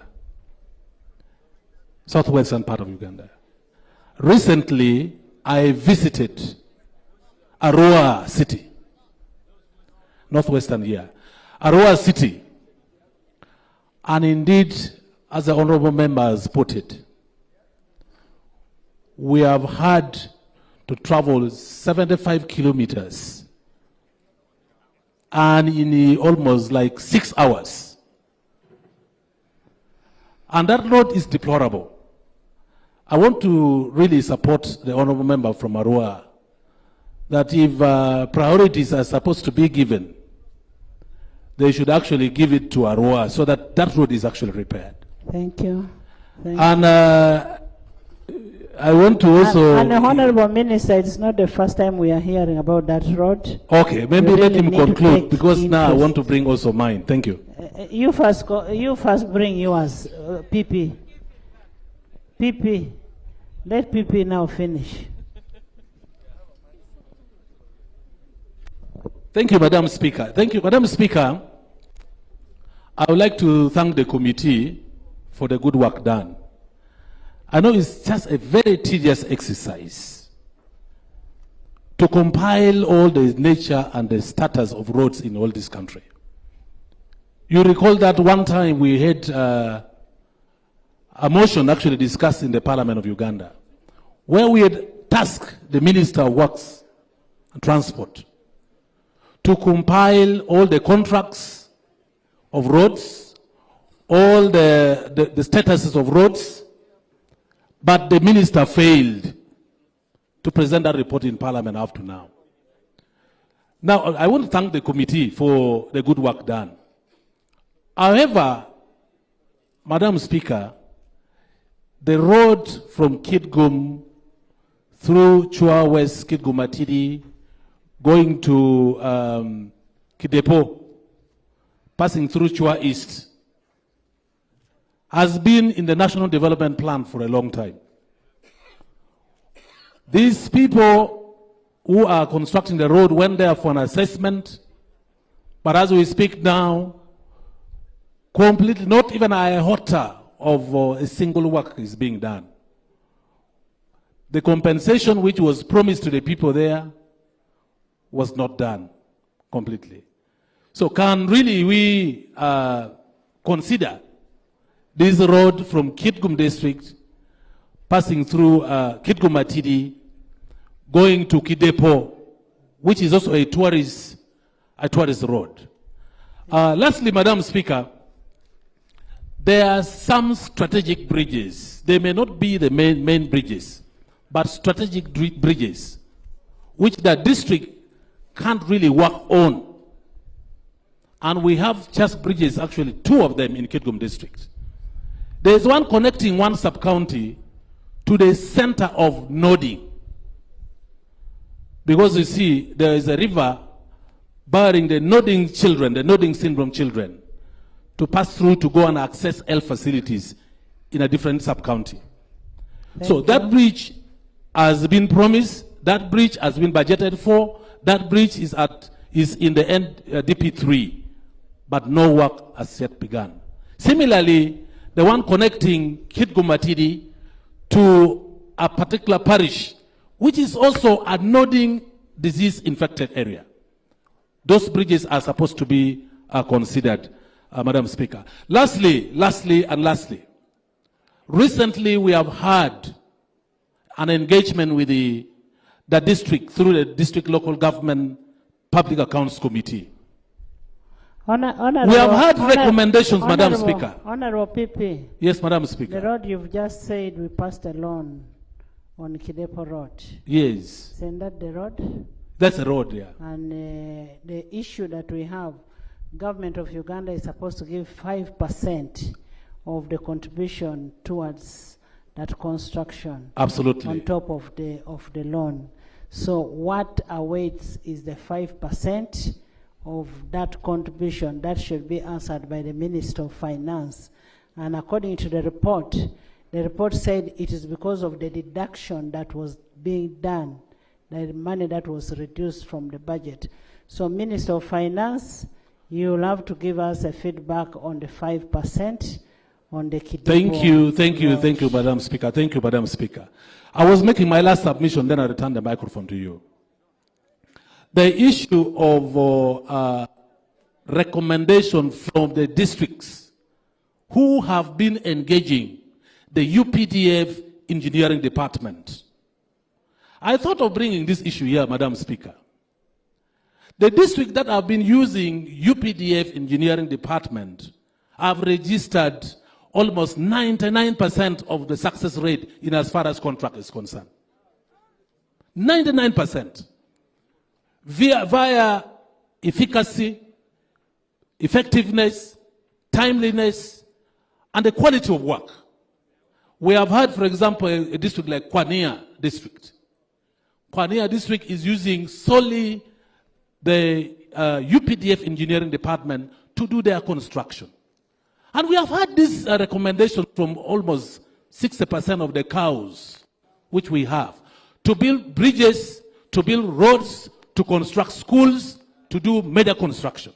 Southwestern part of Uganda. Recently, I visited Arua City, northwestern here. Arua City, and indeed, as the honorable members put it, we have had to travel 75 kilometers and in almost like 6 hours. And that road is deplorable. I want to really support the honorable member from Arua that if priorities are supposed to be given, they should actually give it to Arua so that that road is actually repaired. Thank you. Thank And you. I want to also... And the Honorable Minister, it's not the first time we are hearing about that road. Okay, maybe You let really him need to conclude, take because now I interest. want to bring also mine. Thank you. You first bring yours, PP. PP. Let PP now finish. Thank you, Madam Speaker. Thank you, Madam Speaker. I would like to thank the committee for the good work done. I know it's just a very tedious exercise to compile all the nature and the status of roads in all this country. You recall that one time we had a motion actually discussed in the Parliament of Uganda, where we had tasked the Minister of Works and Transport to compile all the contracts of roads, all the statuses of roads, but the minister failed to present that report in Parliament up to now. Now, I want to thank the committee for the good work done. However, Madam Speaker, the road from Kitgum through Chua West, Kitgumatidi, going to Kidepo, passing through Chua East, has been in the National Development Plan for a long time. These people who are constructing the road went there for an assessment, but as we speak now, completely, not even a iota of a single work is being done. The compensation which was promised to the people there was not done completely. So can really we consider this road from Kitgum district passing through Kitgumatidi, going to Kidepo, which is also a tourist road. Lastly, Madam Speaker, there are some strategic bridges. They may not be the main bridges, but strategic bridges, which the district can't really work on. And we have just bridges, actually 2 of them in Kitgum district. There's one connecting one sub-county to the center of Noding. Because you see, there is a river bearing the Noding children, the Noding syndrome children, to pass through to go and access health facilities in a different sub-county. So that bridge has been promised, that bridge has been budgeted for, that bridge is in the DP3, but no work has yet begun. Similarly, the one connecting Kitgumatidi to a particular parish, which is also a Noding disease-infected area. Those bridges are supposed to be considered, Madam Speaker. Lastly, recently we have had an engagement with the district through the District Local Government Public Accounts Committee. We have had recommendations, Madam Speaker. Honorable PP. Yes, Madam Speaker. The road you've just said we passed a loan on Kidepo Road. Yes. Isn't that the road? That's a road, yeah. And the issue that we have, government of Uganda is supposed to give 5% of the contribution towards that construction. Absolutely. On top of the loan. So what awaits is the 5% of that contribution that should be answered by the Minister of Finance. And according to the report said it is because of the deduction that was being done, the money that was reduced from the budget. So Minister of Finance, you'll have to give us a feedback on the 5% on the Kidepo. Thank you, Madam Speaker. Thank you, Madam Speaker. I was making my last submission, then I return the microphone to you. The issue of recommendation from the districts who have been engaging the UPDF engineering department. I thought of bringing this issue here, Madam Speaker. The district that have been using UPDF engineering department have registered almost 99% of the success rate in as far as contract is concerned. 99%. Via efficacy, effectiveness, timeliness, and the quality of work. We have had, for example, a district like Kwania district. Kwania district is using solely the UPDF engineering department to do their construction. And we have had this recommendation from almost 60% of the cows which we have, to build bridges, to build roads, to construct schools, to do major construction.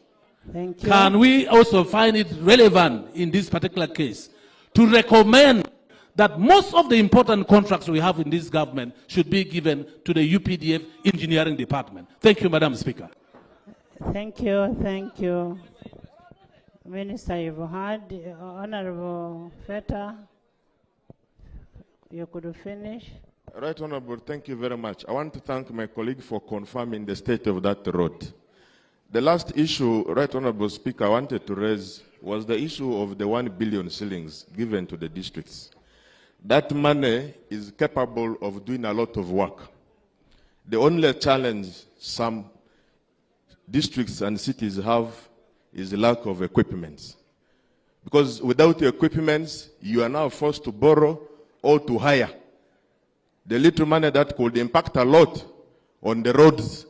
Thank you. Can we also find it relevant in this particular case to recommend that most of the important contracts we have in this government should be given to the UPDF engineering department? Thank you, Madam Speaker. Thank you, thank you. Minister, you've heard. Honorable Feta, you could finish. Right, Honorable, thank you very much. I want to thank my colleague for confirming the state of that road. The last issue, Right Honorable Speaker, I wanted to raise was the issue of the 1 billion shillings given to the districts. That money is capable of doing a lot of work. The only challenge some districts and cities have is the lack of equipment. Because without the equipment, you are now forced to borrow or to hire. The little money that could impact a lot on the roads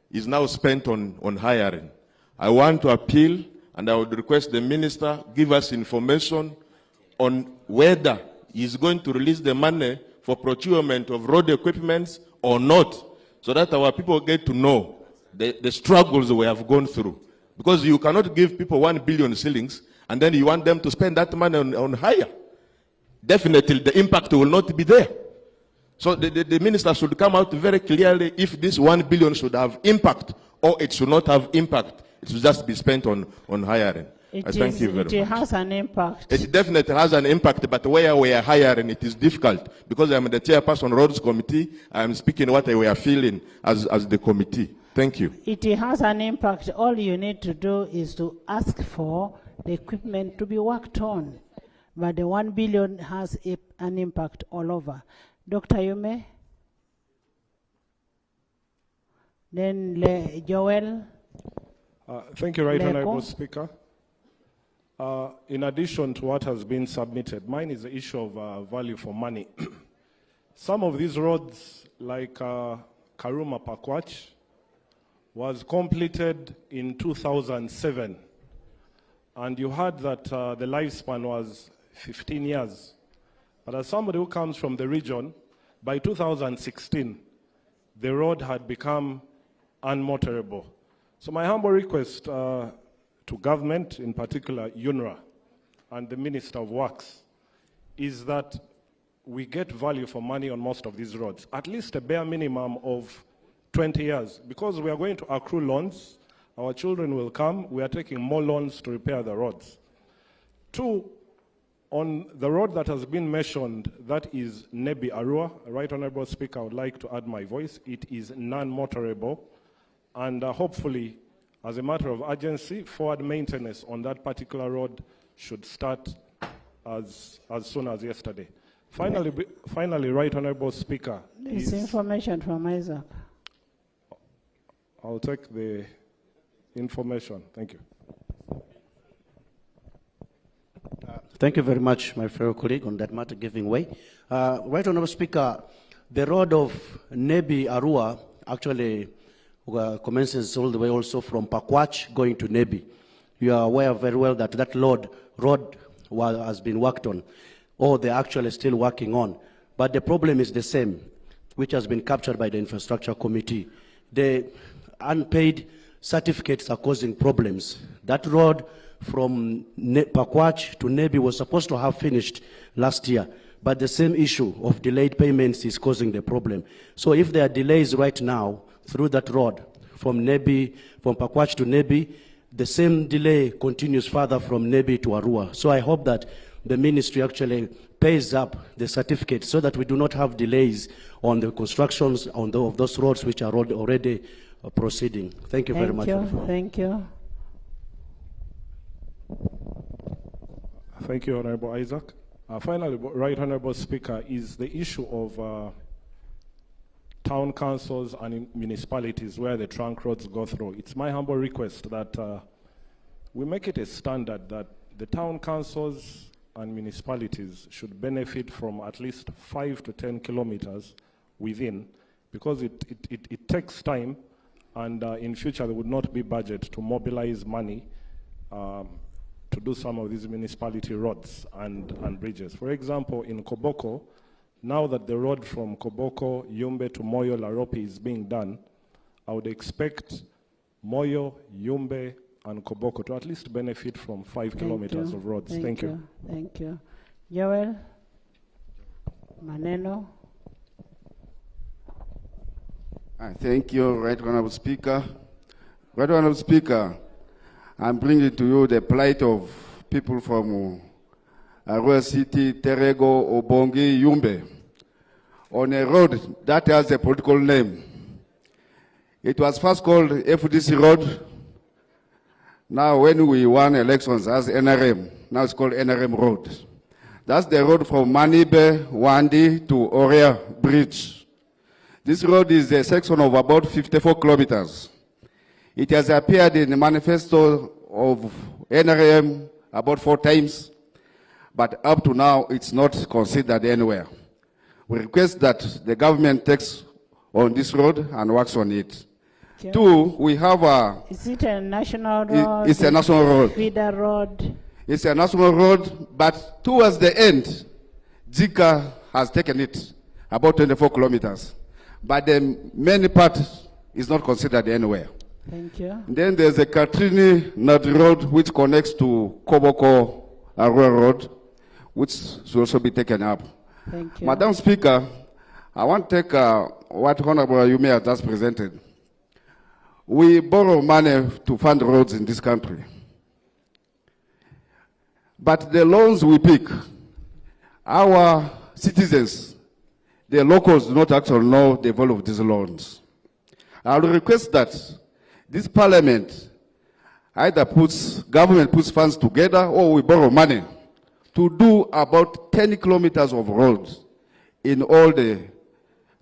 is now spent on hiring. I want to appeal, and I would request the minister give us information on whether he is going to release the money for procurement of road equipment or not, so that our people get to know the struggles we have gone through. Because you cannot give people 1 billion shillings and then you want them to spend that money on hire. Definitely the impact will not be there. So the minister should come out very clearly if this 1 billion should have impact or it should not have impact. It should just be spent on hiring. Thank you very much. It has an impact. It definitely has an impact, but where we are hiring, it is difficult. Because I'm the chairperson Roads Committee, I'm speaking what we are feeling as the committee. Thank you. It has an impact. All you need to do is to ask for the equipment to be worked on. But the 1 billion has an impact all over. Dr. Yume? Then Joel? Thank you, Right Leko. Honorable Speaker. In addition to what has been submitted, mine is the issue of value for money. Some of these roads, like Karuma Pakwach, was completed in 2007. And you heard that the lifespan was 15 years. But as somebody who comes from the region, by 2016, the road had become unmotorable. So my humble request to government, in particular UNRA, and the Minister of Works, is that we get value for money on most of these roads, at least a bare minimum of 20 years, because we are going to accrue loans, our children will come, we are taking more loans to repair the roads. 2, on the road that has been mentioned, that is Nebi Arua. Right Honorable Speaker, I would like to add my voice. It is non-motorable, and hopefully, as a matter of urgency, forward maintenance on that particular road should start as soon as yesterday. Finally, Right Honorable Speaker. This information from Isaac. I'll take the information. Thank you. Thank you very much, my fellow colleague, on that matter giving way. Right Honorable Speaker, the road of Nebi Arua actually commences all the way also from Pakwach going to Nebi. You are aware very well that that road has been worked on, or they're actually still working on. But the problem is the same, which has been captured by the Infrastructure Committee. The unpaid certificates are causing problems. That road from Pakwach to Nebi was supposed to have finished last year, but the same issue of delayed payments is causing the problem. So if there are delays right now through that road from Pakwach to Nebi, the same delay continues further from Nebi to Arua. So I hope that the ministry actually pays up the certificates so that we do not have delays on the constructions of those roads which are already proceeding. Thank you very much. Thank you. Thank you, Honorable Isaac. Finally, Right Honorable Speaker, is the issue of town councils and municipalities where the trunk roads go through. It's my humble request that we make it a standard that the town councils and municipalities should benefit from at least 5 to 10 kilometers within, because it takes time, and in future there would not be budget to mobilize money to do some of these municipality roads and bridges. For example, in Koboko, now that the road from Koboko, Yumbe to Moyo, Laropi is being done, I would expect Moyo, Yumbe, and Koboko to at least benefit from 5 kilometers of roads. Thank you. Thank you. Joel, Maneno. Thank you, Right Honorable Speaker. Right Honorable Speaker, I'm bringing to you the plight of people from Arua City, Terego, Obongi, Yumbe, on a road that has a political name. It was first called FDC Road. Now, when we won elections as NRM, now it's called NRM Road. That's the road from Manibe, Wandi to Orea Bridge. This road is a section of about 54 kilometers. It has appeared in the manifesto of NRM about 4 times, but up to now, it's not considered anywhere. We request that the government takes on this road and works on it. Okay. 2, we have a... Is it a national road? It's a national road. Feeder road? It's a national road, but towards the end, Zika has taken it, about 24 kilometers. But the main part is not considered anywhere. Thank you. Then there's a Katrini Nadi Road, which connects to Koboko Arua Road, which should also be taken up. Thank you. Madam Speaker, I want to take what Honorable Yume has just presented. We borrow money to fund roads in this country. But the loans we pick, our citizens, the locals do not actually know the value of these loans. I would request that this parliament either government puts funds together, or we borrow money to do about 10 kilometers of roads in all the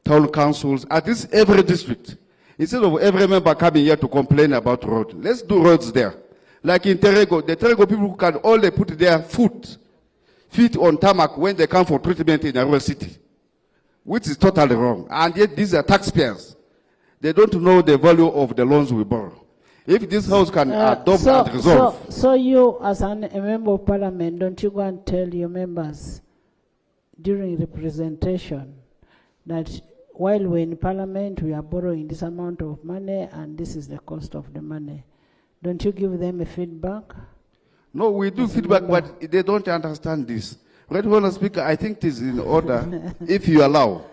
town councils, at least every district. Instead of every member coming here to complain about road, let's do roads there. Like in Terego, the Terego people can only put their feet on tarmac when they come for treatment in Arua City, which is totally wrong. And yet these are taxpayers. They don't know the value of the loans we borrow. If this house can adopt and resolve. So you, as a member of parliament, don't you go and tell your members during representation that while we're in parliament, we are borrowing this amount of money and this is the cost of the money? Don't you give them a feedback? No, we do feedback, but they don't understand this. Right Honourable Speaker, I think it is in order, if you allow.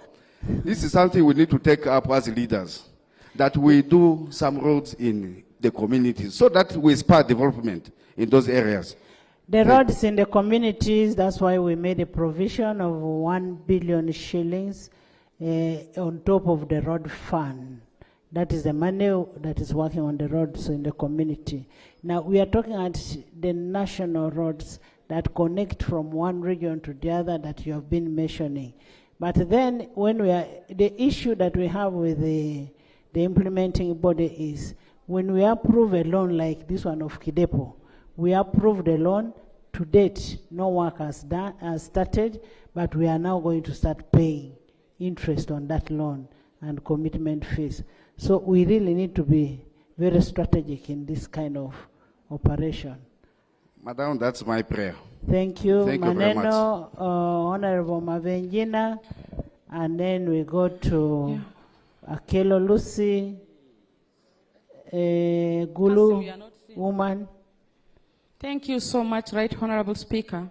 This is something we need to take up as leaders, that we do some roads in the communities so that we spur development in those areas. The roads in the communities, that's why we made a provision of 1 billion shillings on top of the road fund. That is the money that is working on the roads in the community. Now we are talking at the national roads that connect from one region to the other that you have been mentioning. But then when the issue that we have with the implementing body is when we approve a loan like this one of Kidepo, we approve the loan. To date, no work has started, but we are now going to start paying interest on that loan and commitment fees. So we really need to be very strategic in this kind of operation. Madam, that's my prayer. Thank you. Thank you very much. Honorable Mavenjina, and then we go to Akelo Lucy, Gulu, woman. Thank you so much, Right Honorable Speaker.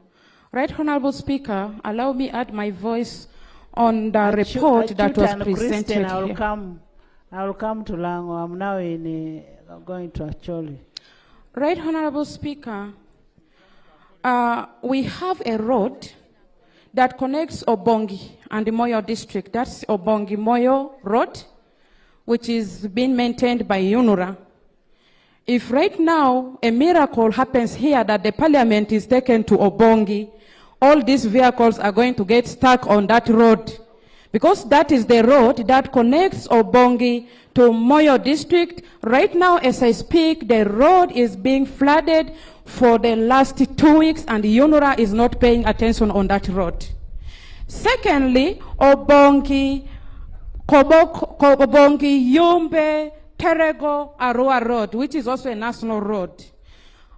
Right Honorable Speaker, allow me add my voice on the report that was presented here. I will come to Lango. I'm now going to Acholi. Right Honorable Speaker, we have a road that connects Obongi and the Moyo district. That's Obongi Moyo Road. which is being maintained by UNRA. If right now a miracle happens here that the parliament is taken to Obongi, all these vehicles are going to get stuck on that road, because that is the road that connects Obongi to Moyo district. Right now, as I speak, the road is being flooded for the last 2 weeks, and UNRA is not paying attention on that road. Secondly, Obongi, Yumbe, Terego, Arua Road, which is also a national road.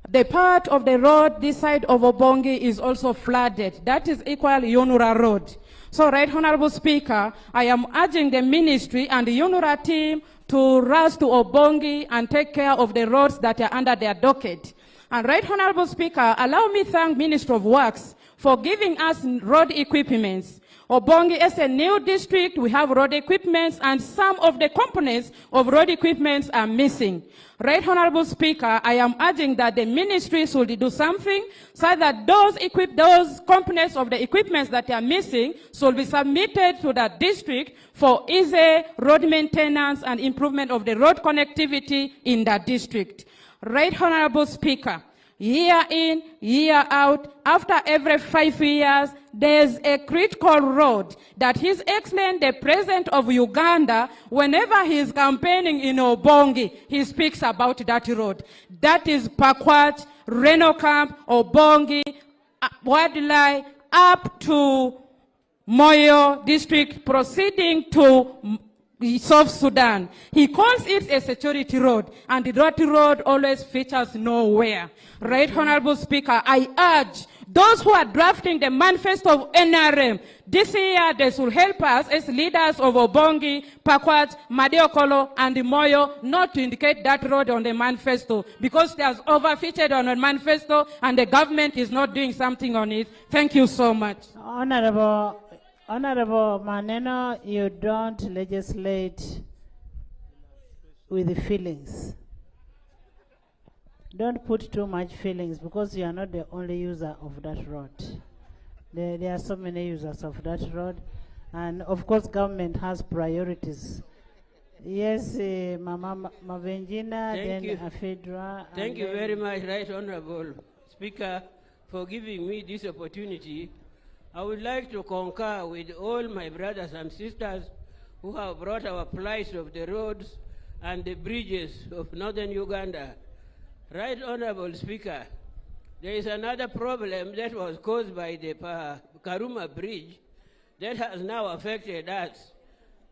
The part of the road this side of Obongi is also flooded. That is equal UNRA Road. So, Right Honorable Speaker, I am urging the ministry and the UNRA team to rush to Obongi and take care of the roads that are under their docket. And Right Honorable Speaker, allow me to thank Minister of Works for giving us road equipments. Obongi is a new district, we have road equipments, and some of the components of road equipments are missing. Right Honorable Speaker, I am urging that the ministry should do something so that those components of the equipments that are missing should be submitted to that district for easy road maintenance and improvement of the road connectivity in that district. Right Honorable Speaker, year in, year out, after every 5 years, there's a critical road that His Excellency, the President of Uganda, whenever he is campaigning in Obongi, he speaks about that road. That is Pakwach, Reno Camp, Obongi, Wadlai, up to Moyo district, proceeding to South Sudan. He calls it a security road, and that road always features nowhere. Right Honorable Speaker, I urge those who are drafting the manifesto of NRM, this year they should help us as leaders of Obongi, Pakwach, Madiokolo, and Moyo not to indicate that road on the manifesto, because there's overfeatured on the manifesto and the government is not doing something on it. Thank you so much. Honorable Maneno, you don't legislate with feelings. Don't put too much feelings, because you are not the only user of that road. There are so many users of that road, and of course government has priorities. Yes, Mama Mavenjina, then Afedra. Thank you very much, Right Honorable Speaker, for giving me this opportunity. I would like to concur with all my brothers and sisters who have brought our plight of the roads and the bridges of northern Uganda. Right Honorable Speaker, there is another problem that was caused by the Karuma Bridge that has now affected us,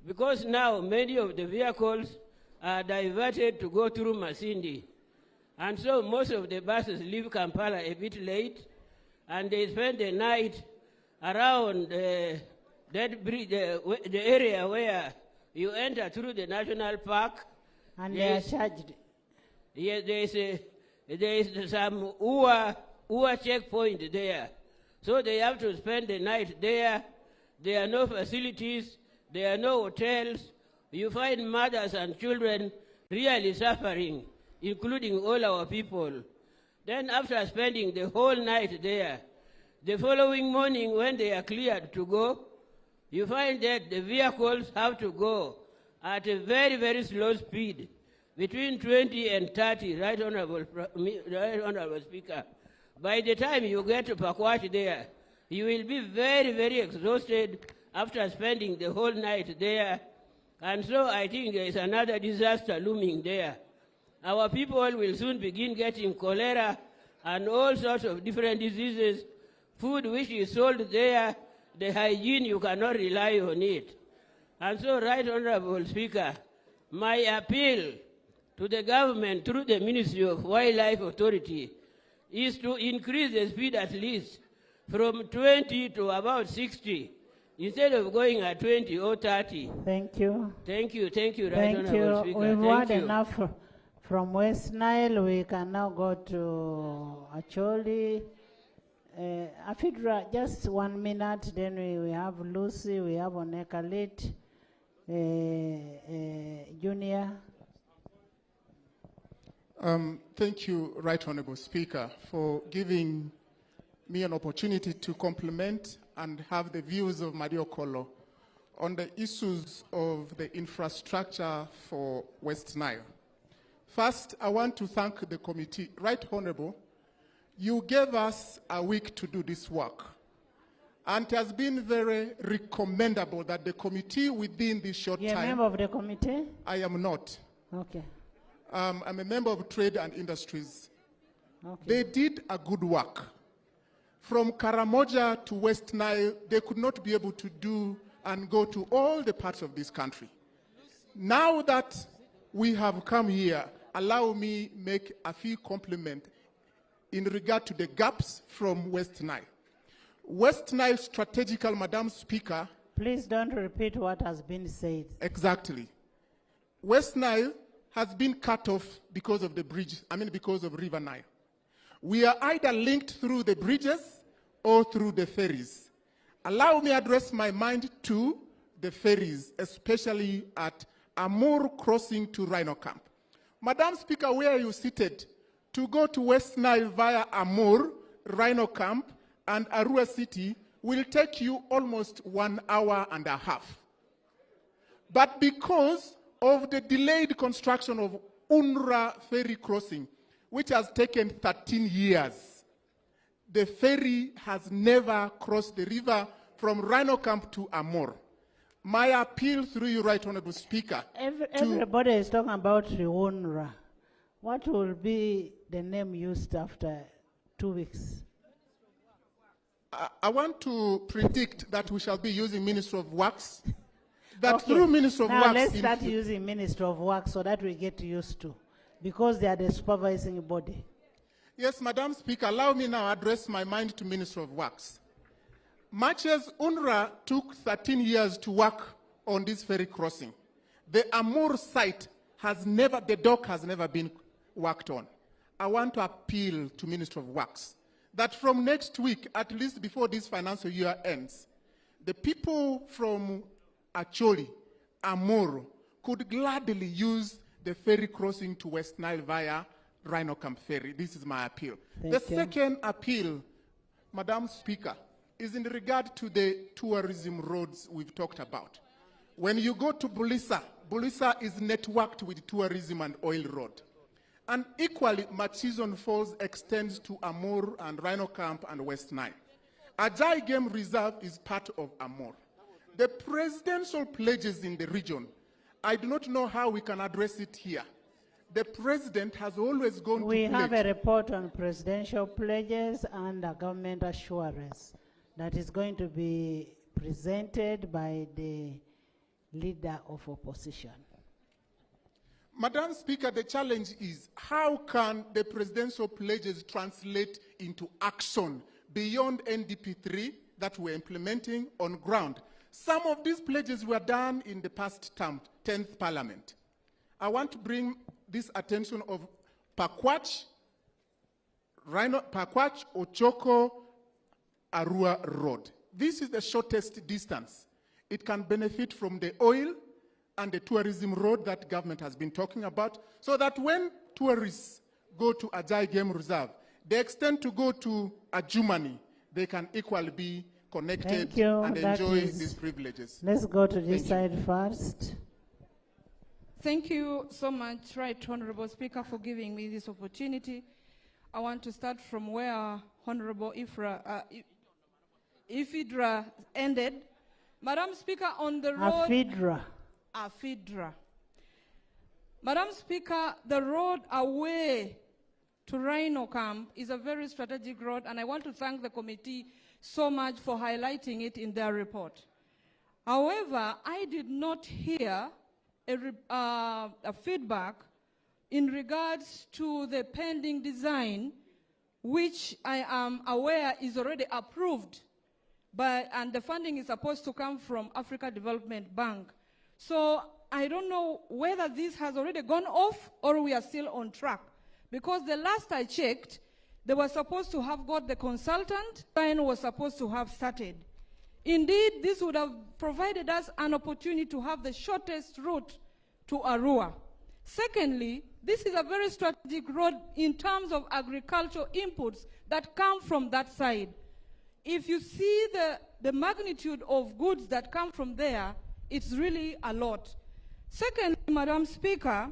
because now many of the vehicles are diverted to go through Masindi. And so most of the buses leave Kampala a bit late, and they spend the night around that bridge, the area where you enter through the national park. And they are charged. Yes, there is some Ua checkpoint there. So they have to spend the night there. There are no facilities. There are no hotels. You find mothers and children really suffering, including all our people. Then after spending the whole night there, the following morning when they are cleared to go, you find that the vehicles have to go at a very, very slow speed, between 20 and 30, Right Honorable Speaker. By the time you get to Pakwach there, you will be very, very exhausted after spending the whole night there. And so I think there is another disaster looming there. Our people will soon begin getting cholera and all sorts of different diseases. Food which is sold there, the hygiene, you cannot rely on it. And so, Right Honorable Speaker, my appeal to the government through the Ministry of Wildlife Authority is to increase the speed at least from 20 to about 60, instead of going at 20 or 30. Thank you. Thank you, Right Thank Honorable Speaker. We've had enough from West Nile. We can now go to Acholi. Afidra, just 1 minute, then we have Lucy, we have Onekalit, Junior. Thank you, Right Honorable Speaker, for giving me an opportunity to compliment and have the views of Madiokolo on the issues of the infrastructure for West Nile. First, I want to thank the committee. Right Honorable, you gave us a week to do this work. And it has been very recommendable that the committee within this short You're time... a member of the committee? I am not. Okay. I'm a member of Trade and Industries. Okay. They did a good work. From Karamoja to West Nile, they could not be able to do and go to all the parts of this country. Now that we have come here, allow me make a few compliments in regard to the gaps from West Nile. West Nile strategical, Madam Speaker. Please don't repeat what has been said. Exactly. West Nile has been cut off because of the bridge, because of River Nile. We are either linked through the bridges or through the ferries. Allow me address my mind to the ferries, especially at Amur crossing to Rhino Camp. Madam Speaker, where are you seated? To go to West Nile via Amur, Rhino Camp, and Arua City will take you almost 1 hour and a half. But because of the delayed construction of UNRWA ferry crossing, which has taken 13 years, the ferry has never crossed the river from Rhino Camp to Amur. My appeal through you, Right Honorable Speaker. Everybody is talking about the UNRWA. What will be the name used after 2 weeks? I want to predict that we shall be using Ministry of Works. That through Ministry of Works... Now let's start using Ministry of Works so that we get used to, because they are the supervising body. Yes, Madam Speaker, allow me now address my mind to Ministry of Works. Much as UNRWA took 13 years to work on this ferry crossing, the Amur site has never, the dock has never been worked on. I want to appeal to Ministry of Works that from next week, at least before this financial year ends, the people from Acholi, Amur, could gladly use the ferry crossing to West Nile via Rhino Camp Ferry. This is my appeal. The second appeal, Madam Speaker, is in regard to the tourism roads we've talked about. When you go to Bulisa, Bulisa is networked with tourism and oil road. And equally, Machizon Falls extends to Amur and Rhino Camp and West Nile. Ajay Game Reserve is part of Amur. The presidential pledges in the region, I do not know how we can address it here. The president has always gone to pledge. We have a report on presidential pledges and a government assurance that is going to be presented by the leader of opposition. Madam Speaker, the challenge is how can the presidential pledges translate into action beyond NDP3 that we're implementing on ground? Some of these pledges were done in the past term, 10th Parliament. I want to bring this attention of Pakwach, Ochoko, Arua Road. This is the shortest distance. It can benefit from the oil and the tourism road that government has been talking about, so that when tourists go to Ajay Game Reserve, they extend to go to Ajumani, they can equally be connected and enjoy these privileges. Let's go to this side first. Thank you so much, Right Honorable Speaker, for giving me this opportunity. I want to start from where Honorable Ifidra ended. Madam Speaker, on the road... Afidra. Madam Speaker, the road away to Rhino Camp is a very strategic road, and I want to thank the committee so much for highlighting it in their report. However, I did not hear a feedback in regards to the pending design, which I am aware is already approved, and the funding is supposed to come from Africa Development Bank. So I don't know whether this has already gone off or we are still on track. Because the last I checked, they were supposed to have got the consultant, and was supposed to have started. Indeed, this would have provided us an opportunity to have the shortest route to Arua. Secondly, this is a very strategic road in terms of agricultural inputs that come from that side. If you see the magnitude of goods that come from there, It's really a lot. Second, Madam Speaker,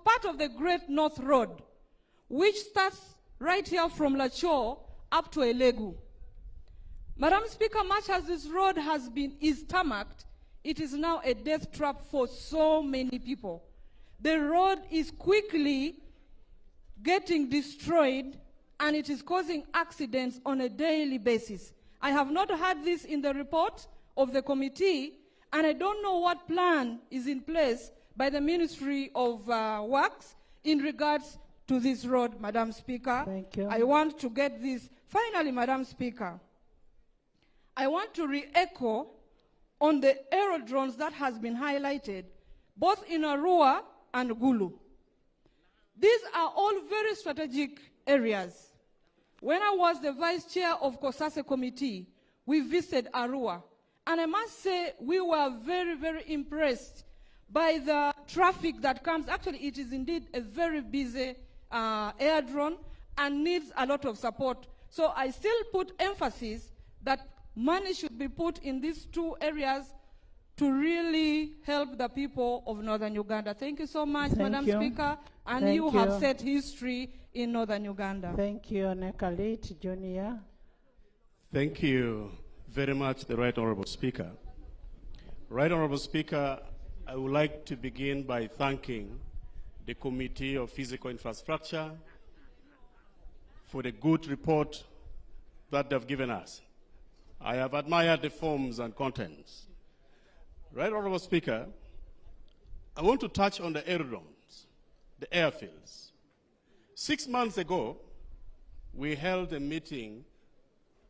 part of the Great North Road, which starts right here from Lacho up to Elegu. Madam Speaker, much as this road is tarmacked, it is now a death trap for so many people. The road is quickly getting destroyed and it is causing accidents on a daily basis. I have not heard this in the report of the committee, and I don't know what plan is in place by the Ministry of Works in regards to this road, Madam Speaker. Thank you. I want to get this. Finally, Madam Speaker, I want to re-echo on the aerodromes that has been highlighted, both in Arua and Gulu. These are all very strategic areas. When I was the vice chair of COSASE committee, we visited Arua, and I must say we were very, very impressed by the traffic that comes. Actually, it is indeed a very busy aerodrome and needs a lot of support. So I still put emphasis that money should be put in these two areas to really help the people of Northern Uganda. Thank you so much, Madam Speaker, and you have set history in Northern Uganda. Thank you, Nekalit Junior. Thank you very much, the Right Honorable Speaker. Right Honorable Speaker, I would like to begin by thanking the Committee of Physical Infrastructure for the good report that they've given us. I have admired the forms and contents. Right Honorable Speaker, I want to touch on the aerodromes, the airfields. 6 months ago, we held a meeting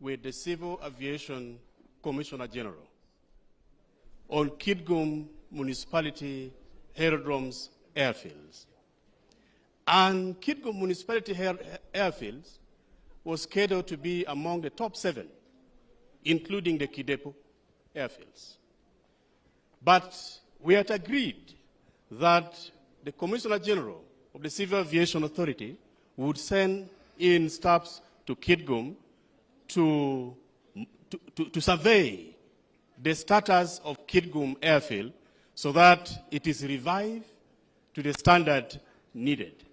with the Civil Aviation Commissioner General on Kitgum Municipality Aerodromes Airfields. And Kitgum Municipality Airfields was scheduled to be among the top 7, including the Kidepo airfields. But we had agreed that the Commissioner General of the Civil Aviation Authority would send in staffs to Kitgum to survey the status of Kitgum Airfield so that it is revived to the standard needed.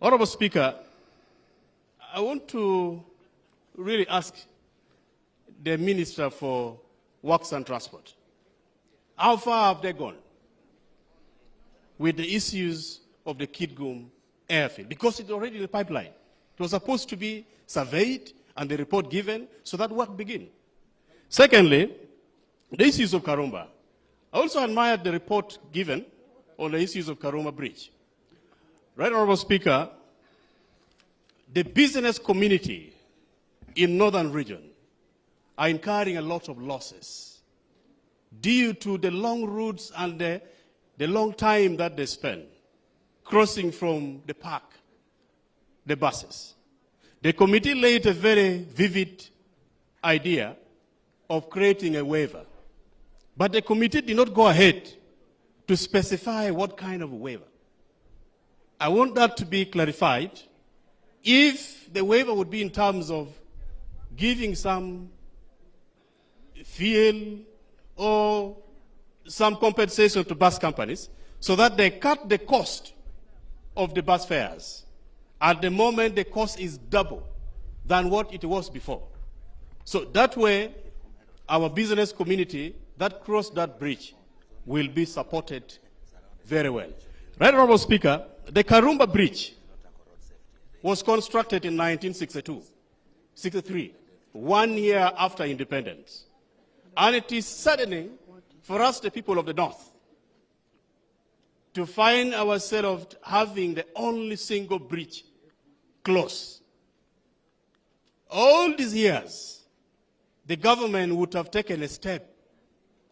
Honorable Speaker, I want to really ask the Minister for Works and Transport, how far have they gone with the issues of the Kitgum Airfield? Because it's already in the pipeline. It was supposed to be surveyed and the report given so that work begin. Secondly, the issues of Karumba. I also admired the report given on the issues of Karumba Bridge. Right Honorable Speaker, the business community in northern region are incurring a lot of losses due to the long routes and the long time that they spend crossing from the park, the buses. The committee laid a very vivid idea of creating a waiver. But the committee did not go ahead to specify what kind of a waiver. I want that to be clarified. If the waiver would be in terms of giving some fuel or some compensation to bus companies so that they cut the cost of the bus fares. At the moment, the cost is double than what it was before. So that way, our business community that crossed that bridge will be supported very well. Right Honorable Speaker, the Karumba Bridge was constructed in 1963, 1 year after independence. And it is saddening for us, the people of the North, to find ourselves having the only single bridge closed. All these years, the government would have taken a step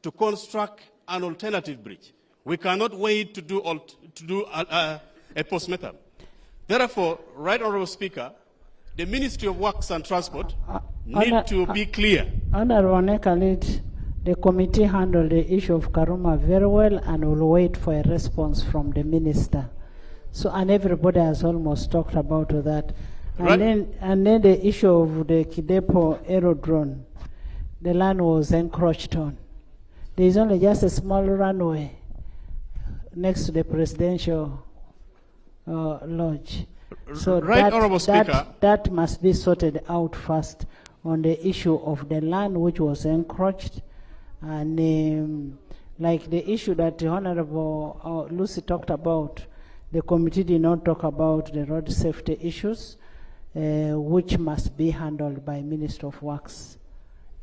to construct an alternative bridge. We cannot wait to do a postmortem. Therefore, Right Honorable Speaker, the Ministry of Works and Transport need to be clear. Honorable Nekalit, the committee handled the issue of Karuma very well and will wait for a response from the minister. So, and everybody has almost talked about that. Right. And then the issue of the Kidepo aerodrome, the land was encroached on. There is only just a small runway next to the presidential lodge. So Right, Honorable Speaker. that must be sorted out first on the issue of the land which was encroached, and like the issue that the Honorable Lucy talked about, the committee did not talk about the road safety issues, which must be handled by Minister of Works.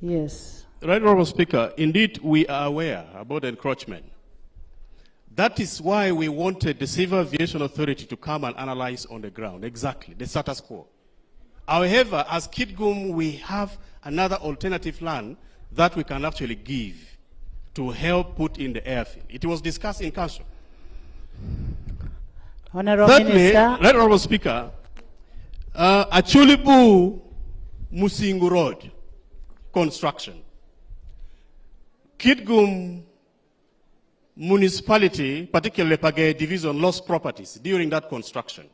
Yes. Right, Honorable Speaker. Indeed, we are aware about encroachment. That is why we wanted the Civil Aviation Authority to come and analyze on the ground exactly the status quo. However, as Kitgum, we have another alternative land that we can actually give to help put in the airfield. It was discussed in council. Honorable Thirdly, Minister. Right, Honorable Speaker, Achulibu Musingu Road construction. Kitgum municipality, particularly Pagay division, lost properties during that construction.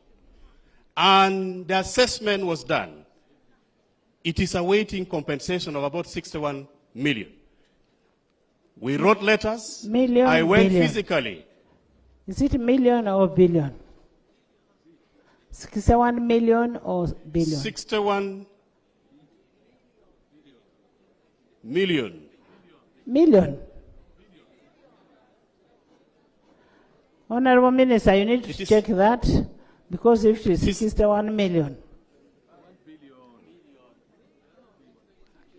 And the assessment was done. It is awaiting compensation of about 61 million. We wrote letters. Million, I went billion. physically. Is it million or billion? 61 million or billion? 61 million. Million. Honorable Minister, you need to check that, because if it is 61 million.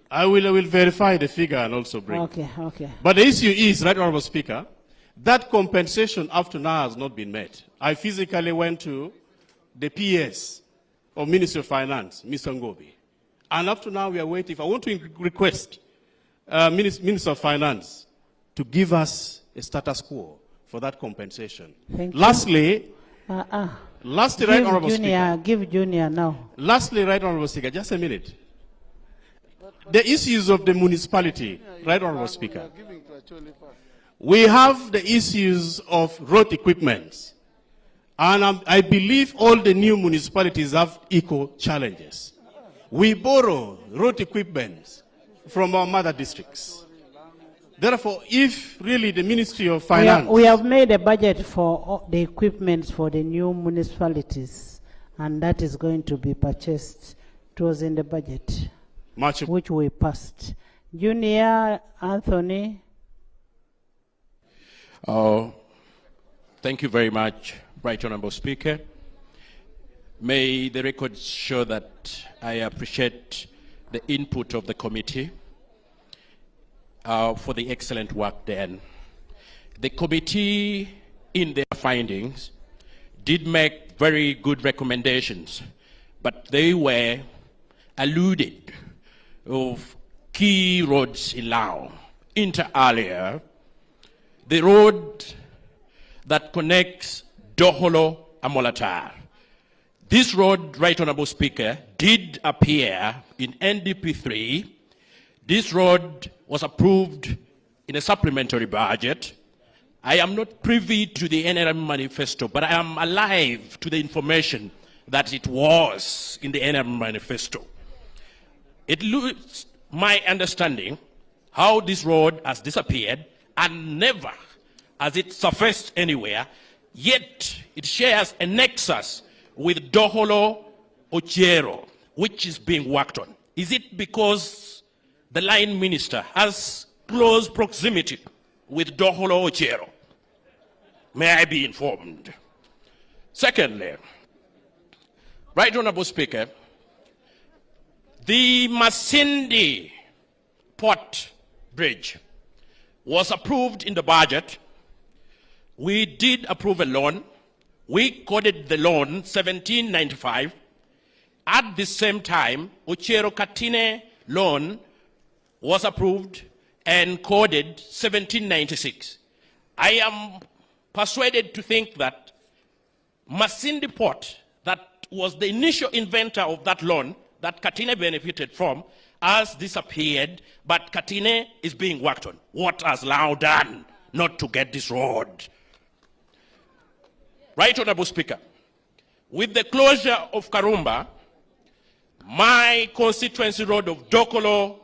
I will verify the figure and also bring. Okay, okay. But the issue is, Right Honorable Speaker, that compensation up to now has not been met. I physically went to the PS of Ministry of Finance, Mr. Ngobi. And up to now we are waiting. If I want to request Minister of Finance to give us a status quo for that compensation. Thank you. Lastly, lastly, Right Honorable Junior, Speaker. give Junior now. Lastly, Right Honorable Speaker, just a minute. The issues of the municipality, Right Honorable Speaker. We have the issues of road equipment. And I believe all the new municipalities have equal challenges. We borrow road equipment from our mother districts. Therefore, if really the Ministry of Finance... We have made a budget for all the equipment for the new municipalities, and that is going to be purchased. It was in the budget, which we passed. Junior Anthony. Thank you very much, Right Honorable Speaker. May the record show that I appreciate the input of the committee for the excellent work done. The committee, in their findings, did make very good recommendations, but they were alluded of key roads in Lao. Inter alia, the road that connects Doholo and Molatar. This road, Right Honorable Speaker, did appear in NDP 3. This road was approved in a supplementary budget. I am not privy to the NRM manifesto, but I am alive to the information that it was in the NRM manifesto. It loses my understanding how this road has disappeared and never has it surfaced anywhere, yet it shares a nexus with Doholo Ochiero, which is being worked on. Is it because the line minister has close proximity with Doholo Ochiero? May I be informed? Secondly, Right Honorable Speaker, the Masindi Port Bridge was approved in the budget. We did approve a loan. We coded the loan 1795. At the same time, Ochiero Katine loan was approved and coded 1796. I am persuaded to think that Masindi Port, that was the initial inventor of that loan that Katine benefited from, has disappeared, but Katine is being worked on. What has Lao done not to get this road? Right Honorable Speaker, With the closure of Karumba, my constituency road of Dokolo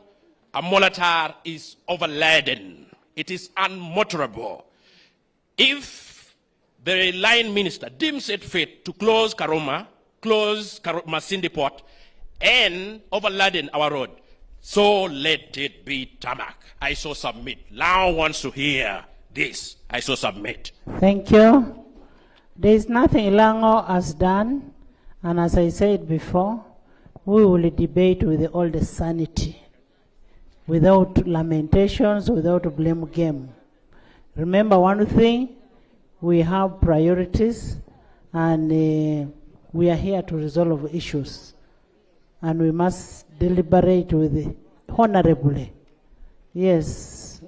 and Molatar is overladen. It is unmotorable. If the line minister deems it fit to close Karuma, close Masindi Port, and overladen our road, so let it be tarmac. I so submit. Now wants to hear this. I so submit. Thank you. There is nothing Lango has done, and as I said before, we will debate with all the sanity, without lamentations, without blame game. Remember one thing, we have priorities, and we are here to resolve issues, and we must deliberate with honorably. Yes.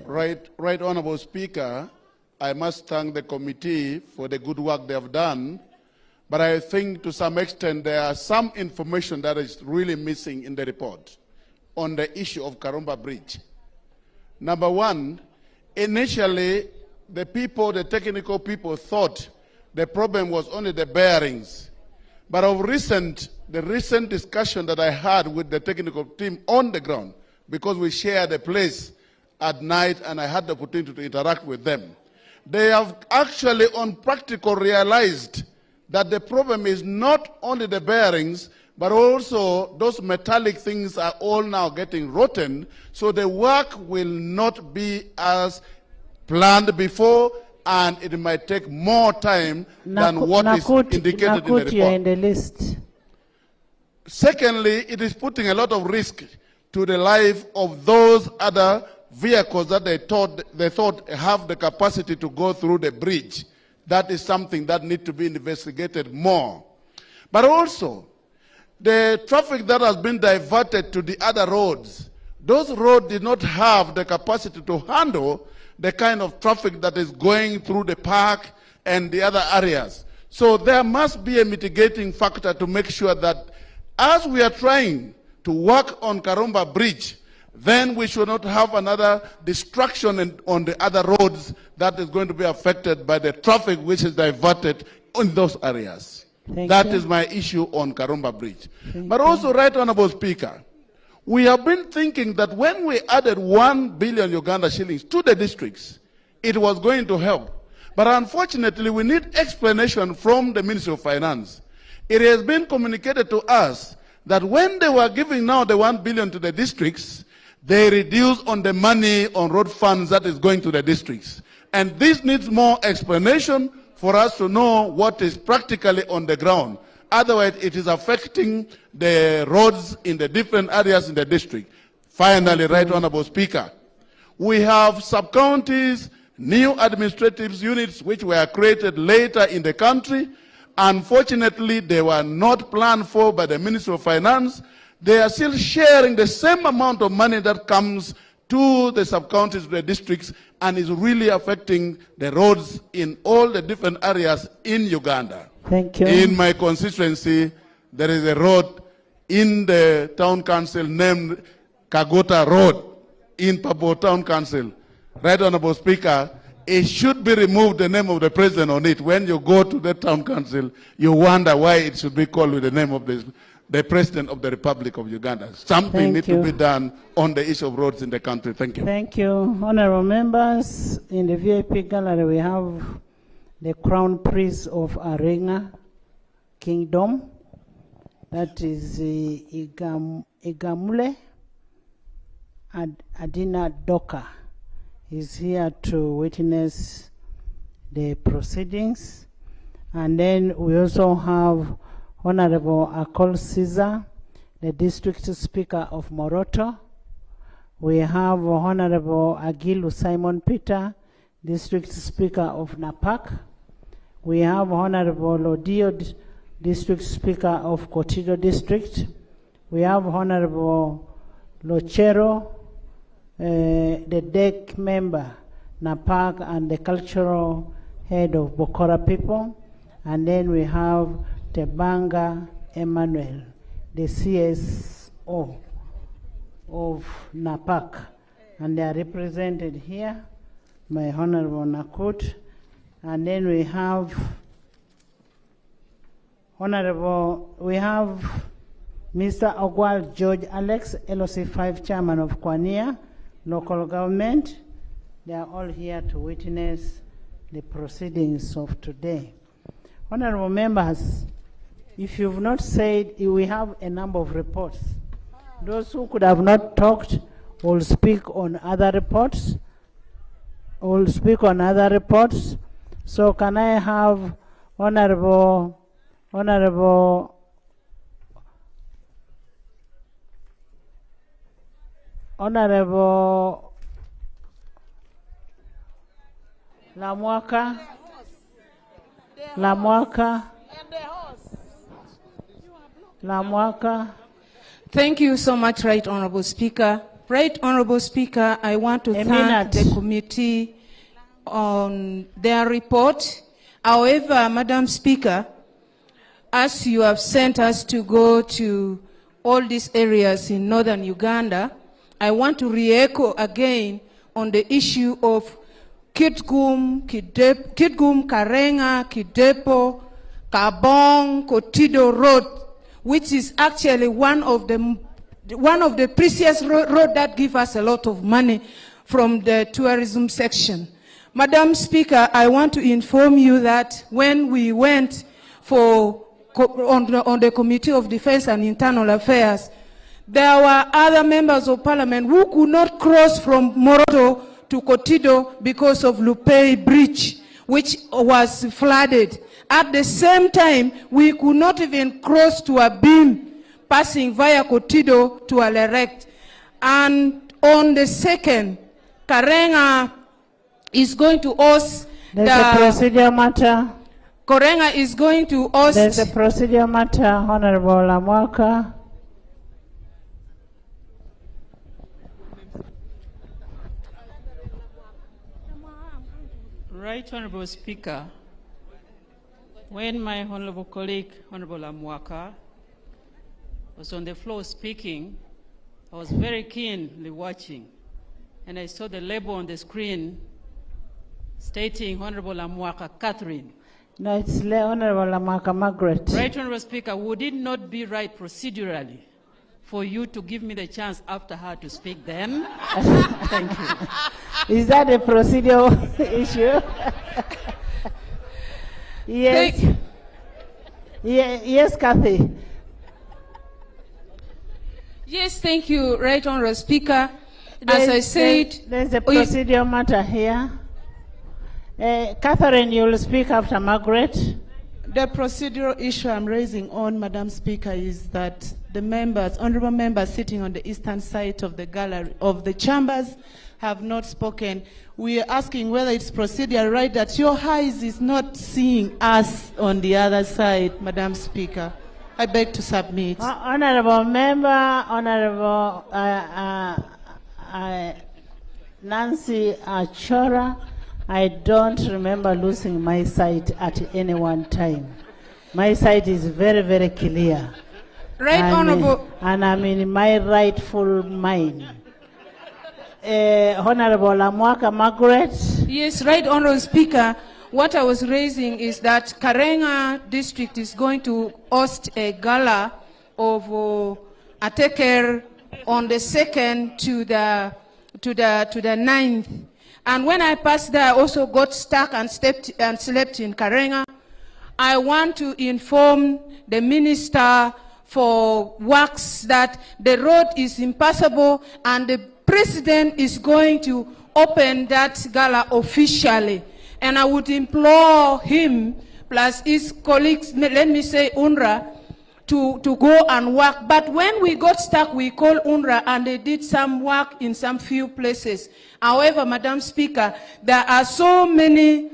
Right, Honorable Speaker, I must thank the committee for the good work they have done, but I think to some extent there are some information that is really missing in the report on the issue of Karumba Bridge. Number one, initially the technical people thought the problem was only the bearings. But of the recent discussion that I had with the technical team on the ground, because we shared a place at night and I had the opportunity to interact with them, they have actually on practical realized that the problem is not only the bearings, but also those metallic things are all now getting rotten, so the work will not be as planned before, and it might take more time than what is indicated in the report. You're in the list. Secondly, it is putting a lot of risk to the life of those other vehicles that they thought have the capacity to go through the bridge. That is something that needs to be investigated more. But also, the traffic that has been diverted to the other roads, those roads did not have the capacity to handle the kind of traffic that is going through the park and the other areas. So there must be a mitigating factor to make sure that as we are trying to work on Karumba Bridge, then we should not have another destruction on the other roads that is going to be affected by the traffic which is diverted in those areas. That is my issue on Karumba Bridge. But also, Right Honorable Speaker, we have been thinking that when we added 1 billion Uganda shillings to the districts, it was going to help. But unfortunately, we need explanation from the Ministry of Finance. It has been communicated to us that when they were giving now the 1 billion to the districts, they reduced on the money on road funds that is going to the districts. And this needs more explanation for us to know what is practically on the ground. Otherwise, it is affecting the roads in the different areas in the district. Finally, Right Honorable Speaker, we have sub-counties, new administrative units which were created later in the country. Unfortunately, they were not planned for by the Ministry of Finance. They are still sharing the same amount of money that comes to the sub-counties, the districts, and is really affecting the roads in all the different areas in Uganda. Thank you. In my constituency, there is a road in the town council named Kagota Road in Pabo Town Council. Right Honorable Speaker, it should be removed the name of the president on it. When you go to the town council, you wonder why it should be called with the name of the President of the Republic of Uganda. Something needs to be done on the issue of roads in the country. Thank you. Thank you. Honorable members, in the VIP gallery we have the Crown Prince of Arenga Kingdom. That is Igamule Adina Doka. Is here to witness the proceedings. And then we also have Honorable Akol Caesar, the District Speaker of Moroto. We have Honorable Agilu Simon Peter, District Speaker of Napak. We have Honorable Odio, District Speaker of Kotido District. We have Honorable Lochero, the DEC member, Napak, and the cultural head of Bokora people. And then we have Tebanga Emmanuel, the CSO of Napak. And they are represented here by Honorable Nakut. And then we have Honorable, we have Mr. Ogwal George Alex, LOC5 Chairman of Kwania Local Government. They are all here to witness the proceedings of today. Honorable members, if you've not said, we have a number of reports. Those who could have not talked will speak on other reports. So can I have Honorable Lamwaka. Thank you so much, Right Honorable Speaker. Right Honorable Speaker, I want to thank the committee on their report. However, Madam Speaker, as you have sent us to go to all these areas in northern Uganda, I want to re-echo again on the issue of Kitgum, Karenga, Kidepo, Kabong, Kotido Road, which is actually one of the precious road that give us a lot of money from the tourism section. Madam Speaker, I want to inform you that when we went on the Committee of Defense and Internal Affairs, there were other members of parliament who could not cross from Moroto to Kotido because of Lupei Bridge, which was flooded. At the same time, we could not even cross to Abim, passing via Kotido to Alerect. And on the 2nd, Karenga is going to host There's a procedure matter. Karenga is going to host... There's a procedure matter, Honorable Lamwaka. Right Honorable Speaker, when my honorable colleague, Honorable Lamwaka, was on the floor speaking, I was very keenly watching, and I saw the label on the screen stating Honorable Lamwaka Catherine. No, it's Honorable Lamwaka Margaret. Right Honorable Speaker, would it not be right procedurally for you to give me the chance after her to speak then? Thank you. Is that a procedural issue? Yes. Yes, Kathy. Yes, thank you, Right Honorable Speaker. As I said... There's a procedural matter here. Catherine, you will speak after Margaret. The procedural issue I'm raising on, Madam Speaker, is that the members, honorable members sitting on the eastern side of the gallery, of the chambers, have not spoken. We are asking whether it's procedural right that your eyes is not seeing us on the other side, Madam Speaker. I beg to submit. Honorable Member, Honorable Nancy Achora, I don't remember losing my sight at any one time. My sight is very, very clear. Right, Honorable. And I'm in my rightful mind. Honorable Lamwaka Margaret. Yes, Right Honorable Speaker. What I was raising is that Karenga district is going to host a gala of Ateker on the 2nd to the 9th. And when I passed there, I also got stuck and slept in Karenga. I want to inform the Minister for Works that the road is impassable and the President is going to open that gala officially. And I would implore him, plus his colleagues, let me say UNRWA, to go and work. But when we got stuck, we called UNRWA and they did some work in some few places. However, Madam Speaker, there are so many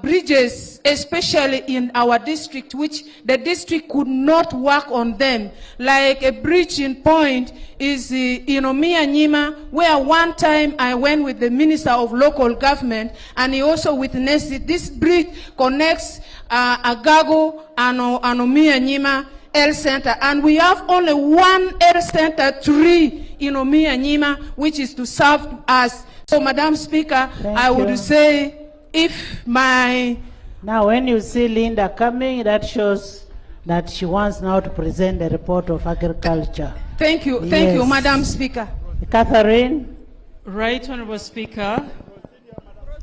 bridges, especially in our district, which the district could not work on them. Like a bridge in Point is in Omia Nyima, where one time I went with the Minister of Local Government, and he also witnessed it. This bridge connects Agago and Omia Nyima Health Center, and we have only one health center, 3 in Omia Nyima, which is to serve us. So, Madam Speaker, I would say, if my... Now, when you see Linda coming, that shows that she wants now to present the report of agriculture. Thank you, Yes. Madam Speaker. Catherine. Right, Honorable Speaker.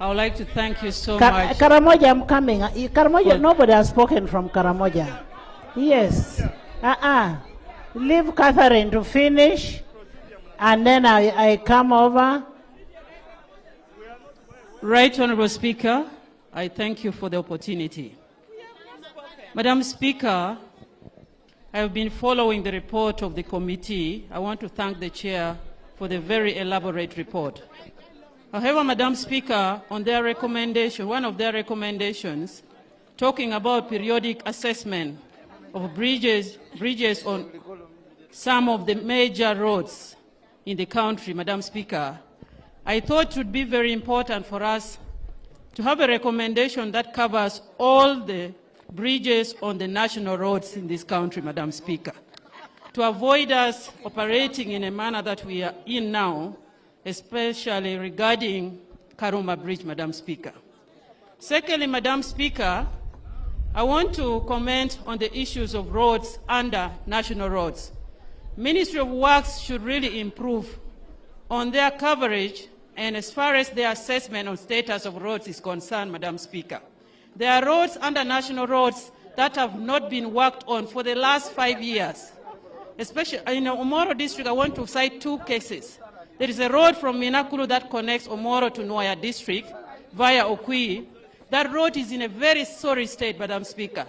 I would like to thank you so Ka- much. Karamoja, I'm coming. Karamoja, Well- nobody has spoken from Karamoja. Yes. Leave Catherine to finish, and then I come over. Right, Honorable Speaker, I thank you for the opportunity. Madam Speaker, I have been following the report of the committee. I want to thank the chair for the very elaborate report. However, Madam Speaker, on their recommendation, one of their recommendations, talking about periodic assessment of bridges on some of the major roads in the country, Madam Speaker, I thought it would be very important for us to have a recommendation that covers all the bridges on the national roads in this country, Madam Speaker, to avoid us operating in a manner that we are in now, especially regarding Karuma Bridge, Madam Speaker. Secondly, Madam Speaker, I want to comment on the issues of roads under national roads. Ministry of Works should really improve on their coverage and as far as their assessment on status of roads is concerned, Madam Speaker. There are roads under national roads that have not been worked on for the last 5 years. Especially in Omoro district, I want to cite 2 cases. There is a road from Minakulu that connects Omoro to Nwaya district via Okui. That road is in a very sorry state, Madam Speaker.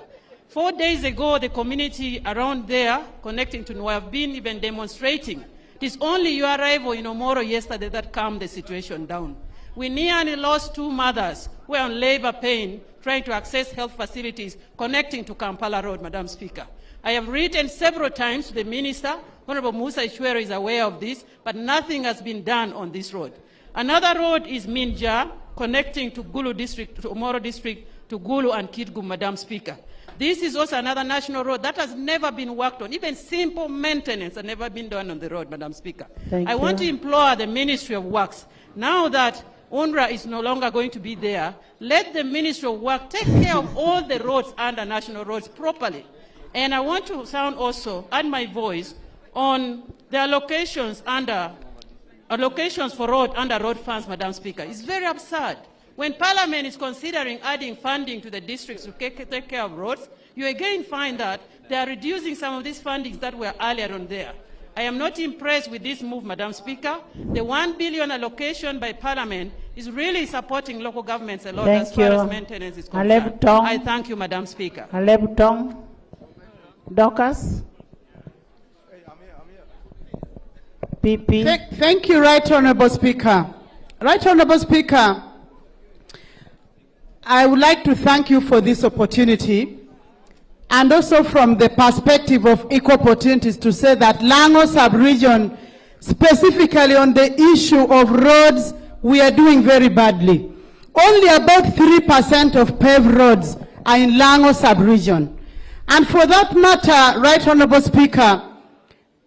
4 days ago, the community around there connecting to Nwaya have been even demonstrating. It is only your arrival in Omoro yesterday that calmed the situation down. We nearly lost 2 mothers who were on labor pain trying to access health facilities connecting to Kampala Road, Madam Speaker. I have written several times to the Minister. Honorable Musa Ishwero is aware of this, but nothing has been done on this road. Another road is Minja, connecting to Gulu district, to Omoro district, to Gulu and Kitgum, Madam Speaker. This is also another national road that has never been worked on. Even simple maintenance has never been done on the road, Madam Speaker. I want to implore the Ministry of Works, now that UNRWA is no longer going to be there, let the Ministry of Work take care of all the roads under national roads properly. And I want to sound also, add my voice, on the allocations for road under road funds, Madam Speaker. It's very absurd. When Parliament is considering adding funding to the districts to take care of roads, you again find that they are reducing some of these fundings that were earlier on there. I am not impressed with this move, Madam Speaker. The 1 billion allocation by Parliament is really supporting local governments a lot as far as maintenance is concerned. I thank you, Madam Speaker. Dorcas. PP. Thank you, Right Honorable Speaker. Right Honorable Speaker, I would like to thank you for this opportunity, and also from the perspective of equal opportunities, to say that Lango sub-region, specifically on the issue of roads, we are doing very badly. Only about 3% of paved roads are in Lango sub-region. And for that matter, Right Honorable Speaker,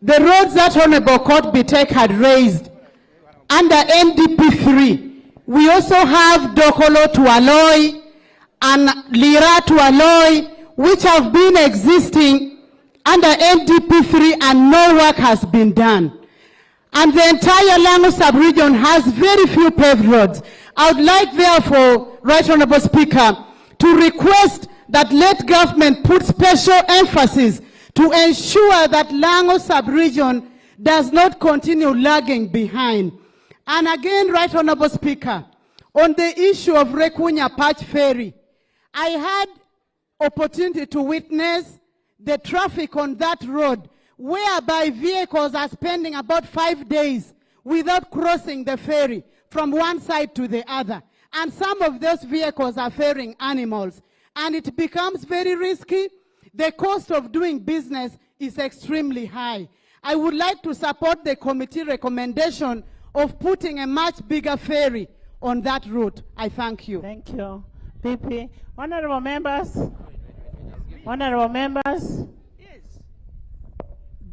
the roads that Honorable Court Bitek had raised under NDP 3, we also have Dokolo to Aloy and Lira to Aloy, which have been existing under NDP 3 and no work has been done. And the entire Lango sub-region has very few paved roads. I would like, therefore, Right Honorable Speaker, to request that let government put special emphasis to ensure that Lango sub-region does not continue lagging behind. And again, Right Honorable Speaker, on the issue of Rekunya Patch Ferry, I had opportunity to witness the traffic on that road, whereby vehicles are spending about 5 days without crossing the ferry from one side to the other. And some of those vehicles are ferrying animals. And it becomes very risky. The cost of doing business is extremely high. I would like to support the committee recommendation of putting a much bigger ferry on that route. I thank you. Thank you. PP. Honorable members. Honorable members. Yes.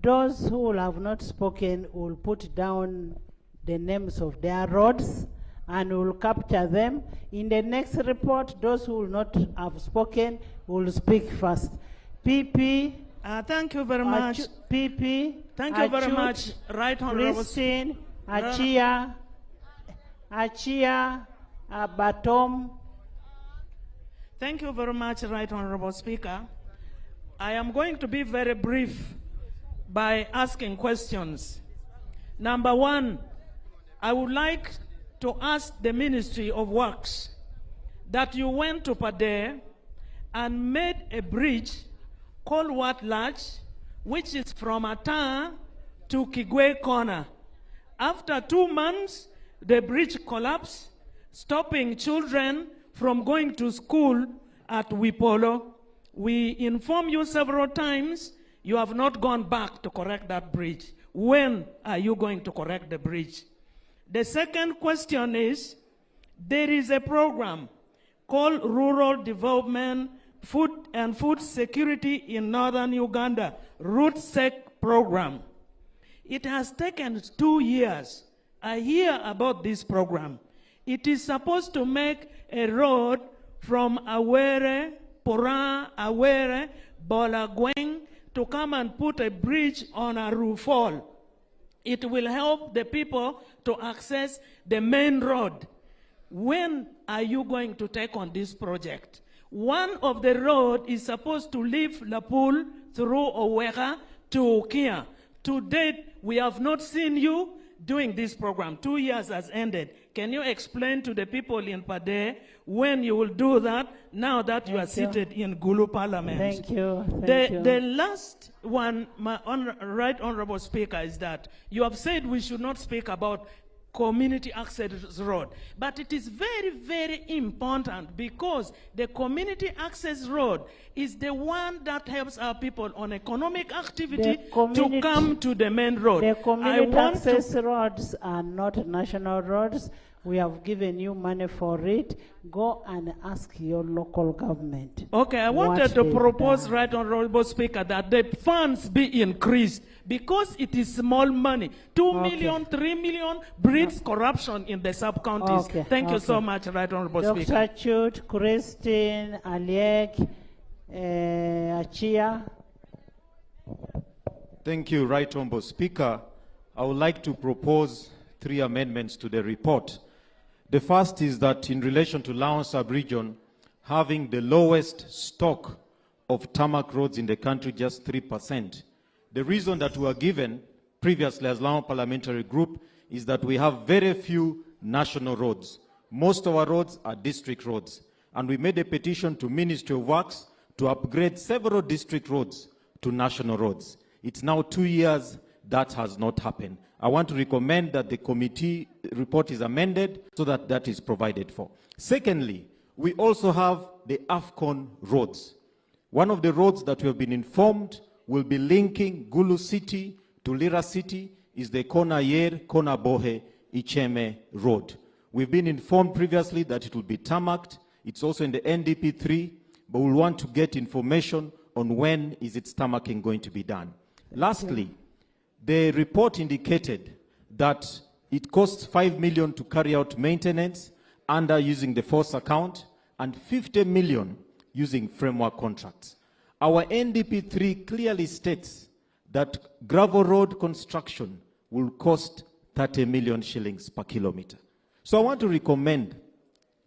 Those who have not spoken will put down the names of their roads and will capture them. In the next report, those who will not have spoken will speak first. PP. Thank you very much. PP. Thank you very much, Right Honorable Christine Achia. Batom. Thank you very much, Right Honorable Speaker. I am going to be very brief by asking questions. Number one, I would like to ask the Ministry of Works that you went to Pade and made a bridge called Wat Lach, which is from Ata to Kigwe Corner. After 2 months, the bridge collapsed, stopping children from going to school at Wipolo. We informed you several times. You have not gone back to correct that bridge. When are you going to correct the bridge? The second question is, there is a program called Rural Development Food and Food Security in Northern Uganda, RootSec program. It has taken 2 years. I hear about this program. It is supposed to make a road from Awere, Pora, Awere, Bolagweng to come and put a bridge on a Rufol. It will help the people to access the main road. When are you going to take on this project? One of the road is supposed to leave Lapul through Owega to Okia. To date, we have not seen you doing this program. 2 years has ended. Can you explain to the people in Pade when you will do that now that you are seated in Gulu Parliament? Thank you. The last one, my Right Honorable Speaker, is that you have said we should not speak about community access road. But it is very, very important because the community access road is the one that helps our people on economic activity to come to the main road. The community access roads are not national roads. We have given you money for it. Go and ask your local government. Okay, I wanted to propose, Right Honorable Speaker, that the funds be increased because it is small money. 2 million, 3 million breeds corruption in the sub-counties. Thank you so much, Right Honorable Speaker. Dr. Chut, Christine, Aliek, Achia. Thank you, Right Honorable Speaker. I would like to propose 3 amendments to the report. The first is that in relation to Laon sub-region, having the lowest stock of tarmac roads in the country, just 3%. The reason that we were given previously as Laon Parliamentary Group is that we have very few national roads. Most of our roads are district roads. And we made a petition to Ministry of Works to upgrade several district roads to national roads. It's now 2 years that has not happened. I want to recommend that the committee report is amended so that that is provided for. Secondly, we also have the AFCON roads. One of the roads that we have been informed will be linking Gulu City to Lira City is the Kona Bohe Icheme road. We've been informed previously that it will be tarmacked. It's also in the NDP3, but we'll want to get information on when is its tarmacking going to be done. Lastly, the report indicated that it costs 5 million to carry out maintenance under using the force account and 50 million using framework contracts. Our NDP3 clearly states that gravel road construction will cost 30 million shillings per kilometer. So I want to recommend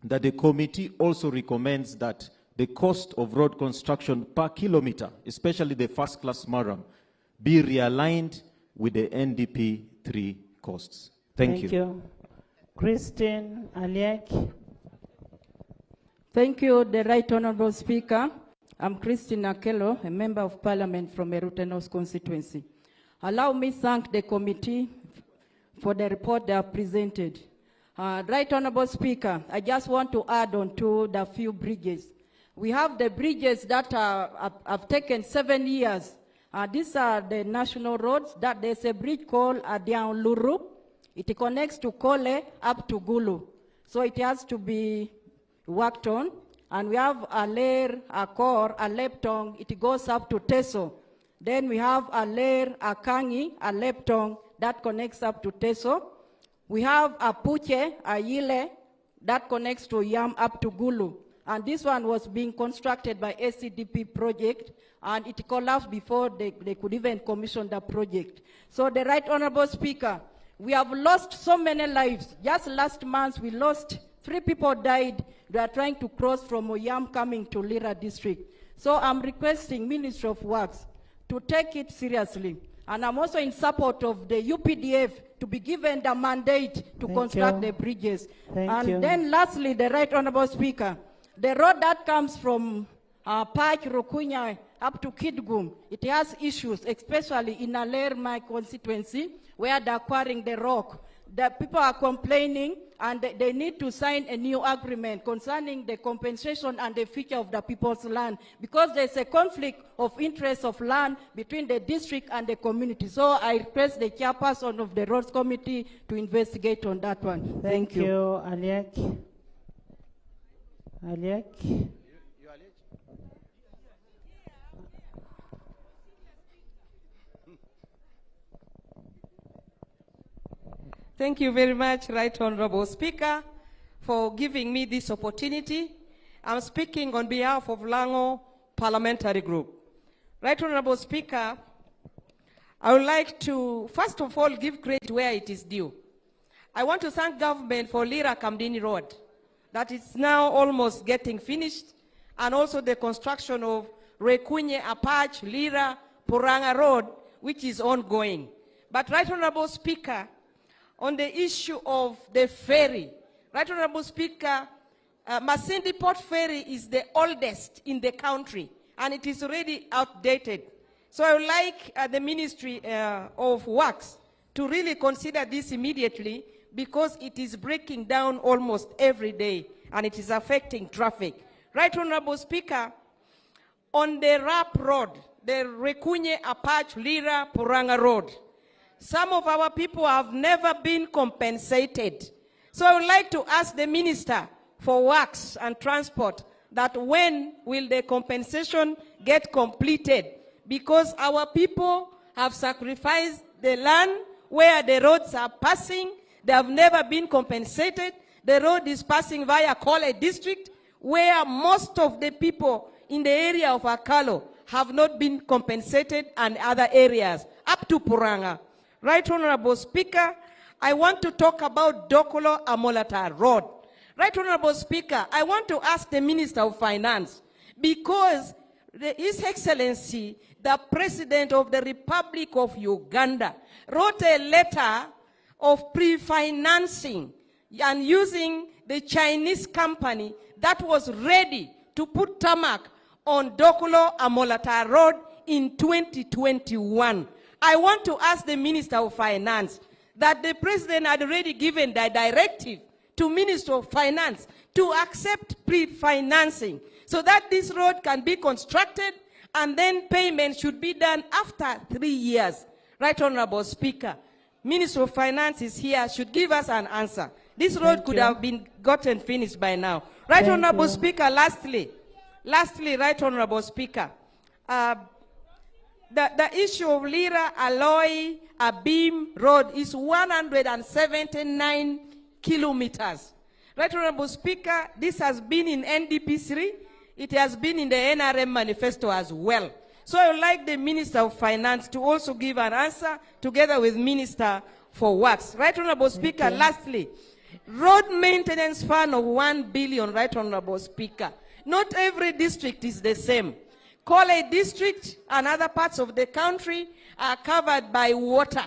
that the committee also recommends that the cost of road construction per kilometer, especially the first-class Maram, be realigned with the NDP3 costs. Thank you. Christine Aliek. Thank you, the Right Honorable Speaker. I'm Christine Akelo, a member of Parliament from Erutenos constituency. Allow me to thank the committee for the report they have presented. Right Honorable Speaker, I just want to add on to the few bridges. We have the bridges that have taken 7 years. These are the national roads. That there's a bridge called Adian Luru. It connects to Kole up to Gulu. So it has to be worked on. And we have Aler, Akor, Aleptong. It goes up to Teso. Then we have Aler, Akangi, Aleptong. That connects up to Teso. We have Apuche, Ayile. That connects to Yam up to Gulu. And this one was being constructed by ACDP project, and it collapsed before they could even commission the project. So the Right Honorable Speaker, we have lost so many lives. Just last month, we lost 3 people died. They are trying to cross from Oyam coming to Lira district. So I'm requesting Ministry of Works to take it seriously. And I'm also in support of the UPDF to be given the mandate to construct the bridges. And then lastly, the Right Honorable Speaker, the road that comes from Pach, Rokunya, up to Kidgum, it has issues, especially in Aler, my constituency, where they're quarrying the rock. The people are complaining, and they need to sign a new agreement concerning the compensation and the future of the people's land, because there's a conflict of interest of land between the district and the community. So I request the chairperson of the Roads Committee to investigate on that one. Thank you. Aliak. Aliak. Thank you very much, Right Honorable Speaker, for giving me this opportunity. I'm speaking on behalf of Lango Parliamentary Group. Right Honorable Speaker, I would like to, first of all, give credit where it is due. I want to thank government for Lira Kamdini Road, that is now almost getting finished, and also the construction of Rekunye, Apach, Lira, Puranga Road, which is ongoing. But Right Honorable Speaker, on the issue of the ferry, Right Honorable Speaker, Masindi Port Ferry is the oldest in the country, and it is already outdated. So I would like the Ministry of Works to really consider this immediately, because it is breaking down almost every day, and it is affecting traffic. Right Honorable Speaker, on the RAP Road, the Rekunye, Apach, Lira, Puranga Road, some of our people have never been compensated. So I would like to ask the Minister for Works and Transport that when will the compensation get completed? Because our people have sacrificed the land where the roads are passing. They have never been compensated. The road is passing via Kole district, where most of the people in the area of Akalo have not been compensated, and other areas, up to Puranga. Right Honorable Speaker, I want to talk about Dokolo Amolata Road. Right Honorable Speaker, I want to ask the Minister of Finance, because His Excellency, the President of the Republic of Uganda, wrote a letter of pre-financing and using the Chinese company that was ready to put tarmac on Dokolo Amolata Road in 2021. I want to ask the Minister of Finance that the President had already given the directive to Minister of Finance to accept pre-financing so that this road can be constructed, and then payment should be done after 3 years. Right Honorable Speaker, Minister of Finance is here, should give us an answer. This road could have been gotten finished by now. Right Honorable Speaker, lastly, Right Honorable Speaker, the issue of Lira Alloy Abim Road is 179 kilometers. Right Honorable Speaker, this has been in NDP3. It has been in the NRM manifesto as well. So I would like the Minister of Finance to also give an answer together with Minister for Works. Right Honorable Speaker, lastly, road maintenance fund of 1 billion, Right Honorable Speaker. Not every district is the same. Kole district and other parts of the country are covered by water.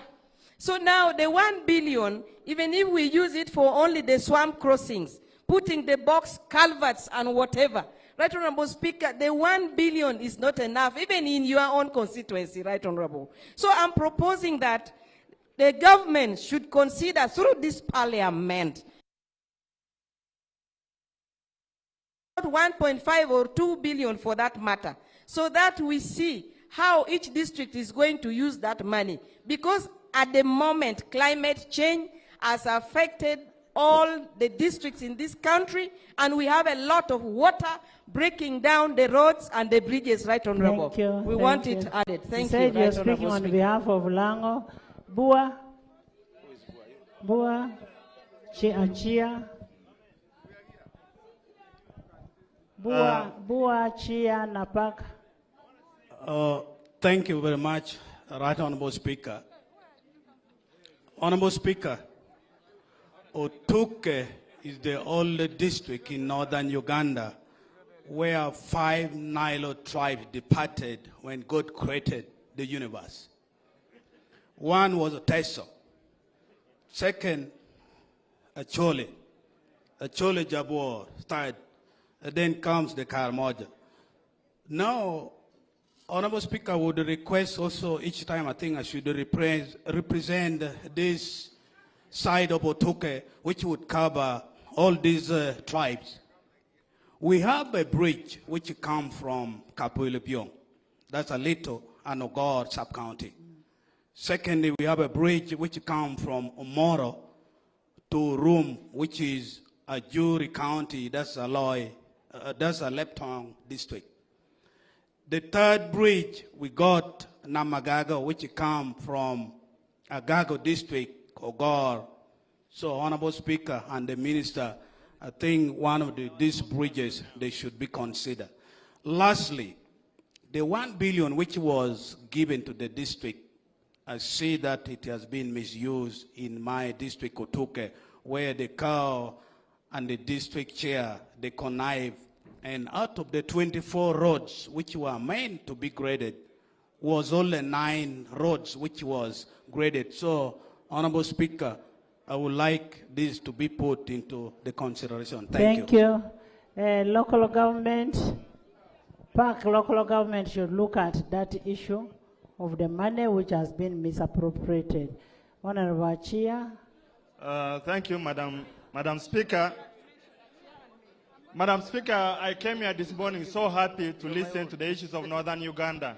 So now the 1 billion, even if we use it for only the swamp crossings, putting the box culverts and whatever, Right Honorable Speaker, the 1 billion is not enough, even in your own constituency, Right Honorable. So I'm proposing that the government should consider through this parliament 1.5 or 2 billion for that matter, so that we see how each district is going to use that money. Because at the moment, climate change has affected all the districts in this country, and we have a lot of water breaking down the roads and the bridges, Right Honorable. Thank you. We want it added. Thank you, Said Right you're speaking Honorable on Speaker. behalf of Lango. Bua. Bua. Chia. Bua Chia Napak. Thank you very much, Right Honorable Speaker. Honorable Speaker, Otuke is the only district in northern Uganda where 5 Nilo tribes departed when God created the universe. One was Teso. Second, Achole. Achole Jabor started. And then comes the Karamoja. Now, Honorable Speaker would request also each time I think I should represent this side of Otuke, which would cover all these tribes. We have a bridge which comes from Kapuilepiong. That's a little Anogor sub-county. Secondly, we have a bridge which comes from Omoro to Rum, which is a Juri County, that's a Leptong district. The third bridge, we got Namagago, which comes from Agago district, Ogor. So, Honorable Speaker and the Minister, I think one of these bridges, they should be considered. Lastly, the 1 billion which was given to the district, I see that it has been misused in my district, Otuke, where the cow and the district chair, they connive. And out of the 24 roads which were meant to be graded, was only 9 roads which was graded. So, Honorable Speaker, I would like this to be put into the consideration. Thank you. Local government, local government should look at that issue of the money which has been misappropriated. Honorable Chia. Thank you, Madam Speaker. Madam Speaker, I came here this morning so happy to listen to the issues of Northern Uganda.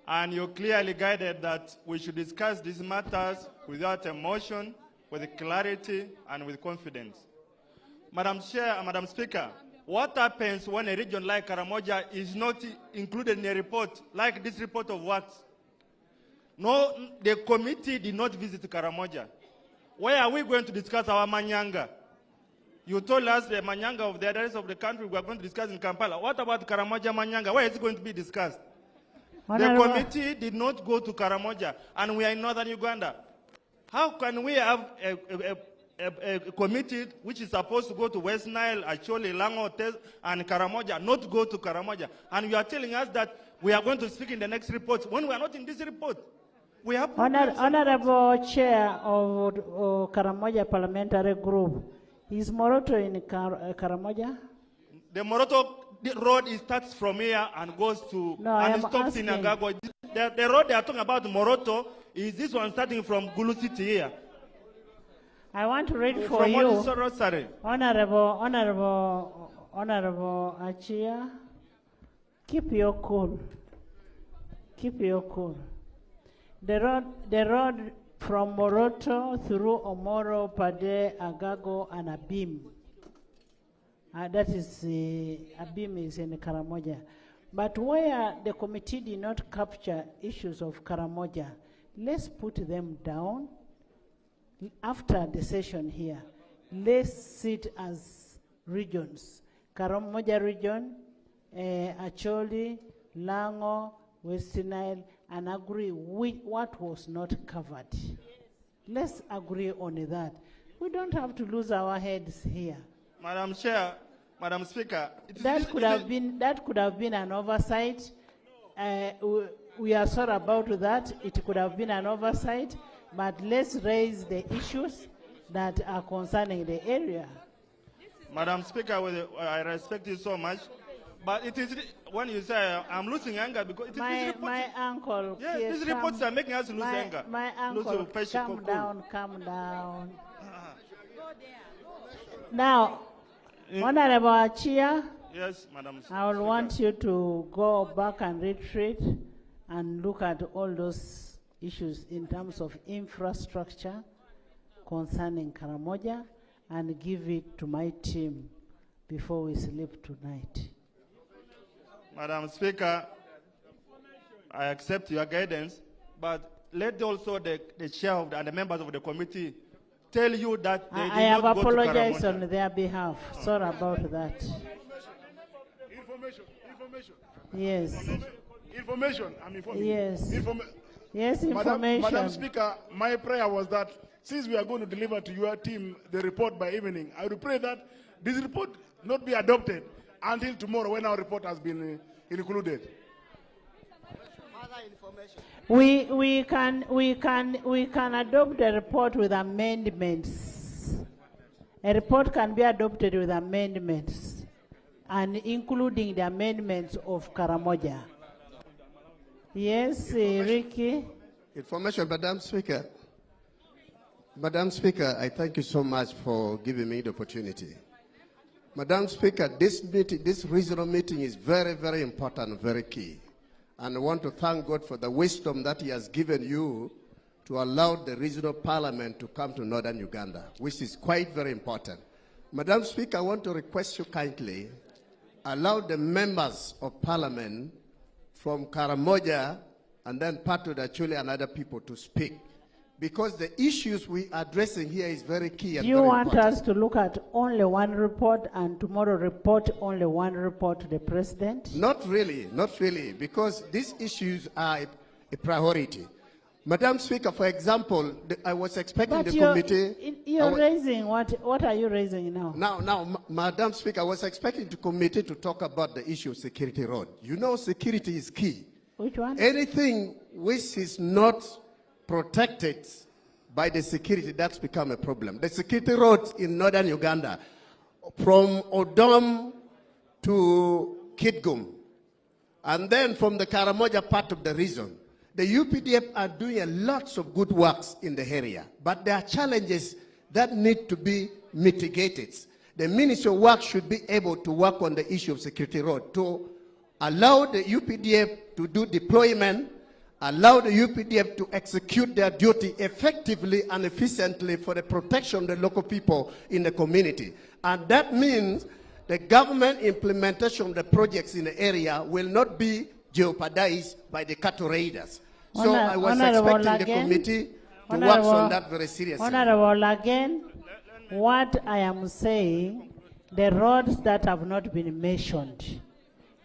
And you clearly guided that we should discuss these matters without emotion, with clarity, and with confidence. Madam Speaker, what happens when a region like Karamoja is not included in a report, like this report of works? No, the committee did not visit Karamoja. Where are we going to discuss our Manyanga? You told us the Manyanga of the rest of the country we are going to discuss in Kampala. What about Karamoja Manyanga? Where is it going to be discussed? The committee did not go to Karamoja, and we are in northern Uganda. How can we have a committee which is supposed to go to West Nile, Acholi, Lango, and Karamoja, not go to Karamoja? And you are telling us that we are going to speak in the next report when we are not in this report. We have Honorable Chair of Karamoja Parliamentary Group, is Moroto in Karamoja? The Moroto road starts from here and goes to and stops in Agago. The road they are talking about, Moroto, is this one starting from Gulu City here. I want to read for you. Honorable Achia, keep your cool. Keep your cool. The road from Moroto through Omoro, Pade, Agago, and Abim. That is, Abim is in Karamoja. But where the committee did not capture issues of Karamoja, let's put them down. After the session here, let's sit as regions. Karamoja region, Acholi, Lango, West Nile, and agree with what was not covered. Let's agree on that. We don't have to lose our heads here. Madam Chair, Madam Speaker, that could have been an oversight. We are sorry about that. It could have been an oversight, but let's raise the issues that are concerning the area. Madam Speaker, I respect you so much. But it is when you say I'm losing anger because it is my uncle. Yes, these reports are making us lose anger. My uncle, calm down. Now, Honorable Achia. Yes, Madam Speaker. I will want you to go back and retreat and look at all those issues in terms of infrastructure concerning Karamoja and give it to my team before we sleep tonight. Madam Speaker, I accept your guidance, but let also the chair and the members of the committee tell you that they I have not go apologized to on their behalf. Sorry about that. Yes. Information. I'm informing. Yes. Yes, information. Madam Speaker, my prayer was that since we are going to deliver to your team the report by evening, I would pray that this report not be adopted until tomorrow when our report has been included. We can adopt the report with amendments. A report can be adopted with amendments, and including the amendments of Karamoja. Yes, Ricky. Information, Madam Speaker. Madam Speaker, I thank you so much for giving me the opportunity. Madam Speaker, this regional meeting is very, very important, very key. And I want to thank God for the wisdom that He has given you to allow the regional parliament to come to northern Uganda, which is quite very important. Madam Speaker, I want to request you kindly allow the members of parliament from Karamoja and then Pato Dachule and other people to speak, because the issues we are addressing here is very key and Do you very want important. us to look at only one report and tomorrow report only one report to the president? Not really, because these issues are a priority. Madam Speaker, for example, I was expecting the committee... You're raising, what are you raising now? Now, Madam Speaker, I was expecting the committee to talk about the issue of security road. You know security is key. Which one? Anything which is not protected by the security, that's become a problem. The security roads in northern Uganda, from Odom to Kitgum, and then from the Karamoja part of the region, the UPDF are doing lots of good works in the area, but there are challenges that need to be mitigated. The Ministry of Works should be able to work on the issue of security road to allow the UPDF to do deployment, allow the UPDF to execute their duty effectively and efficiently for the protection of the local people in the community. And that means the government implementation of the projects in the area will not be jeopardized by the cattle raiders. So I was expecting the committee to work on that very seriously. Honorable, again, what I am saying, the roads that have not been mentioned,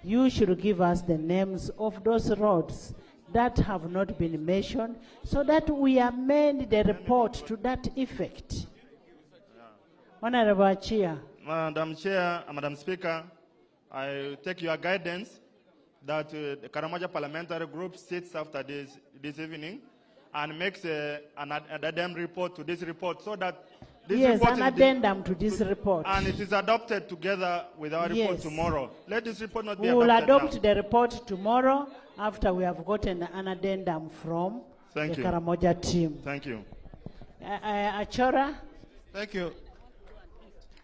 you should give us the names of those roads that have not been mentioned so that we amend the report to that effect. Honorable Chair. Madam Chair, Madam Speaker, I take your guidance that the Karamoja Parliamentary Group sits after this evening and makes an addendum report to this report so that this report an addendum to this report. And it is adopted together with our report tomorrow. Let this report not be adopted. We will adopt now. the report tomorrow after we have gotten an addendum from the Karamoja team. Thank you. Achora? Thank you.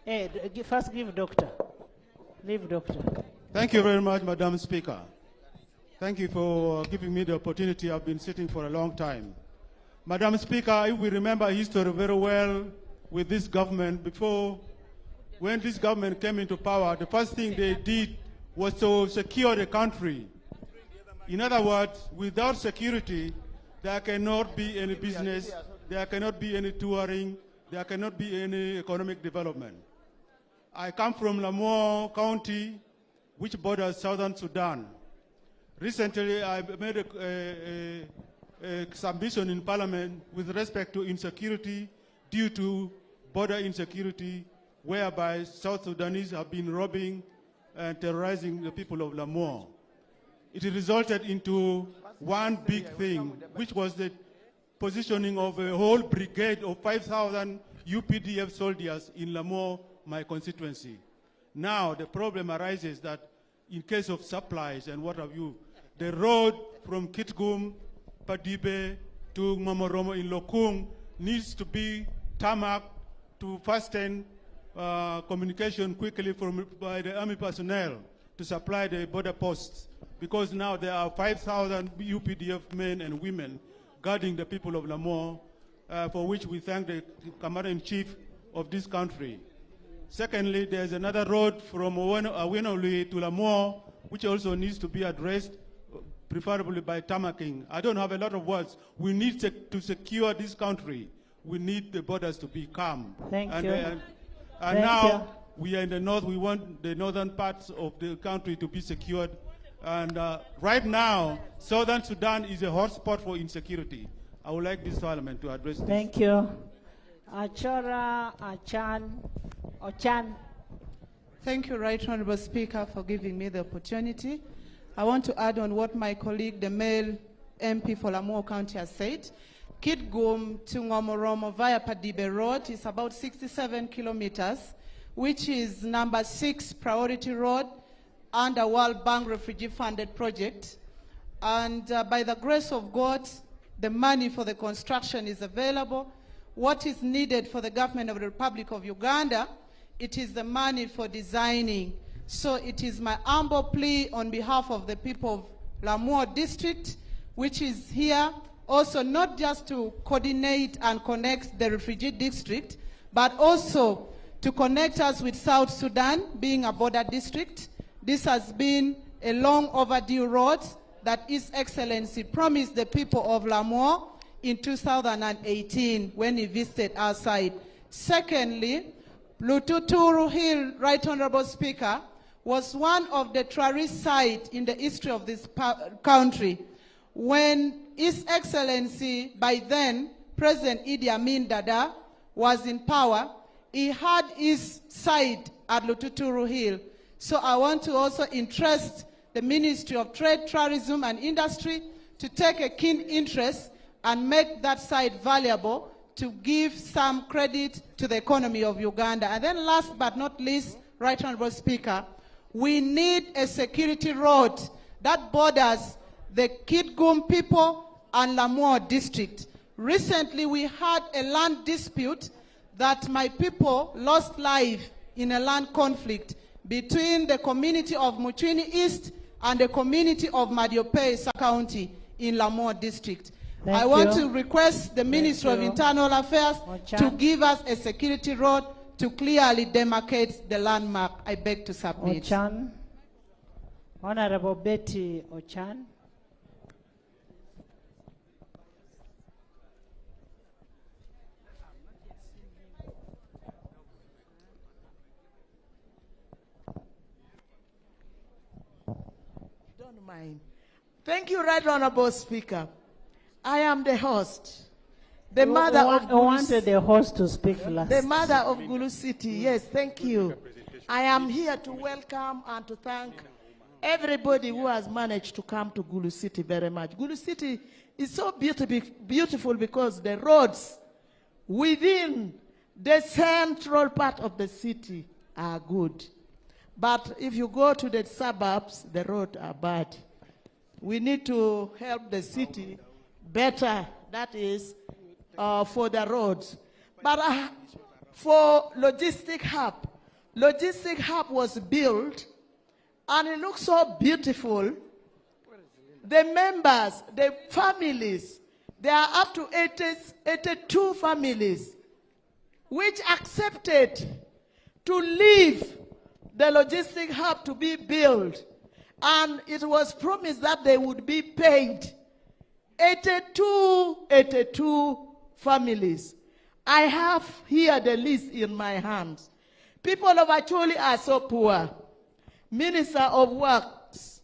Hey, first give doctor. Leave doctor. Thank you very much, Madam Speaker. Thank you for giving me the opportunity. I've been sitting for a long time. Madam Speaker, if we remember history very well with this government, before, when this government came into power, the first thing they did was to secure the country. In other words, without security, there cannot be any business, there cannot be any touring, there cannot be any economic development. I come from Lamour County, which borders southern Sudan. Recently, I made a submission in Parliament with respect to insecurity due to border insecurity, whereby South Sudanese have been robbing and terrorizing the people of Lamour. It resulted into one big thing, which was the positioning of a whole brigade of 5,000 UPDF soldiers in Lamour, my constituency. Now the problem arises that in case of supplies and what have you, the road from Kitgum, Padibe to Mamoromo in Lokung needs to be tarmac to fasten communication quickly by the army personnel to supply the border posts, because now there are 5,000 UPDF men and women guarding the people of Lamour, for which we thank the Commander-in-Chief of this country. Secondly, there's another road from Awenoli to Lamour, which also needs to be addressed, preferably by tarmacking. I don't have a lot of words. We need to secure this country. We need the borders to be calm. Thank you. And now we are in the north. We want the northern parts of the country to be secured And right now, Southern Sudan is a hotspot for insecurity. I would like this parliament to address this. Thank you. Achora Ochan. Thank you, Right Honorable Speaker, for giving me the opportunity. I want to add on what my colleague, the male MP for Lamu County, has said. Kitgum to Ngomoromo via Padibe Road is about 67 kilometers, which is number 6 priority road under World Bank Refugee Funded project. And by the grace of God, the money for the construction is available. What is needed for the government of the Republic of Uganda, it is the money for designing. So it is my humble plea on behalf of the people of Lamu District, which is here, also not just to coordinate and connect the refugee district, but also to connect us with South Sudan, being a border district. This has been a long overdue road that His Excellency promised the people of Lamu in 2018 when he visited our side. Secondly, Lututuru Hill, Right Honorable Speaker, was one of the tourist sites in the history of this country. When His Excellency, by then, President Idi Amin Dada, was in power, he had his site at Lututuru Hill. So I want to also interest the Ministry of Trade, Tourism and Industry to take a keen interest and make that site valuable to give some credit to the economy of Uganda. And then last but not least, Right Honorable Speaker, we need a security road that borders the Kitgum people and Lamu District. Recently, we had a land dispute that my people lost life in a land conflict between the community of Muchwini East and the community of Madiope County in Lamu District. I want to request the Ministry of Internal Affairs to give us a security road to clearly demarcate the landmark. I beg to submit. Ochan. Honorable Betty Ochan. Don't mind. Thank you, Right Honorable Speaker. I am the host. The mother of Gulu. I wanted the host to speak last. The mother of Gulu City. Yes, thank you. I am here to welcome and to thank everybody who has managed to come to Gulu City very much. Gulu City is so beautiful because the roads within the central part of the city are good. But if you go to the suburbs, the roads are bad. We need to help the city better, that is, for the roads. But for logistic hub was built, and it looks so beautiful. The members, the families, there are up to 82 families which accepted to leave the logistic hub to be built. And it was promised that they would be paid. 82 families. I have here the list in my hands. People of Acholi are so poor. Minister of Works,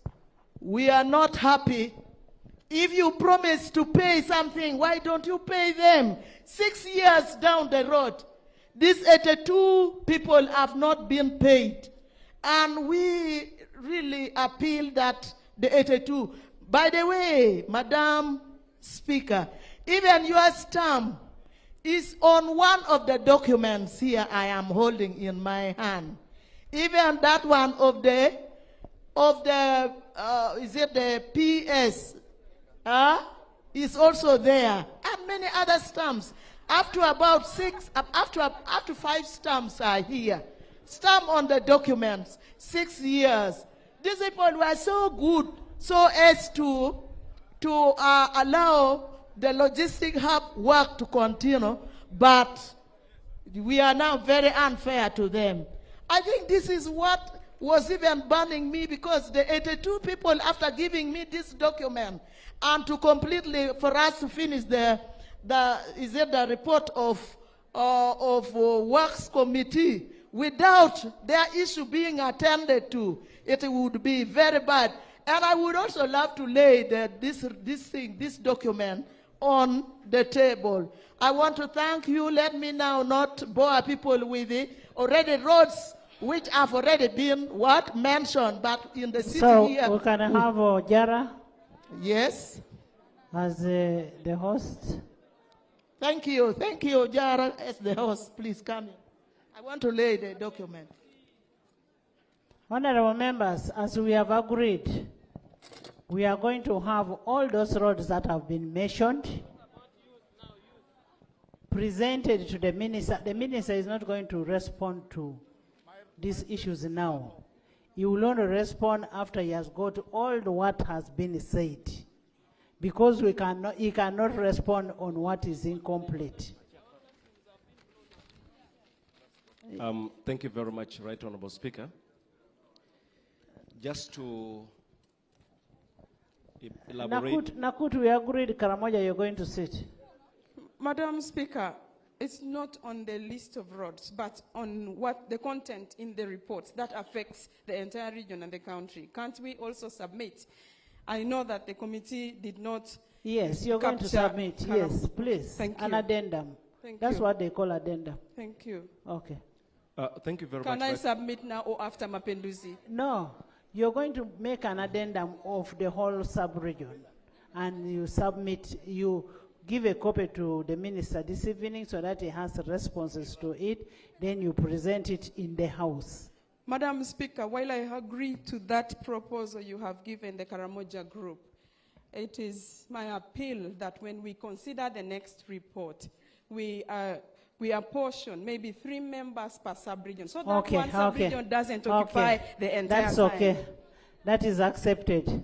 we are not happy. If you promise to pay something, why don't you pay them? 6 years down the road, these 82 people have not been paid. And we really appeal that the 82. By the way, Madam Speaker, even your stamp is on one of the documents here I am holding in my hand. Even that one of the is it the PS? Is also there, and many other stamps. Up to about 5 stamps are here. Stamp on the documents. 6 years. These people were so good, so as to allow the logistic hub work to continue, but we are now very unfair to them. I think this is what was even burning me, because the 82 people, after giving me this document, and to completely, for us to finish the report of Works Committee, without their issue being attended to, it would be very bad. And I would also love to lay this document on the table. I want to thank you. Let me now not bore people with the already roads which have already been mentioned, but in the city so here. We can have Jara. Yes. As the host. Thank you, Jara, as the host. Please come in. I want to lay the document. Honorable members, as we have agreed, we are going to have all those roads that have been mentioned presented to the minister. The minister is not going to respond to these issues now. He will only respond after he has got all what has been said, because he cannot respond on what is incomplete. Thank you very much, Right Honorable Speaker. Just to elaborate. Nakut, we agreed, Karamoja, you're going to sit. Madam Speaker, it's not on the list of roads, but on what the content in the report that affects the entire region and the country. Can't we also submit? I know that the committee did not. Yes, you're going to submit. Yes, please. Thank you. An addendum. That's what they call addendum. Thank you. Okay. Thank you very much. Can I right. submit now or after Mapenduzi? No. You're going to make an addendum of the whole sub-region, and you submit, you give a copy to the minister this evening so that he has responses to it, then you present it in the House. Madam Speaker, while I agree to that proposal you have given the Karamoja group, it is my appeal that when we consider the next report, we apportion maybe 3 members per sub-region, so that one sub-region doesn't occupy the entire That's time. okay. That is accepted.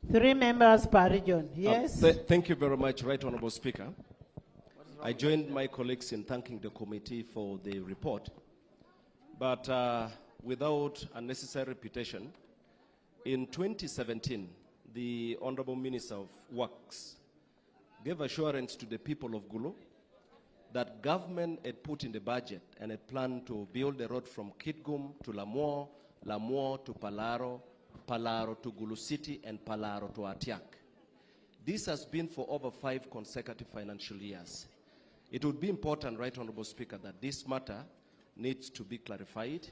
3 members per region. Yes? Thank you very much, Right Honorable Speaker. I joined my colleagues in thanking the committee for the report, but without unnecessary repetition, in 2017, the Honorable Minister of Works gave assurance to the people of Gulu that government had put in the budget and had planned to build the road from Kitgum to Lamour, Lamour to Palaro, Palaro to Gulu City, and Palaro to Atiak. This has been for over 5 consecutive financial years. It would be important, Right Honorable Speaker, that this matter needs to be clarified,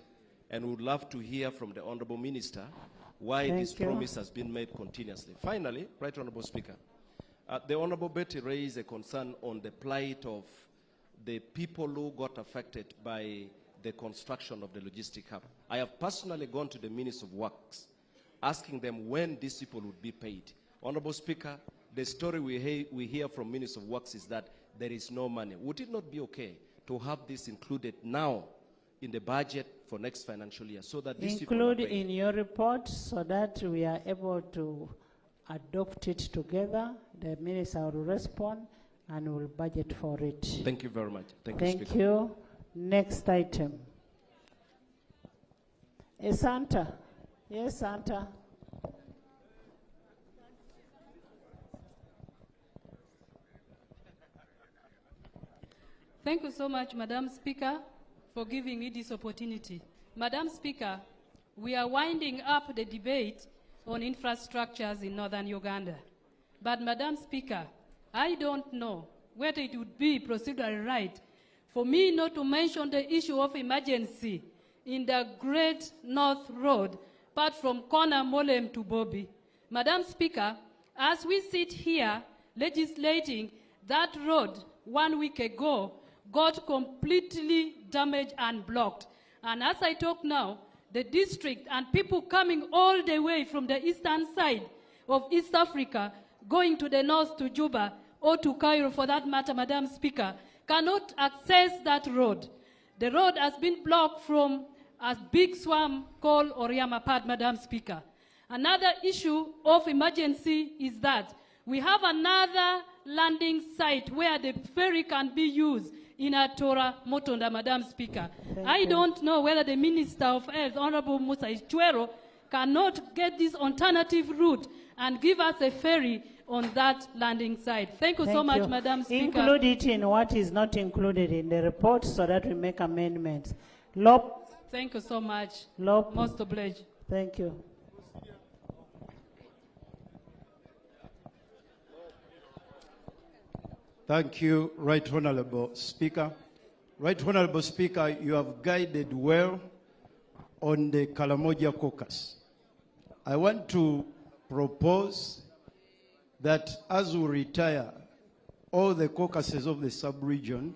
and we would love to hear from the Honorable Minister why this promise has been made continuously. Finally, Right Honorable Speaker, the Honorable Betty raised a concern on the plight of the people who got affected by the construction of the logistic hub. I have personally gone to the Minister of Works, asking them when these people would be paid. Honorable Speaker, the story we hear from Minister of Works is that there is no money. Would it not be okay to have this included now in the budget for next financial year, so that these people are paid? Include in your report so that we are able to adopt it together. The Minister will respond and will budget for it. Thank you very much. Thank you, Speaker. Thank you. Next item. Santa. Yes, Santa. Thank you so much, Madam Speaker, for giving me this opportunity. Madam Speaker, we are winding up the debate on infrastructures in northern Uganda. But Madam Speaker, I don't know whether it would be procedurally right for me not to mention the issue of emergency in the Great North Road, part from Corner Molem to Bobby. Madam Speaker, as we sit here legislating, that road 1 week ago got completely damaged and blocked. And as I talk now, the district and people coming all the way from the eastern side of East Africa, going to the north to Juba, or to Cairo for that matter, Madam Speaker, cannot access that road. The road has been blocked from a big swamp called Oriamapad, Madam Speaker. Another issue of emergency is that we have another landing site where the ferry can be used in Atora Motonda, Madam Speaker. I don't know whether the Minister of Health, Honorable Musa Ichwero, cannot get this alternative route and give us a ferry on that landing site. Thank you so much, Madam Speaker. Include it in what is not included in the report so that we make amendments. Lop. Thank you so much. Lop. Most obliged. Thank you. Thank you, Right Honorable Speaker. Right Honorable Speaker, you have guided well on the Karamoja caucus. I want to propose that as we retire, all the caucuses of the sub-region,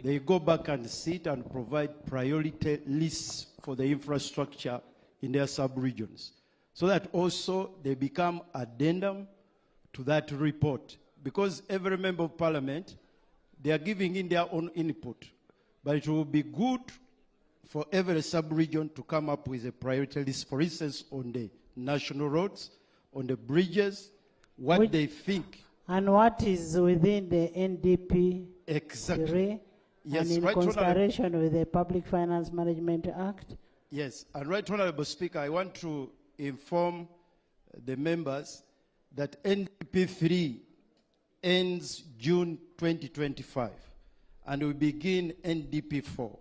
they go back and sit and provide priority lists for the infrastructure in their sub-regions, so that also they become addendum to that report. Because every member of parliament, they are giving in their own input. But it will be good for every sub-region to come up with a priority list, for instance, on the national roads, on the bridges, what they think. And what is within the NDP? Exactly. Yes, and in Right consideration with the Public Finance Management Act? Yes, and Right Honorable Speaker, I want to inform the members that NDP 3 ends June 2025, and we begin NDP 4.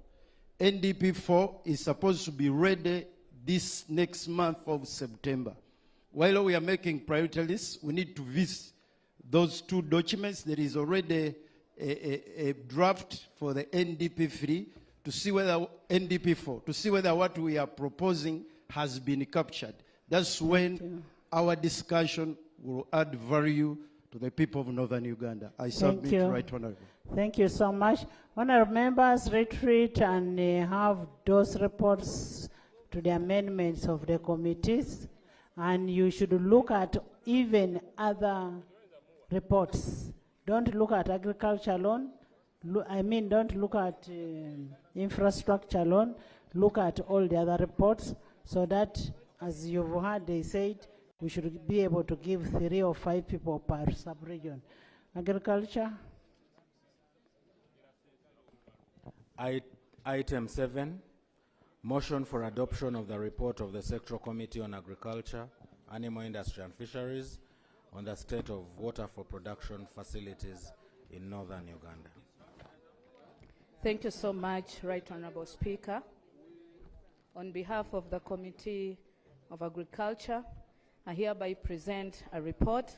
NDP 4 is supposed to be ready this next month of September. While we are making priority lists, we need to visit those two documents. There is already a draft for the NDP 3 to see whether NDP 4, to see whether what we are proposing has been captured. That's when our discussion will add value to the people of Northern Uganda. I submit, Right Honorable. Thank you so much. Honorable members, retreat and have those reports to the amendments of the committees. And you should look at even other reports. Don't look at agriculture alone. Don't look at infrastructure alone. Look at all the other reports, so that, as you've heard, they said, we should be able to give 3 or 5 people per sub-region. Agriculture. Item 7, motion for adoption of the report of the Sectoral Committee on Agriculture, Animal Industry and Fisheries on the state of water for production facilities in Northern Uganda. Thank you so much, Right Honorable Speaker. On behalf of the Committee of Agriculture, I hereby present a report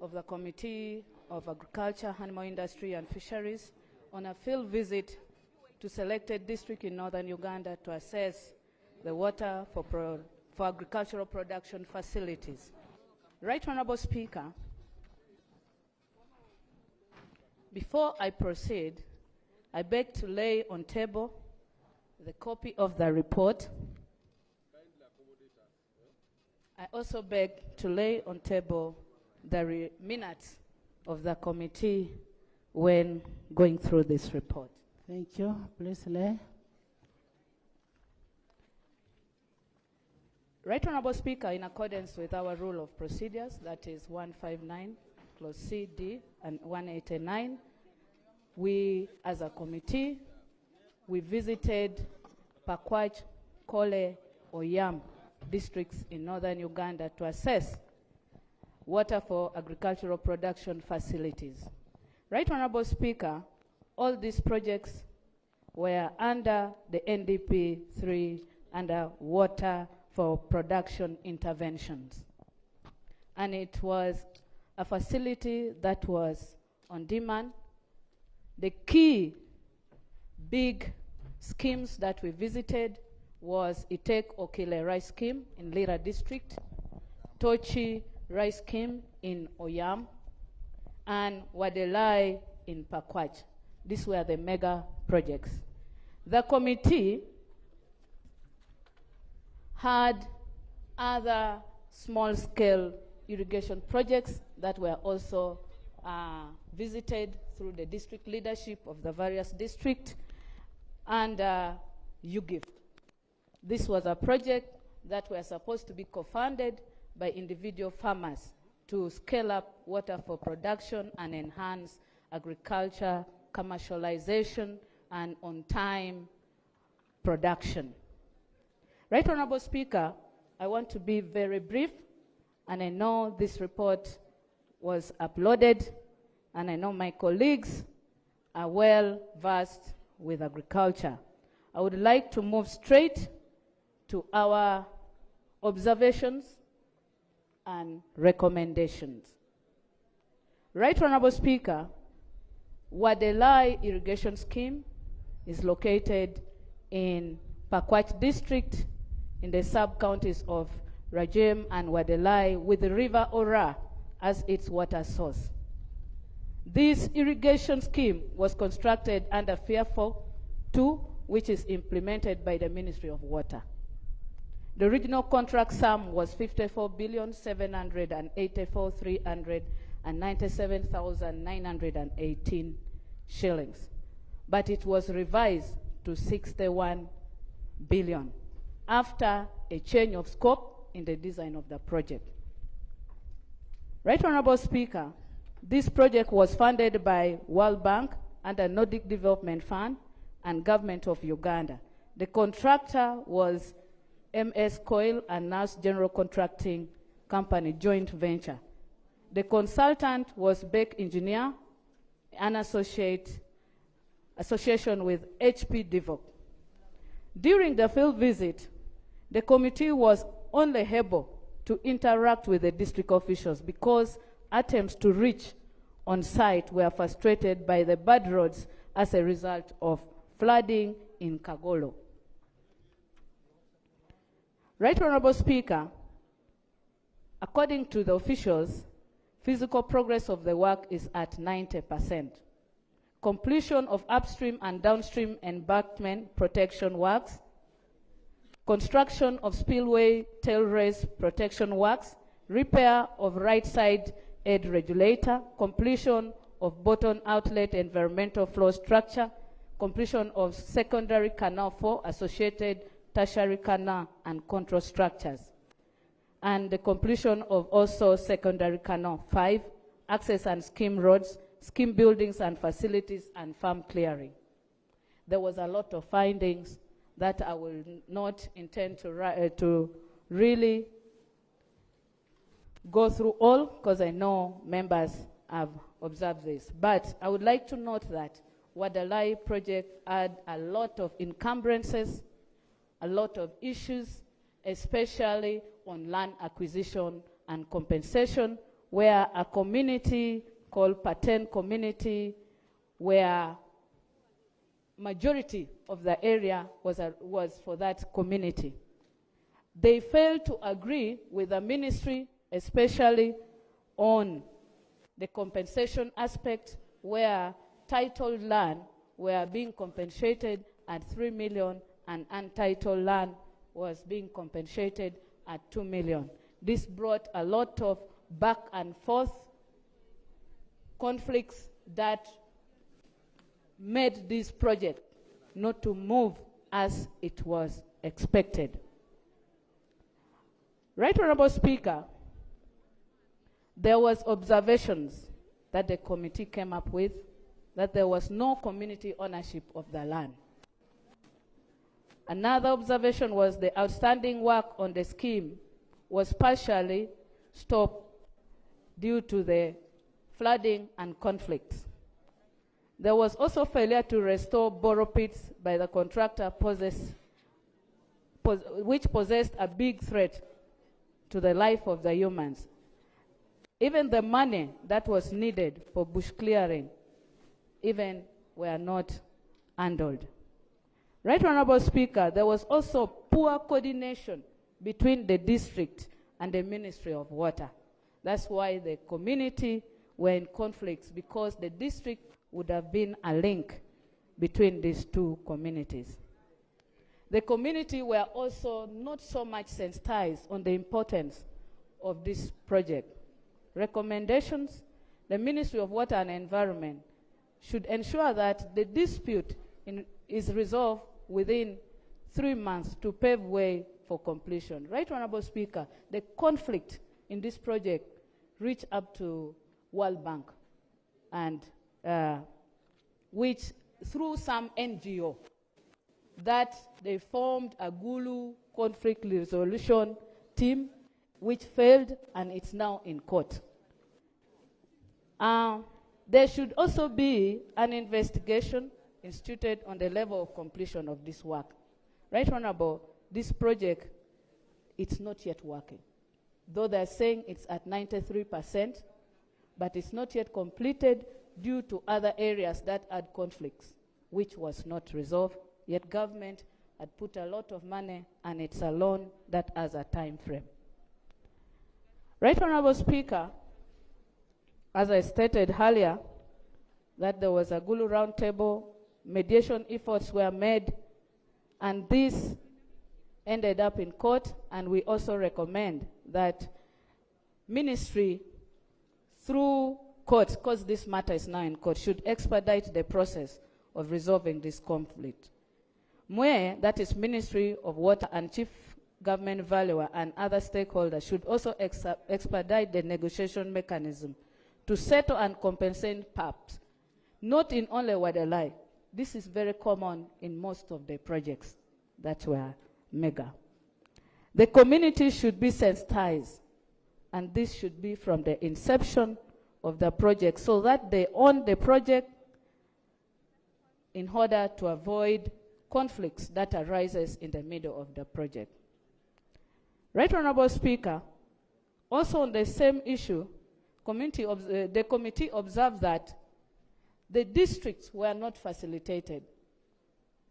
of the Committee of Agriculture, Animal Industry and Fisheries on a field visit to selected district in Northern Uganda to assess the water for agricultural production facilities. Right Honorable Speaker, before I proceed, I beg to lay on table the copy of the report. I also beg to lay on table the minutes of the committee when going through this report. Thank you. Please lay. Right Honorable Speaker, in accordance with our rule of procedures, that is 159, clause C, D, and 189, we, as a committee, we visited Pakwach, Kole, Oyam districts in Northern Uganda to assess water for agricultural production facilities. Right Honorable Speaker, all these projects were under the NDP 3 under water for production interventions. And it was a facility that was on demand. The key big schemes that we visited was Itek Okile Rice Scheme in Lira District, Tochi Rice Scheme in Oyam, and Wadelai in Pakwach. These were the mega projects. The committee had other small-scale irrigation projects that were also visited through the district leadership of the various districts and UGIFT. This was a project that was supposed to be co-funded by individual farmers to scale up water for production and enhance agriculture, commercialization, and on-time production. Right Honorable Speaker, I want to be very brief, and I know this report was uploaded, and I know my colleagues are well versed with agriculture. I would like to move straight to our observations and recommendations. Right Honorable Speaker, Wadelai Irrigation Scheme is located in Pakwach District in the sub-counties of Rajem and Wadelai with the River Ora as its water source. This irrigation scheme was constructed under FAIRFOL 2, which is implemented by the Ministry of Water. The original contract sum was 54,784,397,918 shillings, but it was revised to 61 billion after a change of scope in the design of the project. Right Honorable Speaker, this project was funded by World Bank under Nordic Development Fund and Government of Uganda. The contractor was MS Coil and NAS General Contracting Company joint venture. The consultant was Beck Engineer, an association with HP Devoc. During the field visit, the committee was only able to interact with the district officials because attempts to reach on site were frustrated by the bad roads as a result of flooding in Kagolo. Right Honorable Speaker, according to the officials, physical progress of the work is at 90%. Completion of upstream and downstream embankment protection works, construction of spillway tailrace protection works, repair of right side aid regulator, completion of bottom outlet environmental flow structure, completion of secondary canal 4 associated tertiary canal and control structures, and the completion of also secondary canal 5, access and scheme roads, scheme buildings and facilities, and farm clearing. There was a lot of findings that I will not intend to really go through all, because I know members have observed this. But I would like to note that Wadelai project had a lot of encumbrances, a lot of issues, especially on land acquisition and compensation, where a community called Paten community, where majority of the area was for that community. They failed to agree with the ministry, especially on the compensation aspect, where titled land were being compensated at 3 million and untitled land was being compensated at 2 million. This brought a lot of back and forth conflicts that made this project not to move as it was expected. Right Honorable Speaker, there was observations that the committee came up with that there was no community ownership of the land. Another observation was the outstanding work on the scheme was partially stopped due to the flooding and conflicts. There was also failure to restore borrow pits by the contractor which posed a big threat to the life of the humans. Even the money that was needed for bush clearing even were not handled. Right Honorable Speaker, there was also poor coordination between the district and the Ministry of Water. That's why the community were in conflicts, because the district would have been a link between these two communities. The community were also not so much sensitized on the importance of this project. Recommendations: the Ministry of Water and Environment should ensure that the dispute is resolved within 3 months to pave way for completion. Right Honorable Speaker, the conflict in this project reached up to World Bank, and which through some NGO that they formed a Gulu conflict resolution team, which failed, and it's now in court. There should also be an investigation instituted on the level of completion of this work. Right Honorable, this project, it's not yet working. Though they're saying it's at 93%, but it's not yet completed due to other areas that had conflicts, which was not resolved, yet government had put a lot of money, and it's a loan that has a time frame. Right Honorable Speaker, as I stated earlier, that there was a Gulu roundtable, mediation efforts were made, and this ended up in court, and we also recommend that ministry through court, because this matter is now in court, should expedite the process of resolving this conflict. MWE, that is Ministry of Water, and Chief Government Valuer and other stakeholders should also expedite the negotiation mechanism to settle and compensate PAPs, not in only Wadalai. This is very common in most of the projects that were mega. The community should be sensitized, and this should be from the inception of the project so that they own the project in order to avoid conflicts that arises in the middle of the project. Right Honorable Speaker, also on the same issue, the committee observed that the districts were not facilitated.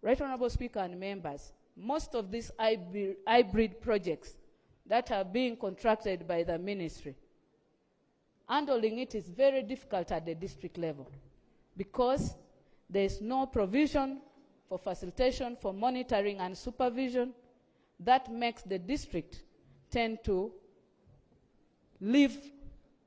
Right Honorable Speaker and members, most of these hybrid projects that are being contracted by the ministry, handling it is very difficult at the district level because there is no provision for facilitation, for monitoring and supervision. That makes the district tend to leave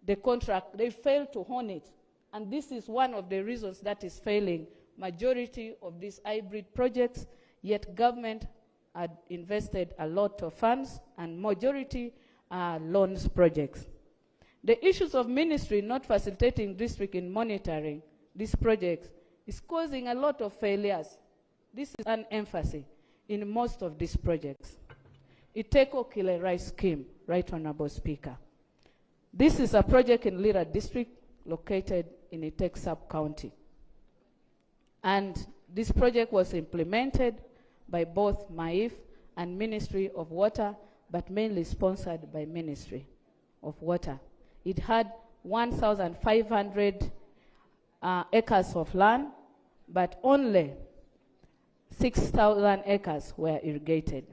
the contract. They fail to own it. And this is one of the reasons that is failing majority of these hybrid projects, yet government had invested a lot of funds and majority are loans projects. The issues of ministry not facilitating district in monitoring these projects is causing a lot of failures. This is an emphasis in most of these projects. Iteko Kile Rice Scheme, Right Honorable Speaker. This is a project in Lira District located in Itek Sub-County. And this project was implemented by both MAIF and Ministry of Water, but mainly sponsored by Ministry of Water. It had 1,500 acres of land, but only 6,000 acres were irrigated.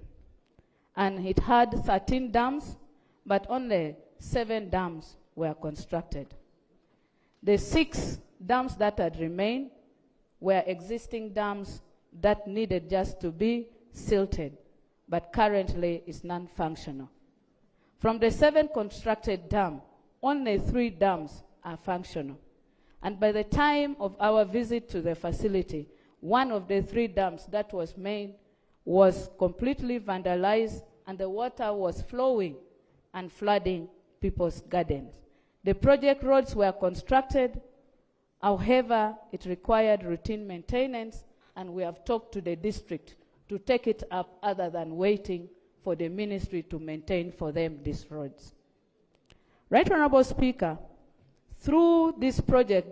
And it had 13 dams, but only 7 dams were constructed. The 6 dams that had remained were existing dams that needed just to be silted, but currently is non-functional. From the 7 constructed dams, only 3 dams are functional. And by the time of our visit to the facility, one of the 3 dams that was made was completely vandalized, and the water was flowing and flooding people's gardens. The project roads were constructed, however, it required routine maintenance, and we have talked to the district to take it up other than waiting for the ministry to maintain for them these roads. Right Honorable Speaker, through this project,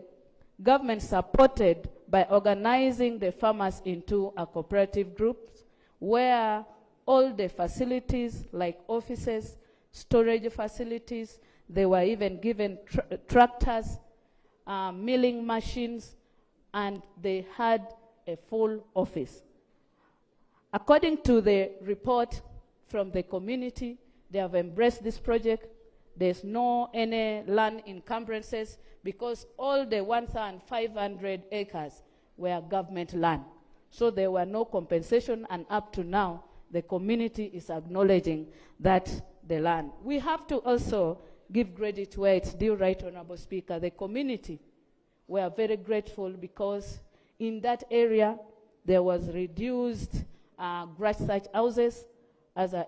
government supported by organizing the farmers into a cooperative groups where all the facilities like offices, storage facilities, they were even given tractors, milling machines, and they had a full office. According to the report from the community, they have embraced this project. There's no any land encumbrances because all the 1,500 acres were government land. So there were no compensation, and up to now, the community is acknowledging that the land. We have to also give credit where it's due, Right Honorable Speaker. The community were very grateful because in that area, there was reduced grass thatch houses as a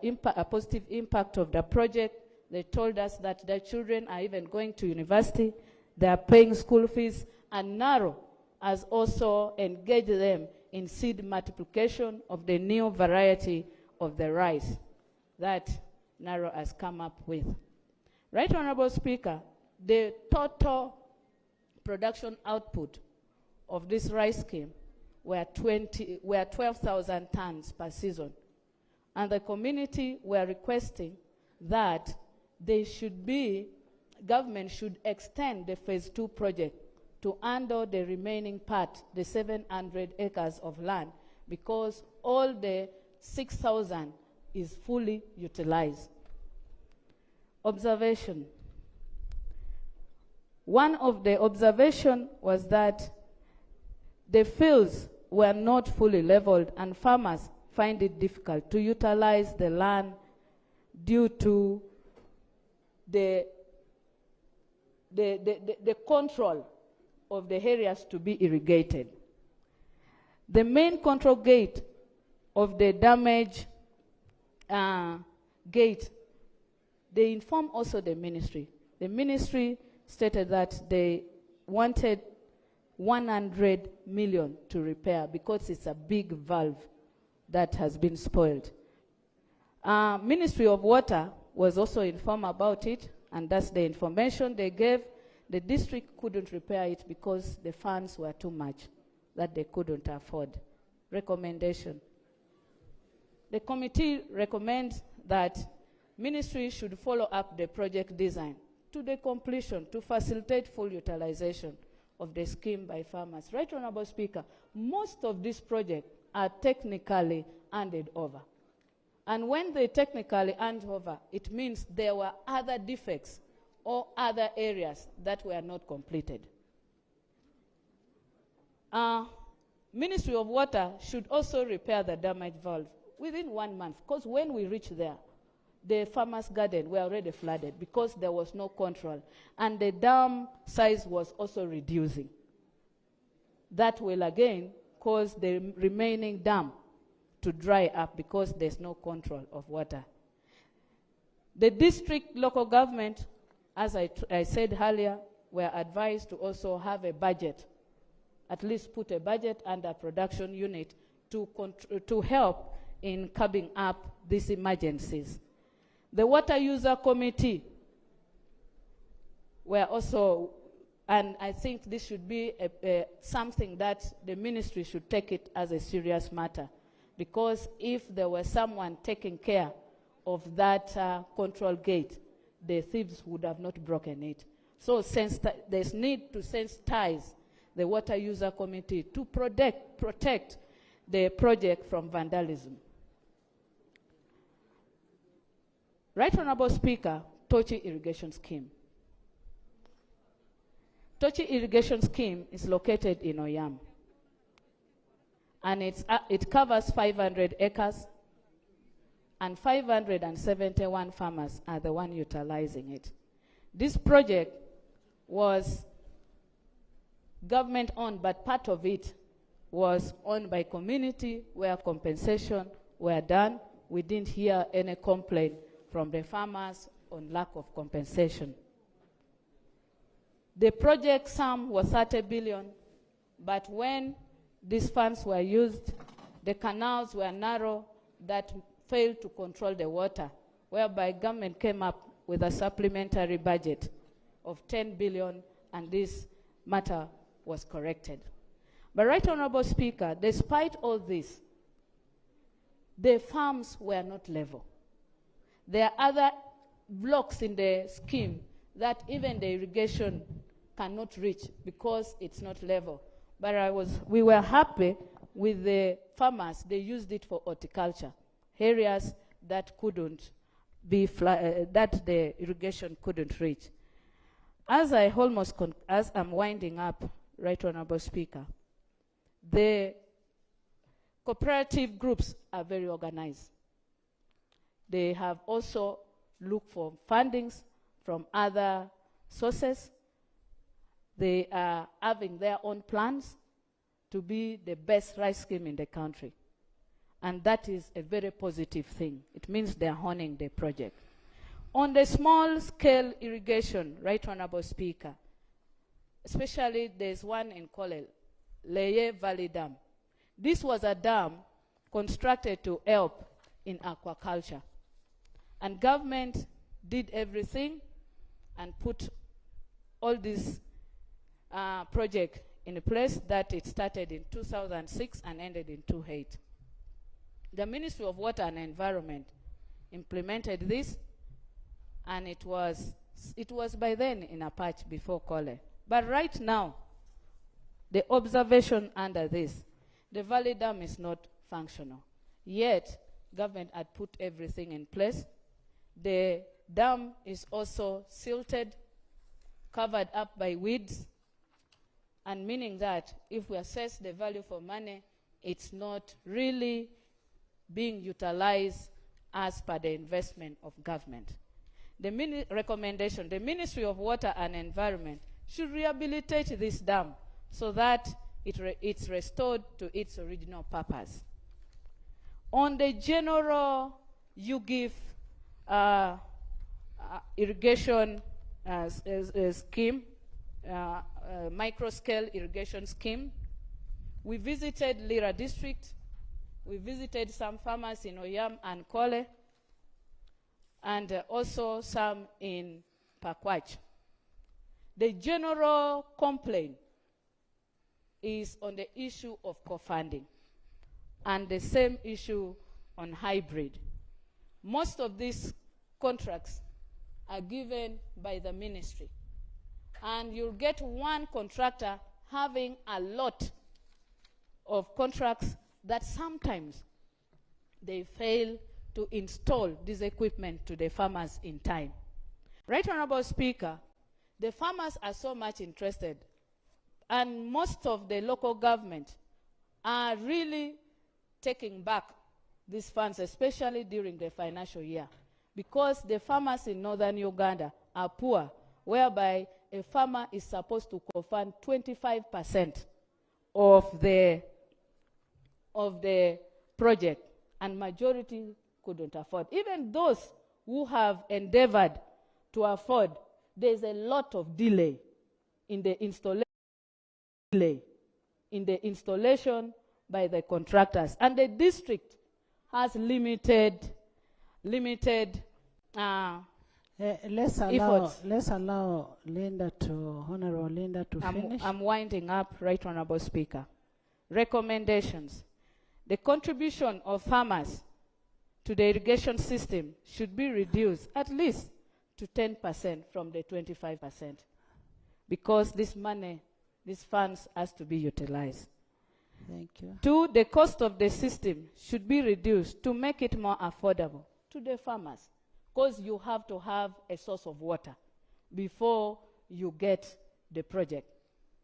positive impact of the project. They told us that their children are even going to university, they are paying school fees, and NARO has also engaged them in seed multiplication of the new variety of the rice that NARO has come up with. Right Honorable Speaker, the total production output of this rice scheme were 12,000 tons per season. And the community were requesting that they should be government should extend the phase 2 project to handle the remaining part, the 700 acres of land, because all the 6,000 is fully utilized. Observation. One of the observations was that the fields were not fully leveled and farmers find it difficult to utilize the land due to the control of the areas to be irrigated. The main control gate of the damaged gate, they informed also the ministry. The ministry stated that they wanted 100 million to repair because it's a big valve that has been spoiled. Ministry of Water was also informed about it, and that's the information they gave. The district couldn't repair it because the funds were too much that they couldn't afford. Recommendation. The committee recommends that ministry should follow up the project design to the completion to facilitate full utilization of the scheme by farmers. Right, Honorable Speaker, most of these projects are technically handed over. And when they technically hand over, it means there were other defects or other areas that were not completed. Ministry of Water should also repair the damaged valve within 1 month, because when we reach there, the farmers' garden were already flooded because there was no control, and the dam size was also reducing. That will again cause the remaining dam to dry up because there's no control of water. The district local government, as I said earlier, were advised to also have a budget, at least put a budget under production unit to help in curbing up these emergencies. The Water User Committee were also, and I think this should be something that the ministry should take it as a serious matter, because if there was someone taking care of that control gate, the thieves would have not broken it. So there's need to sensitize the Water User Committee to protect the project from vandalism. Right Honorable Speaker, Tochi Irrigation Scheme. Tochi Irrigation Scheme is located in Oyam, and it covers 500 acres, and 571 farmers are the one utilizing it. This project was government-owned, but part of it was owned by community where compensation were done. We didn't hear any complaint from the farmers on lack of compensation. The project sum was 30 billion, but when these funds were used, the canals were narrow that failed to control the water, whereby government came up with a supplementary budget of 10 billion, and this matter was corrected. But Right Honorable Speaker, despite all this, the farms were not level. There are other blocks in the scheme that even the irrigation cannot reach because it's not level. But we were happy with the farmers. They used it for horticulture, areas that couldn't be that the irrigation couldn't reach. As I'm winding up, Right Honorable Speaker, the cooperative groups are very organized. They have also looked for fundings from other sources. They are having their own plans to be the best rice scheme in the country. And that is a very positive thing. It means they're honing the project. On the small-scale irrigation, Right Honorable Speaker, especially there's one in Kolel, Leye Valley Dam. This was a dam constructed to help in aquaculture. And government did everything and put all this project in a place that it started in 2006 and ended in 2008. The Ministry of Water and Environment implemented this, and it was It was by then in a patch before Kole. But right now, the observation under this, the Valley Dam is not functional. Yet, government had put everything in place. The dam is also silted, covered up by weeds, and meaning that if we assess the value for money, it's not really being utilized as per the investment of government. The recommendation, the Ministry of Water and Environment should rehabilitate this dam so that it's restored to its original purpose. On the general UGIF irrigation scheme, micro-scale irrigation scheme, we visited Lira district, we visited some farmers in Oyam and Kole, and also some in Pakwach. The general complaint is on the issue of co-funding and the same issue on hybrid. Most of these contracts are given by the ministry, and you'll get one contractor having a lot of contracts that sometimes they fail to install this equipment to the farmers in time. Right Honorable Speaker, the farmers are so much interested, and most of the local government are really taking back these funds, especially during the financial year, because the farmers in northern Uganda are poor, whereby a farmer is supposed to co-fund 25% of the project, and majority couldn't afford. Even those who have endeavored to afford, there's a lot of delay in the installation by the contractors, and the district has limited let's allow Linda to, Honorable Linda, to finish. I'm winding up, Right Honorable Speaker. Recommendations. The contribution of farmers to the irrigation system should be reduced at least to 10% from the 25%, because this money, these funds has to be utilized. Thank you. 2, the cost of the system should be reduced to make it more affordable to the farmers, because you have to have a source of water before you get the project.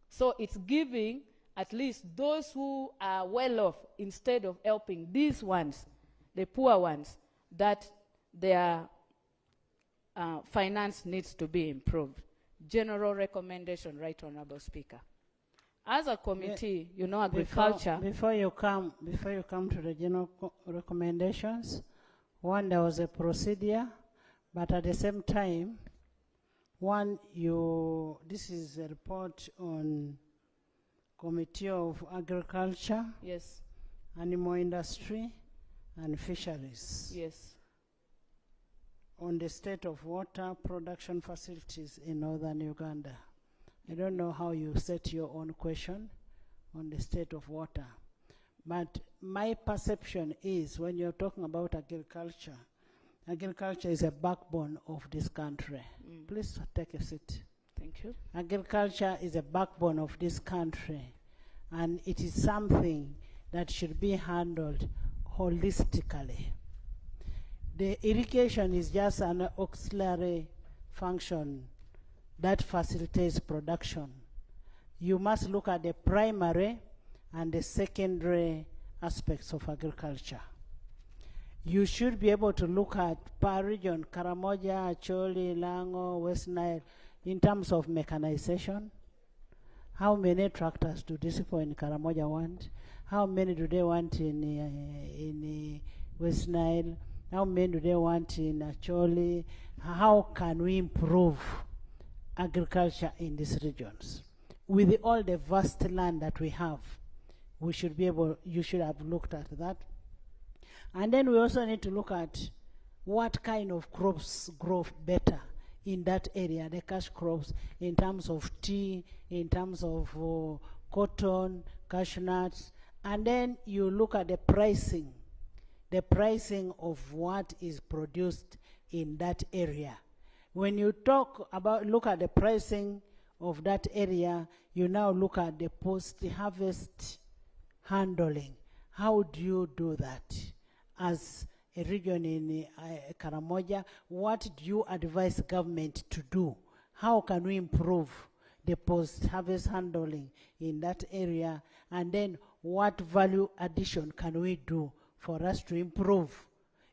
So it's giving at least those who are well off, instead of helping these ones, the poor ones, that their finance needs to be improved. General recommendation, Right Honorable Speaker. As a committee, you know, agriculture. Before you come to the general recommendations, one, there was a procedure, but at the same time, this is a report on Committee of Agriculture, yes, Animal Industry, and Fisheries. Yes. On the state of water production facilities in northern Uganda. I don't know how you set your own question on the state of water, but my perception is when you're talking about agriculture, agriculture is a backbone of this country. Please take a seat. Thank you. Agriculture is a backbone of this country, and it is something that should be handled holistically. The irrigation is just an auxiliary function that facilitates production. You must look at the primary and the secondary aspects of agriculture. You should be able to look at per region, Karamoja, Acholi, Lango, West Nile, in terms of mechanization. How many tractors do these people in Karamoja want? How many do they want in West Nile? How many do they want in Acholi? How can we improve agriculture in these regions? With all the vast land that we have, you should have looked at that. And then we also need to look at what kind of crops grow better in that area, the cash crops, in terms of tea, in terms of cotton, cashew nuts, and then you look at the pricing of what is produced in that area. When you look at the pricing of that area, you now look at the post-harvest handling. How do you do that? As a region in Karamoja, what do you advise government to do? How can we improve the post-harvest handling in that area? And then what value addition can we do for us to improve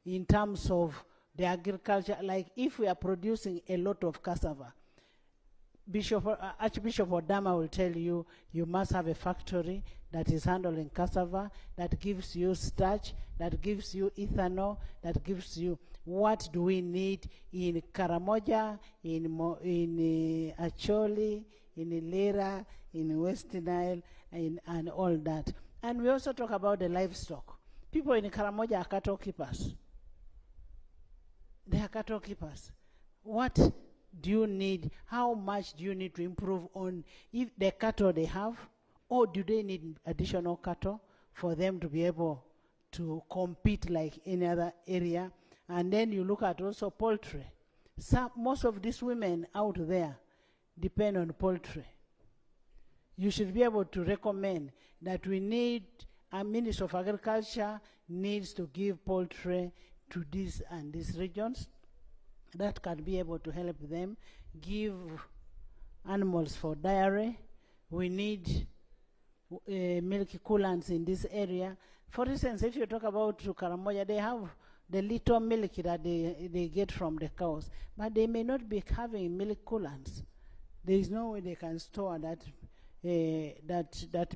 in terms of the agriculture? Like if we are producing a lot of cassava, Archbishop Odama will tell you, you must have a factory that is handling cassava, that gives you starch, that gives you ethanol, that gives you. What do we need in Karamoja, in Acholi, in Lira, in West Nile, and all that? And we also talk about the livestock. People in Karamoja are cattle keepers. They are cattle keepers. What do you need? How much do you need to improve on if the cattle they have, or do they need additional cattle for them to be able to compete like any other area? And then you look at also poultry. Most of these women out there depend on poultry. You should be able to recommend that we need, a Minister of Agriculture needs to give poultry to these and these regions that can be able to help them give animals for dairy. We need milk coolants in this area. For instance, if you talk about Karamoja, they have the little milk that they get from the cows, but they may not be having milk coolants. There is no way they can store that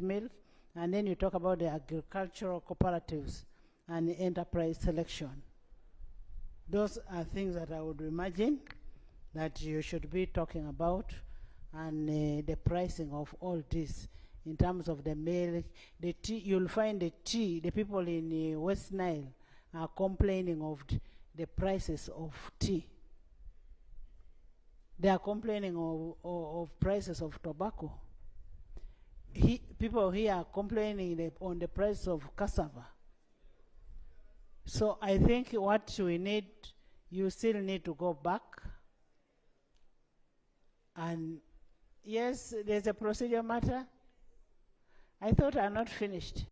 milk. And then you talk about the agricultural cooperatives and enterprise selection. Those are things that I would imagine that you should be talking about, and the pricing of all this in terms of the milk, the tea. You'll find the tea, the people in West Nile are complaining of the prices of tea. They are complaining of prices of tobacco. People here are complaining on the price of cassava. So I think what we need, you still need to go back. And yes, there's a procedure matter. I thought I'm not finished.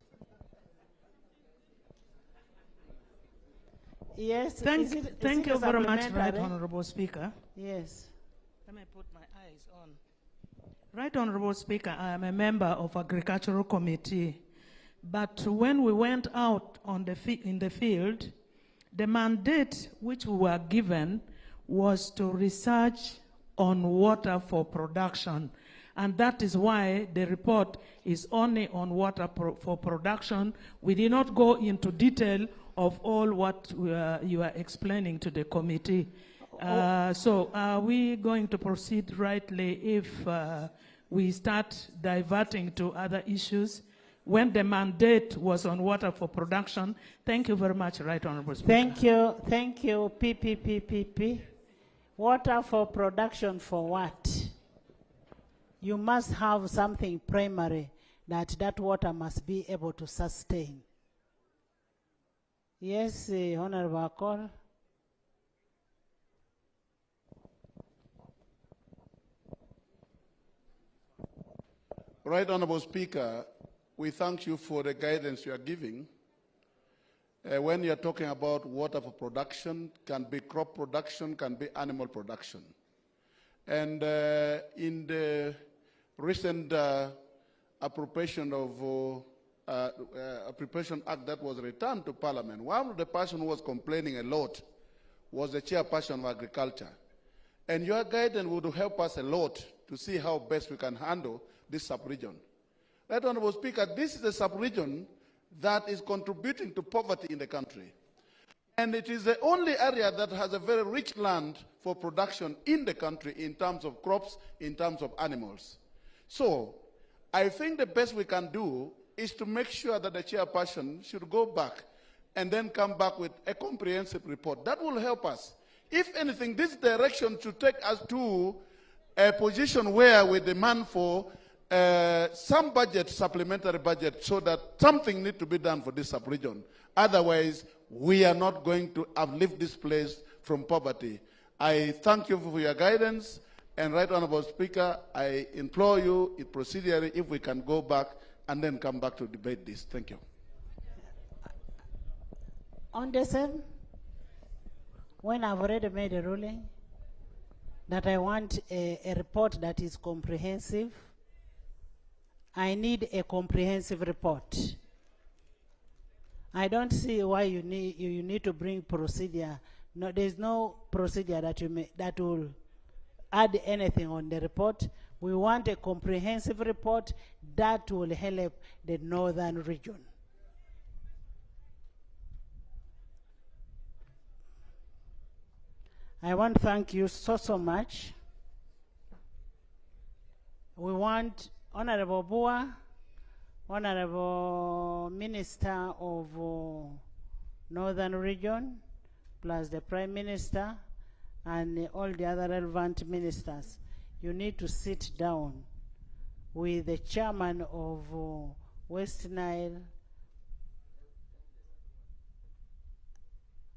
Yes. Thank you very much, Right Honorable Speaker. Yes. Let me put my eyes on. Right Honorable Speaker, I am a member of Agricultural Committee. But when we went out in the field, the mandate which we were given was to research on water for production. And that is why the report is only on water for production. We did not go into detail of all what you are explaining to the committee. So are we going to proceed rightly if we start diverting to other issues when the mandate was on water for production? Thank you very much, Right Honorable Speaker. Thank you, PPPPP. Water for production for what? You must have something primary that water must be able to sustain. Yes, Honorable Akol. Right Honorable Speaker, we thank you for the guidance you are giving. When you're talking about water for production, can be crop production, can be animal production. And in the recent appropriation of appropriation act that was returned to Parliament, one of the person who was complaining a lot was the chairperson of agriculture. And your guidance would help us a lot to see how best we can handle this sub-region. Right Honorable Speaker, this is a sub-region that is contributing to poverty in the country. And it is the only area that has a very rich land for production in the country in terms of crops, in terms of animals. So I think the best we can do is to make sure that the chairperson should go back and then come back with a comprehensive report. That will help us. If anything, this direction should take us to a position where we demand for some budget, supplementary budget, so that something needs to be done for this sub-region. Otherwise, we are not going to uplift this place from poverty. I thank you for your guidance, and Right Honorable Speaker, I implore you, procedurally, if we can go back and then come back to debate this. Thank you. On the same, when I've already made a ruling that I want a report that is comprehensive, I need a comprehensive report. I don't see why you need to bring procedure. No, there's no procedure that will add anything on the report. We want a comprehensive report that will help the northern region. I want to thank you so much. We want Honorable Bua, Honorable Minister of Northern Region, plus the Prime Minister and all the other relevant ministers. You need to sit down with the chairman of West Nile,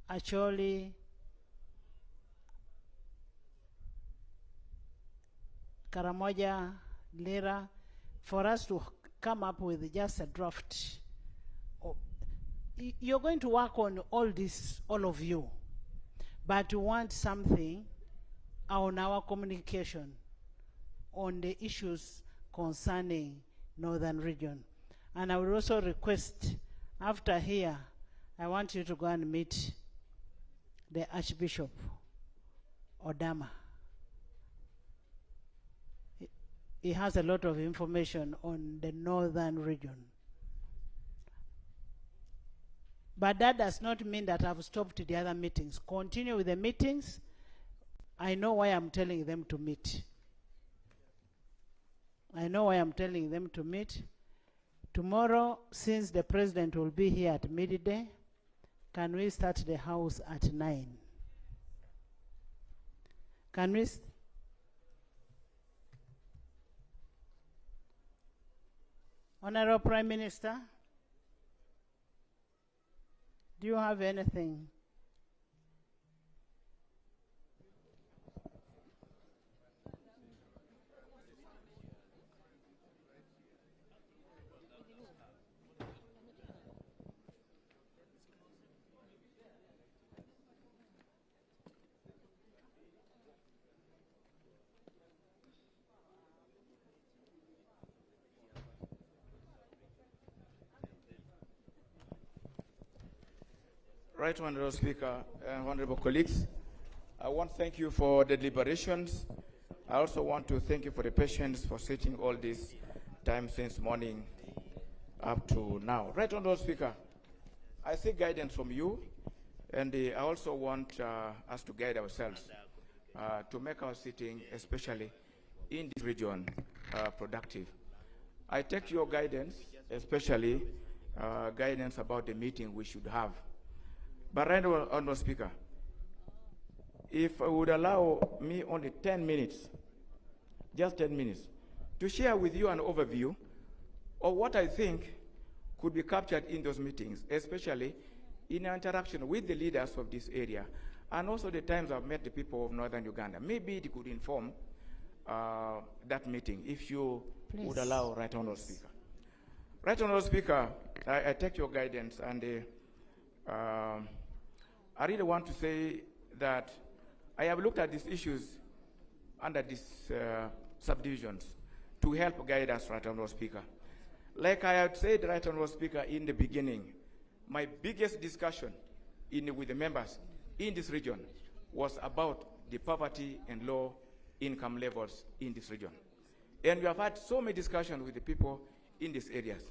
actually Karamoja, Lira, for us to come up with just a draft. You're going to work on all this, all of you, but you want something on our communication on the issues concerning Northern Region. And I will also request, after here, I want you to go and meet the Archbishop Odama. He has a lot of information on the Northern Region. But that does not mean that I've stopped the other meetings. Continue with the meetings. I know why I'm telling them to meet. I know why I'm telling them to meet. Tomorrow, since the president will be here at midday, can we start the house at 9? Can we? Honorable Prime Minister, do you have anything? Right Honorable Speaker, honorable colleagues, I want to thank you for the deliberations. I also want to thank you for the patience for sitting all this time since morning up to now. Right Honorable Speaker, I seek guidance from you, and I also want us to guide ourselves to make our sitting, especially in this region, productive. I take your guidance, especially guidance about the meeting we should have. But right Honorable Speaker, if I would allow me only 10 minutes, just 10 minutes, to share with you an overview of what I think could be captured in those meetings, especially in our interaction with the leaders of this area, and also the times I've met the people of Northern Uganda. Maybe it could inform that meeting, if you would allow, Right Honorable Speaker. Right Honorable Speaker, I take your guidance, and I really want to say that I have looked at these issues under these subdivisions to help guide us, Right Honorable Speaker. Like I had said, Right Honorable Speaker, in the beginning, my biggest discussion with the members in this region was about the poverty and low income levels in this region. And we have had so many discussions with the people in these areas.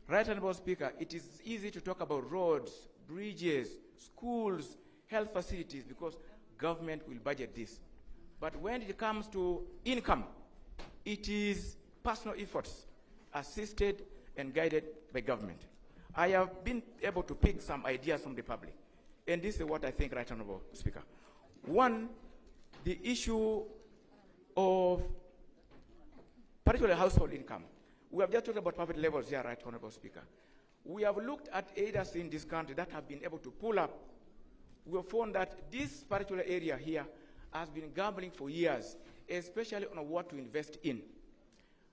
Right Honorable Speaker, it is easy to talk about roads, bridges, schools, health facilities, because government will budget this. But when it comes to income, it is personal efforts assisted and guided by government. I have been able to pick some ideas from the public, and this is what I think, Right Honorable Speaker. One, the issue of particularly household income. We have just talked about poverty levels here, Right Honorable Speaker. We have looked at areas in this country that have been able to pull up. We have found that this particular area here has been gambling for years, especially on what to invest in.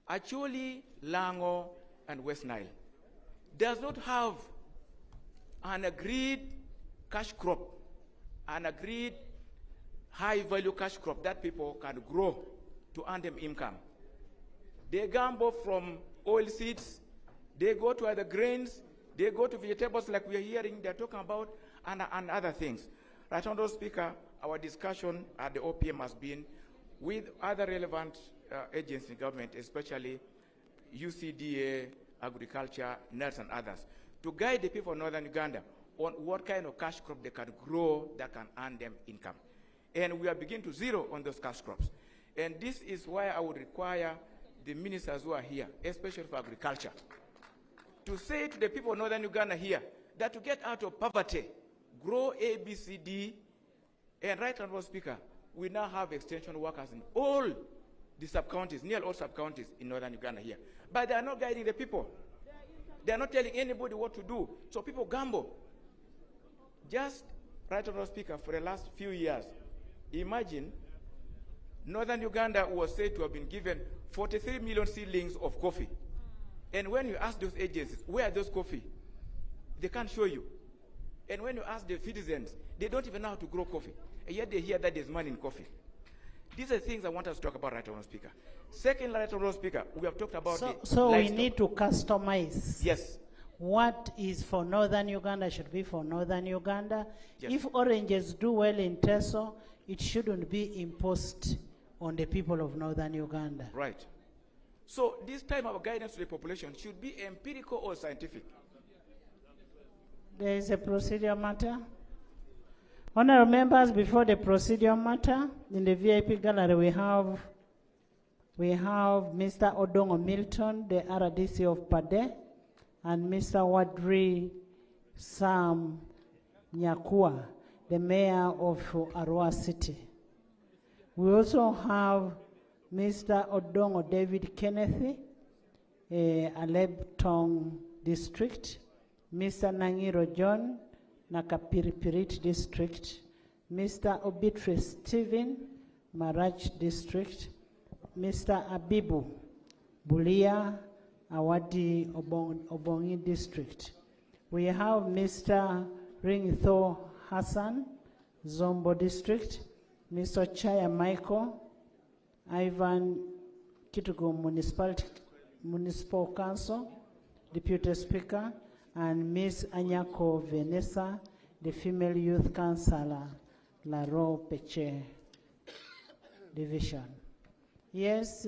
Actually, Lango and West Nile does not have an agreed cash crop, an agreed high-value cash crop that people can grow to earn them income. They gamble from oil seeds, they go to other grains, they go to vegetables like we are hearing they're talking about, and other things. Right, Honorable Speaker, our discussion at the OPM has been with other relevant agencies in government, especially UCDA, agriculture, NERS, and others, to guide the people of Northern Uganda on what kind of cash crop they can grow that can earn them income. And we are beginning to zero on those cash crops. And this is why I would require the ministers who are here, especially for agriculture, to say to the people of Northern Uganda here that to get out of poverty, grow A, B, C, D, and Right Honorable Speaker, we now have extension workers in all the sub-counties, near all sub-counties in Northern Uganda here. But they are not guiding the people. They are not telling anybody what to do. So people gamble. Just, Right Honorable Speaker, for the last few years, imagine Northern Uganda was said to have been given 43 million seedlings of coffee. And when you ask those agencies, where are those coffee? They can't show you. And when you ask the citizens, they don't even know how to grow coffee. And yet they hear that there's money in coffee. These are things I want us to talk about, Right Honorable Speaker. Second, Right Honorable Speaker, we have talked about So we need to customize. Yes. What is for Northern Uganda should be for Northern Uganda. Yes. If oranges do well in Teso, it shouldn't be imposed on the people of Northern Uganda. Right. So this time our guidance to the population should be empirical or scientific. There is a procedure matter. Honorable members, before the procedure matter, in the VIP gallery we have Mr. Odongo Milton, the RDC of Pade, and Mr. Wadri Sam Nyakua, the mayor of Arua City. We also have Mr. Odongo David Kenneth, Aleb Tong District, Mr. Nangiro John, Nakapiripirit District, Mr. Obitri Stephen, Marach District, Mr. Abibu Bulia, Awadi Obongi District. We have Mr. Ringtho Hassan, Zombo District, Mr. Chaya Michael, Ivan Kitugu Municipal Council, Deputy Speaker, and Ms. Anyako Vanessa, the Female Youth Councillor, Laro Peche Division. Yes.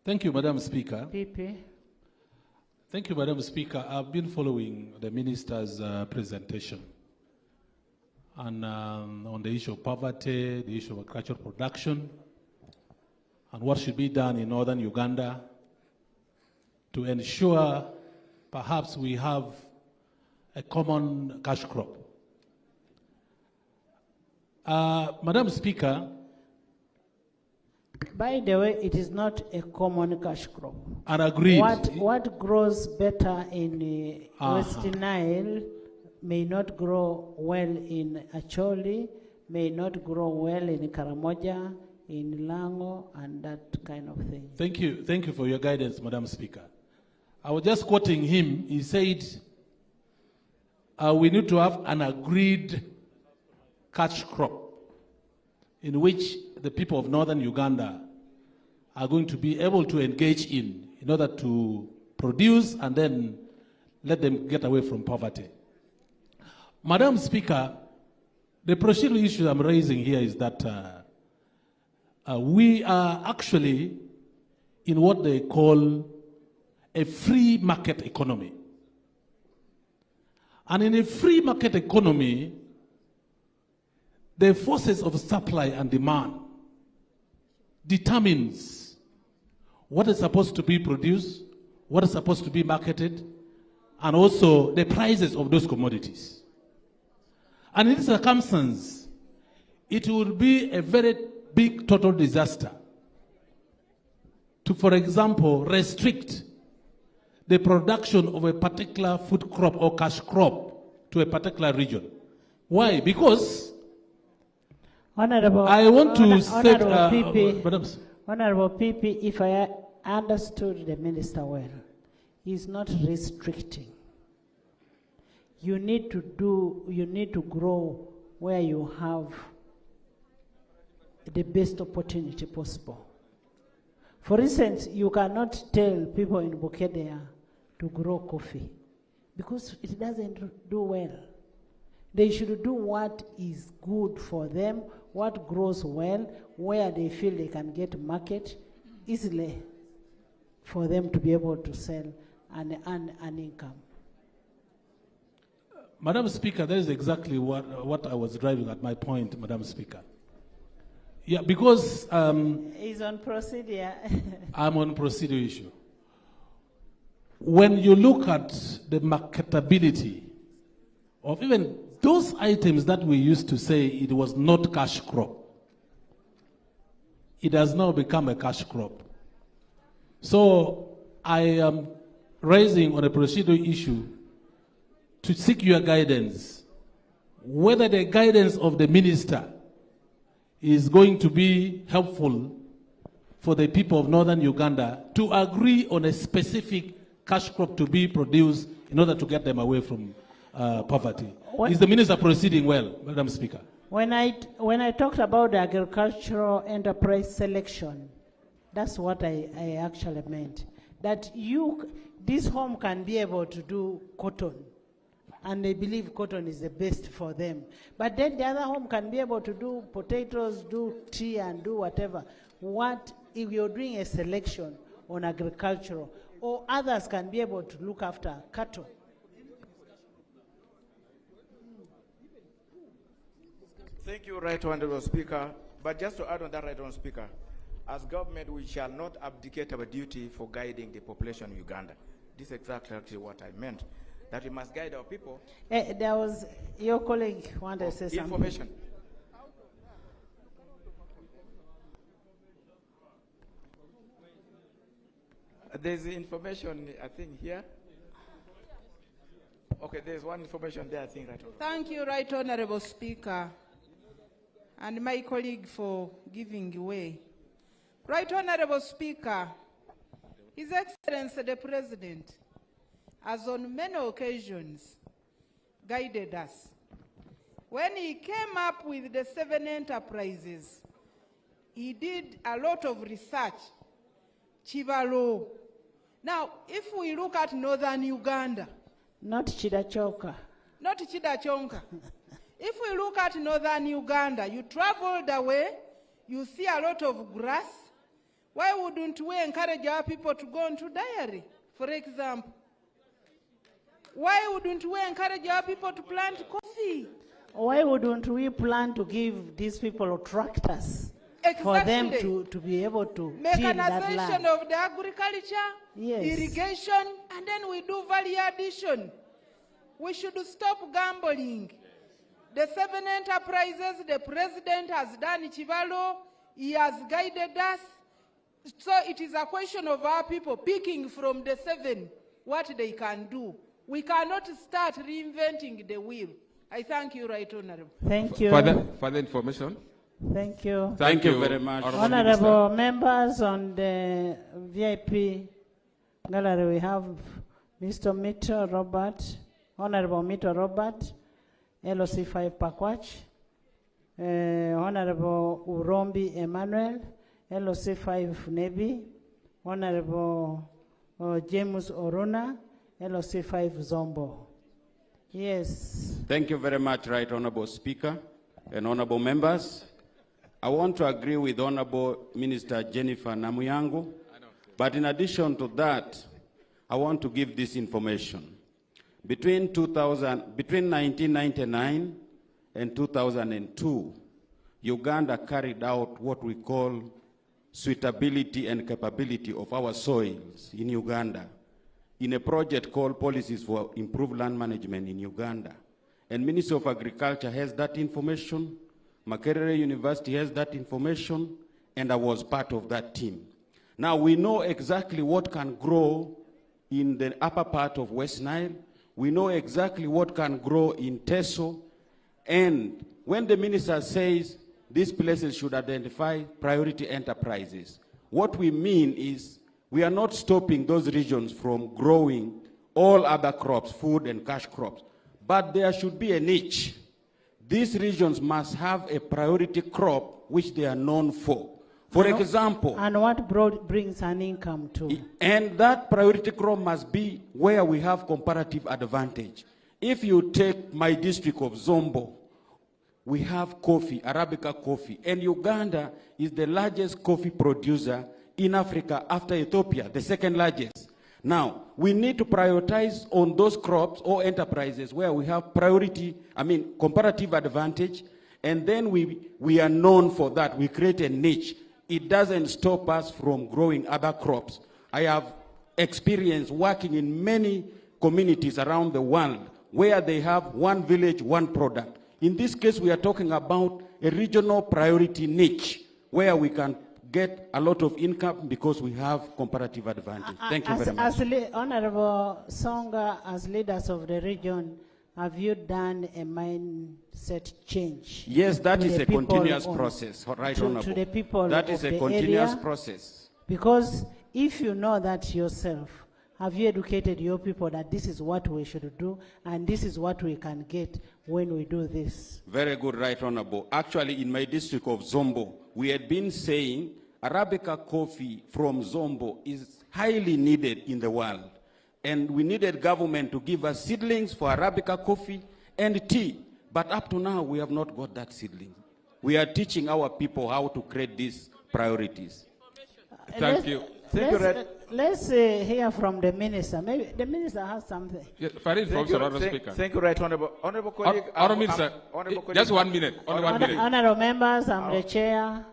Thank you, Madam Speaker. PP. Thank you, Madam Speaker. I've been following the Minister's presentation on the issue of poverty, the issue of agricultural production, and what should be done in Northern Uganda to ensure perhaps we have a common cash crop. Madam Speaker. By the way, it is not a common cash crop. And agreed. What grows better in West Nile may not grow well in Acholi, may not grow well in Karamoja, in Lango, and that kind of thing. Thank you. Thank you for your guidance, Madam Speaker. I was just quoting him. He said, we need to have an agreed cash crop in which the people of Northern Uganda are going to be able to engage in order to produce and then let them get away from poverty. Madam Speaker, the procedural issue I'm raising here is that we are actually in what they call a free market economy. And in a free market economy, the forces of supply and demand determines what is supposed to be produced, what is supposed to be marketed, and also the prices of those commodities. And in this circumstance, it would be a very big total disaster to, for example, restrict the production of a particular food crop or cash crop to a particular region. Why? Because Honorable, I want to set, Honorable PP, if I understood the minister well, he's not restricting. You need to grow where you have the best opportunity possible. For instance, you cannot tell people in Bukedea to grow coffee because it doesn't do well. They should do what is good for them, what grows well, where they feel they can get market easily for them to be able to sell and earn an income. Madam Speaker, that is exactly what I was driving at my point, Madam Speaker. Yeah, because He's on procedure. I'm on procedure issue. When you look at the marketability of even those items that we used to say it was not cash crop, it has now become a cash crop. So I am raising on a procedural issue to seek your guidance, whether the guidance of the minister is going to be helpful for the people of northern Uganda to agree on a specific cash crop to be produced in order to get them away from poverty. Is the minister proceeding well, Madam Speaker? When I talked about the agricultural enterprise selection, that's what I actually meant. That this home can be able to do cotton, and they believe cotton is the best for them. But then the other home can be able to do potatoes, do tea, and do whatever. What if you're doing a selection on agricultural, or others can be able to look after cattle? Thank you, Right Honorable Speaker. But just to add on that, Right Honorable Speaker, as government, we shall not abdicate our duty for guiding the population of Uganda. This is exactly what I meant, that we must guide our people. There was your colleague wanted to say something. Information. There's information, I think, here. Okay, there's one information there, I think, right. Thank you, Right Honorable Speaker, and my colleague for giving way. Right Honorable Speaker, His Excellency the President has on many occasions guided us. When he came up with the 7 enterprises, he did a lot of research. Chibalo. Now, if we look at northern Uganda, not Chidachoka. Not Chidachonka. If we look at northern Uganda, you traveled away, you see a lot of grass. Why wouldn't we encourage our people to go into dairy, for example? Why wouldn't we encourage our people to plant coffee? Why wouldn't we plan to give these people tractors for them to be able to till that land? Mechanization of the agriculture, yes, irrigation, and then we do value addition. We should stop gambling. The 7 enterprises the president has done Chivalo, he has guided us. So it is a question of our people picking from the 7 what they can do. We cannot start reinventing the wheel. I thank you, Right Honorable. Thank you. Further information? Thank you. Thank you very much. Honorable members on the VIP gallery, we have Mr. Mito Robert, Honorable Mito Robert, LOC 5 Pakwach, Honorable Urombi Emmanuel, LOC 5 Nebi, Honorable James Oruna, LOC 5 Zombo. Yes. Thank you very much, Right Honorable Speaker and honorable members. I want to agree with Honorable Minister Jennifer Namuyango, but in addition to that, I want to give this information. Between 1999 and 2002, Uganda carried out what we call suitability and capability of our soils in Uganda in a project called Policies for Improved Land Management in Uganda. And Ministry of Agriculture has that information, Makerere University has that information, and I was part of that team. Now we know exactly what can grow in the upper part of West Nile. We know exactly what can grow in Teso. And when the minister says these places should identify priority enterprises. What we mean is we are not stopping those regions from growing all other crops, food and cash crops, but there should be a niche. These regions must have a priority crop which they are known for. For example, and what brings an income too. And that priority crop must be where we have comparative advantage. If you take my district of Zombo, we have coffee, Arabica coffee, and Uganda is the largest coffee producer in Africa after Ethiopia, the second largest. Now, we need to prioritize on those crops or enterprises where we have comparative advantage, and then we are known for that. We create a niche. It doesn't stop us from growing other crops. I have experience working in many communities around the world where they have one village, one product. In this case, we are talking about a regional priority niche where we can get a lot of income because we have comparative advantage. Thank you very much. Honorable Songa, as leaders of the region, have you done a mindset change? Yes, that is a continuous process, right, Honorable? To the people that is of a the continuous area? process. Because if you know that yourself, have you educated your people that this is what we should do and this is what we can get when we do this? Very good, right, Honorable. Actually, in my district of Zombo, we had been saying Arabica coffee from Zombo is highly needed in the world. And we needed government to give us seedlings for Arabica coffee and tea. But up to now, we have not got that seedling. We are teaching our people how to create these priorities. Thank you. Let's hear from the minister. Maybe the minister has something. Yes, Farid, Honorable Speaker. Thank you, right, Honorable colleague. Minister, just 1 minute. Only 1 minute. Honorable members, I'm the chair.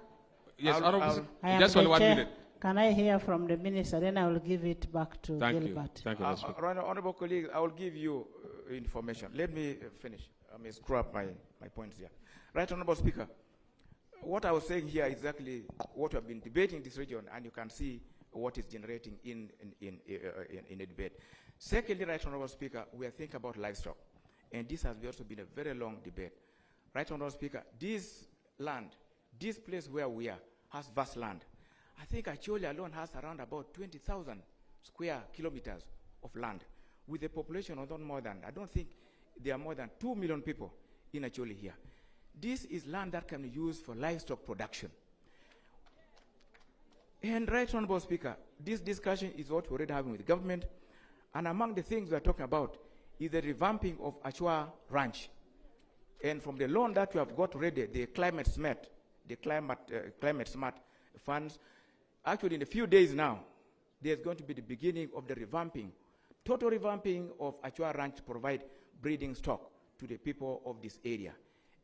Yes, I am just the only 1 chair. minute. Can I hear from the minister? Then I will give it back to Gilbert. Thank you, Honorable colleague, I will give you information. Let me finish. I may screw up my points here. Right, Honorable Speaker. What I was saying here is exactly what we have been debating in this region, and you can see what is generating in a debate. Secondly, right, Honorable Speaker, we are thinking about livestock, and this has also been a very long debate. Right, Honorable Speaker, this land, this place where we are, has vast land. I think Acholi alone has around about 20,000 square kilometers of land, with a population of not more than, I don't think there are more than 2 million people in Acholi here. This is land that can be used for livestock production. And right, Honorable Speaker, this discussion is what we're already having with the government. And among the things we're talking about is the revamping of Achua Ranch. And from the loan that we have got already, the climate smart funds, actually in a few days now, there's going to be the beginning of the revamping, total revamping of Achua Ranch to provide breeding stock to the people of this area,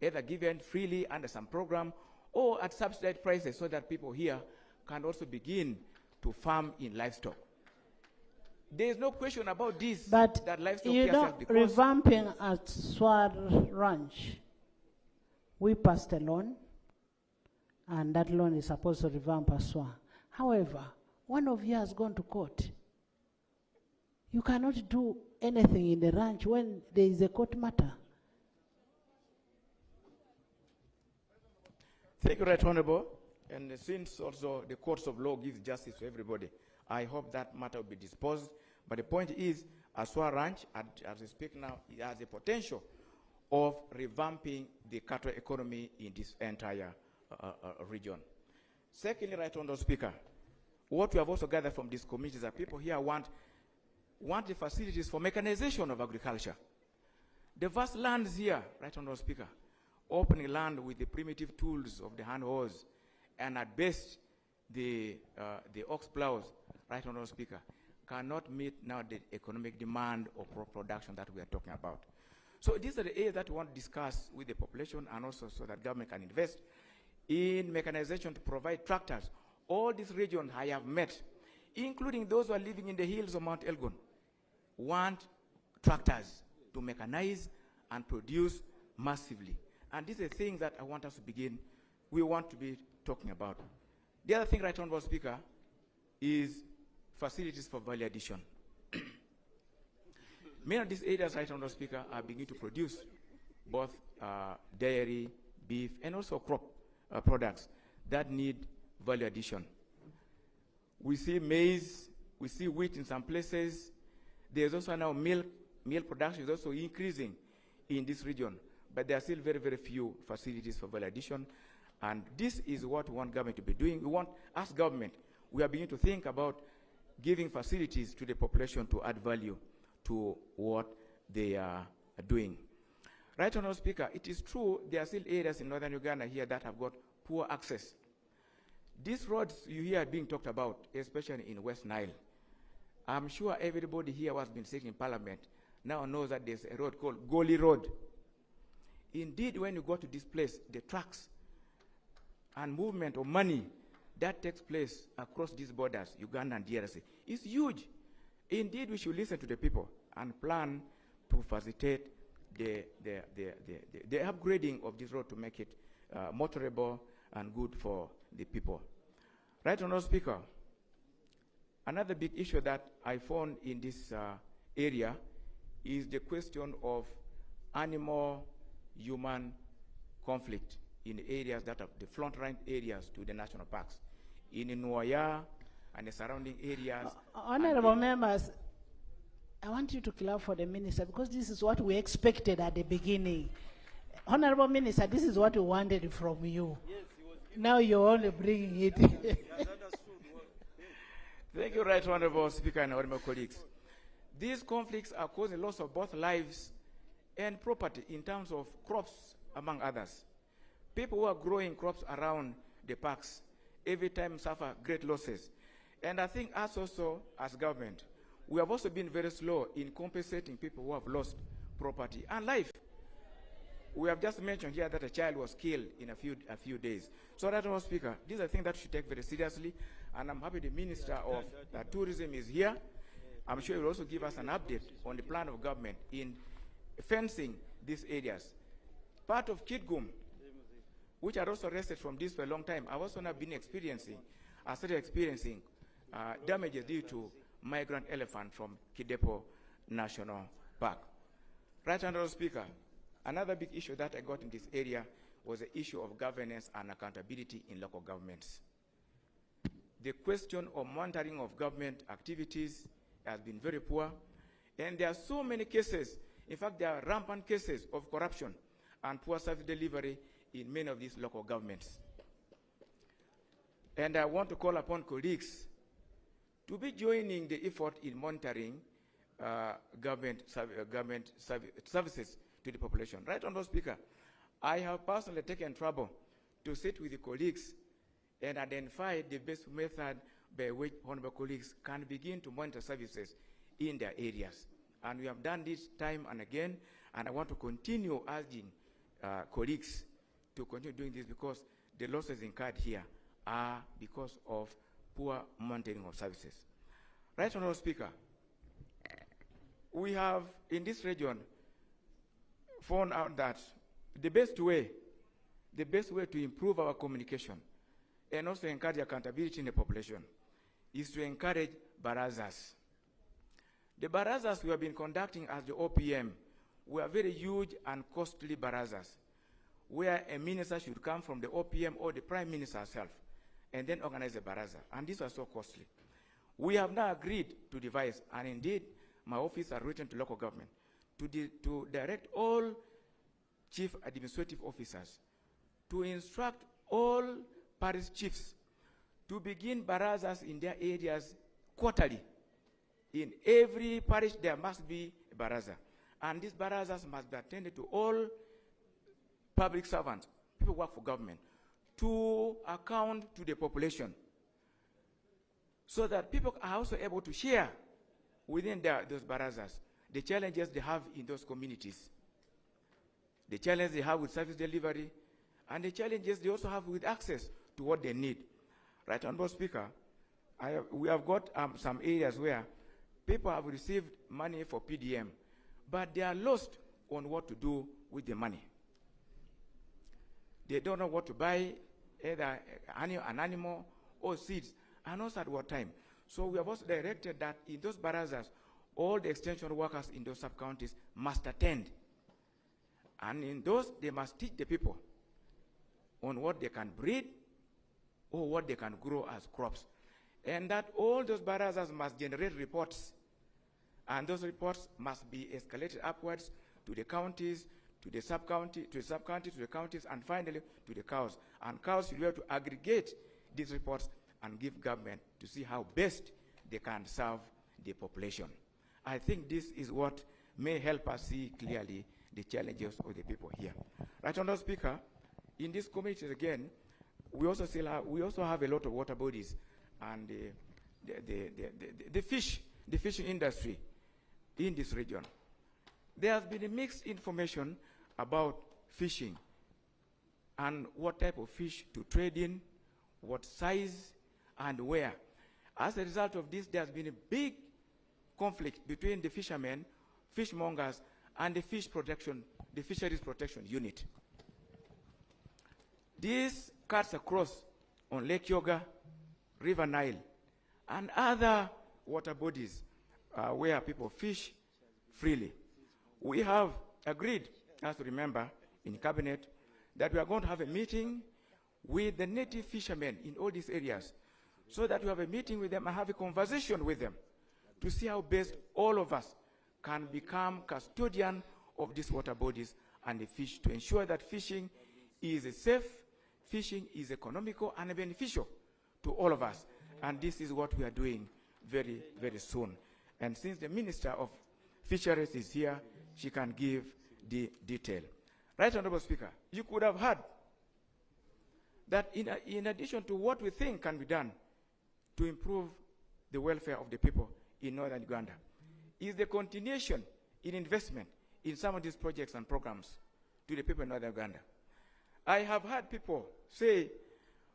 either given freely under some program or at subsidized prices so that people here can also begin to farm in livestock. There is no question about this. But that livestock you know, revamping at Swar Ranch, we passed a loan, and that loan is supposed to revamp Aswa. However, one of you has gone to court. You cannot do anything in the ranch when there is a court matter. Thank you, Right Honorable. And since also the courts of law gives justice to everybody, I hope that matter will be disposed. But the point is, Aswa Ranch, as we speak now, it has the potential of revamping the cattle economy in this entire region. Secondly, Right Honorable Speaker, what we have also gathered from these committees is that people here want the facilities for mechanization of agriculture. The vast lands here, Right Honorable Speaker, opening land with the primitive tools of the hand hose, and at best, the ox plows, Right Honorable Speaker, cannot meet now the economic demand of production that we are talking about. So these are the areas that we want to discuss with the population, and also so that government can invest in mechanization to provide tractors. All these regions I have met, including those who are living in the hills of Mount Elgon, want tractors to mechanize and produce massively. And these are things that I want us to begin, we want to be talking about. The other thing, Right Honorable Speaker, is facilities for value addition. Many of these areas, Right Honorable Speaker, are beginning to produce both dairy, beef, and also crop products that need value addition. We see maize, we see wheat in some places. There's also now milk production is also increasing in this region, but there are still very, very few facilities for value addition. And this is what we want government to be doing. We want, as government, we are beginning to think about giving facilities to the population to add value to what they are doing. Right, Honourable Speaker, it is true there are still areas in northern Uganda here that have got poor access. These roads you hear being talked about, especially in West Nile, I'm sure everybody here who has been sitting in Parliament now knows that there's a road called Gulu Road. Indeed, when you go to this place, the trucks and movement of money that takes place across these borders, Uganda and DRC, is huge. Indeed, we should listen to the people and plan to facilitate the upgrading of this road to make it motorable and good for the people. Right, Honourable Speaker, another big issue that I found in this area is the question of animal-human conflict in the areas that are the front-line areas to the national parks. In Nuaya and the surrounding areas. Honourable members, I want you to clear for the minister because this is what we expected at the beginning. Honourable Minister, this is what we wanted from you. Yes, now you're only bringing it. Thank you, Right Honourable Speaker and honourable colleagues. These conflicts are causing loss of both lives and property in terms of crops, among others. People who are growing crops around the parks every time suffer great losses. And I think us also, as government, we have also been very slow in compensating people who have lost property and life. We have just mentioned here that a child was killed in a few days. So, that was Speaker, these are things that we should take very seriously, and I'm happy the Minister of Tourism is here. I'm sure he will also give us an update on the plan of government in fencing these areas. Part of Kidgum, which are also rested from this for a long time, I've also now been experiencing, damages due to migrant elephant from Kidepo National Park. Right, Honourable Speaker, another big issue that I got in this area was the issue of governance and accountability in local governments. The question of monitoring of government activities has been very poor, and there are so many cases. In fact, there are rampant cases of corruption and poor service delivery in many of these local governments. And I want to call upon colleagues to be joining the effort in monitoring government services to the population. Right, Honourable Speaker, I have personally taken trouble to sit with the colleagues and identify the best method by which honourable colleagues can begin to monitor services in their areas. And we have done this time and again, and I want to continue urging colleagues to continue doing this because the losses incurred here are because of poor monitoring of services. Right, Honourable Speaker, we have in this region found out that the best way to improve our communication and also encourage accountability in the population is to encourage barazas. The barazas we have been conducting as the OPM were very huge and costly barazas, where a minister should come from the OPM or the Prime Minister herself and then organize a baraza. And these are so costly. We have now agreed to devise, and indeed my office has written to local government to direct all chief administrative officers to instruct all parish chiefs to begin barazas in their areas quarterly. In every parish there must be a baraza, and these barazas must be attended to all public servants, people who work for government, to account to the population, so that people are also able to share within those barazas the challenges they have in those communities, the challenges they have with service delivery, and the challenges they also have with access to what they need. Right, Honourable Speaker, we have got some areas where people have received money for PDM, but they are lost on what to do with the money. They don't know what to buy, either an animal or seeds, and also at what time. So we have also directed that in those barazas, all the extension workers in those sub-counties must attend. And in those, they must teach the people on what they can breed or what they can grow as crops. And that all those barazas must generate reports. And those reports must be escalated upwards to the counties, to the sub-county, to the sub-county, to the counties, and finally to the cows. And cows should be able to aggregate these reports and give government to see how best they can serve the population. I think this is what may help us see clearly the challenges of the people here. Right, Honourable Speaker, in this committee again, we also have a lot of water bodies and the fishing industry in this region. There has been a mixed information about fishing and what type of fish to trade in, what size, and where. As a result of this, there has been a big conflict between the fishermen, fishmongers, and the fisheries protection unit. This cuts across on Lake Yoga, River Nile, and other water bodies where people fish freely. We have agreed, as you remember, in Cabinet, that we are going to have a meeting with the native fishermen in all these areas, so that we have a meeting with them and have a conversation with them to see how best all of us can become custodian of these water bodies and the fish, to ensure that fishing is safe, fishing is economical and beneficial to all of us. And this is what we are doing very, very soon. And since the Minister of Fisheries is here, she can give the detail. Right, Honourable Speaker, you could have heard that in addition to what we think can be done to improve the welfare of the people in northern Uganda, is the continuation in investment in some of these projects and programs to the people in northern Uganda. I have heard people say,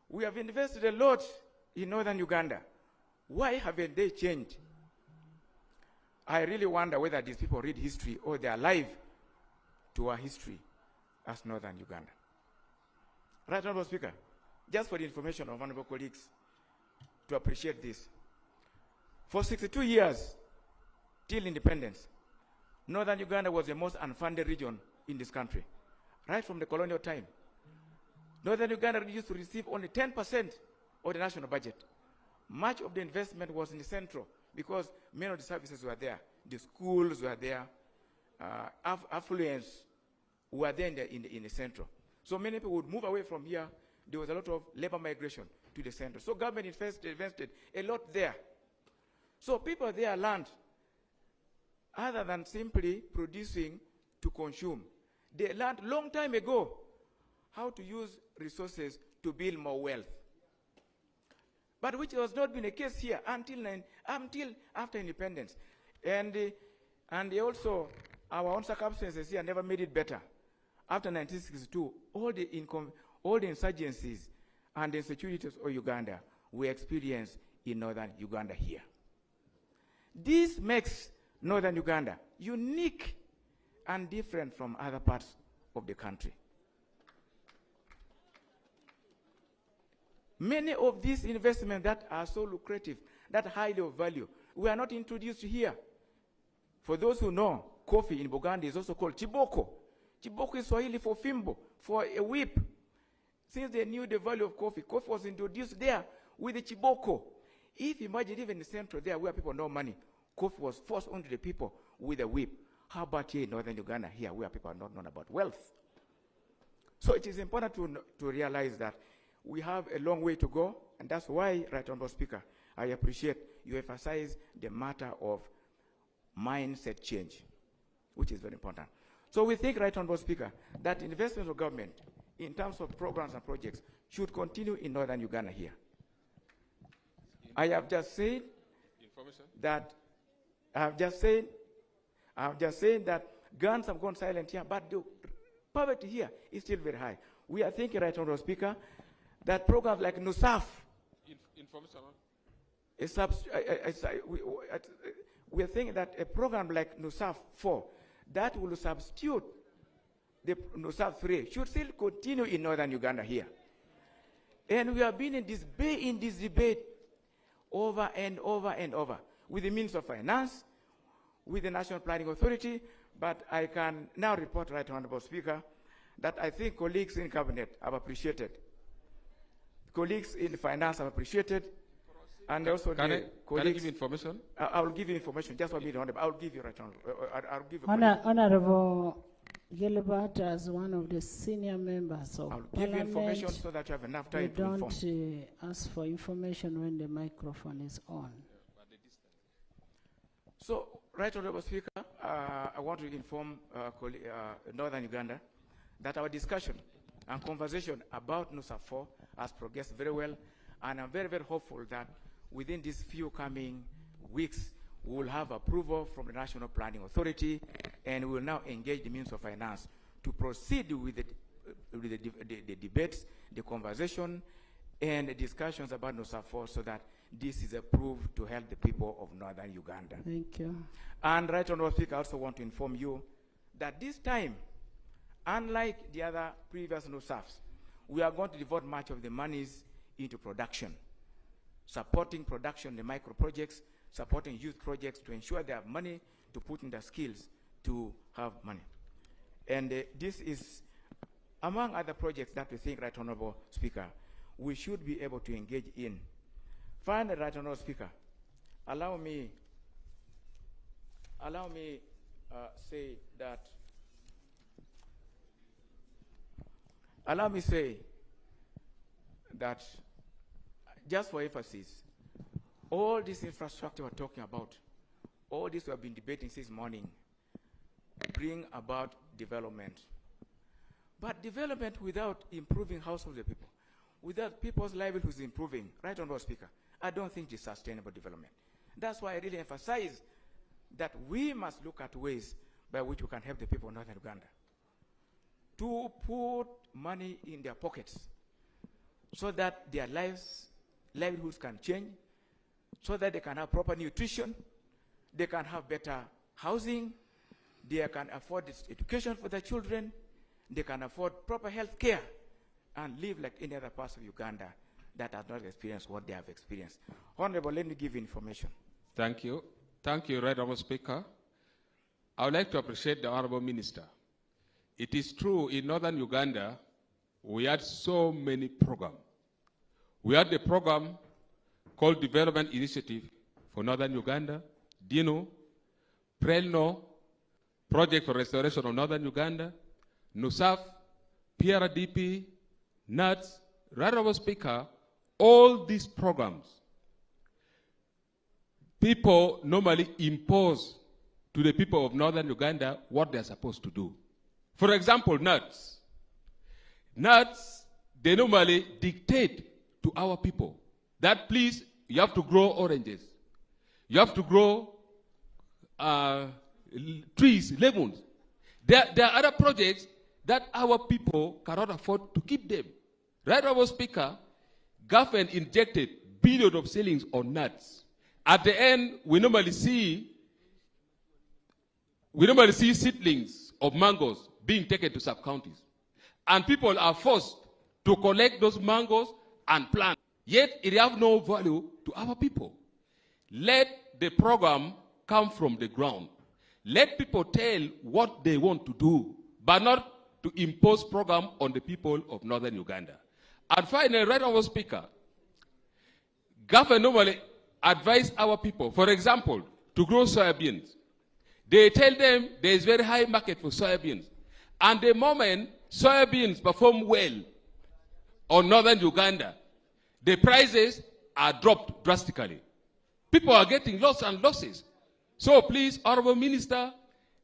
we have invested a lot in northern Uganda. Why haven't they changed? I really wonder whether these people read history or they are alive to our history as northern Uganda. Right, Honourable Speaker, just for the information of honourable colleagues to appreciate this. For 62 years, till independence, northern Uganda was the most unfunded region in this country, right from the colonial time. Northern Uganda used to receive only 10% of the national budget. Much of the investment was in the central because many of the services were there. The schools were there. Affluence were there in the central. So many people would move away from here. There was a lot of labor migration to the central. So government invested a lot there. So people there learned, other than simply producing to consume, they learned long time ago how to use resources to build more wealth. But which has not been the case here until after independence. And also, our own circumstances here never made it better. After 1962, all the insurgencies and the insecurities of Uganda were experienced in northern Uganda here. This makes northern Uganda unique and different from other parts of the country. Many of these investments that are so lucrative, that highly of value, were not introduced here. For those who know, coffee in Buganda is also called chiboko. Chiboko is Swahili for fimbo, for a whip. Since they knew the value of coffee, coffee was introduced there with the chiboko. If you imagine even in the central there where people know money, coffee was forced onto the people with a whip. How about here in northern Uganda, here where people are not known about wealth? So it is important to realize that we have a long way to go, and that's why, Right Honourable Speaker, I appreciate you emphasize the matter of mindset change, which is very important. So we think, Right Honourable Speaker, that investment of government in terms of programs and projects should continue in northern Uganda here. I have just said that guns have gone silent here, but the poverty here is still very high. We are thinking, Right Honourable Speaker, that programs like NUSAF, we are thinking that a program like NUSAF 4, that will substitute the NUSAF 3, should still continue in northern Uganda here. And we have been in this debate over and over and over with the Minister of Finance, with the National Planning Authority, but I can now report, Right Honourable Speaker, that I think colleagues in cabinet have appreciated. Colleagues in finance have appreciated. And also can I colleagues. give information? I will give you information. Just 1 minute. I will give you right on. I'll give you. Honorable Gilbert, as one of the senior members of I'll Parliament, give you information so that you have enough time to inform. don't ask for information when the microphone is on. So, Right Honorable Speaker, I want to inform Northern Uganda that our discussion and conversation about NUSA 4 has progressed very well, and I'm very, very hopeful that within these few coming weeks, we will have approval from the National Planning Authority, and we will now engage the Minister of Finance to proceed with the debates, the conversation, and the discussions about NUSA 4 so that this is approved to help the people of Northern Uganda. Thank you. And Right Honorable Speaker, I also want to inform you that this time, unlike the other previous NUSAFs, we are going to devote much of the monies into production, supporting production, the micro projects, supporting youth projects to ensure they have money to put in their skills to have money. And this is among other projects that we think, Right Honorable Speaker, we should be able to engage in. Finally, Right Honorable Speaker, allow me say that just for emphasis, all this infrastructure we're talking about, all this we have been debating since morning, bring about development. But development without improving households of the people, without people's livelihoods improving, Right Honorable Speaker, I don't think it's sustainable development. That's why I really emphasize that we must look at ways by which we can help the people of Northern Uganda to put money in their pockets so that their livelihoods can change, so that they can have proper nutrition, they can have better housing, they can afford education for their children, they can afford proper health care, and live like any other parts of Uganda that have not experienced what they have experienced. Honorable, let me give you information. Thank you. Thank you, Right Honorable Speaker. I would like to appreciate the Honorable Minister. It is true, in Northern Uganda, we had so many programs. We had the program called Development Initiative for Northern Uganda, DINO, PRELNO, Project for Restoration of Northern Uganda, NUSAF, PRDP, NUTS, Right Honorable Speaker. All these programs, people normally impose to the people of Northern Uganda what they're supposed to do. For example, NUTS. NUTS, they normally dictate to our people that, please, you have to grow oranges. You have to grow trees, lemons. There are other projects that our people cannot afford to keep them. Right, Honorable Speaker, government injected billions of shillings on nuts. At the end, we normally see seedlings of mangoes being taken to sub-counties. And people are forced to collect those mangoes and plant. Yet it have no value to our people. Let the program come from the ground. Let people tell what they want to do, but not to impose program on the people of Northern Uganda. And finally, Right Honorable Speaker, government normally advise our people, for example, to grow soybeans. They tell them there is very high market for soybeans. And the moment soybeans perform well on Northern Uganda, the prices are dropped drastically. People are getting loss and losses. So please, Honorable Minister,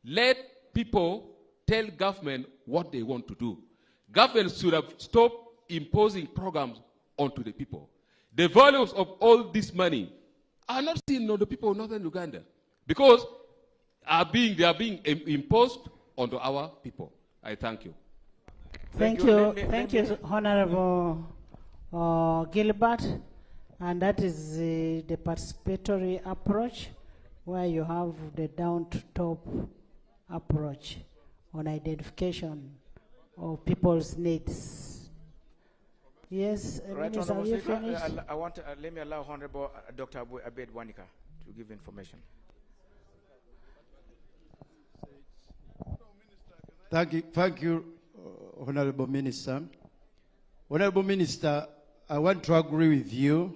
let people tell government what they want to do. Government should have stopped imposing programs onto the people. The values of all this money are not seen on the people of Northern Uganda because they are being imposed onto our people. I thank you. Thank you, Honorable Gilbert. And that is the participatory approach, where you have the down-to-top approach on identification of people's needs. Yes, Right, Minister, Honorable are you Speaker, finished? let me allow Honorable Dr. Abed Wanika to give information. Thank you, Honorable Minister. Honorable Minister, I want to agree with you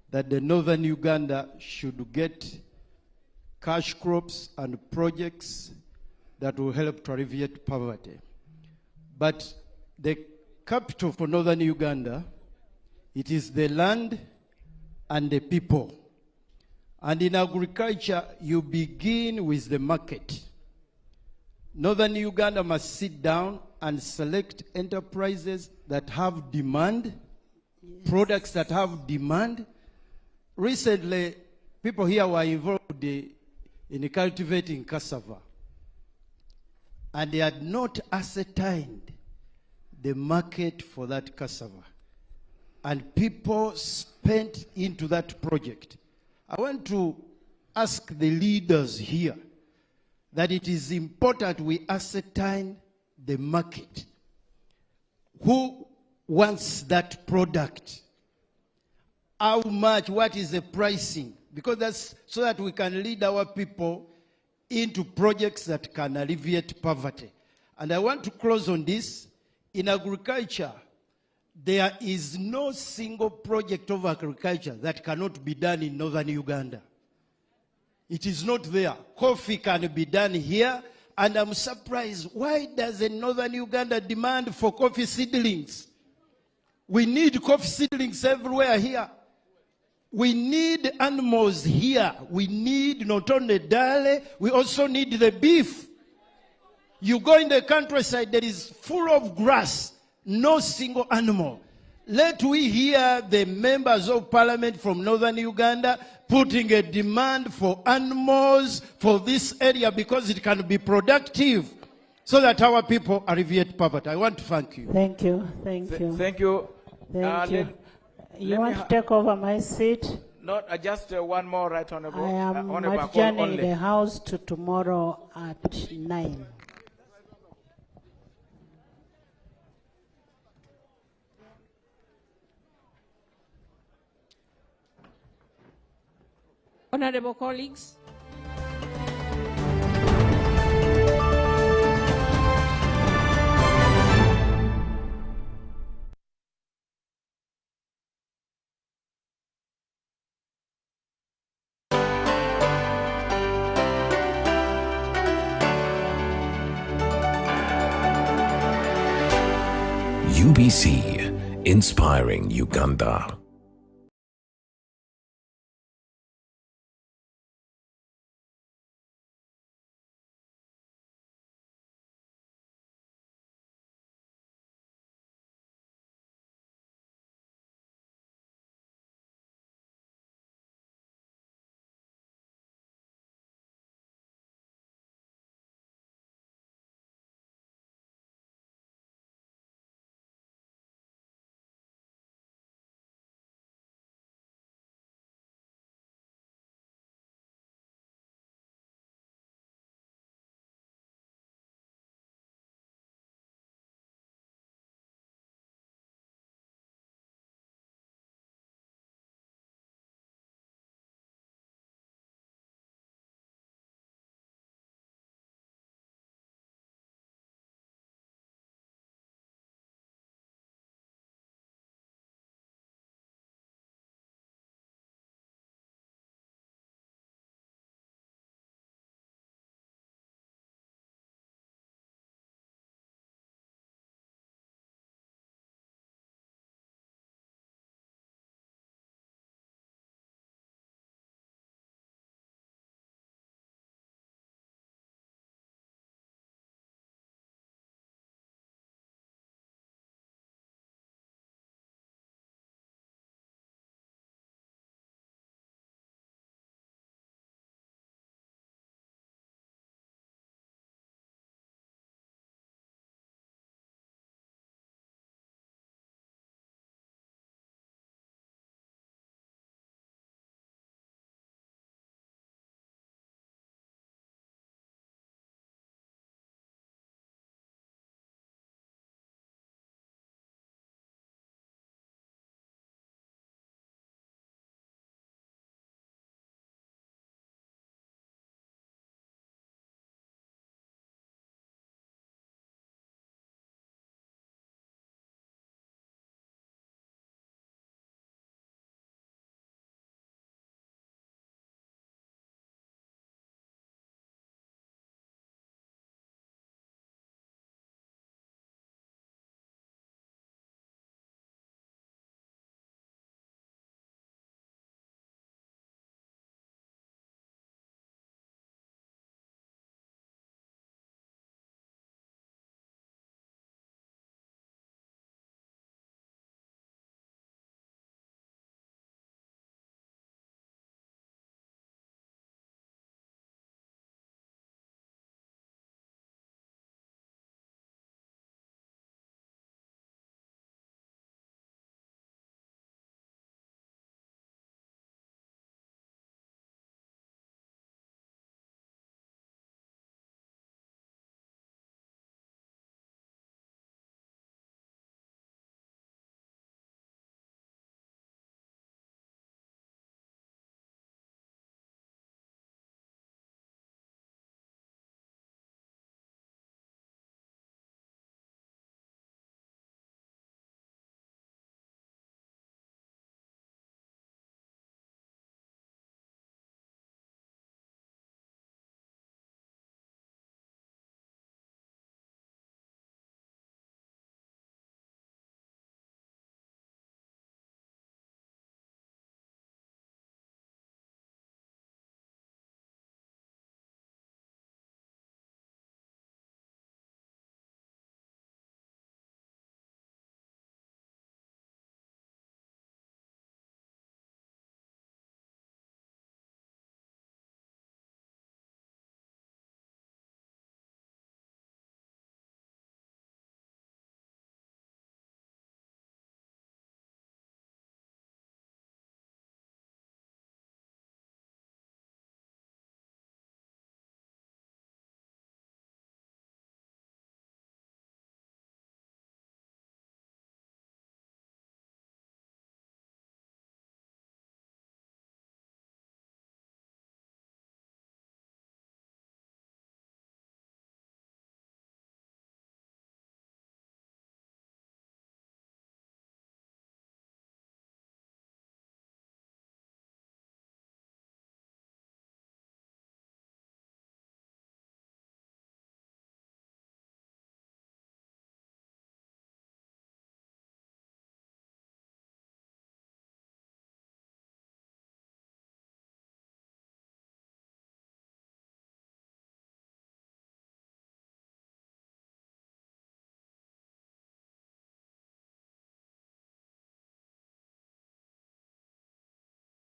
that the northern Uganda should get cash crops and projects that will help to alleviate poverty. But the capital for northern Uganda, it is the land and the people. And in agriculture, you begin with the market. Northern Uganda must sit down and select enterprises that have demand, products that have demand. Recently, people here were involved in cultivating cassava, and they had not ascertained the market for that cassava. And people spent into that project. I want to ask the leaders here that it is important we ascertain the market. Who wants that product? How much? What is the pricing? Because that's so that we can lead our people into projects that can alleviate poverty. And I want to close on this. In agriculture, there is no single project of agriculture that cannot be done in northern Uganda. It is not there. Coffee can be done here, and I'm surprised, why does the northern Uganda demand for coffee seedlings? We need coffee seedlings everywhere here. We need animals here. We need not only dairy, we also need the beef. You go in the countryside, there is full of grass, no single animal. Let we hear the members of parliament from northern Uganda putting a demand for animals for this area because it can be productive so that our people alleviate poverty. I want to thank you. Thank you. Thank you. Thank you. Thank you. You want to take over my seat? Not just one more, Right Honorable. I am Honorable adjourning the House to tomorrow at 9. Honorable colleagues, UBC, inspiring Uganda.